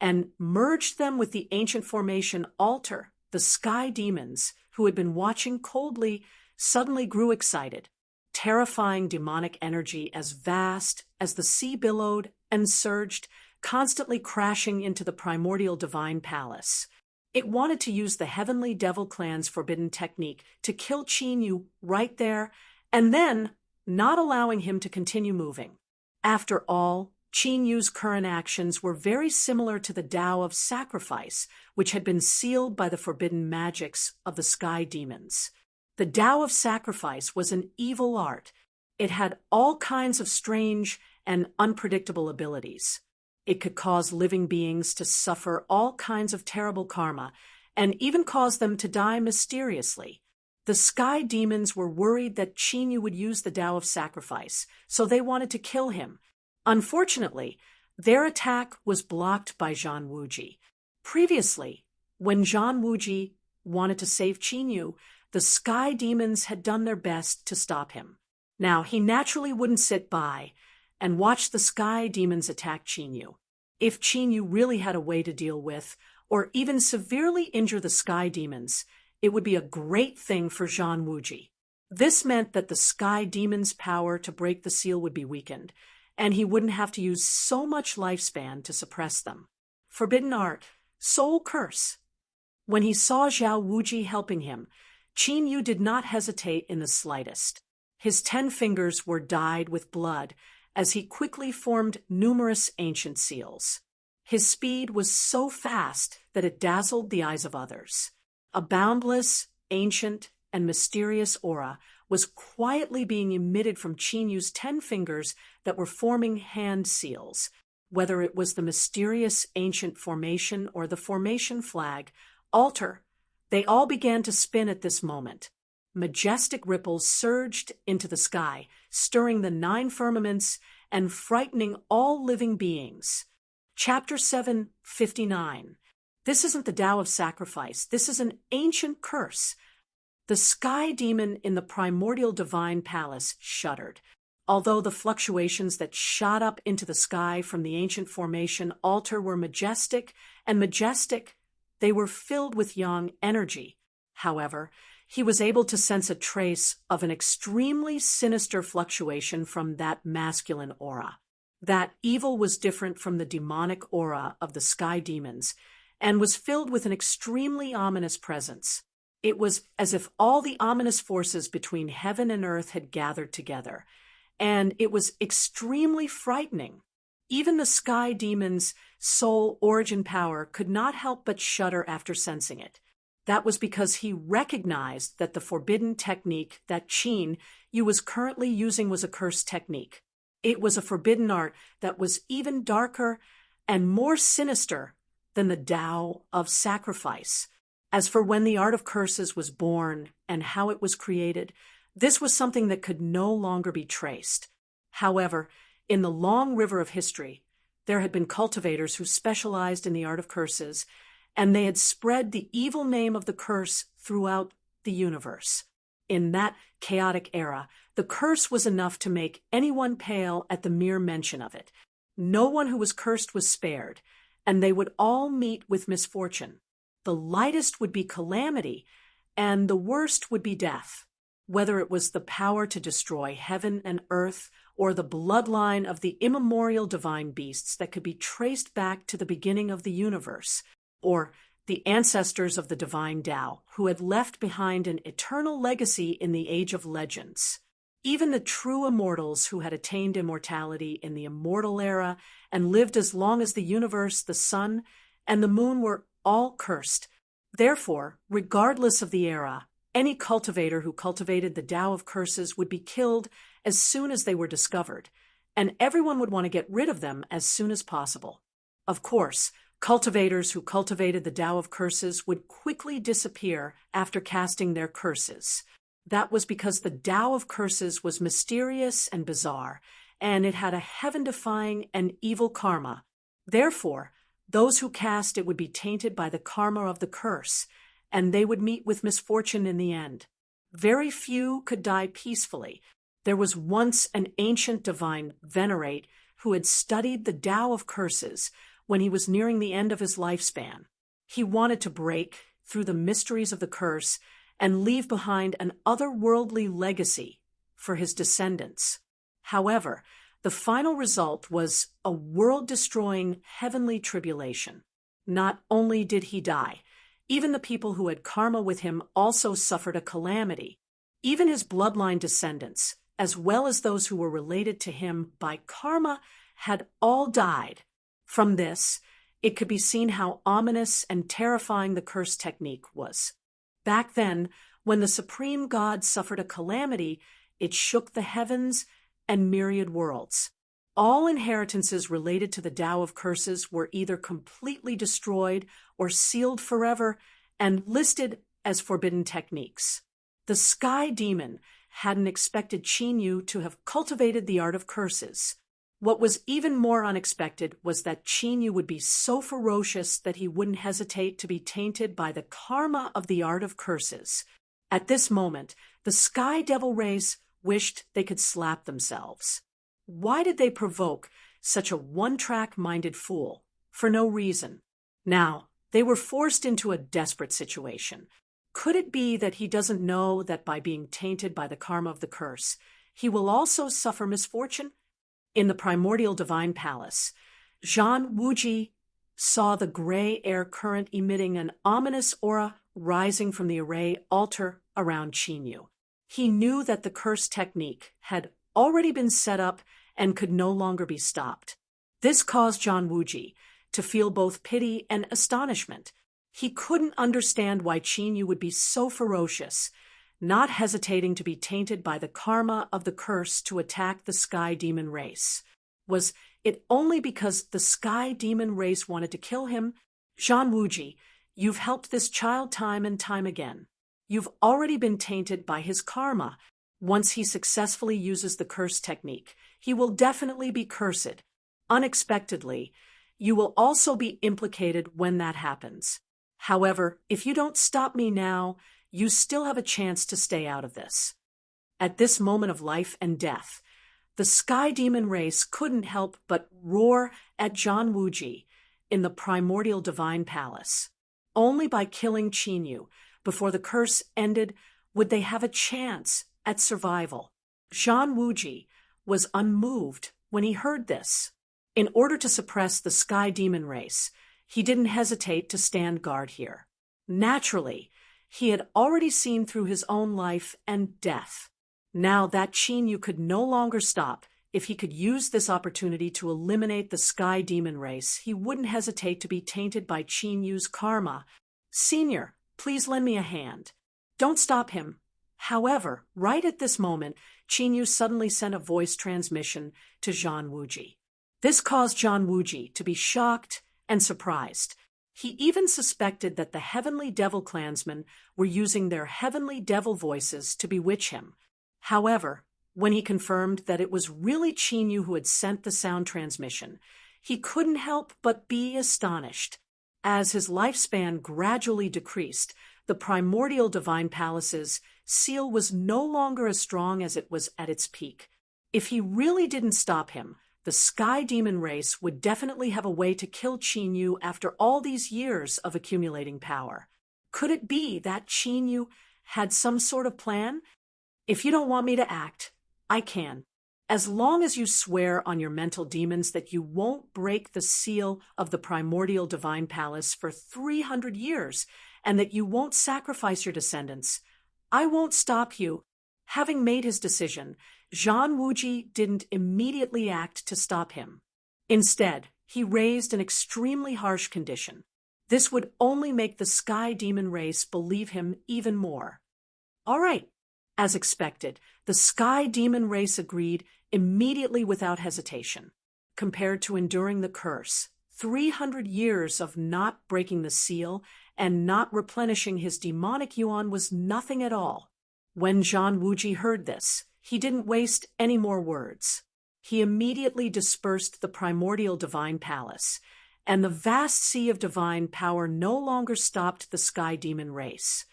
and merged them with the ancient formation altar, the sky demons, who had been watching coldly, suddenly grew excited. Terrifying demonic energy as vast as the sea billowed and surged, constantly crashing into the primordial divine palace. It wanted to use the Heavenly Devil clan's forbidden technique to kill Qin Yu right there, and then not allowing him to continue moving. After all, Qin Yu's current actions were very similar to the Tao of Sacrifice, which had been sealed by the forbidden magics of the sky demons. The Tao of Sacrifice was an evil art. It had all kinds of strange and unpredictable abilities. It could cause living beings to suffer all kinds of terrible karma, and even cause them to die mysteriously. The sky demons were worried that Qin Yu would use the Tao of Sacrifice, so they wanted to kill him. Unfortunately, their attack was blocked by Zhan Wuji. Previously, when Zhan Wuji wanted to save Qin Yu, the sky demons had done their best to stop him. Now, he naturally wouldn't sit by and watch the sky demons attack Qin Yu. If Qin Yu really had a way to deal with, or even severely injure the sky demons, it would be a great thing for Zhan Wuji. This meant that the sky demons' power to break the seal would be weakened, and he wouldn't have to use so much lifespan to suppress them. Forbidden art, soul curse. When he saw Zhao Wuji helping him, Qin Yu did not hesitate in the slightest. His 10 fingers were dyed with blood as he quickly formed numerous ancient seals. His speed was so fast that it dazzled the eyes of others. A boundless, ancient, and mysterious aura was quietly being emitted from Qin Yu's 10 fingers that were forming hand seals. Whether it was the mysterious ancient formation or the formation flag, altar, they all began to spin at this moment. Majestic ripples surged into the sky, stirring the 9 firmaments and frightening all living beings. Chapter 759. This isn't the Tao of Sacrifice. This is an ancient curse. The sky demon in the primordial divine palace shuddered. Although the fluctuations that shot up into the sky from the ancient formation altar were majestic, they were filled with yang energy. However, he was able to sense a trace of an extremely sinister fluctuation from that masculine aura. That evil was different from the demonic aura of the sky demons and was filled with an extremely ominous presence. It was as if all the ominous forces between heaven and earth had gathered together, and it was extremely frightening. Even the sky demon's soul origin power could not help but shudder after sensing it. That was because he recognized that the forbidden technique that Qin Yu was currently using was a cursed technique. It was a forbidden art that was even darker and more sinister than the Tao of Sacrifice. As for when the art of curses was born and how it was created, this was something that could no longer be traced. However, in the long river of history, there had been cultivators who specialized in the art of curses, and they had spread the evil name of the curse throughout the universe. In that chaotic era, the curse was enough to make anyone pale at the mere mention of it. No one who was cursed was spared, and they would all meet with misfortune. The lightest would be calamity, and the worst would be death. Whether it was the power to destroy heaven and earth, or the bloodline of the immemorial divine beasts that could be traced back to the beginning of the universe, or the ancestors of the divine Tao, who had left behind an eternal legacy in the Age of Legends. Even the true immortals who had attained immortality in the immortal era and lived as long as the universe, the sun, and the moon were all cursed. Therefore, regardless of the era, any cultivator who cultivated the Tao of curses would be killed as soon as they were discovered, and everyone would want to get rid of them as soon as possible. Of course, cultivators who cultivated the Tao of curses would quickly disappear after casting their curses. That was because the Tao of curses was mysterious and bizarre, and it had a heaven-defying and evil karma. Therefore, those who cast it would be tainted by the karma of the curse, and they would meet with misfortune in the end. Very few could die peacefully. There was once an ancient divine venerate who had studied the Tao of curses when he was nearing the end of his lifespan. He wanted to break through the mysteries of the curse and leave behind an otherworldly legacy for his descendants. However, the final result was a world-destroying heavenly tribulation. Not only did he die, even the people who had karma with him also suffered a calamity. Even his bloodline descendants, as well as those who were related to him by karma, had all died. From this, it could be seen how ominous and terrifying the curse technique was. Back then, when the supreme god suffered a calamity, it shook the heavens and myriad worlds. All inheritances related to the Tao of curses were either completely destroyed or sealed forever and listed as forbidden techniques. The Sky Demon hadn't expected Qin Yu to have cultivated the art of curses. What was even more unexpected was that Qin Yu would be so ferocious that he wouldn't hesitate to be tainted by the karma of the art of curses. At this moment, the Sky Devil race wished they could slap themselves. Why did they provoke such a one-track-minded fool? For no reason. Now, they were forced into a desperate situation. Could it be that he doesn't know that by being tainted by the karma of the curse, he will also suffer misfortune? In the primordial divine palace, Zhan Wuji saw the gray air current emitting an ominous aura rising from the array altar around Qin Yu. He knew that the curse technique had already been set up and could no longer be stopped. This caused Zhan Wuji to feel both pity and astonishment. He couldn't understand why Qin Yu would be so ferocious, not hesitating to be tainted by the karma of the curse to attack the Sky Demon race. Was it only because the Sky Demon race wanted to kill him? Zhan Wuji, you've helped this child time and time again. You've already been tainted by his karma. Once he successfully uses the curse technique, he will definitely be cursed. Unexpectedly, you will also be implicated when that happens. However, if you don't stop me now, you still have a chance to stay out of this. At this moment of life and death, the Sky Demon race couldn't help but roar at Zhan Wuji in the primordial divine palace. Only by killing Qin Yu before the curse ended would they have a chance at survival. Zhan Wuji was unmoved when he heard this. In order to suppress the Sky Demon race, he didn't hesitate to stand guard here. Naturally, he had already seen through his own life and death. Now that Qin Yu could no longer stop, if he could use this opportunity to eliminate the Sky Demon race, he wouldn't hesitate to be tainted by Qin Yu's karma. Senior, please lend me a hand. Don't stop him. However, right at this moment, Qin Yu suddenly sent a voice transmission to Zhan Wuji. This caused Zhan Wuji to be shocked and surprised. He even suspected that the Heavenly Devil clansmen were using their Heavenly Devil voices to bewitch him. However, when he confirmed that it was really Qin Yu who had sent the sound transmission, he couldn't help but be astonished. As his lifespan gradually decreased, the primordial divine palace's seal was no longer as strong as it was at its peak. If he really didn't stop him, the Sky Demon race would definitely have a way to kill Qin Yu after all these years of accumulating power. Could it be that Qin Yu had some sort of plan? If you don't want me to act, I can. As long as you swear on your mental demons that you won't break the seal of the primordial divine palace for 300 years and that you won't sacrifice your descendants, I won't stop you." Having made his decision, Zhang Wuji didn't immediately act to stop him. Instead, he raised an extremely harsh condition. This would only make the Sky Demon race believe him even more. All right. As expected, the Sky Demon race agreed immediately without hesitation. Compared to enduring the curse, 300 years of not breaking the seal and not replenishing his demonic yuan was nothing at all. When Zhang Wuji heard this, he didn't waste any more words. He immediately dispersed the primordial divine palace, and the vast sea of divine power no longer stopped the Sky Demon race.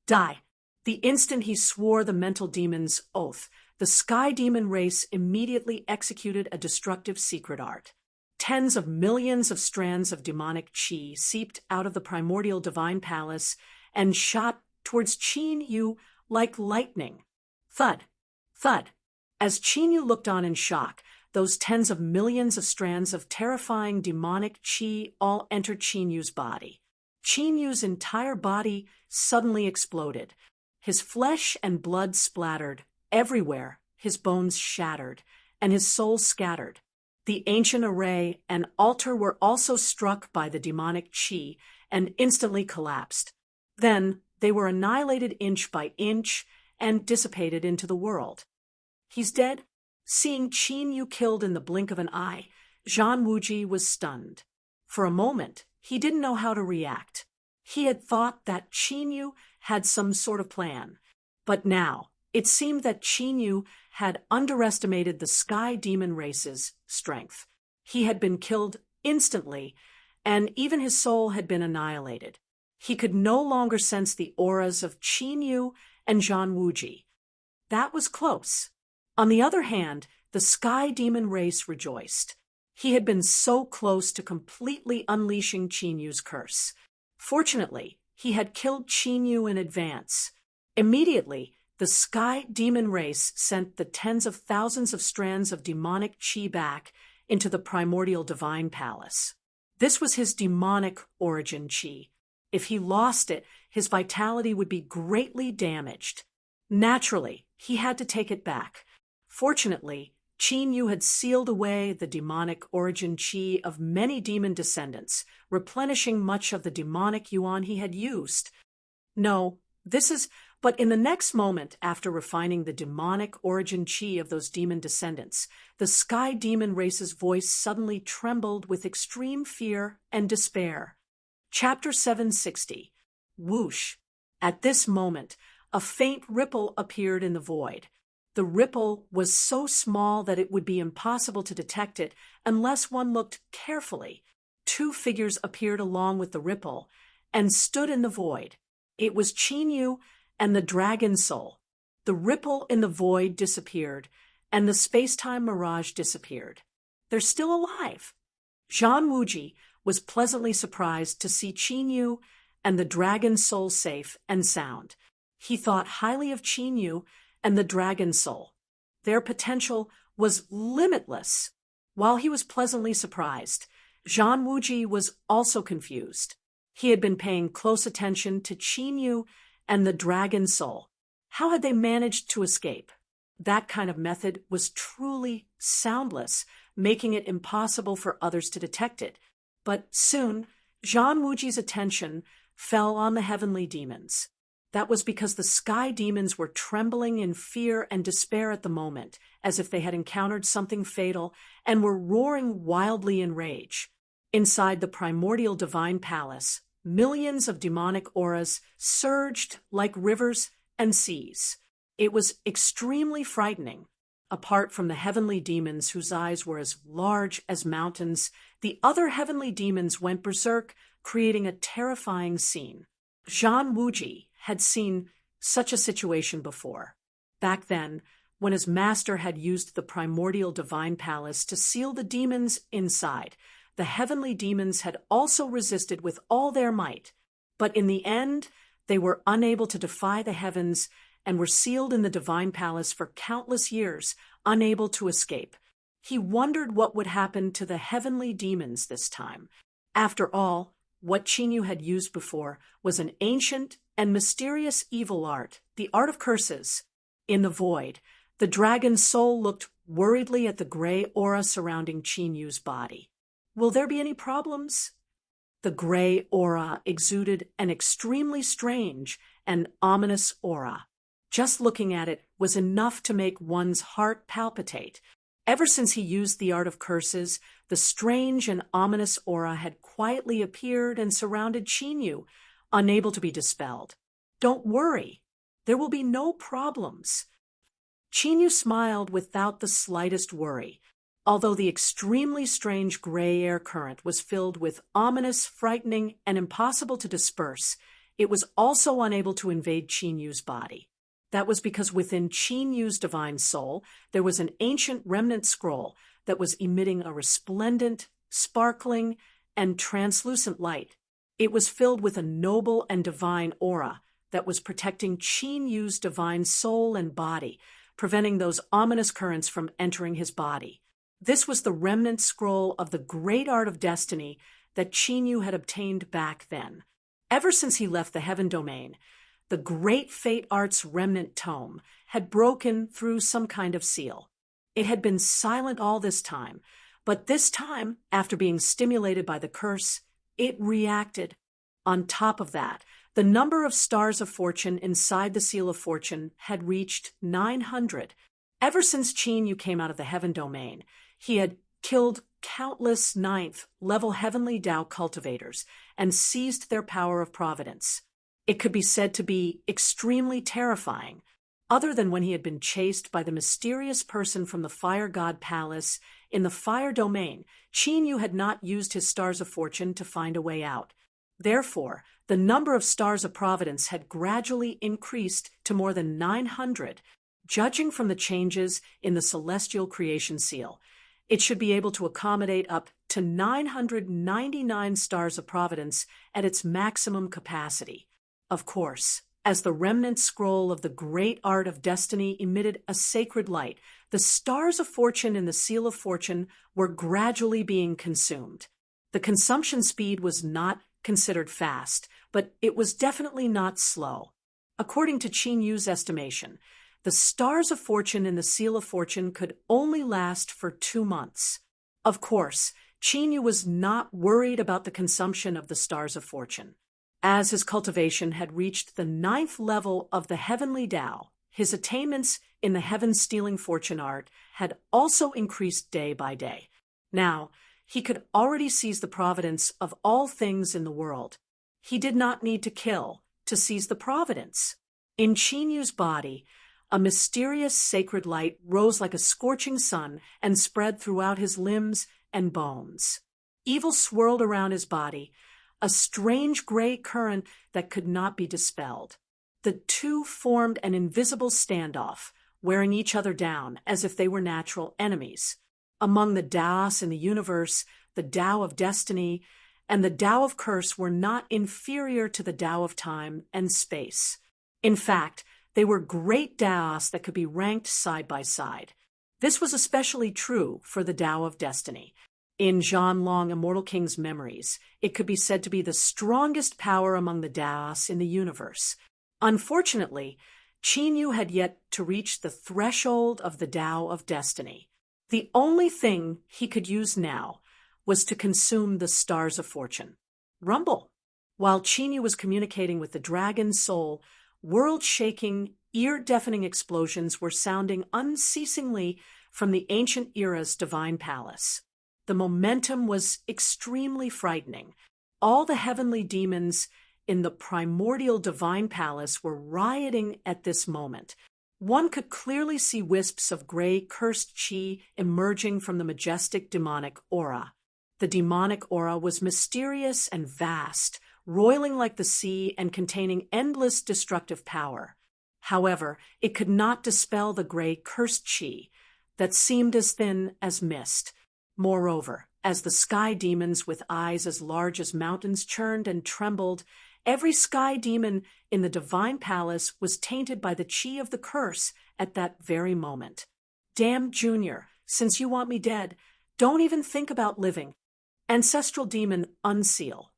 Die! The instant he swore the mental demon's oath, the Sky Demon race immediately executed a destructive secret art. Tens of millions of strands of demonic qi seeped out of the primordial divine palace and shot towards Qin Yu like lightning. Thud! Thud! As Qin Yu looked on in shock, those tens of millions of strands of terrifying demonic qi all entered Qin Yu's body. Qin Yu's entire body suddenly exploded. His flesh and blood splattered everywhere, his bones shattered, and his soul scattered. The ancient array and altar were also struck by the demonic qi and instantly collapsed. Then they were annihilated inch by inch and dissipated into the world. He's dead? Seeing Qin Yu killed in the blink of an eye, Zhang Wuji was stunned. For a moment, he didn't know how to react. He had thought that Qin Yu had some sort of plan. But now, it seemed that Qin Yu had underestimated the Sky Demon race's strength. He had been killed instantly, and even his soul had been annihilated. He could no longer sense the auras of Qin Yu and Zhang Wuji. That was close. On the other hand, the Sky Demon race rejoiced. He had been so close to completely unleashing Qin Yu's curse. Fortunately, he had killed Qin Yu in advance. Immediately, the Sky Demon race sent the tens of thousands of strands of demonic qi back into the primordial divine palace. This was his demonic origin qi. If he lost it, his vitality would be greatly damaged. Naturally, he had to take it back. Fortunately, Qin Yu had sealed away the demonic origin qi of many demon descendants, replenishing much of the demonic yuan he had used. But in the next moment, after refining the demonic origin qi of those demon descendants, the Sky Demon race's voice suddenly trembled with extreme fear and despair. Chapter 760. Whoosh! At this moment, a faint ripple appeared in the void. The ripple was so small that it would be impossible to detect it unless one looked carefully. Two figures appeared along with the ripple and stood in the void. It was Qin Yu and the Dragon Soul. The ripple in the void disappeared, and the space-time mirage disappeared. They're still alive. Zhang Wuji was pleasantly surprised to see Qin Yu and the Dragon Soul safe and sound. He thought highly of Qin Yu and the Dragon Soul. Their potential was limitless. While he was pleasantly surprised, Zhang Wuji was also confused. He had been paying close attention to Qin Yu and the Dragon Soul. How had they managed to escape? That kind of method was truly soundless, making it impossible for others to detect it. But soon, Zhang Wuji's attention fell on the heavenly demons. That was because the Sky Demons were trembling in fear and despair at the moment, as if they had encountered something fatal, and were roaring wildly in rage. Inside the primordial divine palace, millions of demonic auras surged like rivers and seas. It was extremely frightening. Apart from the heavenly demons whose eyes were as large as mountains, the other heavenly demons went berserk, creating a terrifying scene. Zhang Wuji had seen such a situation before. Back then, when his master had used the primordial divine palace to seal the demons inside, the heavenly demons had also resisted with all their might. But in the end, they were unable to defy the heavens and were sealed in the divine palace for countless years, unable to escape. He wondered what would happen to the heavenly demons this time. After all, what Chinyu had used before was an ancient and mysterious evil art, the art of curses. In the void, the dragon's soul looked worriedly at the gray aura surrounding Chinyu's body. Will there be any problems? The gray aura exuded an extremely strange and ominous aura. Just looking at it was enough to make one's heart palpitate. Ever since he used the art of curses, the strange and ominous aura had quietly appeared and surrounded Chinyu, unable to be dispelled. Don't worry, there will be no problems. Chinyu smiled without the slightest worry. Although the extremely strange gray air current was filled with ominous, frightening, and impossible to disperse, it was also unable to invade Chinyu's body. That was because within Chinyu's divine soul, there was an ancient remnant scroll that was emitting a resplendent, sparkling, and translucent light. It was filled with a noble and divine aura that was protecting Chinyu's divine soul and body, preventing those ominous currents from entering his body. This was the remnant scroll of the great art of destiny that Chinyu had obtained back then. Ever since he left the heaven domain, the great fate art's remnant tome had broken through some kind of seal. It had been silent all this time, but this time, after being stimulated by the curse, it reacted. On top of that, the number of stars of fortune inside the seal of fortune had reached 900. Ever since Chinyu came out of the heaven domain, he had killed countless ninth-level heavenly Tao cultivators and seized their power of providence. It could be said to be extremely terrifying, other than when he had been chased by the mysterious person from the Fire God Palace in the Fire Domain. Chinyu had not used his stars of fortune to find a way out. Therefore, the number of stars of providence had gradually increased to more than 900. Judging from the changes in the celestial creation seal, it should be able to accommodate up to 999 stars of providence at its maximum capacity. Of course, as the remnant scroll of the great art of destiny emitted a sacred light, the stars of fortune in the seal of fortune were gradually being consumed. The consumption speed was not considered fast, but it was definitely not slow. According to Chinyu's estimation, the stars of fortune in the seal of fortune could only last for 2 months. Of course, Chinyu was not worried about the consumption of the stars of fortune. As his cultivation had reached the 9th level of the heavenly Tao, his attainments in the heaven-stealing fortune art had also increased day by day. Now, he could already seize the providence of all things in the world. He did not need to kill to seize the providence. In Chinyu's body, a mysterious sacred light rose like a scorching sun and spread throughout his limbs and bones. Evil swirled around his body, a strange gray current that could not be dispelled. The two formed an invisible standoff, wearing each other down as if they were natural enemies. Among the Taos in the universe, the Tao of destiny and the Tao of curse were not inferior to the Tao of time and space. In fact, they were great Taos that could be ranked side by side. This was especially true for the Tao of destiny. In Zhan Long Immortal King's memories, it could be said to be the strongest power among the Taos in the universe. Unfortunately, Chinyu had yet to reach the threshold of the Tao of destiny. The only thing he could use now was to consume the stars of fortune. Rumble. While Chinyu was communicating with the dragon's soul, world-shaking, ear-deafening explosions were sounding unceasingly from the ancient era's divine palace. The momentum was extremely frightening. All the heavenly demons in the primordial divine palace were rioting at this moment. One could clearly see wisps of gray cursed chi emerging from the majestic demonic aura. The demonic aura was mysterious and vast, roiling like the sea and containing endless destructive power. However, it could not dispel the gray cursed chi that seemed as thin as mist. Moreover, as the sky demons with eyes as large as mountains churned and trembled, Every sky demon in the divine palace was tainted by the chi of the curse at that very moment. Damn, Junior, since you want me dead, don't even think about living. Ancestral demon unseal.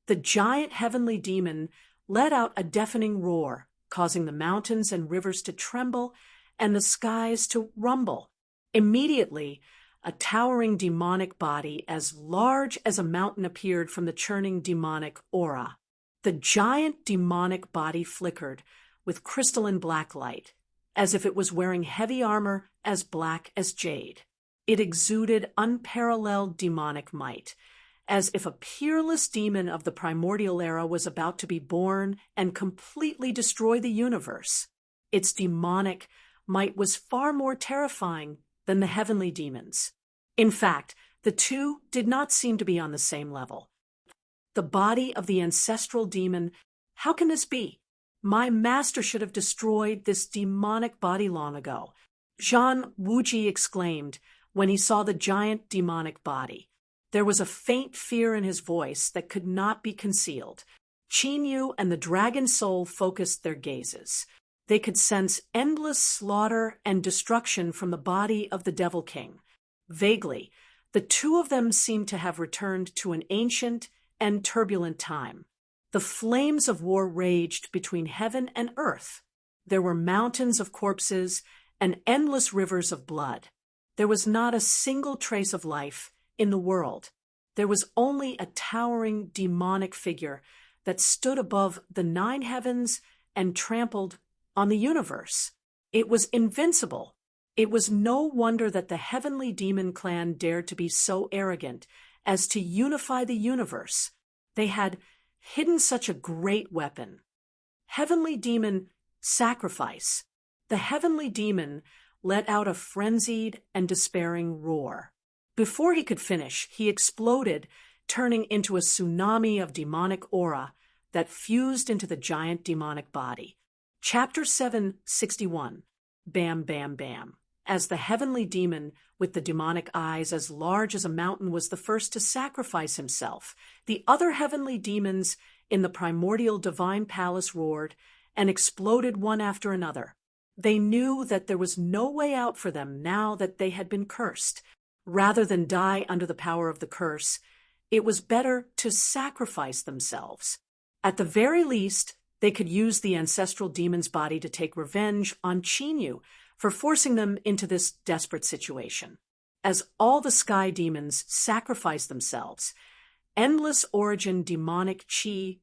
The giant heavenly demon let out a deafening roar, causing the mountains and rivers to tremble and the skies to rumble. Immediately, a towering demonic body as large as a mountain appeared from the churning demonic aura. The giant demonic body flickered with crystalline black light, as if it was wearing heavy armor as black as jade. It exuded unparalleled demonic might, as if a peerless demon of the primordial era was about to be born and completely destroy the universe. Its demonic might was far more terrifying than the heavenly demons. In fact, the two did not seem to be on the same level. The body of the ancestral demon, how can this be? My master should have destroyed this demonic body long ago, Zhang Wuji exclaimed when he saw the giant demonic body. There was a faint fear in his voice that could not be concealed. Qin Yu and the dragon soul focused their gazes. They could sense endless slaughter and destruction from the body of the Devil King. Vaguely, the two of them seemed to have returned to an ancient and turbulent time. The flames of war raged between heaven and earth. There were mountains of corpses and endless rivers of blood. There was not a single trace of life in the world. There was only a towering demonic figure that stood above the 9 heavens and trampled on the universe. It was invincible. It was no wonder that the heavenly demon clan dared to be so arrogant as to unify the universe. They had hidden such a great weapon. Heavenly demon sacrifice. The heavenly demon let out a frenzied and despairing roar. Before he could finish, he exploded, turning into a tsunami of demonic aura that fused into the giant demonic body. Chapter 761. Bam, bam, bam. As the heavenly demon with the demonic eyes as large as a mountain was the first to sacrifice himself, the other heavenly demons in the primordial divine palace roared and exploded one after another. They knew that there was no way out for them now that they had been cursed. Rather than die under the power of the curse, it was better to sacrifice themselves. At the very least, they could use the ancestral demon's body to take revenge on Qin Yu for forcing them into this desperate situation. As all the sky demons sacrificed themselves, endless origin demonic chi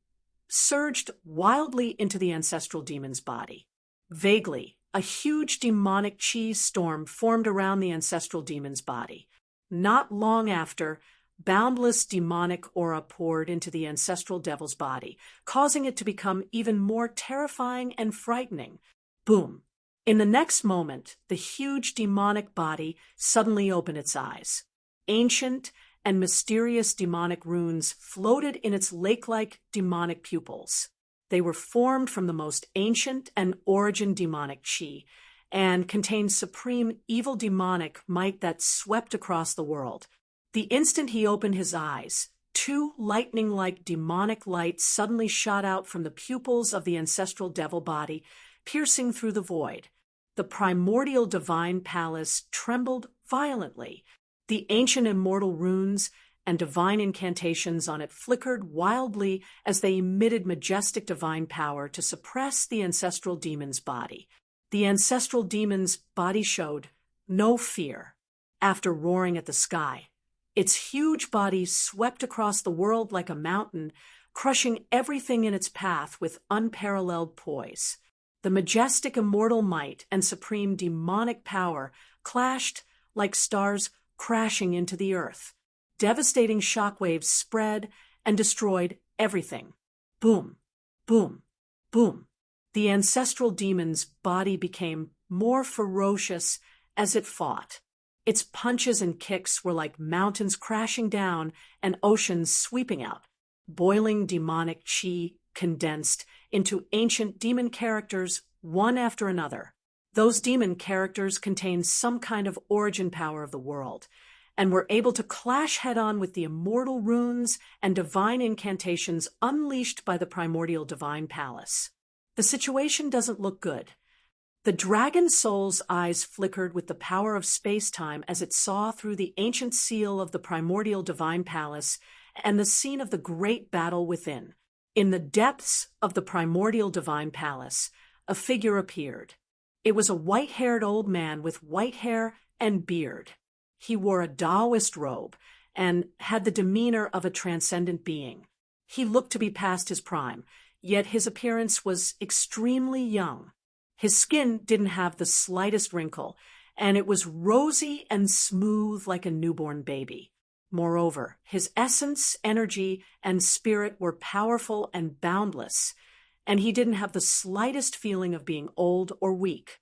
surged wildly into the ancestral demon's body. Vaguely, a huge demonic chi storm formed around the ancestral demon's body. Not long after, boundless demonic aura poured into the ancestral devil's body, causing it to become even more terrifying and frightening. Boom! In the next moment, the huge demonic body suddenly opened its eyes. Ancient and mysterious demonic runes floated in its lake-like demonic pupils. They were formed from the most ancient and origin demonic chi, and contained supreme evil demonic might that swept across the world. The instant he opened his eyes, 2 lightning-like demonic lights suddenly shot out from the pupils of the ancestral devil body, piercing through the void. The primordial divine palace trembled violently. The ancient immortal runes and divine incantations on it flickered wildly as they emitted majestic divine power to suppress the ancestral demon's body. The ancestral demon's body showed no fear. After roaring at the sky, its huge body swept across the world like a mountain, crushing everything in its path with unparalleled poise. The majestic immortal might and supreme demonic power clashed like stars crashing into the earth. Devastating shockwaves spread and destroyed everything. Boom, boom, boom. The ancestral demon's body became more ferocious as it fought. Its punches and kicks were like mountains crashing down and oceans sweeping out. Boiling demonic chi condensed into ancient demon characters one after another. Those demon characters contained some kind of origin power of the world, and were able to clash head-on with the immortal runes and divine incantations unleashed by the primordial divine palace. The situation doesn't look good. The dragon soul's eyes flickered with the power of space-time as it saw through the ancient seal of the primordial divine palace and the scene of the great battle within. In the depths of the primordial divine palace, a figure appeared. It was a white-haired old man with white hair and beard. He wore a Taoist robe and had the demeanor of a transcendent being. He looked to be past his prime, yet his appearance was extremely young. His skin didn't have the slightest wrinkle, and it was rosy and smooth like a newborn baby. Moreover, his essence, energy, and spirit were powerful and boundless, and he didn't have the slightest feeling of being old or weak.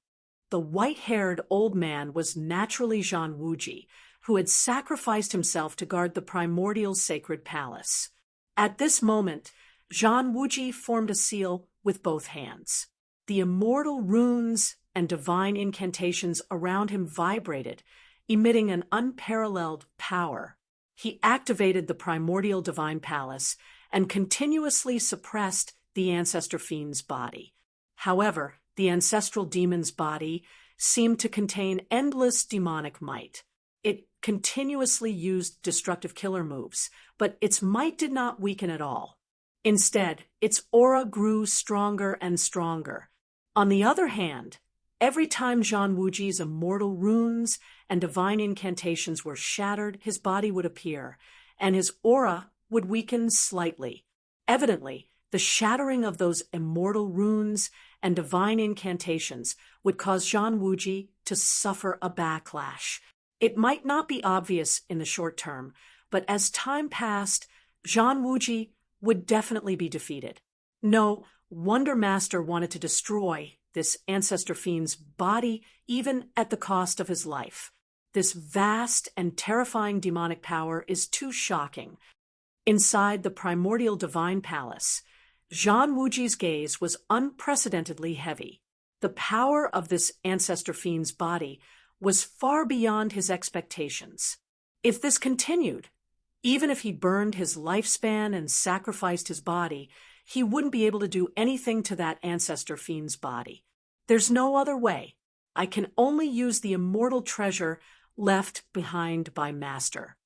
The white-haired old man was naturally Zhang Wuji, who had sacrificed himself to guard the primordial sacred palace. At this moment, Zhang Wuji formed a seal with both hands. The immortal runes and divine incantations around him vibrated, emitting an unparalleled power. He activated the primordial divine palace and continuously suppressed the ancestor fiend's body. However, the ancestral demon's body seemed to contain endless demonic might. It continuously used destructive killer moves, but its might did not weaken at all. Instead, its aura grew stronger and stronger. On the other hand, every time Zhang Wuji's immortal runes and divine incantations were shattered, his body would appear, and his aura would weaken slightly. Evidently, the shattering of those immortal runes and divine incantations would cause Zhang Wuji to suffer a backlash. It might not be obvious in the short term, but as time passed, Zhang Wuji would definitely be defeated. No Wonder Master wanted to destroy this ancestor fiend's body, even at the cost of his life. This vast and terrifying demonic power is too shocking. Inside the primordial divine palace, Zhang Wuji's gaze was unprecedentedly heavy. The power of this ancestor fiend's body was far beyond his expectations. If this continued, even if he burned his lifespan and sacrificed his body, he wouldn't be able to do anything to that ancestor fiend's body. There's no other way. I can only use the immortal treasure left behind by Master.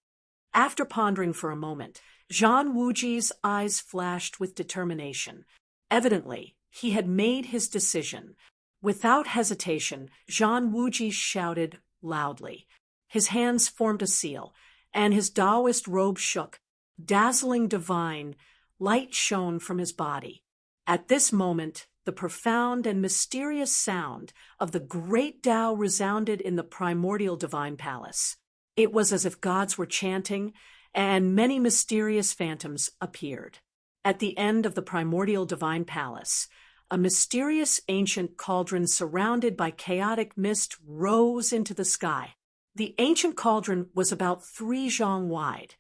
After pondering for a moment, Zhang Wuji's eyes flashed with determination. Evidently, he had made his decision. Without hesitation, Zhang Wuji shouted loudly. His hands formed a seal, and his Taoist robe shook. Dazzling divine light shone from his body. At this moment, the profound and mysterious sound of the great Tao resounded in the primordial divine palace. It was as if gods were chanting, and many mysterious phantoms appeared. At the end of the primordial divine palace, a mysterious ancient cauldron surrounded by chaotic mist rose into the sky. The ancient cauldron was about 3 zhang wide.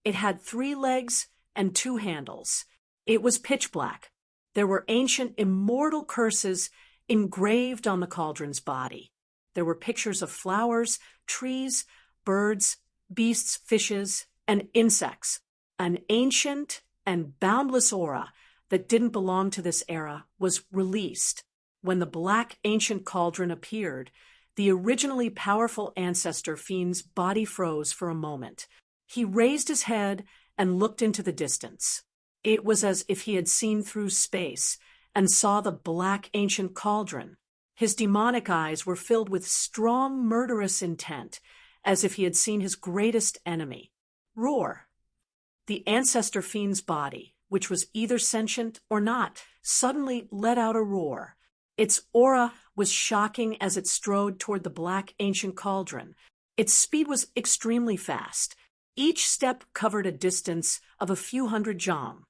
It had 3 legs and 2 handles. It was pitch black. There were ancient immortal curses engraved on the cauldron's body. There were pictures of flowers, trees, birds, beasts, fishes, and insects. An ancient and boundless aura that didn't belong to this era was released. When the black ancient cauldron appeared, the originally powerful ancestor fiend's body froze for a moment. He raised his head and looked into the distance. It was as if he had seen through space and saw the black ancient cauldron. His demonic eyes were filled with strong murderous intent, as if he had seen his greatest enemy. Roar. The ancestor fiend's body, which was either sentient or not, suddenly let out a roar. Its aura was shocking as it strode toward the black ancient cauldron. Its speed was extremely fast. Each step covered a distance of a few hundred zhang.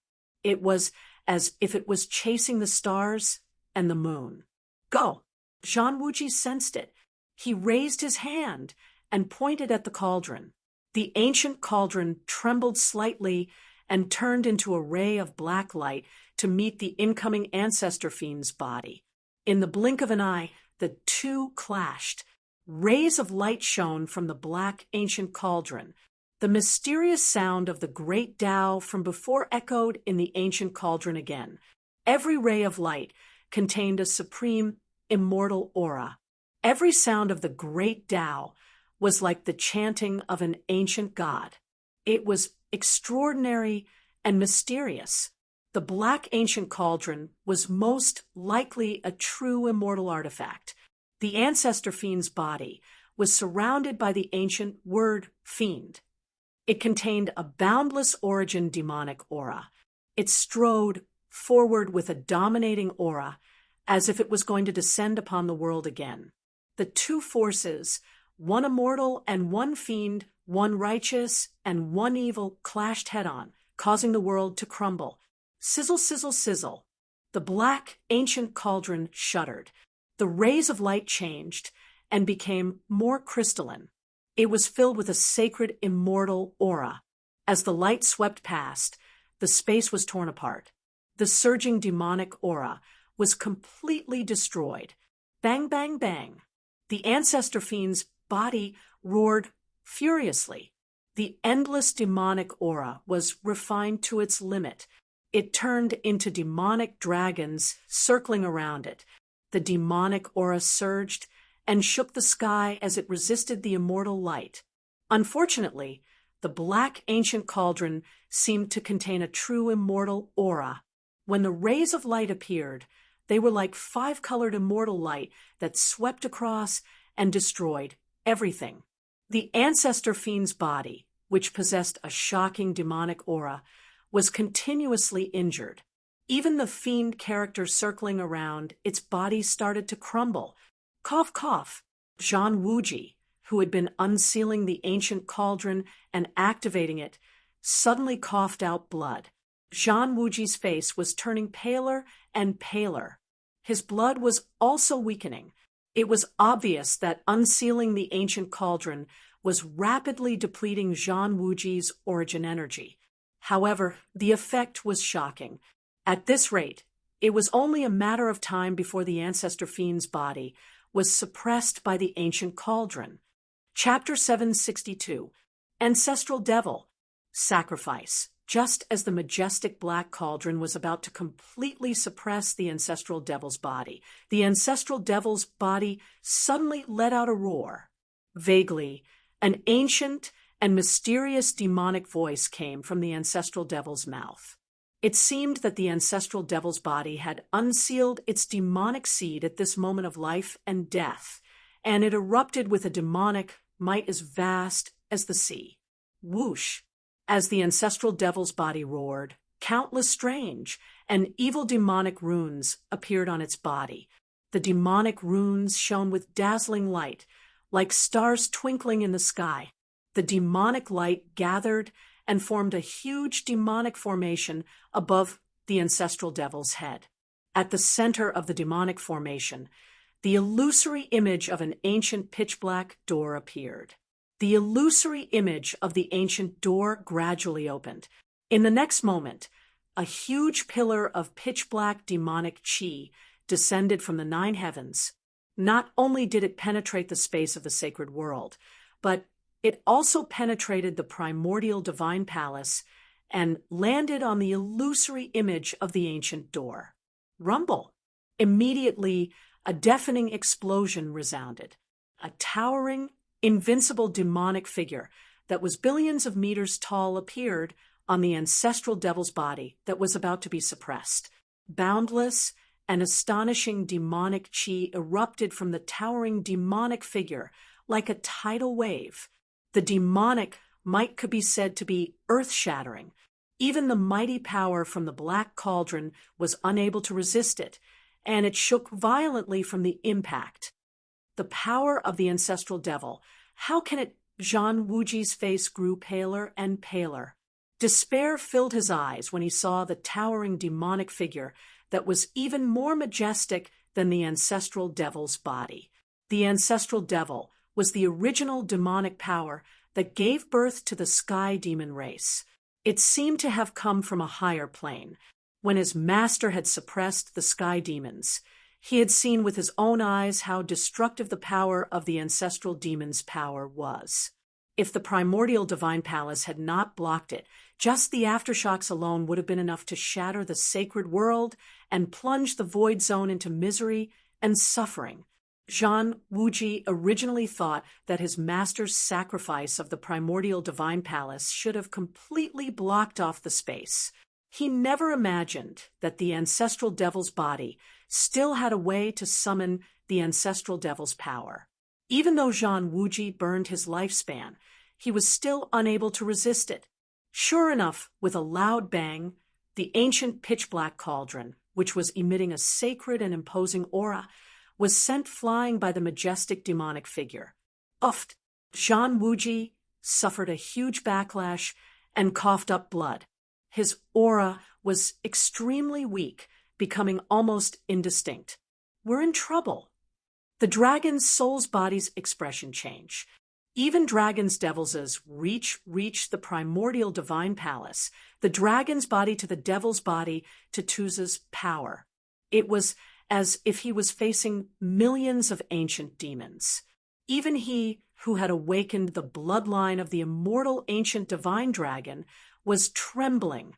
It was as if it was chasing the stars and the moon. Go! Zhang Wuji sensed it. He raised his hand and pointed at the cauldron. The ancient cauldron trembled slightly and turned into a ray of black light to meet the incoming ancestor fiend's body. In the blink of an eye, the two clashed. Rays of light shone from the black ancient cauldron. The mysterious sound of the great Tao from before echoed in the ancient cauldron again. Every ray of light contained a supreme, immortal aura. Every sound of the great Tao was like the chanting of an ancient god. It was extraordinary and mysterious. The black ancient cauldron was most likely a true immortal artifact. The ancestor fiend's body was surrounded by the ancient word fiend. It contained a boundless origin demonic aura. It strode forward with a dominating aura, as if it was going to descend upon the world again. The two forces, one immortal and one fiend, one righteous and one evil, clashed head-on, causing the world to crumble. Sizzle, sizzle, sizzle. The black ancient cauldron shuddered. The rays of light changed and became more crystalline. It was filled with a sacred immortal aura. As the light swept past, the space was torn apart. The surging demonic aura was completely destroyed. Bang, bang, bang. The ancestor fiend's body roared furiously. The endless demonic aura was refined to its limit. It turned into demonic dragons circling around it. The demonic aura surged and shook the sky as it resisted the immortal light. Unfortunately, the black ancient cauldron seemed to contain a true immortal aura. When the rays of light appeared, they were like five-colored immortal light that swept across and destroyed everything. The ancestor fiend's body, which possessed a shocking demonic aura, was continuously injured. Even the fiend character circling around, its body started to crumble. Cough, cough. Zhang Wuji, who had been unsealing the ancient cauldron and activating it, suddenly coughed out blood. Zhang Wuji's face was turning paler and paler. His blood was also weakening. It was obvious that unsealing the ancient cauldron was rapidly depleting Zhang Wuji's origin energy. However, the effect was shocking. At this rate, it was only a matter of time before the ancestor fiend's body was suppressed by the ancient cauldron. Chapter 762, Ancestral Devil, Sacrifice. Just as the majestic black cauldron was about to completely suppress the ancestral devil's body, the ancestral devil's body suddenly let out a roar. Vaguely, an ancient and mysterious demonic voice came from the ancestral devil's mouth. It seemed that the ancestral devil's body had unsealed its demonic seed at this moment of life and death, and it erupted with a demonic might as vast as the sea. Whoosh! As the ancestral devil's body roared, countless strange and evil demonic runes appeared on its body. The demonic runes shone with dazzling light, like stars twinkling in the sky. The demonic light gathered and formed a huge demonic formation above the ancestral devil's head. At the center of the demonic formation, the illusory image of an ancient pitch-black door appeared. The illusory image of the ancient door gradually opened. In the next moment, a huge pillar of pitch-black demonic chi descended from the 9 heavens. Not only did it penetrate the space of the sacred world, but it also penetrated the primordial divine palace and landed on the illusory image of the ancient door. Rumble! Immediately, a deafening explosion resounded. A towering, invincible demonic figure that was billions of meters tall appeared on the ancestral devil's body that was about to be suppressed. Boundless and astonishing demonic chi erupted from the towering demonic figure like a tidal wave. The demonic might could be said to be earth-shattering. Even the mighty power from the black cauldron was unable to resist it, and it shook violently from the impact. The power of the ancestral devil, how can it? Zhang Wuji's face grew paler and paler. Despair filled his eyes when he saw the towering demonic figure that was even more majestic than the ancestral devil's body. The ancestral devil was the original demonic power that gave birth to the sky demon race. It seemed to have come from a higher plane. When his master had suppressed the sky demons, He had seen with his own eyes how destructive the power of the ancestral demon's power was. If the primordial divine palace had not blocked it, just the aftershocks alone would have been enough to shatter the sacred world and plunge the void zone into misery and suffering. Zhang Wuji originally thought that his master's sacrifice of the primordial divine palace should have completely blocked off the space. He never imagined that the ancestral devil's body still had a way to summon the ancestral devil's power. Even though Zhang Wuji burned his lifespan, he was still unable to resist it. Sure enough, with a loud bang, the ancient pitch-black cauldron, which was emitting a sacred and imposing aura, was sent flying by the majestic demonic figure. Uffed! Zhang Wuji suffered a huge backlash and coughed up blood. His aura was extremely weak, becoming almost indistinct. We're in trouble. The dragon's soul's body's expression change. Even dragon's devils' reach the primordial divine palace, the dragon's body to the devil's body to Tuza's power. It was as if he was facing millions of ancient demons. Even he, who had awakened the bloodline of the immortal ancient divine dragon, was trembling.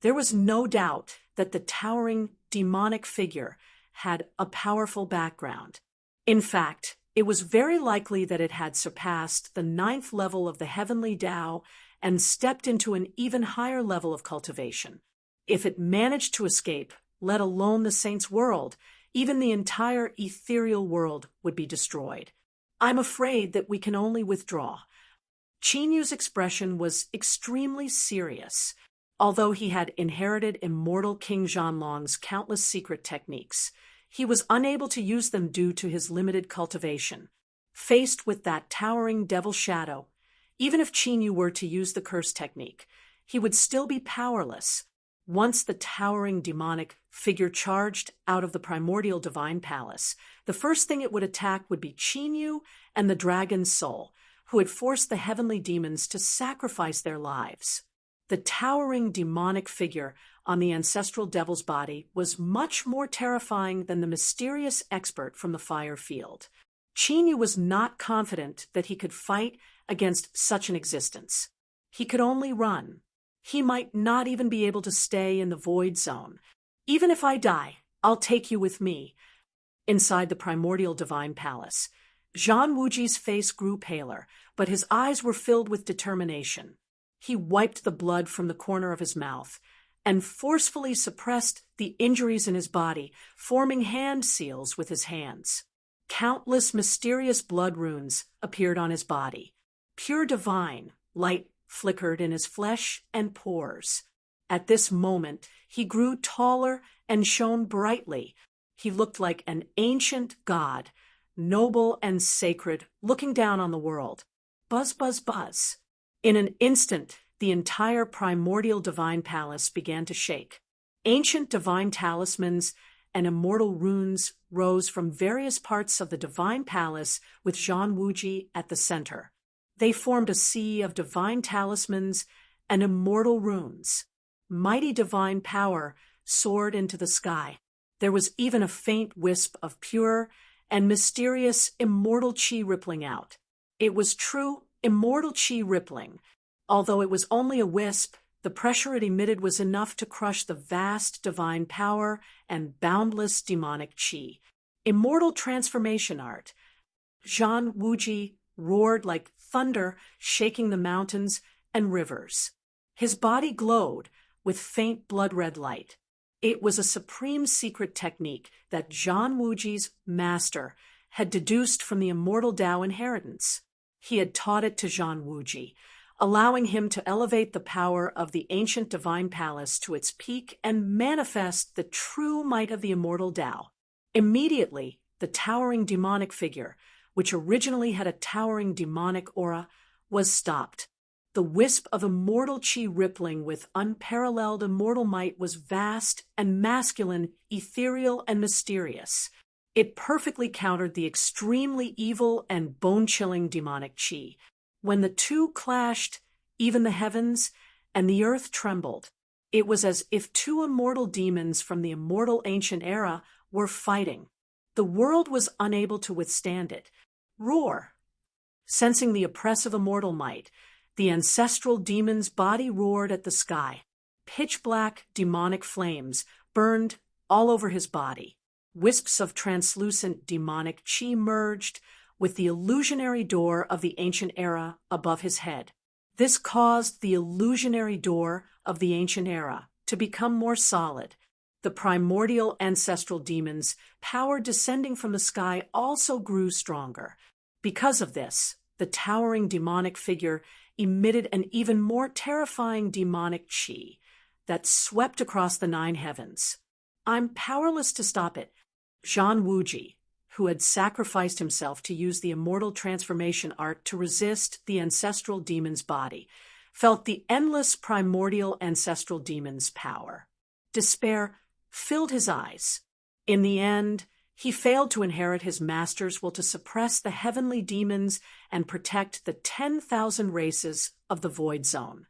There was no doubt that the towering demonic figure had a powerful background. In fact, it was very likely that it had surpassed the 9th level of the heavenly Tao and stepped into an even higher level of cultivation. If it managed to escape, let alone the saint's world, even the entire ethereal world would be destroyed. I'm afraid that we can only withdraw. Qinyu's expression was extremely serious. Although he had inherited immortal King Zhanlong's countless secret techniques, he was unable to use them due to his limited cultivation. Faced with that towering devil shadow, even if Qinyu were to use the curse technique, he would still be powerless. Once the towering demonic figure charged out of the primordial divine palace, the first thing it would attack would be Qinyu and the dragon's soul, who had forced the heavenly demons to sacrifice their lives. The towering demonic figure on the ancestral devil's body was much more terrifying than the mysterious expert from the fire field. Qinyu was not confident that he could fight against such an existence. He could only run. He might not even be able to stay in the void zone. Even if I die, I'll take you with me. Inside the primordial divine palace, Zhang Wuji's face grew paler, but his eyes were filled with determination. He wiped the blood from the corner of his mouth and forcefully suppressed the injuries in his body, forming hand seals with his hands. Countless mysterious blood runes appeared on his body. Pure divine light flickered in his flesh and pores. At this moment, he grew taller and shone brightly. He looked like an ancient god, noble and sacred, looking down on the world. Buzz, buzz, buzz. In an instant, the entire primordial divine palace began to shake. Ancient divine talismans and immortal runes rose from various parts of the divine palace with Zhang Wuji at the center. They formed a sea of divine talismans and immortal runes. Mighty divine power soared into the sky. There was even a faint wisp of pure and mysterious immortal qi rippling out. It was true immortal qi rippling. Although it was only a wisp, the pressure it emitted was enough to crush the vast divine power and boundless demonic qi. Immortal transformation art. Zhang Wuji roared like thunder, shaking the mountains and rivers. His body glowed with faint blood-red light. It was a supreme secret technique that Zhang Wuji's master had deduced from the immortal Tao inheritance. He had taught it to Zhang Wuji, allowing him to elevate the power of the ancient divine palace to its peak and manifest the true might of the immortal Tao. Immediately, the towering demonic figure, which originally had a towering demonic aura, was stopped. The wisp of immortal qi rippling with unparalleled immortal might was vast and masculine, ethereal and mysterious. It perfectly countered the extremely evil and bone-chilling demonic qi. When the two clashed, even the heavens and the earth trembled. It was as if two immortal demons from the immortal ancient era were fighting. The world was unable to withstand it. Roar! Sensing the oppressive immortal might, the ancestral demon's body roared at the sky. Pitch-black, demonic flames burned all over his body. Wisps of translucent demonic chi merged with the illusionary door of the ancient era above his head. This caused the illusionary door of the ancient era to become more solid. The primordial ancestral demon's power descending from the sky also grew stronger. Because of this, the towering demonic figure emitted an even more terrifying demonic chi that swept across the 9 heavens. I'm powerless to stop it. Zhan Wuji, who had sacrificed himself to use the immortal transformation art to resist the ancestral demon's body, felt the endless primordial ancestral demon's power. Despair filled his eyes. In the end, he failed to inherit his master's will to suppress the heavenly demons and protect the 10,000 races of the Void Zone.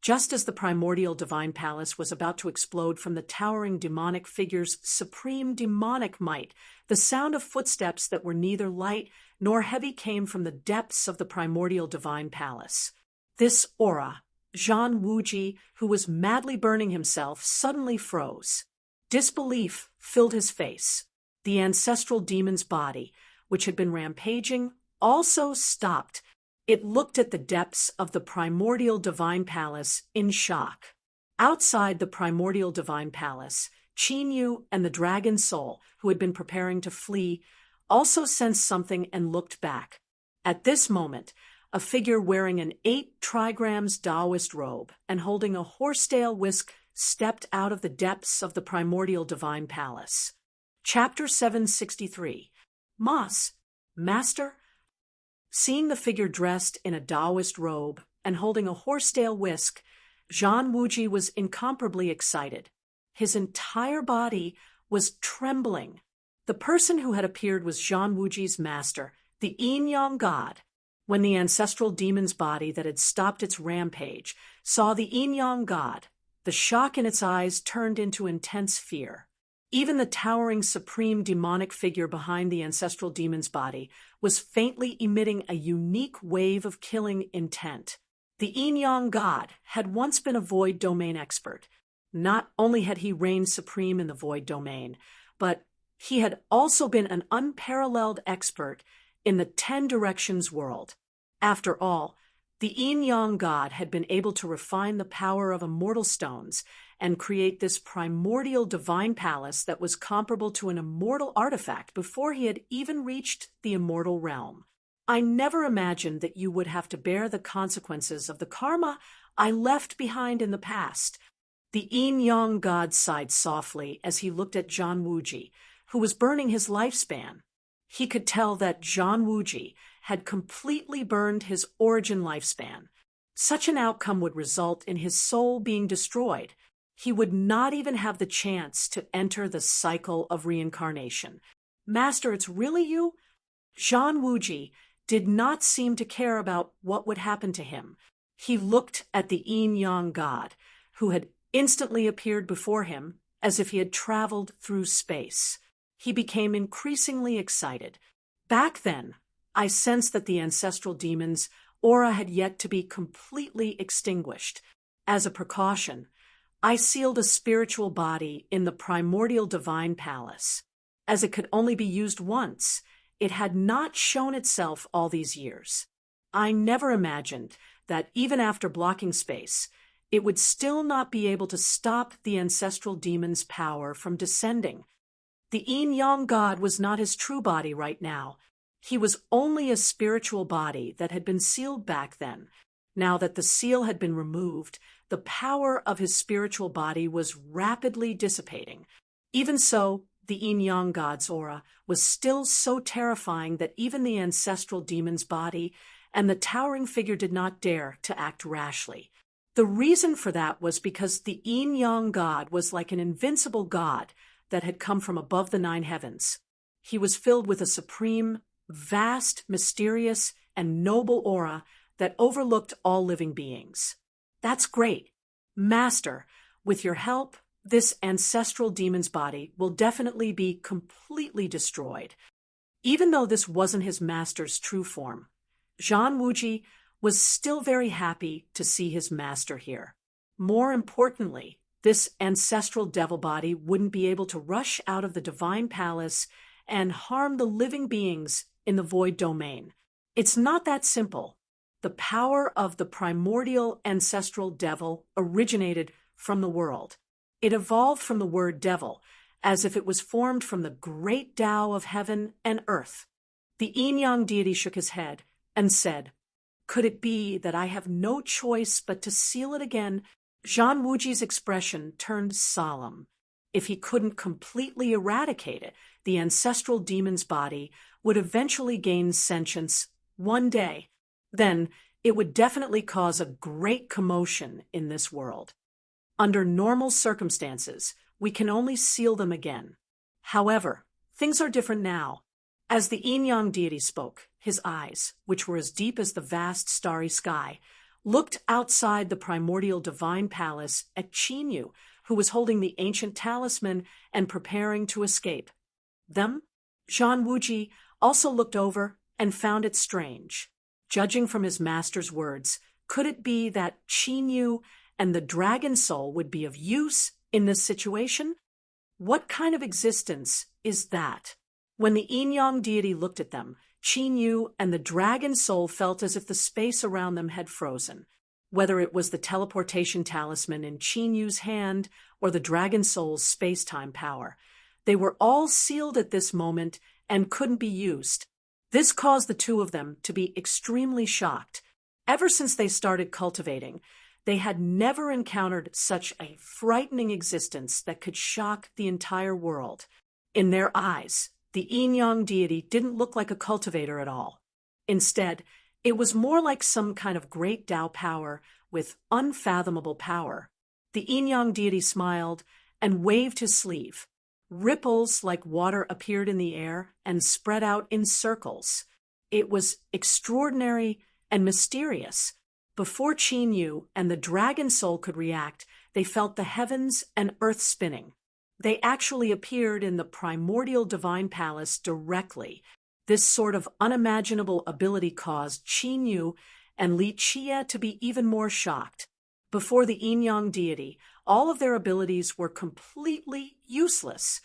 Just as the primordial divine palace was about to explode from the towering demonic figure's supreme demonic might, the sound of footsteps that were neither light nor heavy came from the depths of the primordial divine palace. This aura, Zhan Wuji, who was madly burning himself, suddenly froze. Disbelief filled his face. The ancestral demon's body, which had been rampaging, also stopped. It looked at the depths of the primordial divine palace in shock. Outside the primordial divine palace, Qin Yu and the dragon soul, who had been preparing to flee, also sensed something and looked back. At this moment, a figure wearing an 8 trigrams Taoist robe and holding a horsetail whisk stepped out of the depths of the primordial divine palace. Chapter 763. Mas, Master. Seeing the figure dressed in a Taoist robe and holding a horsetail whisk, Zhan Wuji was incomparably excited. His entire body was trembling. The person who had appeared was Zhan Wuji's master, the Yin-Yang god. When the ancestral demon's body that had stopped its rampage saw the Yin-Yang god, the shock in its eyes turned into intense fear. Even the towering supreme demonic figure behind the ancestral demon's body was faintly emitting a unique wave of killing intent. The Yin-Yang god had once been a void domain expert. Not only had he reigned supreme in the void domain, but he had also been an unparalleled expert in the 10 directions world. After all, the Yin-Yang god had been able to refine the power of immortal stones and create this primordial divine palace that was comparable to an immortal artifact before he had even reached the immortal realm. I never imagined that you would have to bear the consequences of the karma I left behind in the past. The Yin-Yang god sighed softly as he looked at Zhan Wuji, who was burning his lifespan. He could tell that Zhan Wuji had completely burned his origin lifespan. Such an outcome would result in his soul being destroyed. He would not even have the chance to enter the cycle of reincarnation. Master, it's really you? Zhan Wuji did not seem to care about what would happen to him. He looked at the Yin-Yang god, who had instantly appeared before him as if he had traveled through space. He became increasingly excited. Back then, I sensed that the ancestral demon's aura had yet to be completely extinguished. As a precaution, I sealed a spiritual body in the primordial divine palace. As it could only be used once, it had not shown itself all these years. I never imagined that even after blocking space, it would still not be able to stop the ancestral demon's power from descending. The Yin-Yang god was not his true body right now. He was only a spiritual body that had been sealed back then. Now that the seal had been removed, the power of his spiritual body was rapidly dissipating. Even so, the Yin-Yang god's aura was still so terrifying that even the ancestral demon's body and the towering figure did not dare to act rashly. The reason for that was because the Yin-Yang god was like an invincible god that had come from above the 9 heavens. He was filled with a supreme, vast, mysterious, and noble aura that overlooked all living beings. That's great. Master, with your help, this ancestral demon's body will definitely be completely destroyed. Even though this wasn't his master's true form, Zhang Wuji was still very happy to see his master here. More importantly, this ancestral devil body wouldn't be able to rush out of the divine palace and harm the living beings in the void domain. It's not that simple. The power of the primordial ancestral devil originated from the world. It evolved from the word devil, as if it was formed from the great Tao of heaven and earth. The yin-yang deity shook his head and said, "Could it be that I have no choice but to seal it again?" Zhang Wuji's expression turned solemn. If he couldn't completely eradicate it, the ancestral demon's body would eventually gain sentience one day. Then it would definitely cause a great commotion in this world. Under normal circumstances, we can only seal them again. However, things are different now. As the yin-yang deity spoke, his eyes, which were as deep as the vast starry sky, looked outside the primordial divine palace at Qinyu, who was holding the ancient talisman and preparing to escape. Them? Zhang Wuji also looked over and found it strange. Judging from his master's words, could it be that Qinyu and the dragon soul would be of use in this situation? What kind of existence is that? When the yin-yang deity looked at them, Qinyu and the dragon soul felt as if the space around them had frozen. Whether it was the teleportation talisman in Qinyu's hand or the dragon soul's space-time power, they were all sealed at this moment and couldn't be used. This caused the two of them to be extremely shocked. Ever since they started cultivating, they had never encountered such a frightening existence that could shock the entire world. In their eyes, the yin-yang deity didn't look like a cultivator at all. Instead, it was more like some kind of great Tao power with unfathomable power. The yin-yang deity smiled and waved his sleeve. Ripples like water appeared in the air and spread out in circles. It was extraordinary and mysterious. Before Qinyu and the dragon soul could react, they felt the heavens and earth spinning. They actually appeared in the primordial divine palace directly. This sort of unimaginable ability caused Qinyu and Li Qie to be even more shocked. Before the yin-yang deity, all of their abilities were completely useless.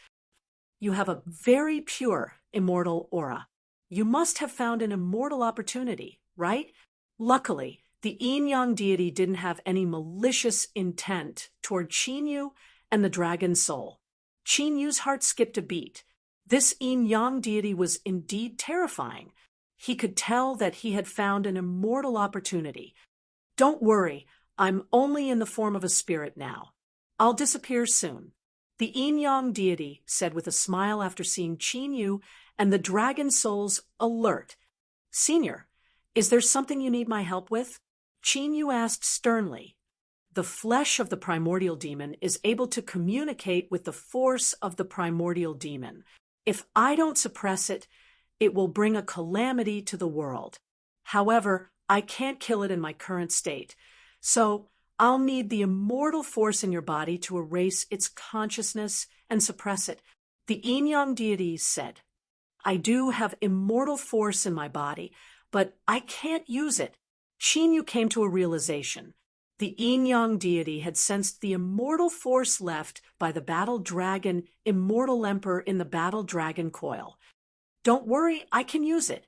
You have a very pure, immortal aura. You must have found an immortal opportunity, right? Luckily, the yin-yang deity didn't have any malicious intent toward Qinyu and the dragon soul. Qinyu's heart skipped a beat. This yin-yang deity was indeed terrifying. He could tell that he had found an immortal opportunity. "Don't worry, I'm only in the form of a spirit now. I'll disappear soon," the yin-yang deity said with a smile after seeing Qinyu and the dragon soul's alert. "Senior, is there something you need my help with?" Qinyu asked sternly. The flesh of the primordial demon is able to communicate with the force of the primordial demon. If I don't suppress it, it will bring a calamity to the world. However, I can't kill it in my current state, so I'll need the immortal force in your body to erase its consciousness and suppress it. The yin-yang deity said, "I do have immortal force in my body, but I can't use it." Qinyu came to a realization. The yin-yang deity had sensed the immortal force left by the battle dragon immortal emperor in the battle dragon coil. "Don't worry, I can use it.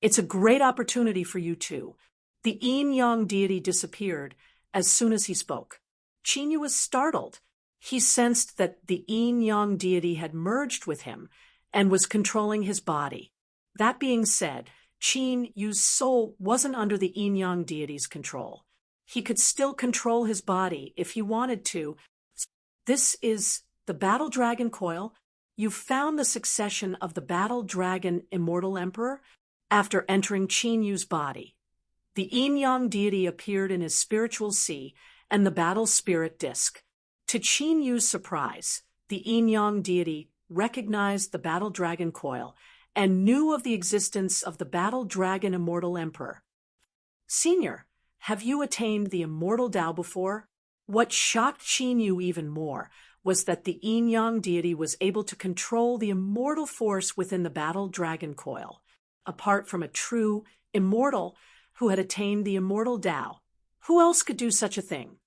It's a great opportunity for you too." The yin-yang deity disappeared as soon as he spoke. Qinyu was startled. He sensed that the yin-yang deity had merged with him and was controlling his body. That being said, Qinyu's soul wasn't under the yin-yang deity's control. He could still control his body if he wanted to. "This is the Battle Dragon Coil. You found the succession of the Battle Dragon Immortal Emperor after entering Qinyu's body." The yin-yang deity appeared in his spiritual sea and the battle spirit disc. To Qinyu's surprise, the yin-yang deity recognized the Battle Dragon Coil and knew of the existence of the Battle Dragon Immortal Emperor. "Senior, have you attained the immortal Tao before?" What shocked Qinyu even more was that the yin-yang deity was able to control the immortal force within the battle dragon coil. Apart from a true immortal who had attained the immortal Tao, who else could do such a thing?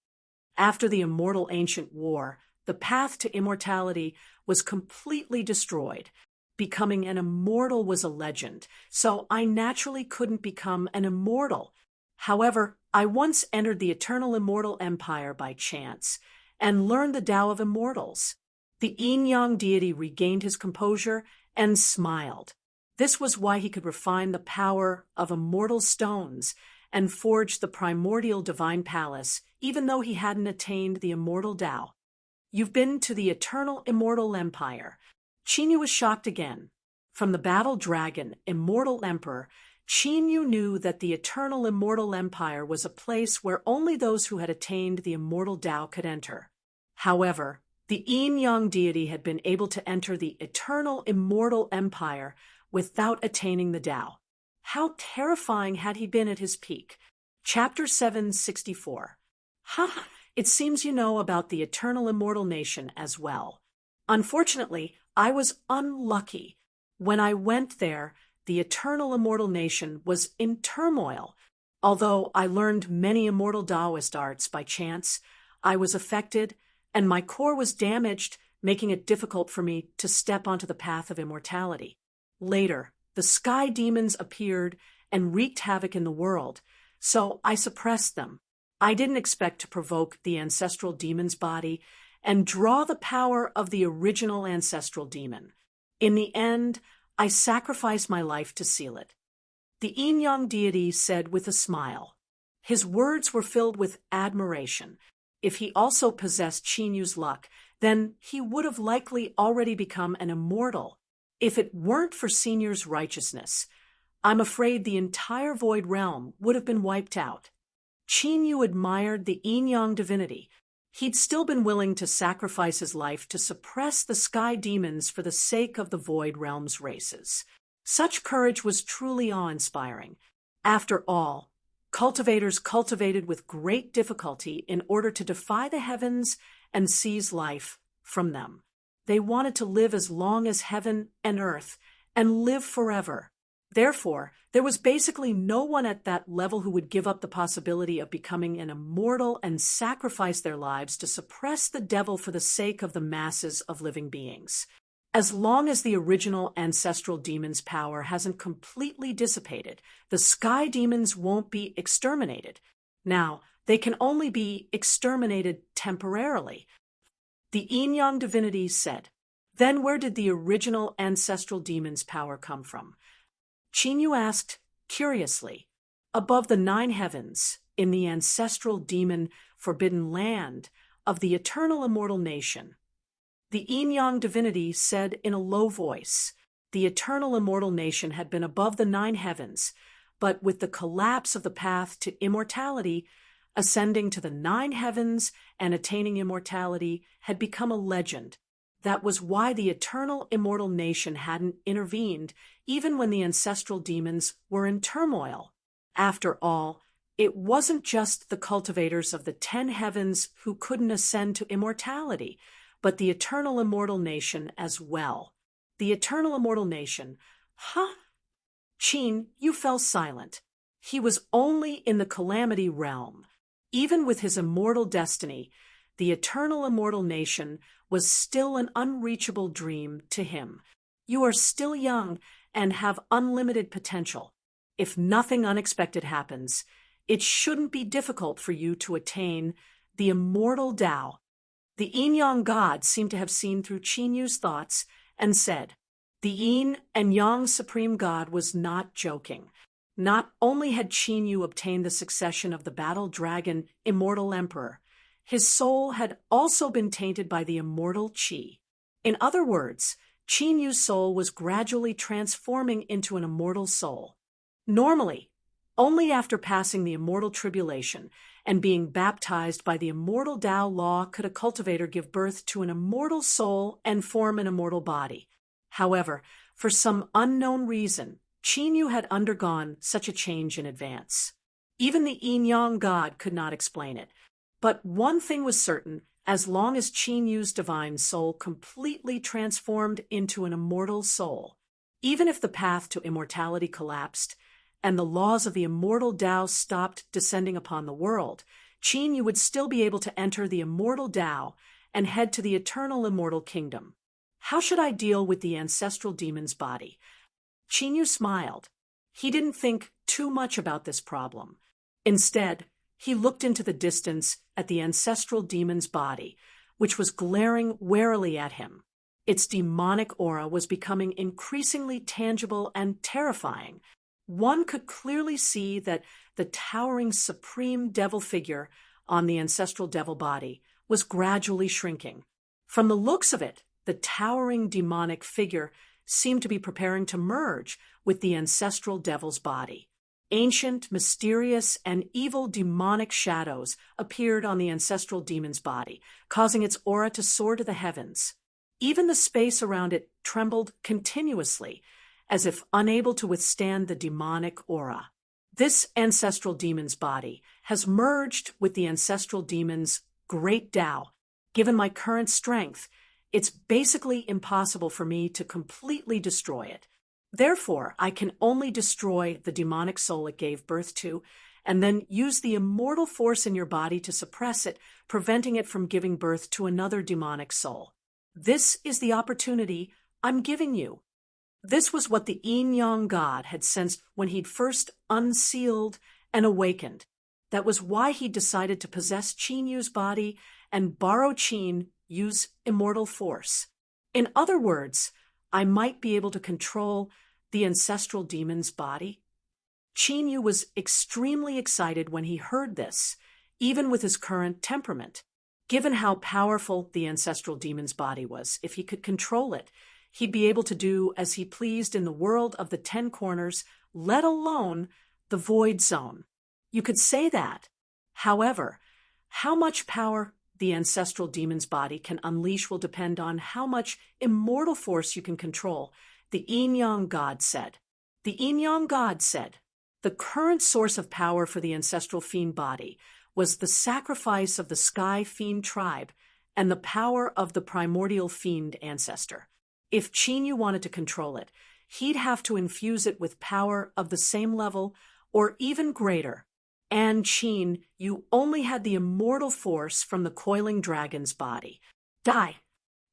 After the immortal ancient war, the path to immortality was completely destroyed. Becoming an immortal was a legend, so I naturally couldn't become an immortal. However, I once entered the eternal immortal empire by chance and learned the Tao of immortals. The yin-yang deity regained his composure and smiled. This was why he could refine the power of immortal stones and forge the primordial divine palace, even though he hadn't attained the immortal Tao. You've been to the eternal immortal empire. Qin Yu was shocked again. From the battle dragon, immortal emperor, Qin Yu knew that the eternal immortal empire was a place where only those who had attained the immortal Tao could enter. However, the yin-yang deity had been able to enter the eternal immortal empire without attaining the Tao. How terrifying had he been at his peak? Chapter 764. Ha! It seems you know about the eternal immortal nation as well. Unfortunately, I was unlucky. When I went there, the eternal immortal nation was in turmoil. Although I learned many immortal Taoist arts by chance, I was affected, and my core was damaged, making it difficult for me to step onto the path of immortality. Later, the sky demons appeared and wreaked havoc in the world, so I suppressed them. I didn't expect to provoke the ancestral demon's body and draw the power of the original ancestral demon. In the end, I sacrificed my life to seal it. The yin-yang deity said with a smile. His words were filled with admiration. If he also possessed Qin Yu's luck, then he would have likely already become an immortal. If it weren't for Senior's righteousness, I'm afraid the entire Void Realm would have been wiped out. Qin Yu admired the yin-yang divinity. He'd still been willing to sacrifice his life to suppress the sky demons for the sake of the Void Realm's races. Such courage was truly awe-inspiring. After all, cultivators cultivated with great difficulty in order to defy the heavens and seize life from them. They wanted to live as long as heaven and earth, and live forever. Therefore, there was basically no one at that level who would give up the possibility of becoming an immortal and sacrifice their lives to suppress the devil for the sake of the masses of living beings. As long as the original ancestral demon's power hasn't completely dissipated, the sky demons won't be exterminated. Now, they can only be exterminated temporarily. The yin-yang divinity said. Then where did the original ancestral demon's power come from? Qin Yu asked, curiously. Above the 9 heavens, in the ancestral demon forbidden land of the eternal immortal nation. The yin-yang divinity said in a low voice. The eternal immortal nation had been above the 9 heavens, but with the collapse of the path to immortality, ascending to the 9 heavens and attaining immortality had become a legend. That was why the eternal immortal nation hadn't intervened, even when the ancestral demons were in turmoil. After all, it wasn't just the cultivators of the 10 heavens who couldn't ascend to immortality, but the eternal immortal nation as well. The eternal immortal nation. Huh? Qin, you fell silent. He was only in the calamity realm. Even with his immortal destiny, the eternal immortal nation was still an unreachable dream to him. You are still young and have unlimited potential. If nothing unexpected happens, it shouldn't be difficult for you to attain the immortal Tao. The yin-yang god seemed to have seen through Qin Yu's thoughts and said, the yin and yang supreme god was not joking. Not only had Qin Yu obtained the succession of the battle dragon immortal emperor, his soul had also been tainted by the immortal qi. In other words, Qin Yu's soul was gradually transforming into an immortal soul. Normally, only after passing the immortal tribulation and being baptized by the immortal Tao law could a cultivator give birth to an immortal soul and form an immortal body. However, for some unknown reason, Qin Yu had undergone such a change in advance. Even the yin-yang god could not explain it. But one thing was certain, as long as Qin Yu's divine soul completely transformed into an immortal soul. Even if the path to immortality collapsed, and the laws of the immortal Tao stopped descending upon the world, Qin Yu would still be able to enter the immortal Tao and head to the eternal immortal kingdom. How should I deal with the ancestral demon's body? Qin Yu smiled. He didn't think too much about this problem. Instead, he looked into the distance at the ancestral demon's body, which was glaring warily at him. Its demonic aura was becoming increasingly tangible and terrifying. One could clearly see that the towering supreme devil figure on the ancestral devil body was gradually shrinking. From the looks of it, the towering demonic figure seemed to be preparing to merge with the ancestral devil's body. Ancient, mysterious, and evil demonic shadows appeared on the ancestral demon's body, causing its aura to soar to the heavens. Even the space around it trembled continuously, as if unable to withstand the demonic aura. This ancestral demon's body has merged with the ancestral demon's great Tao. Given my current strength, it's basically impossible for me to completely destroy it. Therefore, I can only destroy the demonic soul it gave birth to, and then use the immortal force in your body to suppress it, preventing it from giving birth to another demonic soul. This is the opportunity I'm giving you. This was what the Yin-Yang God had sensed when he'd first unsealed and awakened. That was why he decided to possess Qin Yu's body and borrow Qin Yu's immortal force. In other words, I might be able to control the ancestral demon's body. Qin Yu was extremely excited when he heard this, even with his current temperament. Given how powerful the ancestral demon's body was, if he could control it, he'd be able to do as he pleased in the world of the 10 corners, let alone the void zone. You could say that. However, how much power the ancestral demon's body can unleash will depend on how much immortal force you can control, the Yin-Yang God said. The Yin-Yang God said, the current source of power for the ancestral fiend body was the sacrifice of the Sky Fiend tribe and the power of the primordial fiend ancestor. If Qin Yu wanted to control it, he'd have to infuse it with power of the same level or even greater. And Qin Yu only had the immortal force from the coiling dragon's body. Die!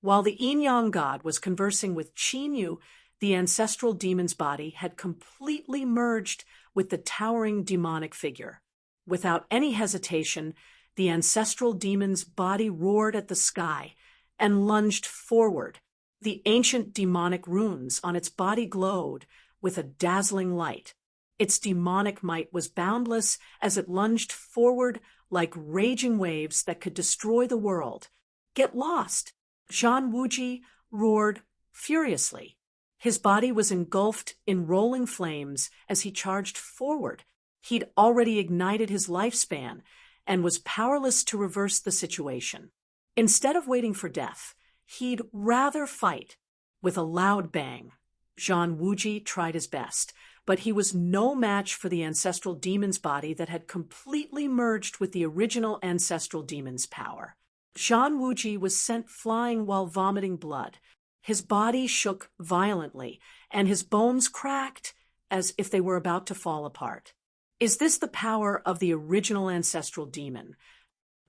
While the Yin-Yang God was conversing with Qin Yu, the ancestral demon's body had completely merged with the towering demonic figure. Without any hesitation, the ancestral demon's body roared at the sky and lunged forward. The ancient demonic runes on its body glowed with a dazzling light. Its demonic might was boundless as it lunged forward like raging waves that could destroy the world. Get lost! Zhang Wuji roared furiously. His body was engulfed in rolling flames as he charged forward. He'd already ignited his lifespan and was powerless to reverse the situation. Instead of waiting for death, he'd rather fight. With a loud bang, Zhang Wuji tried his best, but he was no match for the ancestral demon's body that had completely merged with the original ancestral demon's power. Zhang Wuji was sent flying while vomiting blood. His body shook violently, and his bones cracked as if they were about to fall apart. Is this the power of the original ancestral demon?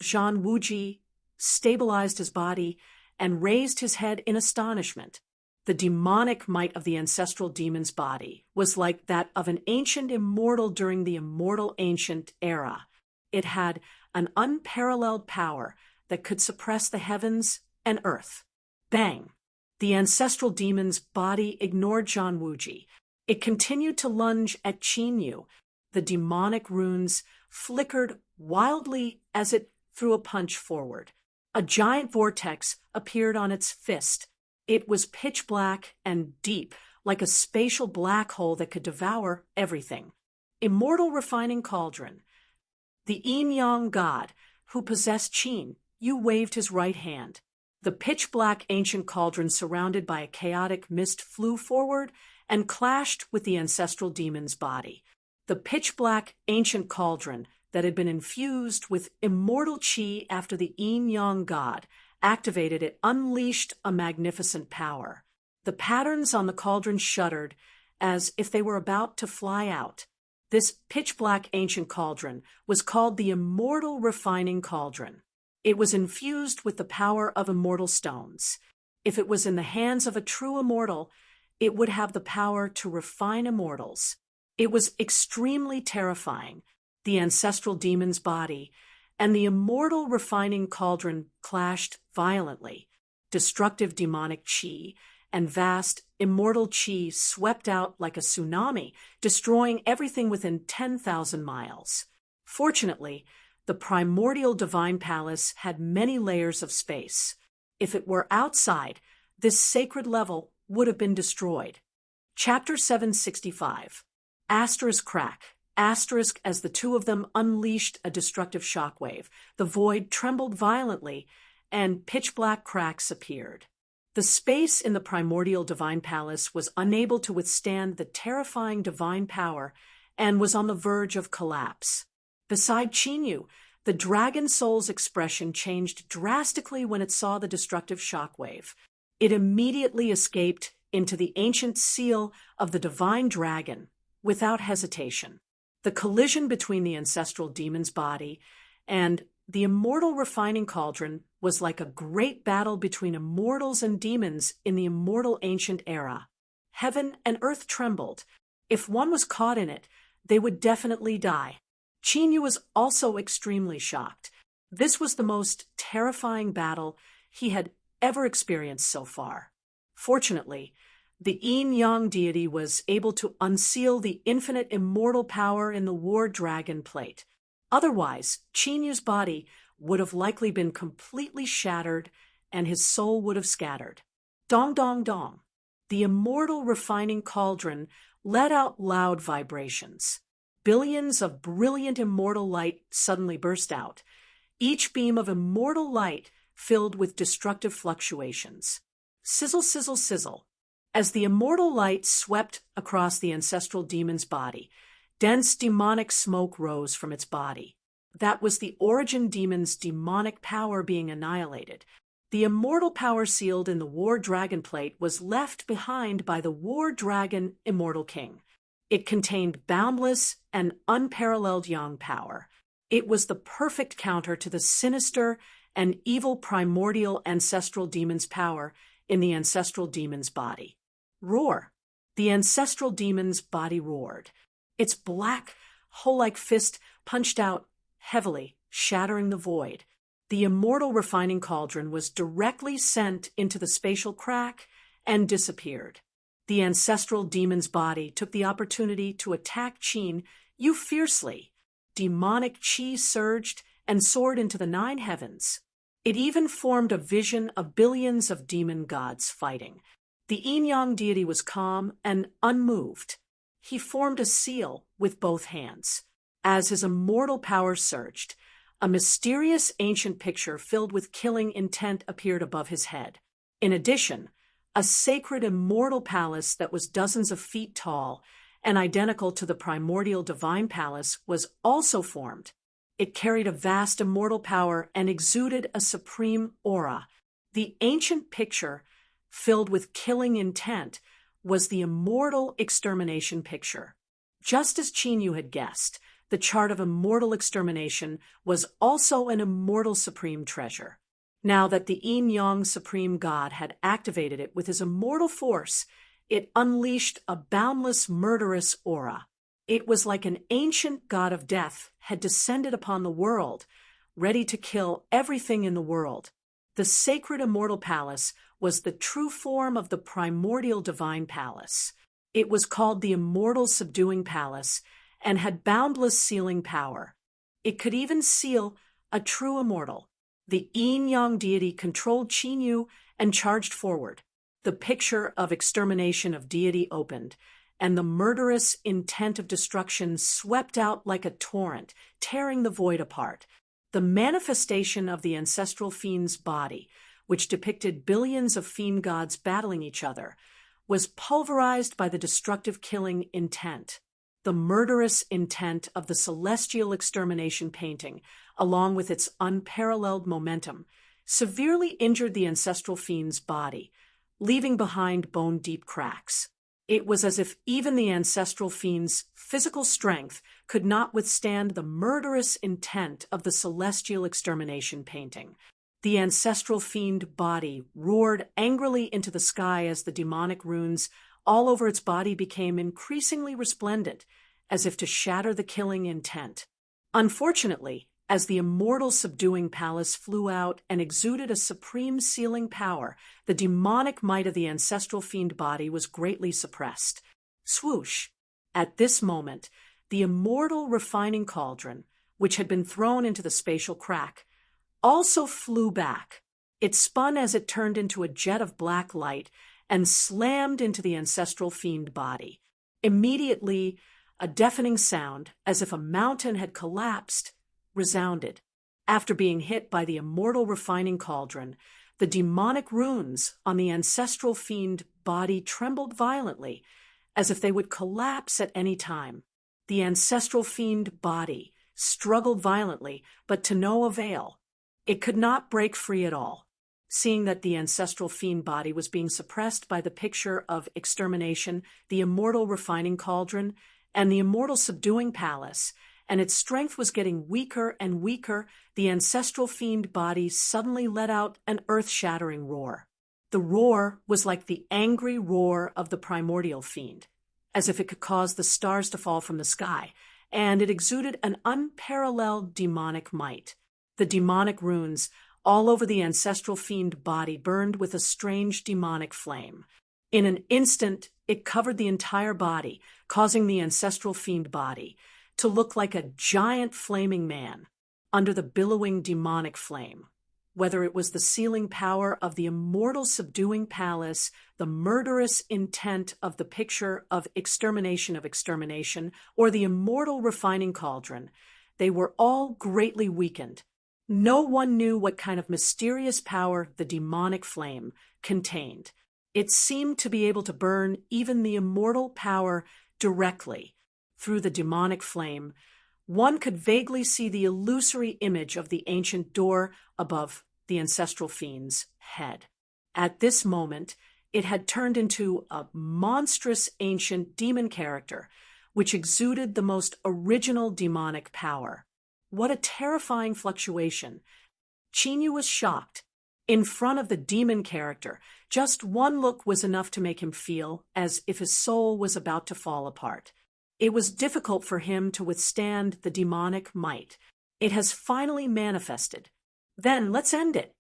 Zhang Wuji stabilized his body and raised his head in astonishment. The demonic might of the ancestral demon's body was like that of an ancient immortal during the immortal ancient era. It had an unparalleled power that could suppress the heavens and earth. Bang! The ancestral demon's body ignored Zhang Wuji. It continued to lunge at Qin Yu. The demonic runes flickered wildly as it threw a punch forward. A giant vortex appeared on its fist. It was pitch black and deep, like a spatial black hole that could devour everything. Immortal refining cauldron. The Yin-Yang God, who possessed Qin Yu, waved his right hand. The pitch-black ancient cauldron surrounded by a chaotic mist flew forward and clashed with the ancestral demon's body. The pitch-black ancient cauldron that had been infused with immortal qi after the yin-yang god activated it unleashed a magnificent power. The patterns on the cauldron shuddered as if they were about to fly out. This pitch-black ancient cauldron was called the Immortal Refining Cauldron. It was infused with the power of immortal stones. If it was in the hands of a true immortal, it would have the power to refine immortals. It was extremely terrifying. The ancestral demon's body and the immortal refining cauldron clashed violently. Destructive demonic qi and vast immortal qi swept out like a tsunami, destroying everything within 10,000 miles. Fortunately, the primordial divine palace had many layers of space. If it were outside, this sacred level would have been destroyed. Chapter 765. Asterisk crack. Asterisk as the two of them unleashed a destructive shockwave. The void trembled violently, and pitch-black cracks appeared. The space in the primordial divine palace was unable to withstand the terrifying divine power and was on the verge of collapse. Beside Chinyu, the dragon soul's expression changed drastically when it saw the destructive shockwave. It immediately escaped into the ancient seal of the divine dragon without hesitation. The collision between the ancestral demon's body and the immortal refining cauldron was like a great battle between immortals and demons in the immortal ancient era. Heaven and earth trembled. If one was caught in it, they would definitely die. Chinyu was also extremely shocked. This was the most terrifying battle he had ever experienced so far. Fortunately, the yin-yang deity was able to unseal the infinite immortal power in the war dragon plate. Otherwise, Chinyu's body would have likely been completely shattered and his soul would have scattered. Dong dong dong. The immortal refining cauldron let out loud vibrations. Billions of brilliant immortal light suddenly burst out, each beam of immortal light filled with destructive fluctuations. Sizzle, sizzle, sizzle. As the immortal light swept across the ancestral demon's body, dense demonic smoke rose from its body. That was the origin demon's demonic power being annihilated. The immortal power sealed in the War Dragon plate was left behind by the War Dragon Immortal King. It contained boundless and unparalleled yang power. It was the perfect counter to the sinister and evil primordial ancestral demon's power in the ancestral demon's body. Roar. The ancestral demon's body roared. Its black, hole-like fist punched out heavily, shattering the void. The immortal refining cauldron was directly sent into the spatial crack and disappeared. The ancestral demon's body took the opportunity to attack Qin Yu fiercely. Demonic qi surged and soared into the 9 heavens. It even formed a vision of billions of demon gods fighting. The yin-yang deity was calm and unmoved. He formed a seal with both hands. As his immortal power surged, a mysterious ancient picture filled with killing intent appeared above his head. In addition, a sacred immortal palace that was dozens of feet tall and identical to the primordial divine palace was also formed. It carried a vast immortal power and exuded a supreme aura. The ancient picture, filled with killing intent, was the immortal extermination picture. Just as Chinyu had guessed, the chart of immortal extermination was also an immortal supreme treasure. Now that the yin-yang supreme god had activated it with his immortal force, it unleashed a boundless murderous aura. It was like an ancient god of death had descended upon the world, ready to kill everything in the world. The sacred immortal palace was the true form of the primordial divine palace. It was called the Immortal Subduing Palace and had boundless sealing power. It could even seal a true immortal. The yin-yang deity controlled Chinyu and charged forward. The picture of extermination of deity opened, and the murderous intent of destruction swept out like a torrent, tearing the void apart. The manifestation of the ancestral fiend's body, which depicted billions of fiend gods battling each other, was pulverized by the destructive killing intent. The murderous intent of the celestial extermination painting, along with its unparalleled momentum, severely injured the ancestral fiend's body, leaving behind bone-deep cracks. It was as if even the ancestral fiend's physical strength could not withstand the murderous intent of the celestial extermination painting. The ancestral fiend body roared angrily into the sky as the demonic runes all over its body became increasingly resplendent, as if to shatter the killing intent. Unfortunately, as the immortal subduing palace flew out and exuded a supreme sealing power, the demonic might of the ancestral fiend body was greatly suppressed. Swoosh! At this moment, the immortal refining cauldron, which had been thrown into the spatial crack, also flew back. It spun as it turned into a jet of black light and slammed into the ancestral fiend body. Immediately, a deafening sound, as if a mountain had collapsed, resounded. After being hit by the immortal refining cauldron, the demonic runes on the ancestral fiend body trembled violently, as if they would collapse at any time. The ancestral fiend body struggled violently, but to no avail. It could not break free at all. Seeing that the ancestral fiend body was being suppressed by the picture of extermination, the immortal refining cauldron, and the immortal subduing palace, and its strength was getting weaker and weaker, the ancestral fiend body suddenly let out an earth-shattering roar. The roar was like the angry roar of the primordial fiend, as if it could cause the stars to fall from the sky, and it exuded an unparalleled demonic might. The demonic runes all over the ancestral fiend body burned with a strange demonic flame. In an instant, it covered the entire body, causing the ancestral fiend body to look like a giant flaming man under the billowing demonic flame. Whether it was the sealing power of the immortal subduing palace, the murderous intent of the picture of extermination, or the immortal refining cauldron, they were all greatly weakened. No one knew what kind of mysterious power the demonic flame contained. It seemed to be able to burn even the immortal power directly. Through the demonic flame, one could vaguely see the illusory image of the ancient door above the ancestral fiend's head. At this moment, it had turned into a monstrous ancient demon character, which exuded the most original demonic power. What a terrifying fluctuation! Chinyu was shocked. In front of the demon character, just one look was enough to make him feel as if his soul was about to fall apart. It was difficult for him to withstand the demonic might. It has finally manifested. Then let's end it.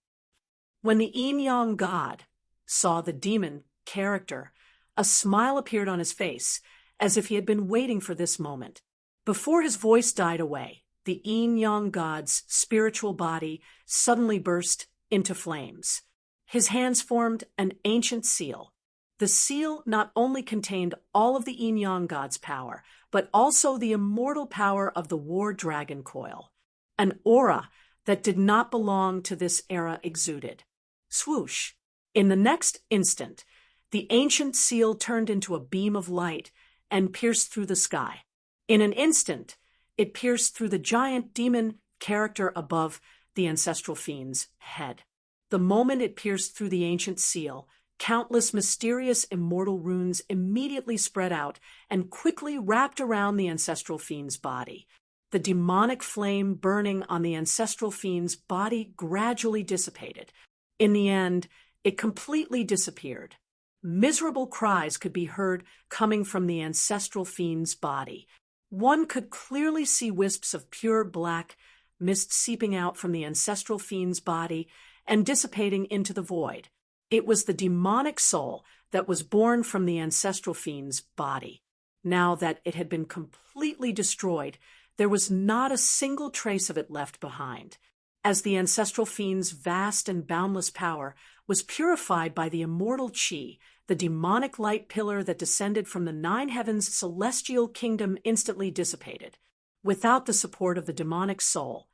When the yin-yang god saw the demon character, a smile appeared on his face, as if he had been waiting for this moment. Before his voice died away, the yin-yang god's spiritual body suddenly burst into flames. His hands formed an ancient seal. The seal not only contained all of the yin-yang god's power, but also the immortal power of the war dragon coil. An aura that did not belong to this era exuded. Swoosh! In the next instant, the ancient seal turned into a beam of light and pierced through the sky. In an instant, it pierced through the giant demon character above the ancestral fiend's head. The moment it pierced through the ancient seal, countless mysterious immortal runes immediately spread out and quickly wrapped around the ancestral fiend's body. The demonic flame burning on the ancestral fiend's body gradually dissipated. In the end, it completely disappeared. Miserable cries could be heard coming from the ancestral fiend's body. One could clearly see wisps of pure black mist seeping out from the ancestral fiend's body and dissipating into the void. It was the demonic soul that was born from the ancestral fiend's body. Now that it had been completely destroyed, there was not a single trace of it left behind. As the ancestral fiend's vast and boundless power was purified by the immortal Qi, the demonic light pillar that descended from the nine heavens' celestial kingdom instantly dissipated. Without the support of the demonic soul,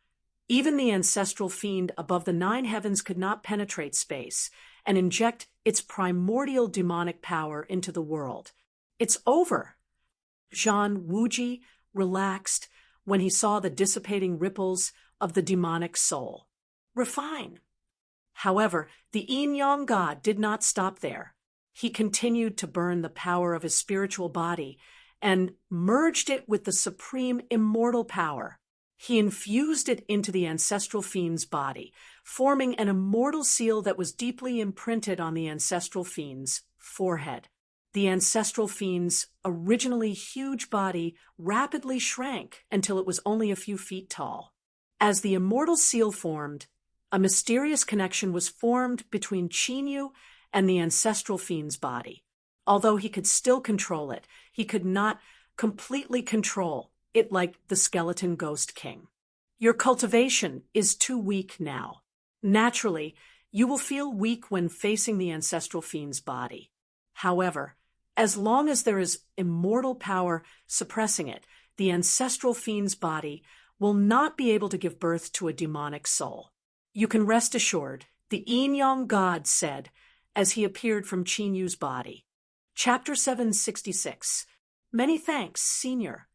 even the ancestral fiend above the nine heavens could not penetrate space and inject its primordial demonic power into the world. It's over. Zhang Wuji relaxed when he saw the dissipating ripples of the demonic soul. Refine. However, the yin-yang god did not stop there. He continued to burn the power of his spiritual body and merged it with the supreme immortal power. He infused it into the ancestral fiend's body, forming an immortal seal that was deeply imprinted on the ancestral fiend's forehead. The ancestral fiend's originally huge body rapidly shrank until it was only a few feet tall. As the immortal seal formed, a mysterious connection was formed between Qinyu and the ancestral fiend's body. Although he could still control it, he could not completely control it like the skeleton ghost king. Your cultivation is too weak now. Naturally, you will feel weak when facing the ancestral fiend's body. However, as long as there is immortal power suppressing it, the ancestral fiend's body will not be able to give birth to a demonic soul. You can rest assured, the yin-yang god said as he appeared from Qinyu's body. Chapter 766. Many thanks, Senior.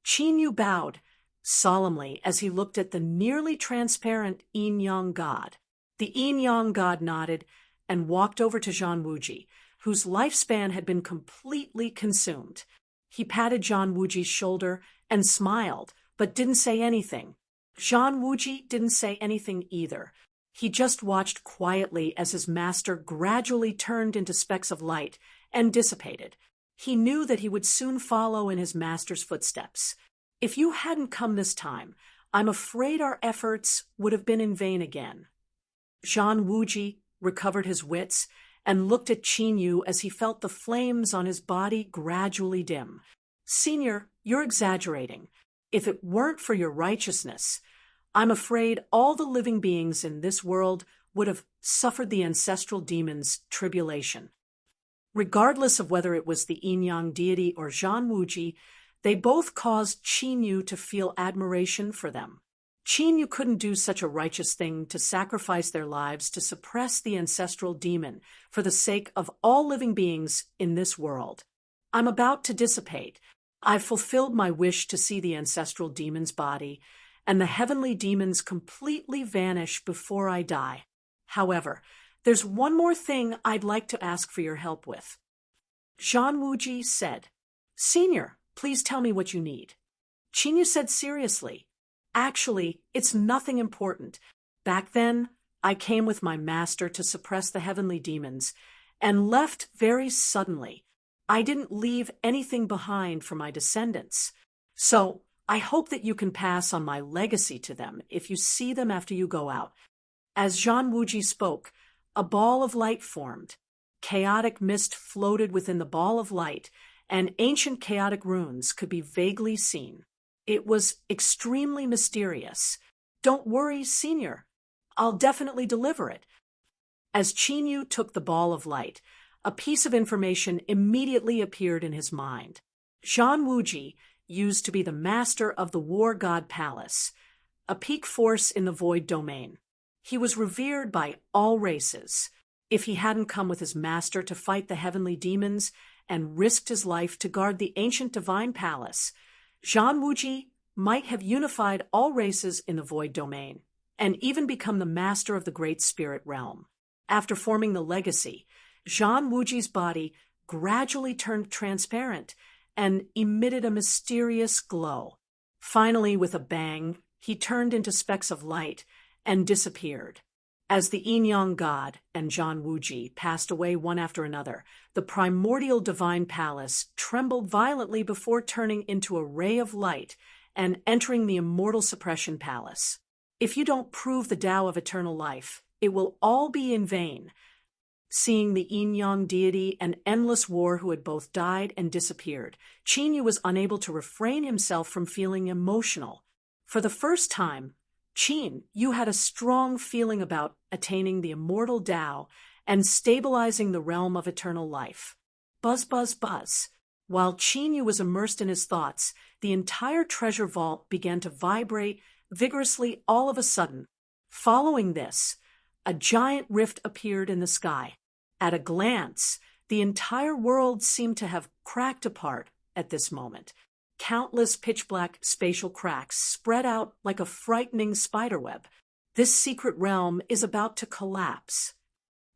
Qinyu bowed solemnly as he looked at the nearly transparent yin-yang god. The yin-yang god nodded and walked over to Zhang Wuji, whose lifespan had been completely consumed. He patted Zhang Wuji's shoulder and smiled, but didn't say anything. Zhang Wuji didn't say anything either. He just watched quietly as his master gradually turned into specks of light and dissipated. He knew that he would soon follow in his master's footsteps. If you hadn't come this time, I'm afraid our efforts would have been in vain again. Zhang Wuji recovered his wits and looked at Qinyu as he felt the flames on his body gradually dim. Senior, you're exaggerating. If it weren't for your righteousness, I'm afraid all the living beings in this world would have suffered the ancestral demon's tribulation. Regardless of whether it was the yin-yang deity or Zhang Wuji, they both caused Qinyu to feel admiration for them. Qinyu couldn't do such a righteous thing to sacrifice their lives to suppress the ancestral demon for the sake of all living beings in this world. I'm about to dissipate. I've fulfilled my wish to see the ancestral demon's body, and the heavenly demons completely vanish before I die. However, there's one more thing I'd like to ask for your help with. Zhang Wuji said, Senior, please tell me what you need. Qinyu said seriously, Actually, it's nothing important. Back then, I came with my master to suppress the heavenly demons and left very suddenly. I didn't leave anything behind for my descendants. So, I hope that you can pass on my legacy to them if you see them after you go out. As Zhang Wuji spoke, a ball of light formed. Chaotic mist floated within the ball of light, and ancient chaotic runes could be vaguely seen. It was extremely mysterious. Don't worry, Senior. I'll definitely deliver it. As Qinyu took the ball of light, a piece of information immediately appeared in his mind. Zhang Wuji used to be the master of the War God Palace, a peak force in the Void Domain. He was revered by all races. If he hadn't come with his master to fight the heavenly demons and risked his life to guard the ancient divine palace, Zhang Wuji might have unified all races in the Void Domain and even become the master of the Great Spirit Realm. After forming the legacy, Zhang Wuji's body gradually turned transparent and emitted a mysterious glow. Finally, with a bang, he turned into specks of light and disappeared. As the yin-yang god and Zhang Wuji passed away one after another, the primordial divine palace trembled violently before turning into a ray of light and entering the immortal suppression palace. If you don't prove the Tao of eternal life, it will all be in vain. Seeing the yin-yang deity and endless war who had both died and disappeared, Qinyu was unable to refrain himself from feeling emotional. For the first time, Qin, you had a strong feeling about attaining the immortal Tao and stabilizing the realm of eternal life. Buzz, buzz, buzz. While Qinyu was immersed in his thoughts, the entire treasure vault began to vibrate vigorously all of a sudden. Following this, a giant rift appeared in the sky. At a glance, the entire world seemed to have cracked apart, at this moment. Countless pitch-black spatial cracks spread out like a frightening spiderweb. This secret realm is about to collapse.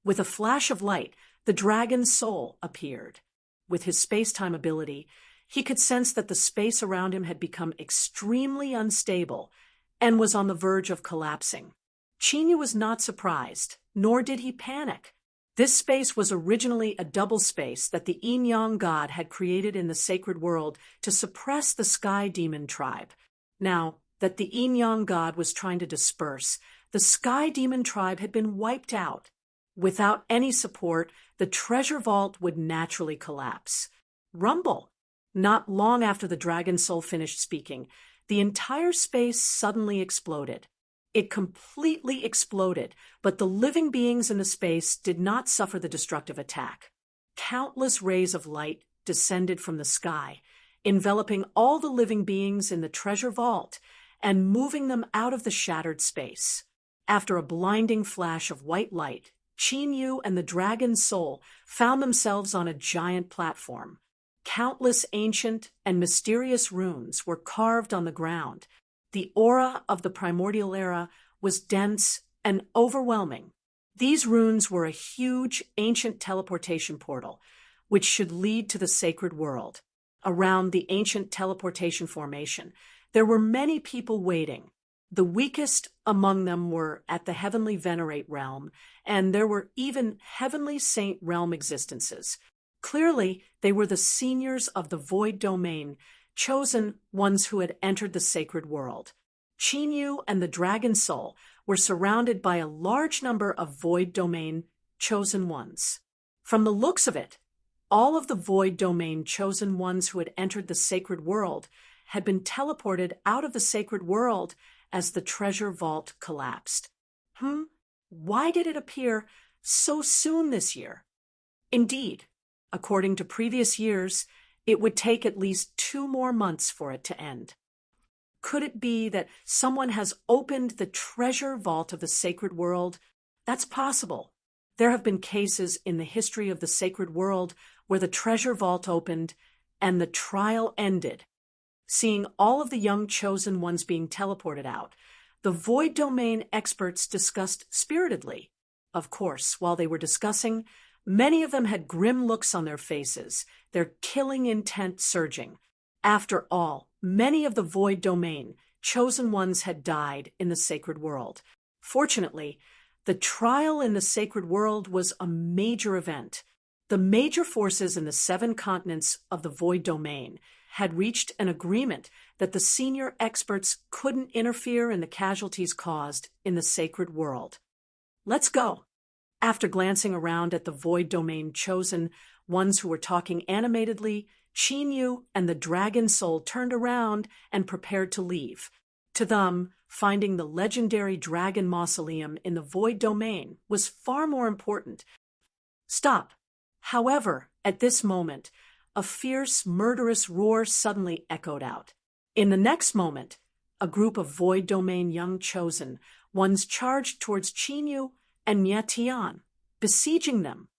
With a flash of light, the dragon's soul appeared. With his space-time ability, he could sense that the space around him had become extremely unstable and was on the verge of collapsing. Chinyu was not surprised, nor did he panic. This space was originally a double space that the Yin-Yang god had created in the sacred world to suppress the Sky Demon tribe. Now that the Yin-Yang god was trying to disperse, the Sky Demon tribe had been wiped out. Without any support, the treasure vault would naturally collapse. Rumble! Not long after the dragon soul finished speaking, the entire space suddenly exploded. It completely exploded, but the living beings in the space did not suffer the destructive attack. Countless rays of light descended from the sky, enveloping all the living beings in the treasure vault and moving them out of the shattered space. After a blinding flash of white light, Chinyu and the dragon's soul found themselves on a giant platform. Countless ancient and mysterious runes were carved on the ground. The aura of the primordial era was dense and overwhelming. These runes were a huge, ancient teleportation portal, which should lead to the sacred world. Around the ancient teleportation formation, there were many people waiting. The weakest among them were at the Heavenly Venerate realm, and there were even Heavenly Saint realm existences. Clearly, they were the seniors of the Void Domain, chosen ones who had entered the sacred world. Chinyu and the Dragon Soul were surrounded by a large number of Void Domain chosen ones. From the looks of it, all of the Void Domain chosen ones who had entered the sacred world had been teleported out of the sacred world as the treasure vault collapsed. Why did it appear so soon this year? Indeed, according to previous years, it would take at least 2 more months for it to end. Could it be that someone has opened the treasure vault of the sacred world? That's possible. There have been cases in the history of the sacred world where the treasure vault opened and the trial ended. Seeing all of the young chosen ones being teleported out, the Void Domain experts discussed spiritedly. Of course, while they were discussing, many of them had grim looks on their faces, their killing intent surging. After all, many of the Void Domain chosen ones had died in the sacred world. Fortunately, the trial in the sacred world was a major event. The major forces in the 7 continents of the Void Domain had reached an agreement that the senior experts couldn't interfere in the casualties caused in the sacred world. Let's go. After glancing around at the Void Domain chosen ones who were talking animatedly, Chinyu and the Dragon Soul turned around and prepared to leave. To them, finding the legendary Dragon Mausoleum in the Void Domain was far more important. Stop. However, at this moment, a fierce, murderous roar suddenly echoed out. In the next moment, a group of Void Domain young chosen ones charged towards Chinyu and Mietian, besieging them.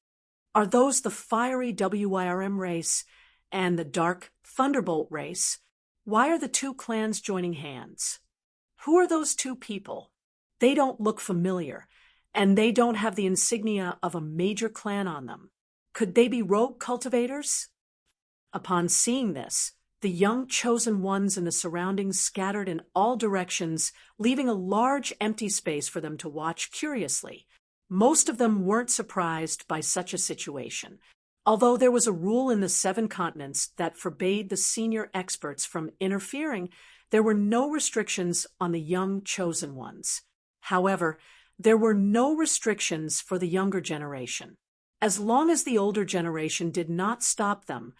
Are those the fiery WYRM race and the dark Thunderbolt race? Why are the 2 clans joining hands? Who are those 2 people? They don't look familiar, and they don't have the insignia of a major clan on them. Could they be rogue cultivators? Upon seeing this, the young chosen ones in the surroundings scattered in all directions, leaving a large empty space for them to watch curiously. Most of them weren't surprised by such a situation. Although there was a rule in the 7 continents that forbade the senior experts from interfering, there were no restrictions on the young chosen ones. However, there were no restrictions for the younger generation. As long as the older generation did not stop them,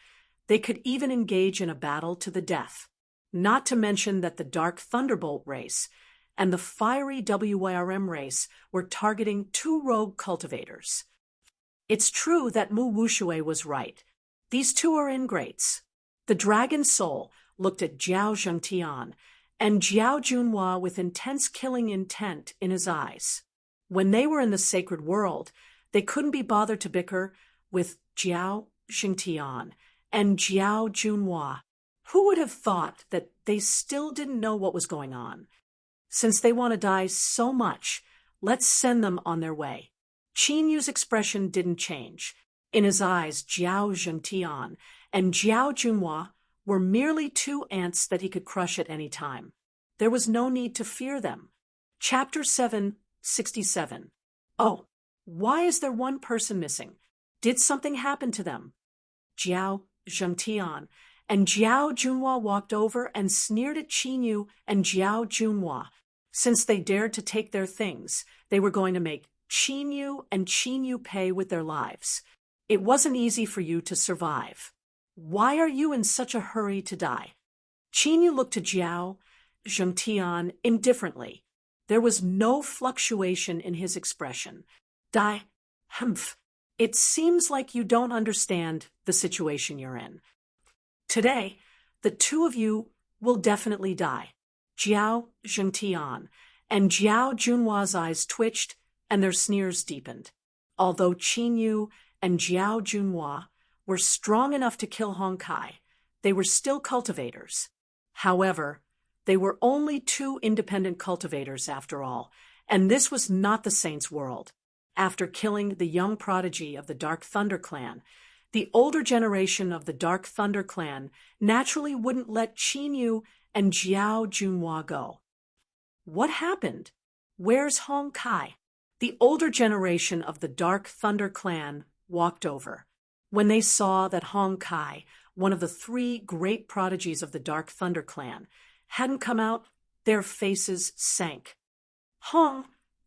they could even engage in a battle to the death. Not to mention that the Dark Thunderbolt race and the fiery WYRM race were targeting 2 rogue cultivators. It's true that Mu Wuxue was right. These 2 are ingrates. The Dragon Soul looked at Jiao Zhengtian and Jiao Junhua with intense killing intent in his eyes. When they were in the sacred world, they couldn't be bothered to bicker with Jiao Zhengtian, and Jiao Junhua. Who would have thought that they still didn't know what was going on? Since they want to die so much, let's send them on their way. Qin Yu's expression didn't change. In his eyes, Jiao Zhengtian and Jiao Junhua were merely two ants that he could crush at any time. There was no need to fear them. Chapter 767. Oh, why is there one person missing? Did something happen to them? Jiao Zhengtian and Jiao Junhua walked over and sneered at Qin Yu and Jiao Junhua. Since they dared to take their things, they were going to make Qin Yu and Qin Yu pay with their lives. It wasn't easy for you to survive. Why are you in such a hurry to die? Qin Yu looked to Jiao Zhengtian indifferently. There was no fluctuation in his expression. Humph. It seems like you don't understand the situation you're in. Today, the two of you will definitely die. Jiao Zhengtian and Jiao Junhua's eyes twitched and their sneers deepened. Although Qin Yu and Jiao Junhua were strong enough to kill Hong Kai, they were still cultivators. However, they were only two independent cultivators after all, and this was not the Saints' world. After killing the young prodigy of the Dark Thunder clan, the older generation of the Dark Thunder clan naturally wouldn't let Qin Yu and Jiao Junhua go. What happened? Where's Hong Kai? The older generation of the Dark Thunder clan walked over. When they saw that Hong Kai, one of the three great prodigies of the Dark Thunder clan, hadn't come out, their faces sank. Hong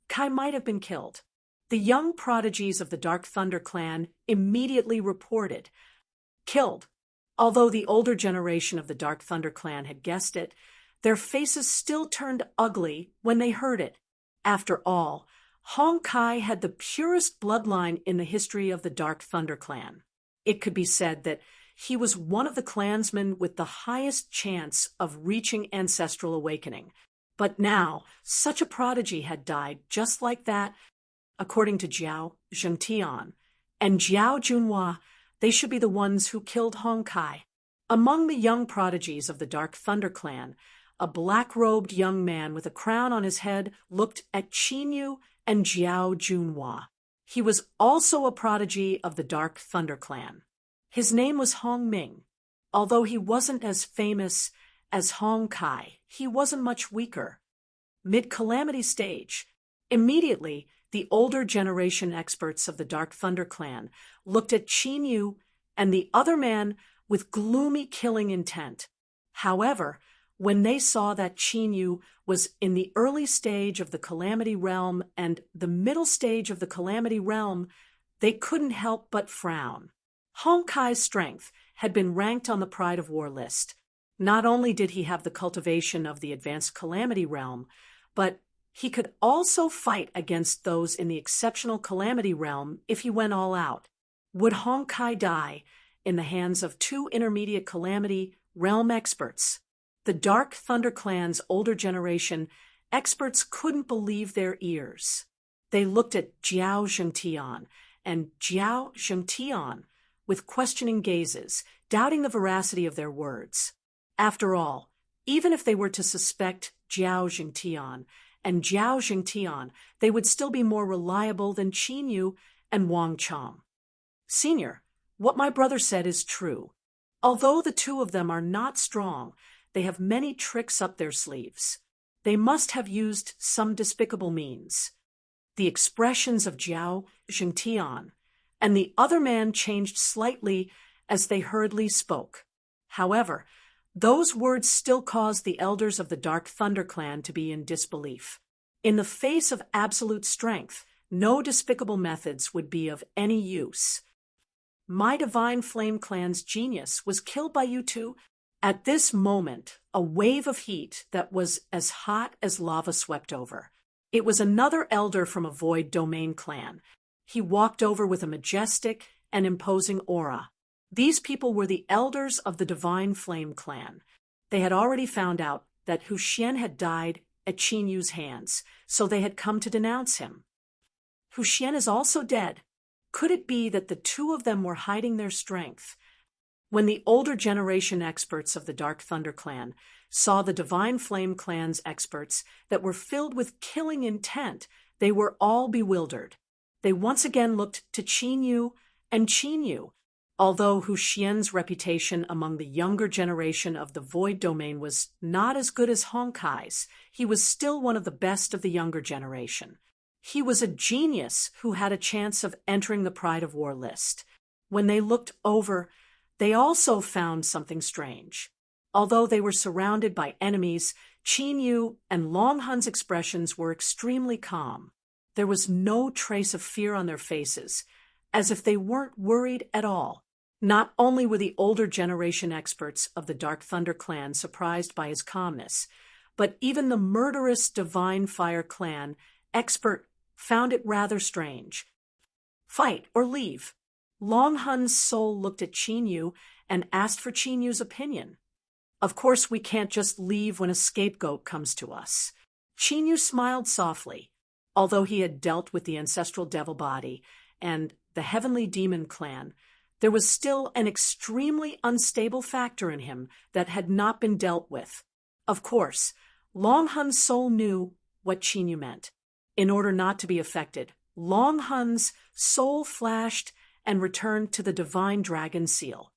Kai might have been killed. The young prodigies of the Dark Thunder clan immediately reported, killed. Although the older generation of the Dark Thunder clan had guessed it, their faces still turned ugly when they heard it. After all, Hong Kai had the purest bloodline in the history of the Dark Thunder clan. It could be said that he was one of the clansmen with the highest chance of reaching ancestral awakening. But now, such a prodigy had died just like that. According to Jiao Zhengtian and Jiao Junhua, they should be the ones who killed Hong Kai. Among the young prodigies of the Dark Thunder clan, a black-robed young man with a crown on his head looked at Qin Yu and Jiao Junhua. He was also a prodigy of the Dark Thunder clan. His name was Hong Ming. Although he wasn't as famous as Hong Kai, he wasn't much weaker. Mid-calamity stage. Immediately, the older generation experts of the Dark Thunder clan looked at Qin Yu and the other man with gloomy killing intent. However, when they saw that Qin Yu was in the early stage of the Calamity Realm and the middle stage of the Calamity Realm, they couldn't help but frown. Hong Kai's strength had been ranked on the Pride of War list. Not only did he have the cultivation of the advanced Calamity Realm, but he could also fight against those in the exceptional Calamity Realm if he went all out. Would Hong Kai die in the hands of two intermediate Calamity Realm experts? The Dark Thunder clan's older generation experts couldn't believe their ears. They looked at Jiao Zhengtian and Jiao Zhengtian with questioning gazes, doubting the veracity of their words. After all, even if they were to suspect Jiao Zhengtian and Jiao Zhengtian, they would still be more reliable than Qin Yu and Wang Chong. Senior, what my brother said is true. Although the two of them are not strong, they have many tricks up their sleeves. They must have used some despicable means. The expressions of Jiao Zhengtian and the other man changed slightly as they hurriedly spoke. However, those words still caused the elders of the Dark Thunder clan to be in disbelief. In the face of absolute strength, no despicable methods would be of any use. My Divine Flame clan's genius was killed by you two. At this moment, a wave of heat that was as hot as lava swept over. It was another elder from a Void Domain clan. He walked over with a majestic and imposing aura. These people were the elders of the Divine Flame clan. They had already found out that Hu Xian had died at Qin Yu's hands, so they had come to denounce him. Hu Xian is also dead. Could it be that the two of them were hiding their strength? When the older generation experts of the Dark Thunder clan saw the Divine Flame clan's experts that were filled with killing intent, they were all bewildered. They once again looked to Qin Yu and Qin Yu. Although Hu Xian's reputation among the younger generation of the Void Domain was not as good as Hong Kai's, he was still one of the best of the younger generation. He was a genius who had a chance of entering the Pride of War list. When they looked over, they also found something strange. Although they were surrounded by enemies, Qin Yu and Long Hun's expressions were extremely calm. There was no trace of fear on their faces, as if they weren't worried at all. Not only were the older generation experts of the Dark Thunder clan surprised by his calmness, but even the murderous Divine Fire clan expert found it rather strange. Fight or leave. Long Hun's soul looked at Qin Yu and asked for Qin Yu's opinion. Of course, we can't just leave when a scapegoat comes to us. Qin Yu smiled softly. Although he had dealt with the ancestral devil body and the heavenly demon clan, there was still an extremely unstable factor in him that had not been dealt with. Of course, Long Hun's soul knew what Qin Yu meant. In order not to be affected, Long Hun's soul flashed and returned to the Divine Dragon Seal.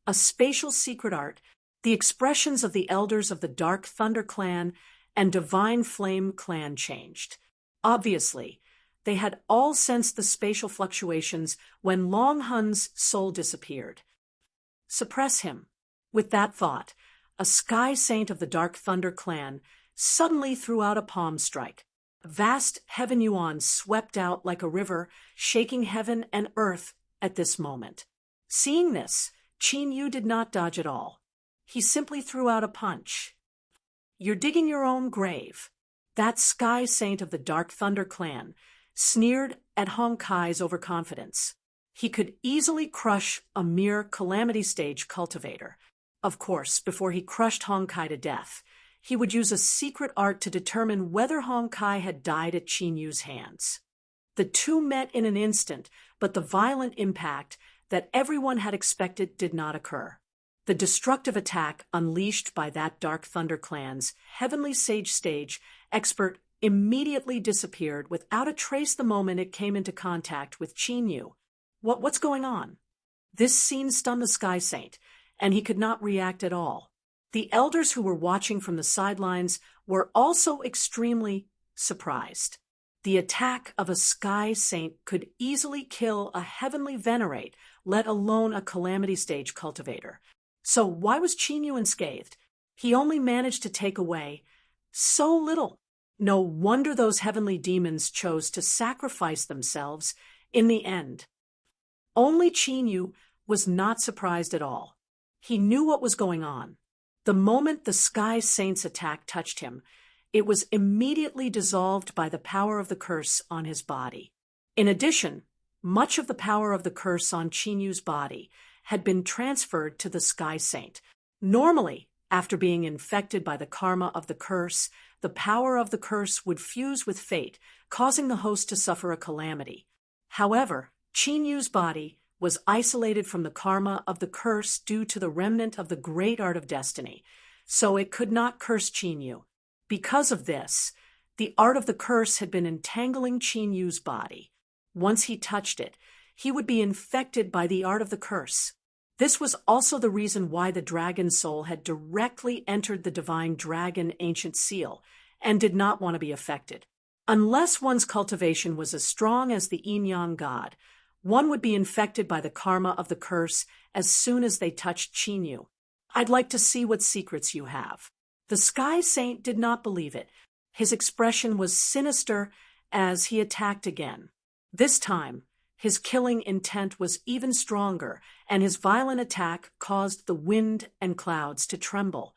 A spatial secret art, the expressions of the elders of the Dark Thunder clan and Divine Flame clan changed. Obviously, they had all sensed the spatial fluctuations when Long Hun's soul disappeared. Suppress him. With that thought, a Sky Saint of the Dark Thunder clan suddenly threw out a palm strike. Vast heaven yuan swept out like a river, shaking heaven and earth at this moment. Seeing this, Qin Yu did not dodge at all. He simply threw out a punch. You're digging your own grave. That Sky Saint of the Dark Thunder clan sneered at Hong Kai's overconfidence. He could easily crush a mere Calamity Stage cultivator. Of course, before he crushed Hong Kai to death, he would use a secret art to determine whether Hong Kai had died at Qin Yu's hands. The two met in an instant, but the violent impact that everyone had expected did not occur. The destructive attack unleashed by that Dark Thunder clan's Heavenly Sage Stage expert immediately disappeared without a trace the moment it came into contact with Qin Yu. What's going on? This scene stunned the Sky Saint, and he could not react at all. The elders who were watching from the sidelines were also extremely surprised. The attack of a Sky Saint could easily kill a heavenly venerate, let alone a Calamity Stage cultivator. So why was Qin Yu unscathed? He only managed to take away so little. No wonder those heavenly demons chose to sacrifice themselves in the end. Only Qin Yu was not surprised at all. He knew what was going on. The moment the Sky Saint's attack touched him, it was immediately dissolved by the power of the curse on his body. In addition, much of the power of the curse on Qin Yu's body had been transferred to the Sky Saint. Normally, after being infected by the karma of the curse, the power of the curse would fuse with fate, causing the host to suffer a calamity. However, Qin Yu's body was isolated from the karma of the curse due to the remnant of the great art of destiny, so it could not curse Qin Yu. Because of this, the art of the curse had been entangling Qin Yu's body. Once he touched it, he would be infected by the art of the curse. This was also the reason why the dragon soul had directly entered the divine dragon ancient seal and did not want to be affected. Unless one's cultivation was as strong as the yin-yang god, one would be infected by the karma of the curse as soon as they touched Qin Yu. I'd like to see what secrets you have. The Sky Saint did not believe it. His expression was sinister as he attacked again. This time, his killing intent was even stronger, and his violent attack caused the wind and clouds to tremble.